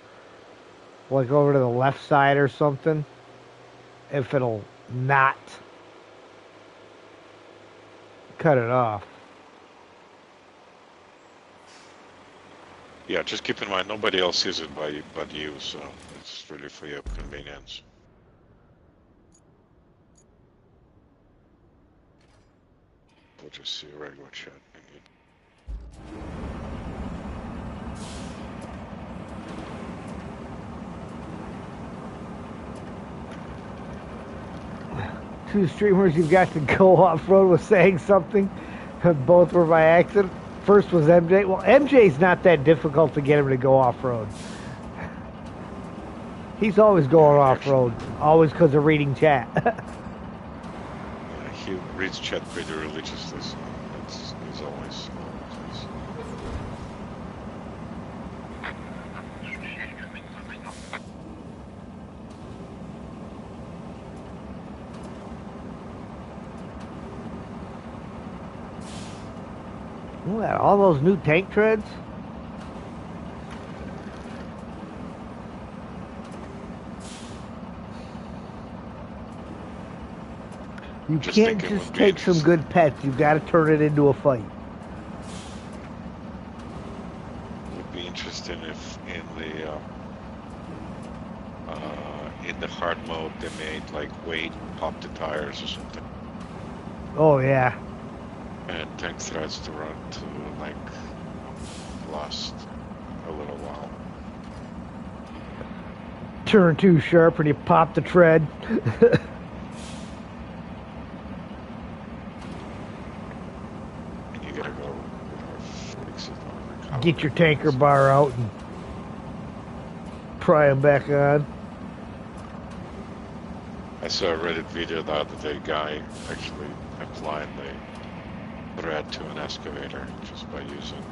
like, over to the left side or something, if it'll not cut it off. Yeah, just keep in mind nobody else sees it but you, so it's really for your convenience. We'll just see a regular chat. Two streamers you've got to go off-road with saying something. Both were by accident. First was MJ. Well, MJ's not that difficult to get him to go off-road. He's always going off-road. Always because of reading chat. Yeah, he reads chat pretty religiously, so he's always. Look at all those new tank treads. You Just can't think it just would be take some interesting. good pets. You've got to turn it into a fight. It would be interesting if in the hard mode they made like weight pop the tires or something. Oh, yeah. And tank threats to run to like last a little while. Turn too sharp and you pop the tread. And you gotta go fix it or Get your tanker bar out and pry them back on. I saw a Reddit video the other day, guy actually applying the thread to an excavator just by using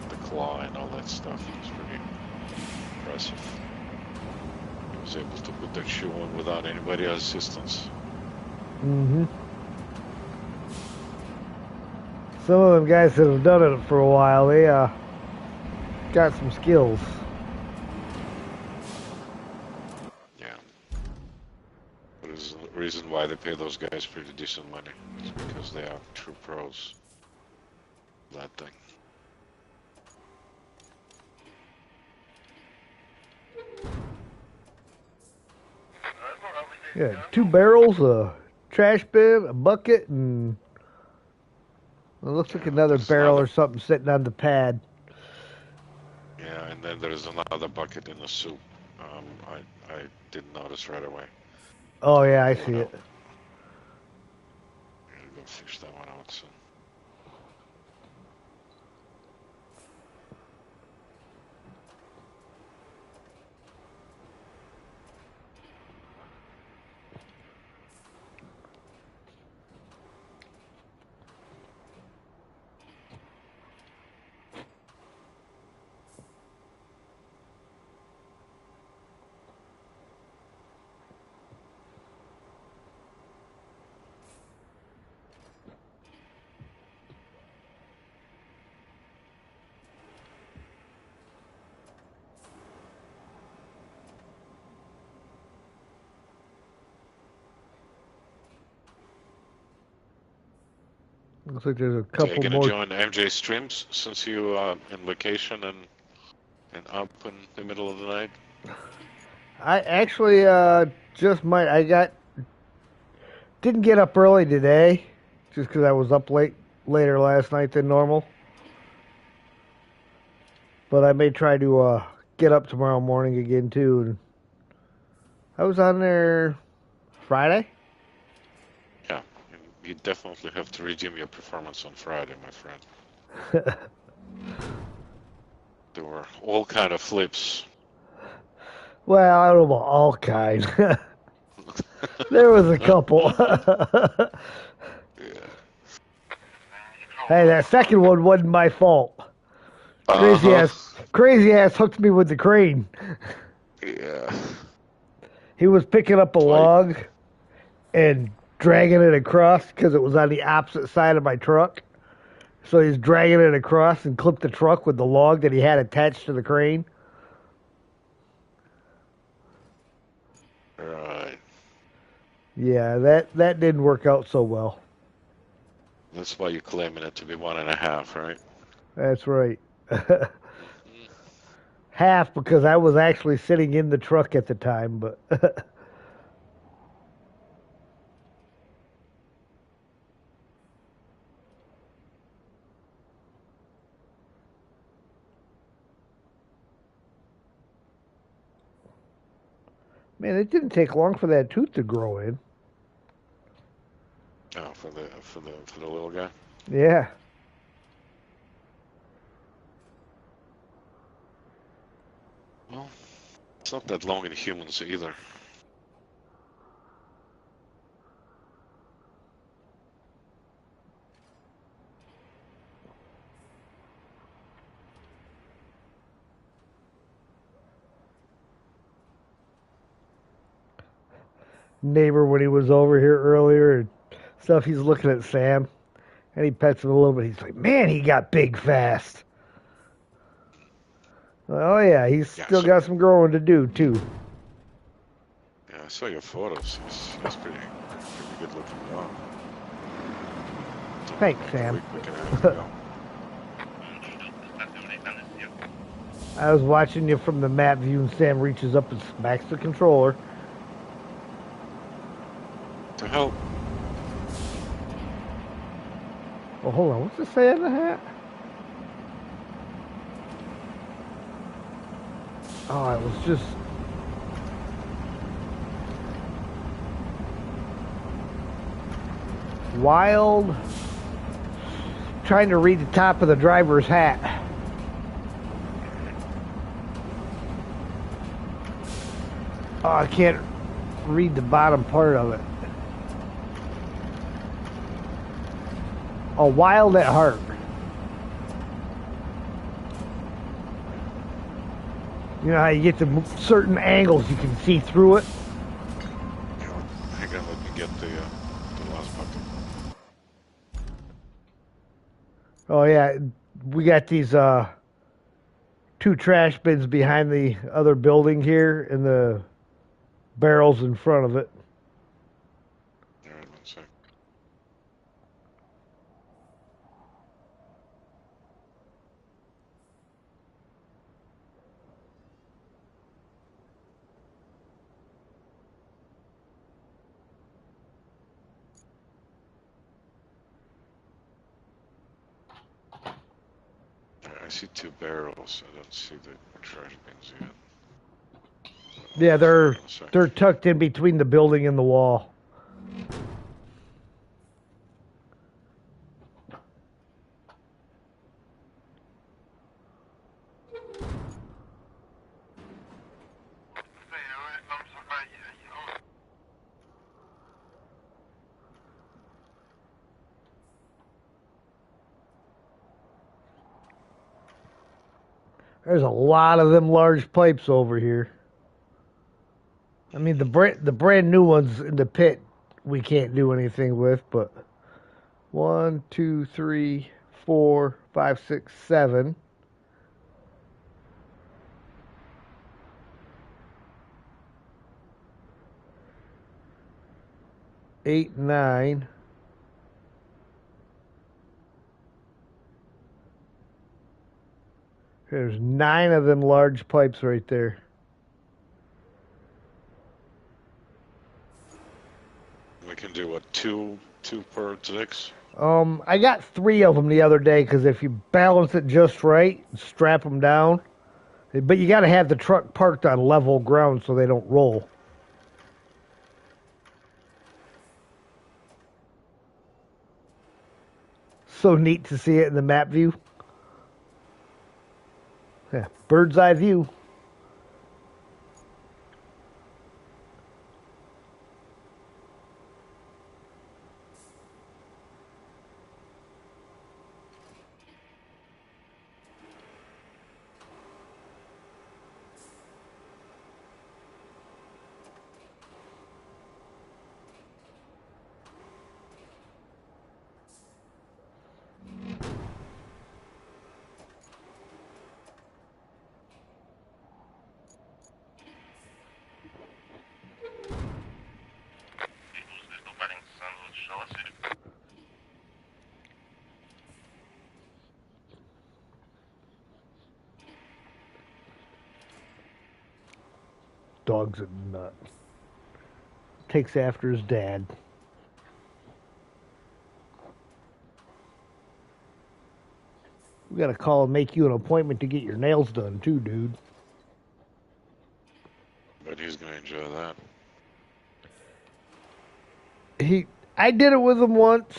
the claw and all that stuff. It was pretty impressive. He was able to put that shoe on without anybody's assistance. Mm-hmm. Some of them guys that have done it for a while, they got some skills. Yeah. But there's a reason why they pay those guys pretty decent money. It's because they are true pros. That thing. Yeah, 2 barrels, a trash bin, a bucket, and it looks like another There's barrel another- or something sitting on the pad. Yeah, and then there's another bucket in the soup. I didn't notice right away. Oh yeah, I see it. I'm gonna go fish that one out soon. Looks like there's a So couple you're gonna more. join MJ streams since you are in vacation and up in the middle of the night? I actually just might. Didn't get up early today, just because I was up later last night than normal. But I may try to get up tomorrow morning again too. And I was on there Friday. Yeah, you definitely have to redeem your performance on Friday, my friend. There were all kind of flips. Well, I don't know about all kind. There was a couple. Yeah. Hey, that second one wasn't my fault. Crazy ass hooked me with the crane. Yeah. He was picking up a log and dragging it across because it was on the opposite side of my truck. So he's dragging it across and clipped the truck with the log that he had attached to the crane. Right. Yeah, that didn't work out so well. That's why you're claiming it to be 1.5, right? That's right. Half because I was actually sitting in the truck at the time, but man, it didn't take long for that tooth to grow in. Oh, for the little guy. Yeah. Well, it's not that long in humans either. Neighbor, when he was over here earlier and stuff, he's looking at Sam and he pets him a little bit. He's like, man, he got big fast. Oh yeah, he's still got some growing to do too. Yeah, I saw your photos. He's pretty good looking dog. Thanks, Sam. We can have to go. I was watching you from the map view and Sam reaches up and smacks the controller. To help. Oh, hold on. What's it say on the hat? Oh, it was just. Wild. Trying to read the top of the driver's hat. Oh, I can't read the bottom part of it. Oh, wild at heart. You know how you get to certain angles, you can see through it. Hang on, let me get the last bucket. Oh yeah, we got these two trash bins behind the other building here, and the barrels in front of it. All right, one sec. I see 2 barrels. I don't see the trash bins yet. Yeah, they're One sec. tucked in between the building and the wall. There's a lot of them large pipes over here. I mean, the brand new ones in the pit we can't do anything with, but 1, 2, 3, 4, 5, 6, 7. 8, 9. There's 9 of them large pipes right there. We can do what, two per 6? I got 3 of them the other day because if you balance it just right, strap them down. But you got to have the truck parked on level ground so they don't roll. So neat to see it in the map view. Yeah, bird's eye view. Dog's a nut. Takes after his dad. We gotta call and make you an appointment to get your nails done too, dude. But he's gonna enjoy that. I did it with him once,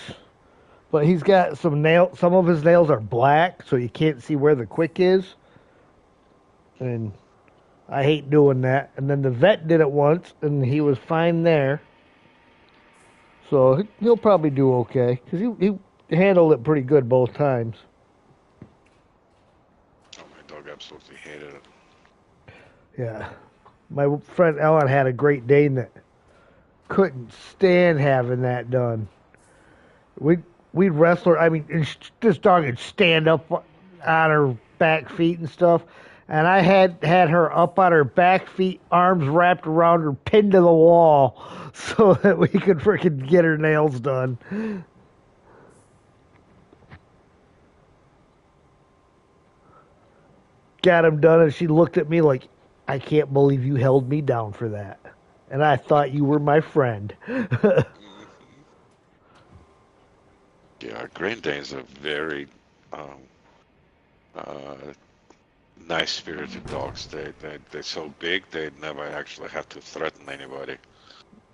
but he's got some nail. Some of his nails are black, so you can't see where the quick is. And I hate doing that. And then the vet did it once, and he was fine there. So he'll probably do okay because he handled it pretty good both times. Oh, my dog absolutely hated it. Yeah, my friend Ellen had a Great Dane that couldn't stand having that done. We'd wrestle her. I mean, this dog would stand up on her back feet and stuff. And I had her up on her back feet, arms wrapped around her, pinned to the wall, so that we could freaking get her nails done. Got them done, and she looked at me like, I can't believe you held me down for that. And I thought you were my friend. Yeah, Great Danes are very um, uh, nice-spirited dogs. They're so big they never actually have to threaten anybody.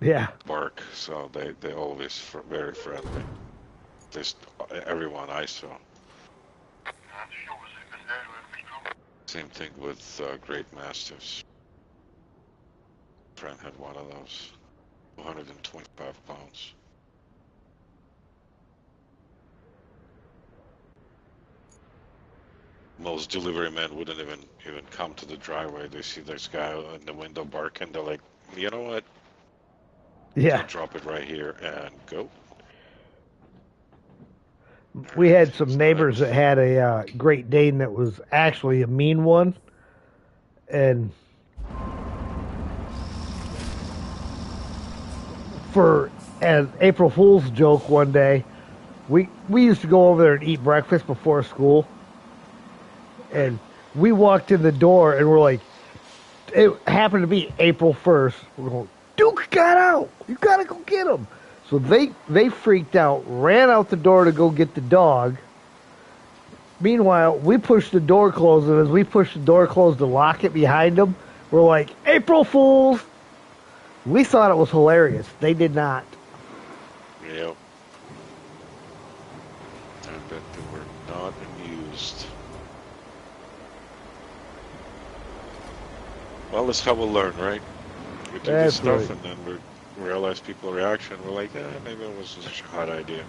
Yeah. Bark, so they're always very friendly. Just everyone I saw. Same thing with Great Mastiffs. Friend had one of those, 225 pounds. Most delivery men wouldn't even come to the driveway. They see this guy in the window barking. They're like, you know what? Yeah. I'll drop it right here and go. We Alright, had some so neighbors that had a Great Dane that was actually a mean one, and for an April Fool's joke one day, we used to go over there and eat breakfast before school, and we walked in the door and we're like, it happened to be April 1st. We're going, Duke got out. You gotta go get him. So they freaked out, ran out the door to go get the dog. Meanwhile, we pushed the door closed, and as we pushed the door closed to lock it behind them, we're like, April Fools! We thought it was hilarious. They did not. Yep. I bet they were not amused. Well, that's how we'll learn, right? We do this stuff, right. and then we realize people's reaction. We're like, maybe it wasn't such a hot idea.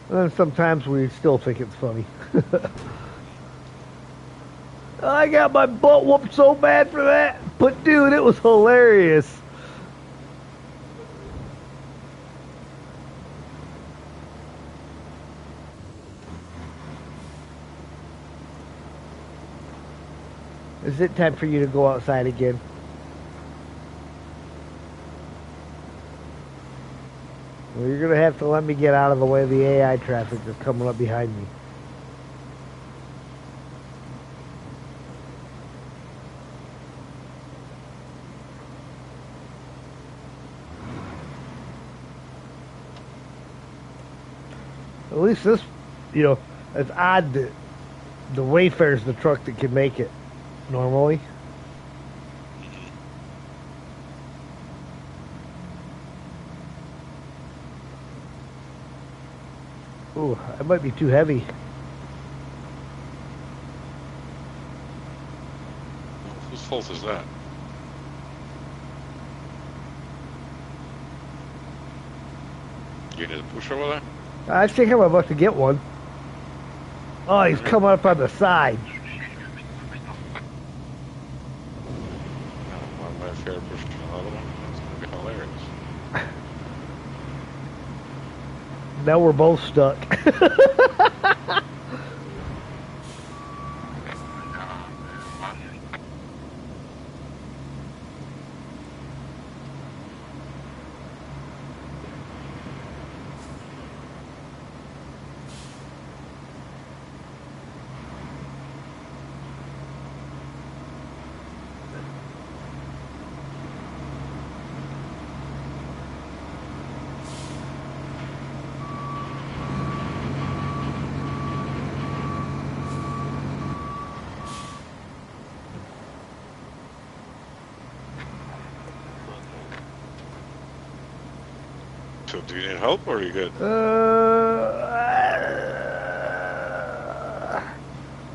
And then sometimes we still think it's funny. I got my butt whooped so bad for that. But dude, it was hilarious. Is it time for you to go outside again? Well, you're going to have to let me get out of the way of the AI traffic that's coming up behind me. At least this, it's odd that the Wayfarer's the truck that can make it normally. Ooh, it might be too heavy. Whose fault is that? You need a push over there? I think I'm about to get one. Oh, he's coming up on the side. One my fair pushing another one. That's gonna be hilarious. Now we're both stuck. So do you need help or are you good?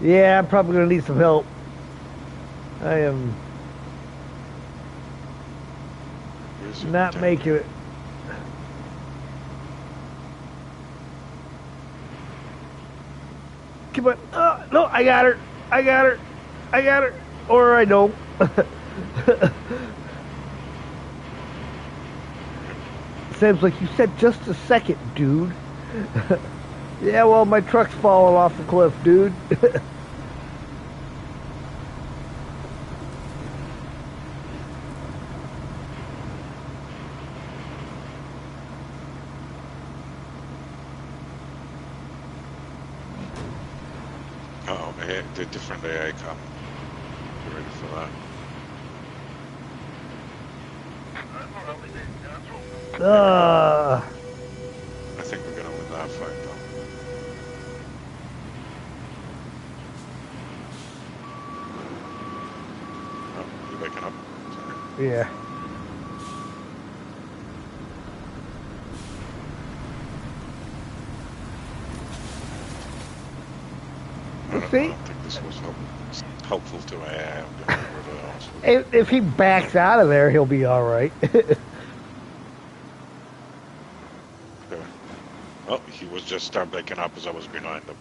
Yeah, I'm probably gonna need some help. I am not making it. Come on. Oh, no, I got her. I got her. I got her. Or I don't. Sam's like, you said just a second, dude. Yeah, well, my truck's falling off the cliff, dude. Oh, the different AI come. You ready for that? Uh, I think we're gonna win that fight though. Oh, you waking up? Sorry. yeah. I Let's don't see. think this was helpful to AI. I'm gonna be really honest with you. If he backs out of there, he'll be all right. Okay. Oh, he was just start waking up as I was behind him.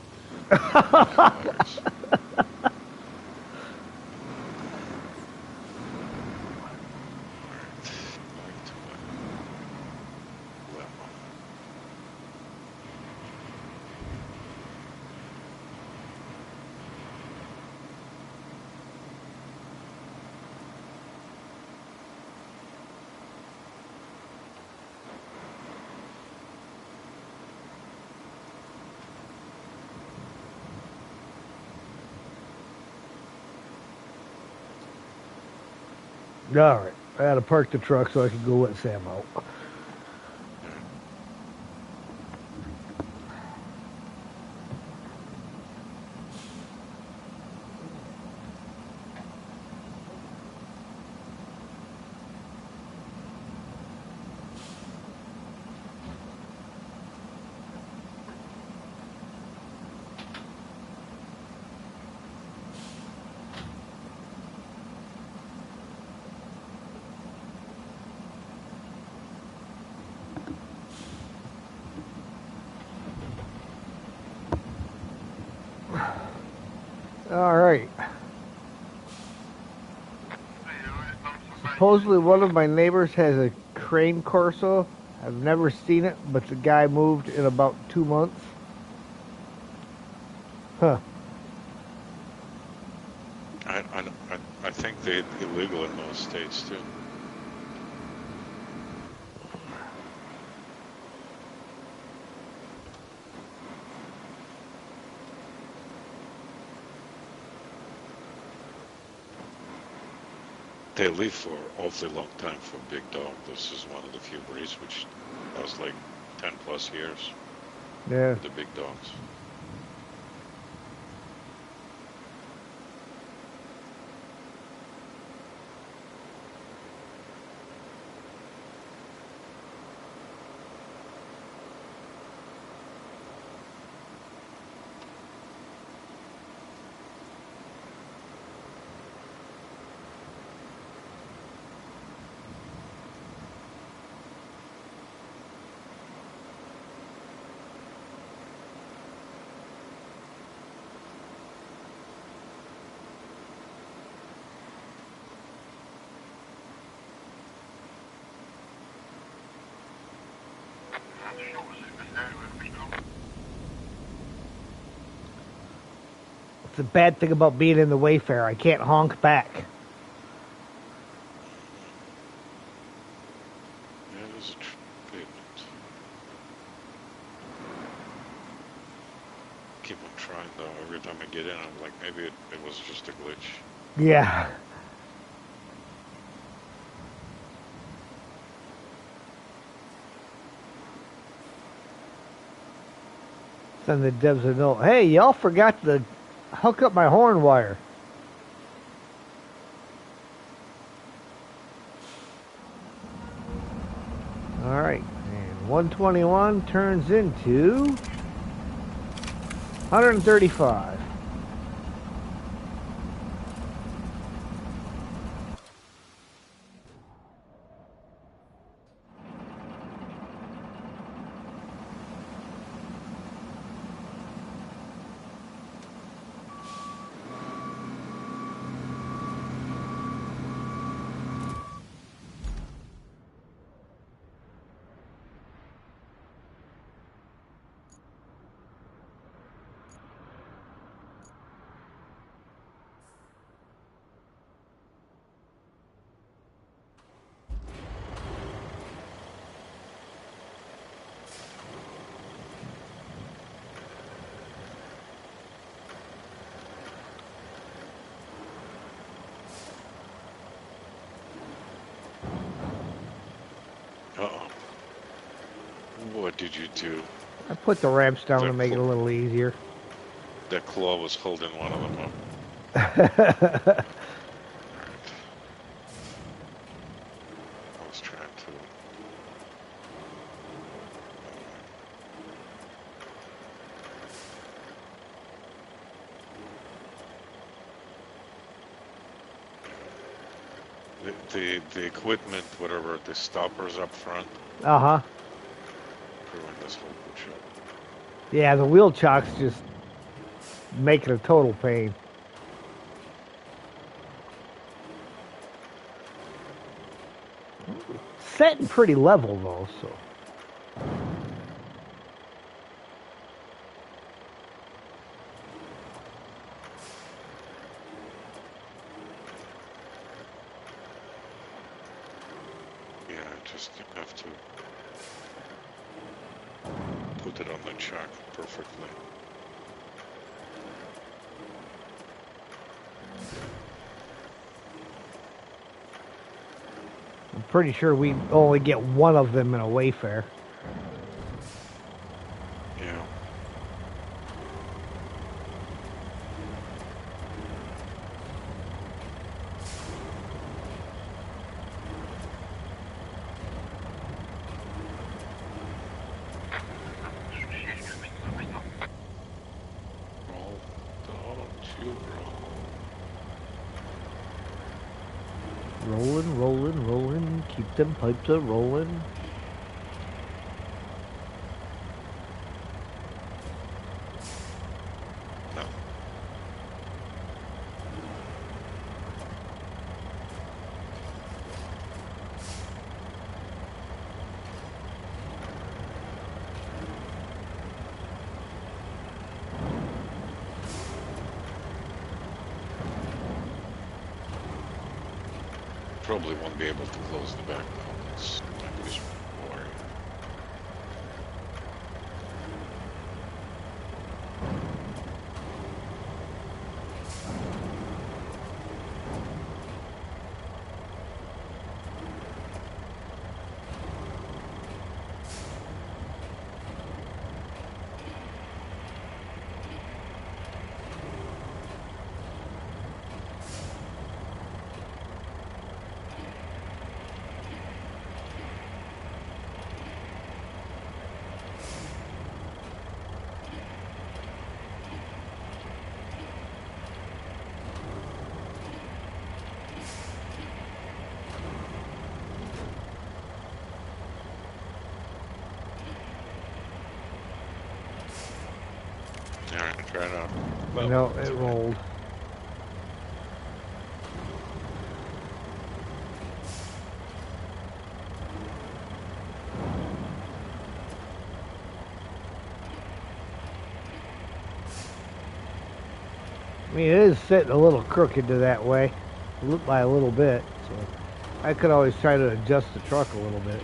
Hilarious. Alright. Light lemon. All right. I had to park the truck so I could go let Sam out. Alright. All right. Supposedly, one of my neighbors has a crane Corso. I've never seen it, but the guy moved in about 2 months. Huh. I think they're illegal in most states too. They live for awfully long time for a big dog. This is one of the few breeds which lasts like 10 plus years Yeah. for the big dogs. It's a bad thing about being in the Wayfarer. I can't honk back. Yeah, it is a treatment. Keep on trying though. Every time I get in, I'm like, maybe it was just a glitch. Yeah. Send the devs a note. Hey, y'all forgot to hook up my horn wire. All right. And 121 turns into 135. What did you do? I put the ramps down The to make it a little easier. The claw was holding one of them up. Alright. I was trying to... The equipment, whatever, the stoppers up front, Uh-huh. ruined this whole push up. Yeah, the wheel chocks just make it a total pain. Setting pretty level though, so. Yeah, just have to put it on the chock perfectly. I'm pretty sure we only get one of them in a Wayfair. Yeah. Roll, don't you roll. Rolling, rolling, rolling. Keep them pipes a rolling. No. Probably won't be able to close the back now. It's like this wire. Alright, try it out. Well, No, it's it okay. rolled. I mean, it is sitting a little crooked to that way, by a little bit. So I could always try to adjust the truck a little bit.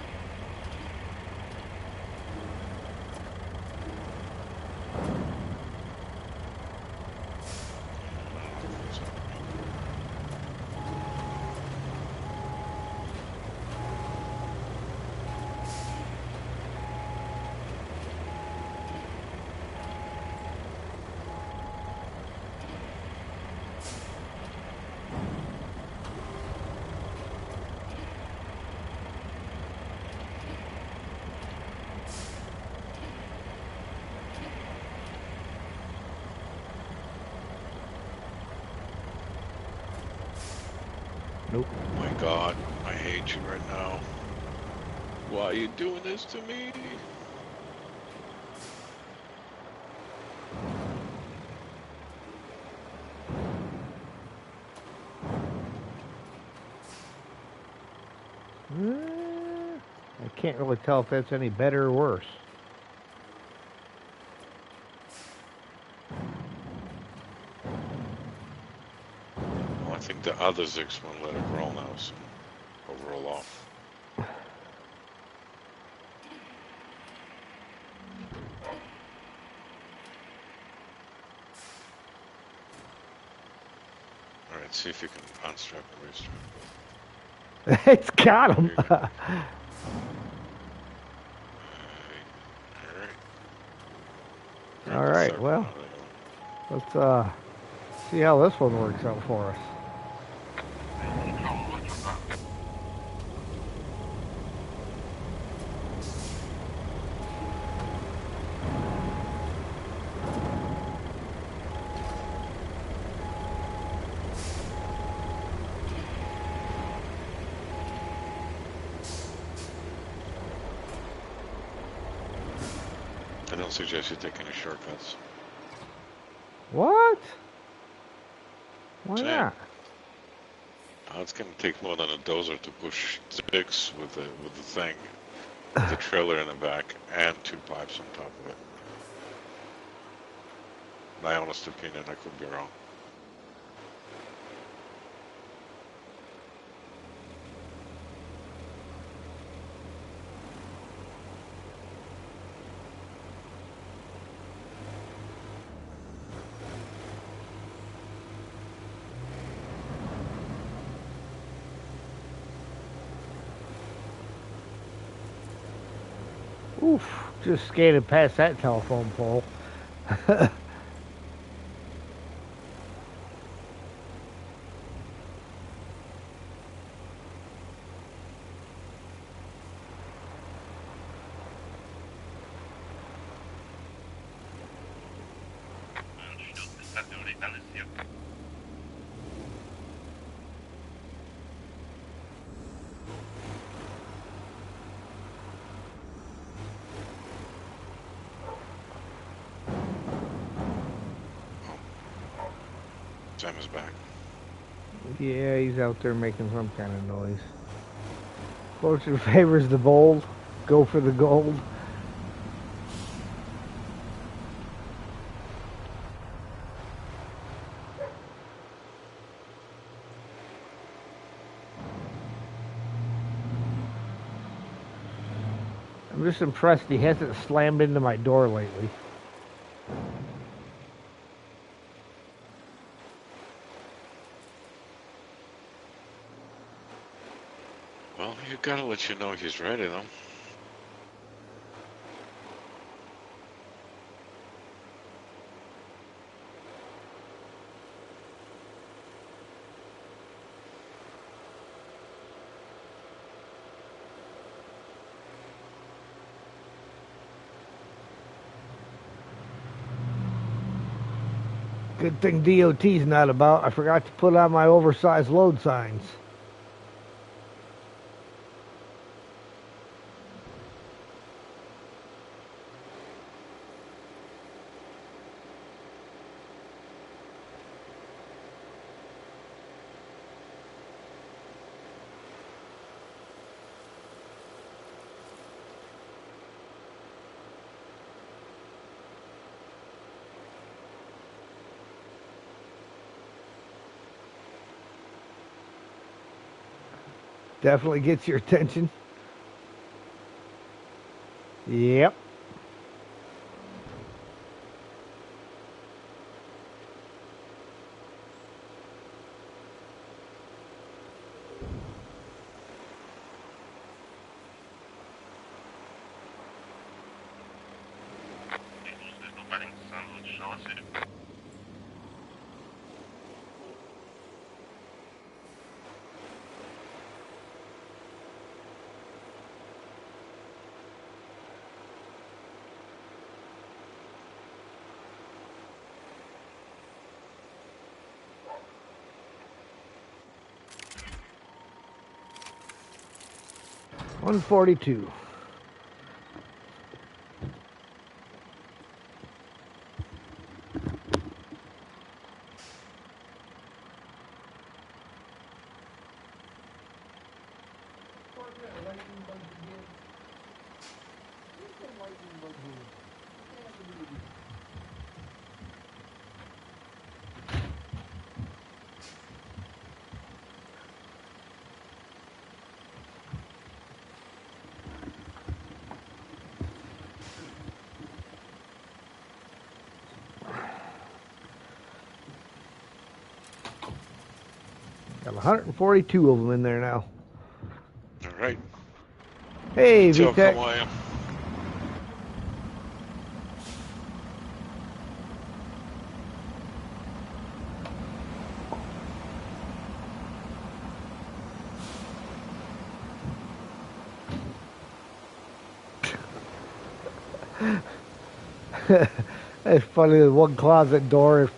Nope. Oh my god, I hate you right now. Why are you doing this to me? I can't really tell if that's any better or worse. Well, I think the other Zix won't let it roll now, so I'll roll off. Alright, see if you can unstrap the race track. It's got him. All right, well, let's see how this one works out for us. I don't suggest you take any shortcuts. What? Why Same. not? It's gonna take more than a dozer to push 6 with the thing, the trailer in the back, and 2 pipes on top of it. My honest opinion, I could be wrong. Oof, just skated past that telephone pole. Sam is back. Yeah, he's out there making some kind of noise. Fortune favors the bold. Go for the gold. I'm just impressed he hasn't slammed into my door lately. Well, you gotta let you know he's ready, though. Good thing DOT's not about. I forgot to put on my oversized load signs. Definitely gets your attention. Yep. $142. Got 142 of them in there now. All right. Hey, Tell VTech. how I am. It's funny, the one closet door, if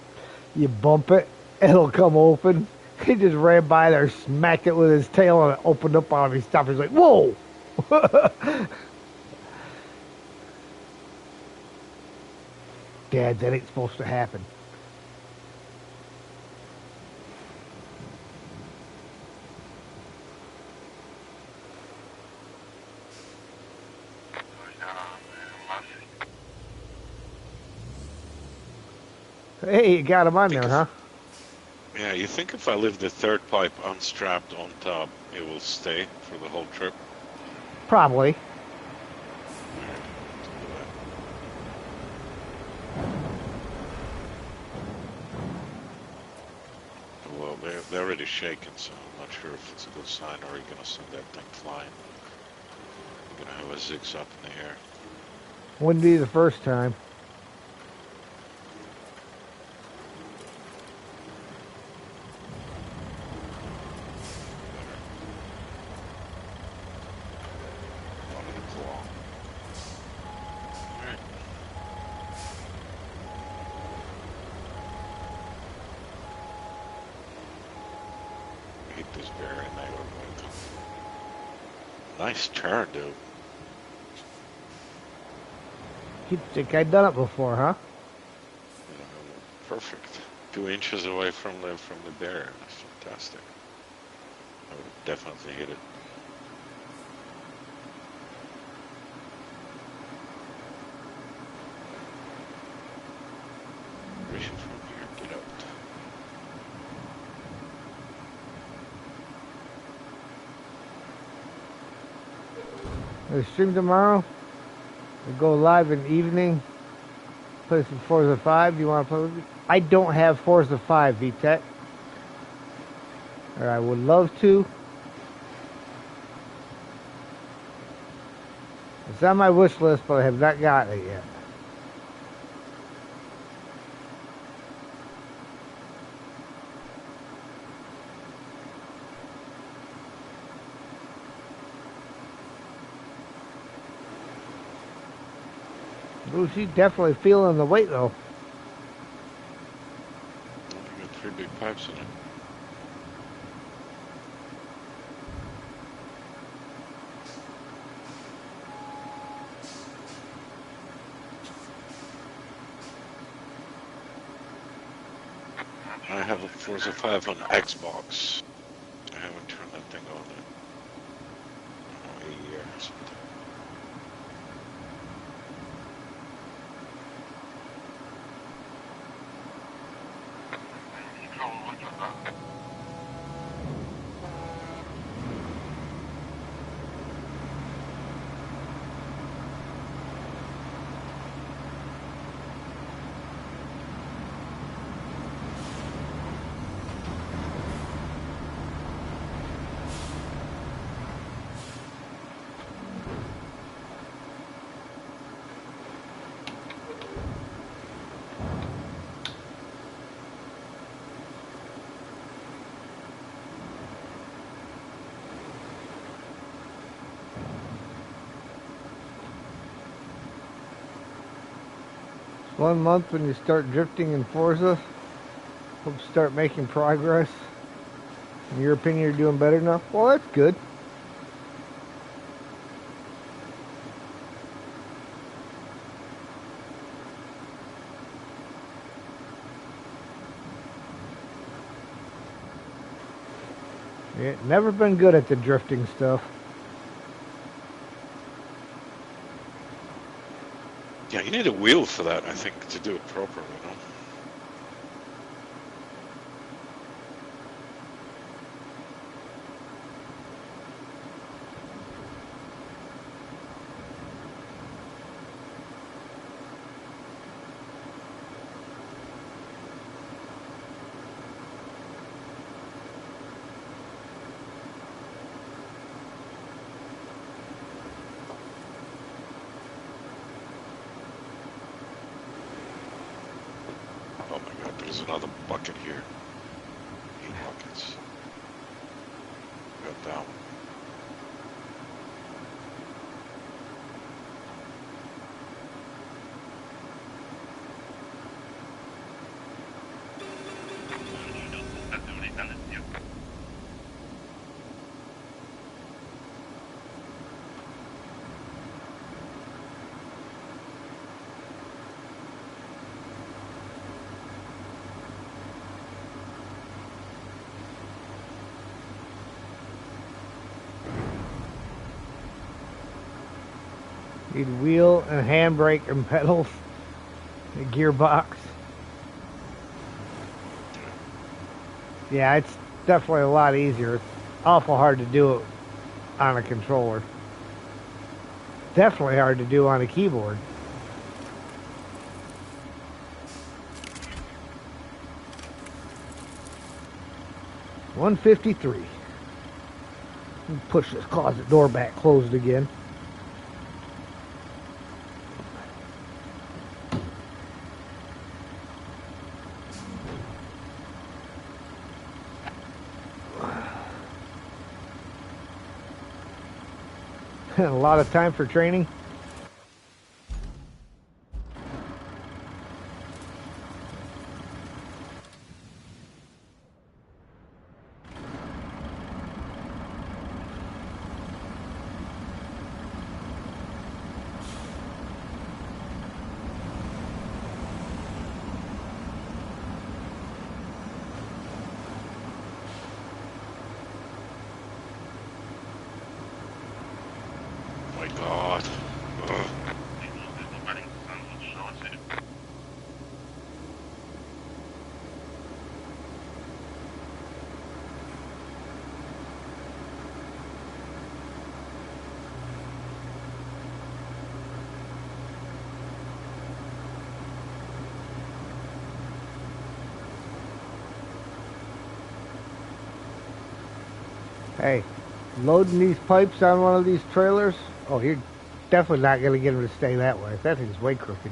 you bump it, it'll come open. He just ran by there, smacked it with his tail, and it opened up on him. He stopped. He's like, whoa! Dad, that ain't supposed to happen. Hey, you got him on there, huh? Yeah, you think if I leave the third pipe unstrapped on top, it will stay for the whole trip? Probably. Alright, do that. Well, they're already shaking, so I'm not sure if it's a good sign or you're gonna send that thing flying. You're gonna have a zigzag up in the air. Wouldn't be the first time. Bottom of the claw. Alright. Hit this bear and I would have. Nice turn, dude. You think I'd done it before, huh? Perfect. 2 inches away from the bear. That's fantastic. I would have definitely hit it. Vision from here. Get out. We stream tomorrow. We go live in the evening. Play some Forza 5. You want to play with me? I don't have Forza 5, VTech. Or I would love to. It's on my wish list, but I have not gotten it yet. Ooh, she's definitely feeling the weight, though. You got 3 big pipes in it. I have a Forza 5 on Xbox. I haven't turned that thing on in, I don't know, 8 years. It's 1 month when you start drifting in Forza. Hope to start making progress. In your opinion, you're doing better now? Well, that's good. Yeah, never been good at the drifting stuff. Yeah, you need a wheel for that, I think, to do it properly, you know? Oh my god, there's another bucket here. 8 buckets. Got that one. Need wheel and handbrake and pedals, a gearbox. Yeah, it's definitely a lot easier. It's awful hard to do it on a controller. Definitely hard to do on a keyboard. $153. Push this closet door back closed again. A lot of time for training. My God. Ugh. Hey, loading these pipes on one of these trailers. Oh, you're definitely not going to get them to stay that way. That thing's way crooked.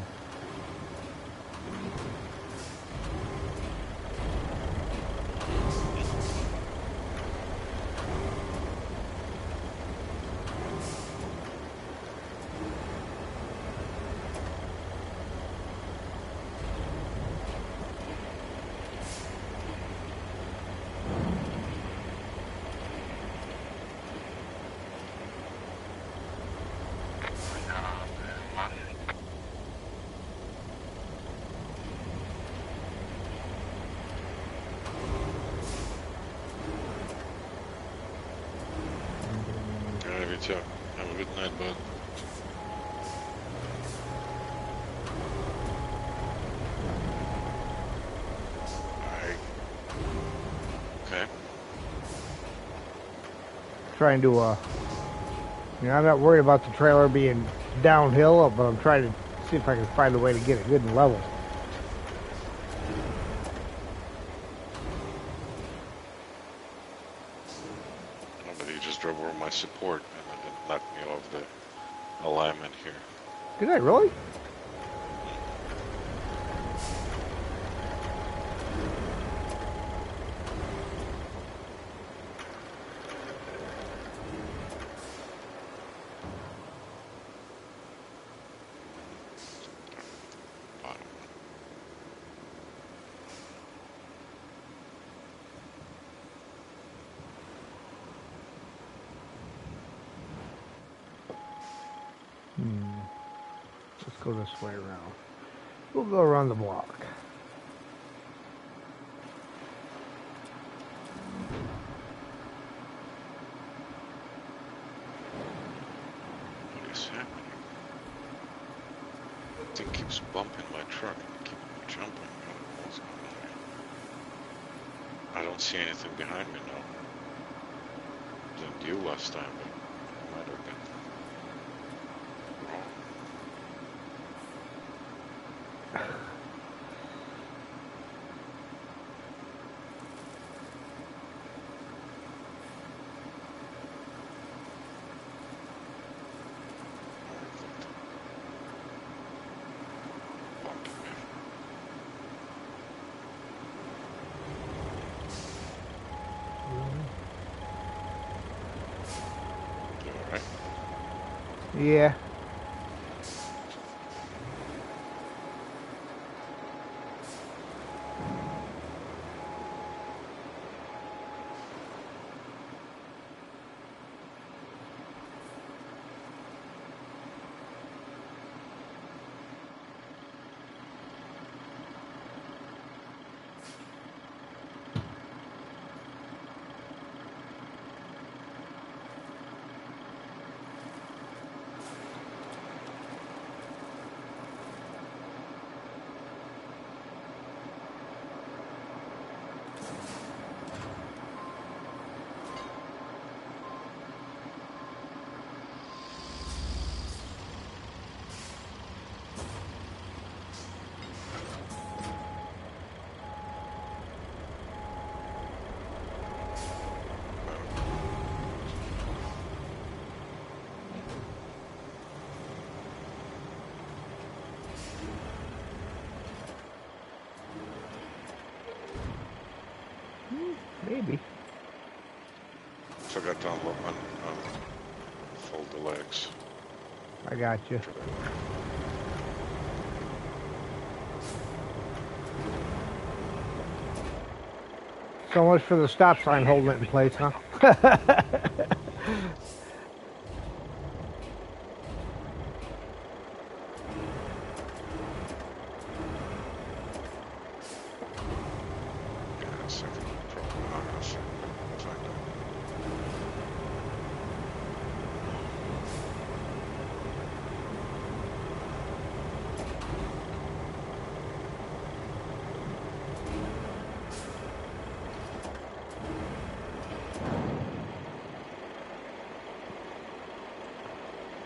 Alright, Vito. Have a good night, bud. Alright. Okay. Trying to, I'm not worried about the trailer being downhill, but I'm trying to see if I can find a way to get it good and level. Nobody just drove over my support and then it knocked me off the alignment here. Did I really? Bottom. Let's go this way around. We'll go around the block. What is happening? The thing keeps bumping my truck and keep jumping. I don't know what's going on here. I don't see anything behind me now. Didn't you last time, but it might have been wrong. Bumping me. You alright? Yeah. legs. I got you. So much for the stop sign holding it in place, huh?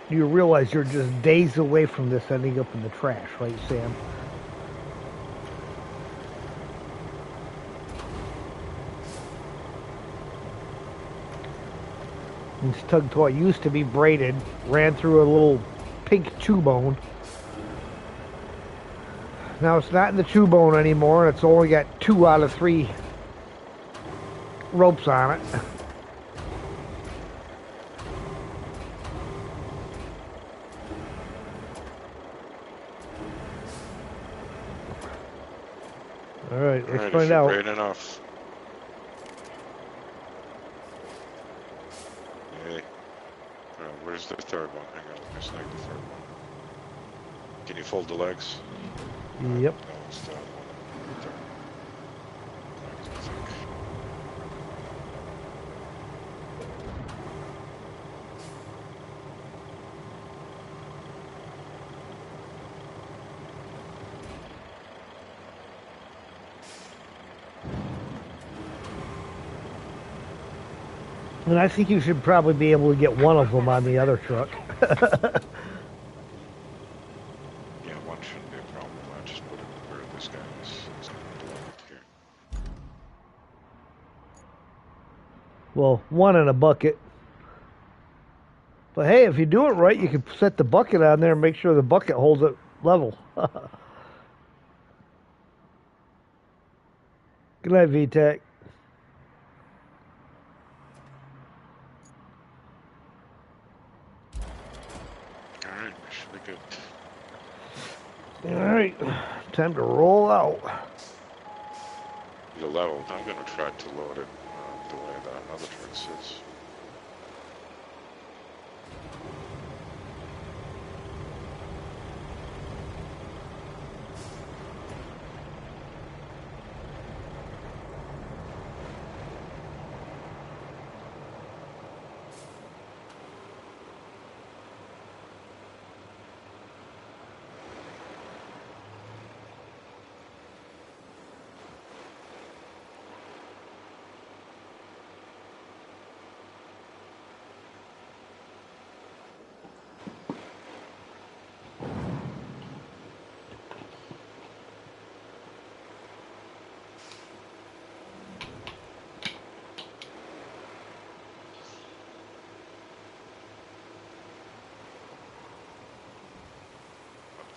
You realize you're just days away from this ending up in the trash, right, Sam? This tug toy used to be braided, ran through a little pink chew bone. Now it's not in the chew bone anymore, and it's only got 2 out of 3 ropes on it. All right, let's find out. Braid enough. Hey, where's the third one? Hang on, let me snag the third one. Can you fold the legs? Yep. No, it's the one. And I think you should probably be able to get one of them on the other truck. Yeah, one shouldn't be a problem. I'll just put it where this guy is. He's going to blow it here. Well, one in a bucket. But hey, if you do it right, you can set the bucket on there and make sure the bucket holds it level. Good night, VTech. Alright, we should be good. Alright, time to roll out. The level, I'm going to try to load it the way that another truck sits.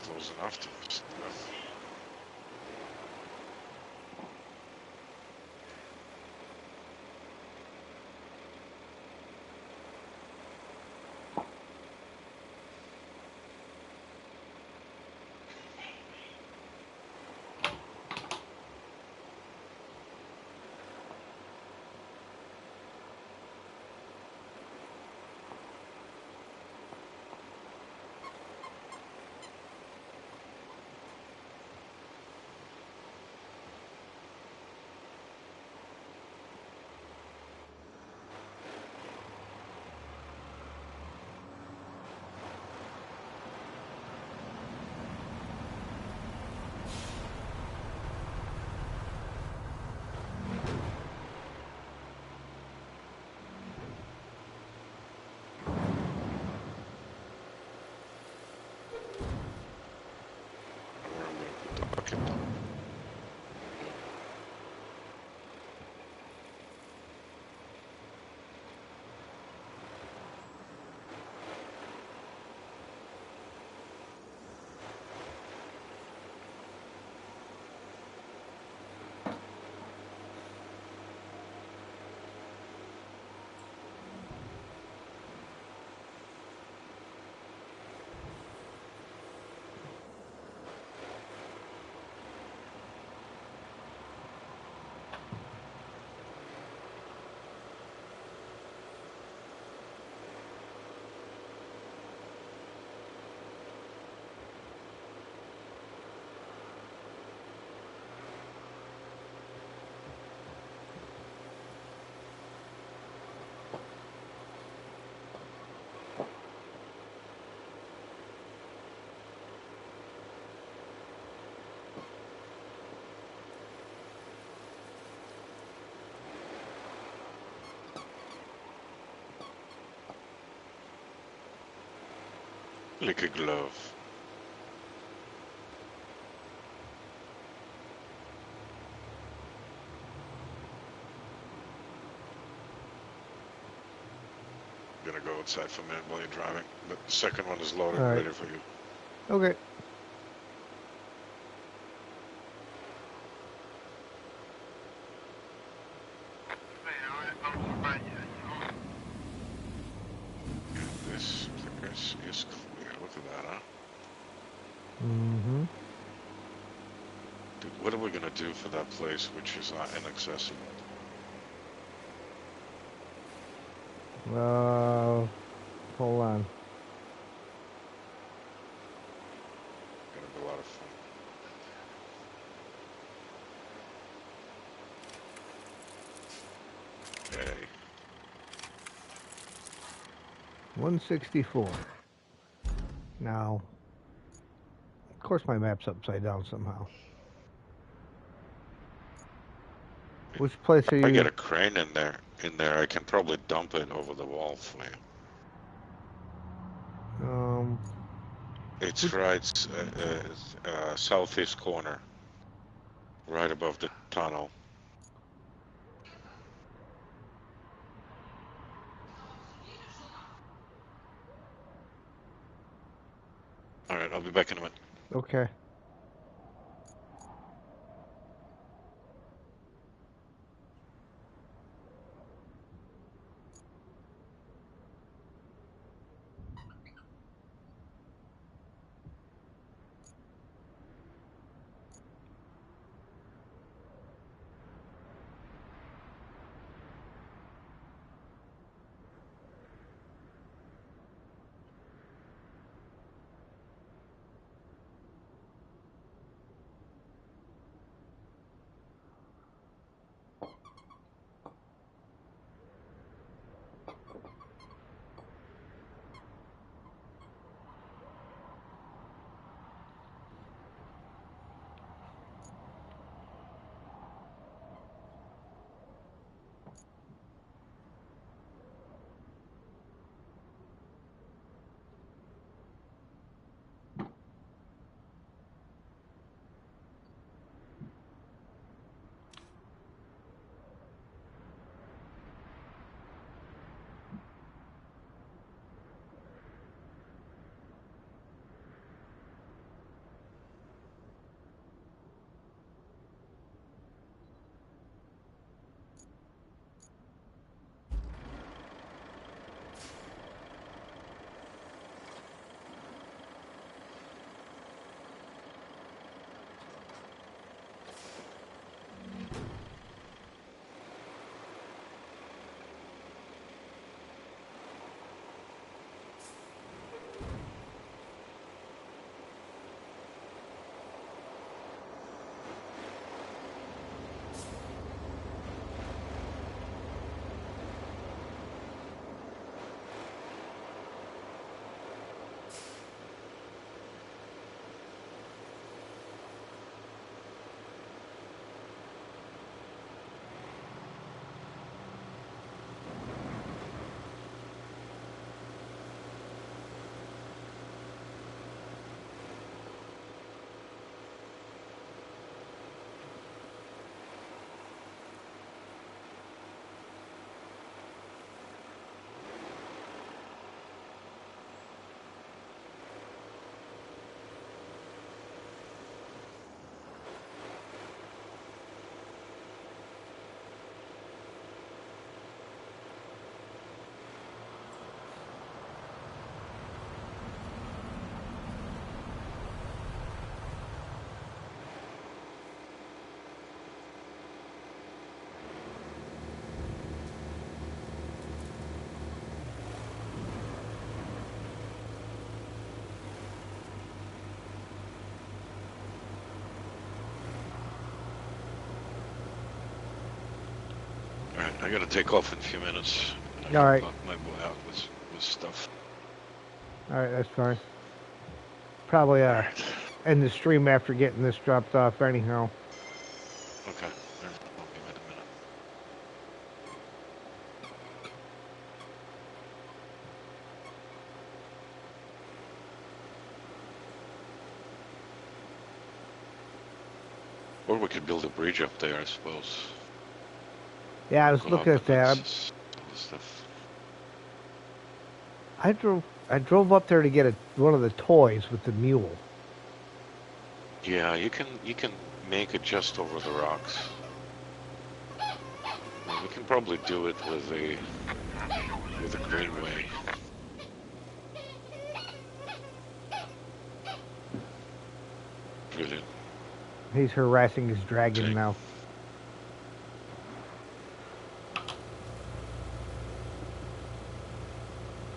Close enough to this. Like a glove. I'm gonna go outside for a minute while you're driving, but the second one is loaded, All right. ready for you. Okay. This place is clear. Look at that, huh? Mm-hmm. Dude, what are we gonna do for that place which is inaccessible? Hold on. Gonna be a lot of fun. Hey. 164. Now, of course, my map's upside down somehow. Which place are I get you? a crane in there. I can probably dump it over the wall for you. Which, It's right southeast corner, right above the tunnel. All right, I'll be back in a minute. okay. All right, I gotta take off in a few minutes. I'm All gonna right. help my boy out with stuff. All right, that's fine. Probably All right. end the stream after getting this dropped off anyhow. Okay. All right, I'll be back in a minute. Or we could build a bridge up there, I suppose. Yeah, I was Go looking up at that. and all the stuff. I drove up there to get one of the toys with the mule. Yeah, you can make it just over the rocks. And we can probably do it with the greenway. Brilliant. He's harassing his dragon Okay. now.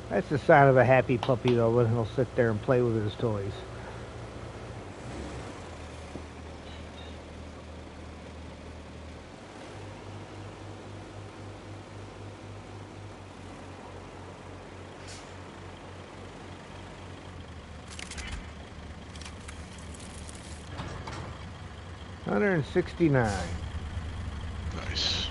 That's the sign of a happy puppy, though, when he'll sit there and play with his toys. $169. Nice.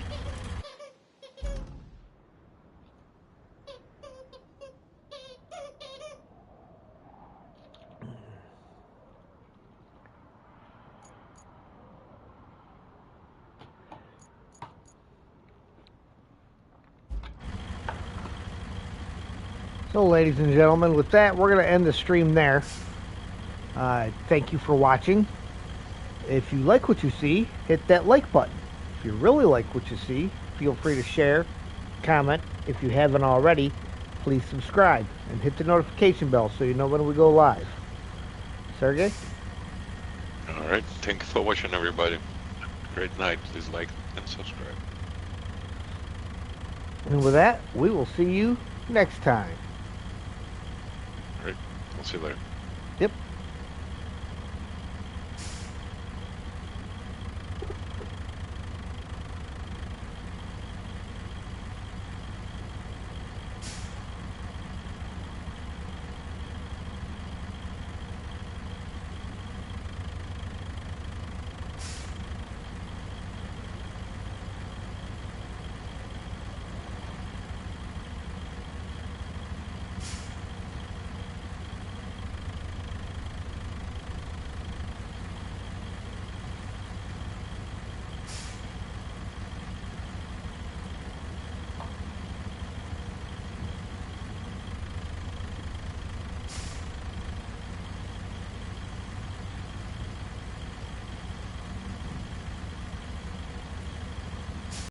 So, ladies and gentlemen, with that, we're going to end the stream there. Thank you for watching. If you like what you see, hit that like button. If you really like what you see, feel free to share, comment. If you haven't already, please subscribe and hit the notification bell so you know when we go live. Sergey? Alright, thank you for watching, everybody. Great night. Please like and subscribe. And with that, we will see you next time. Alright, I'll see you later. Yep.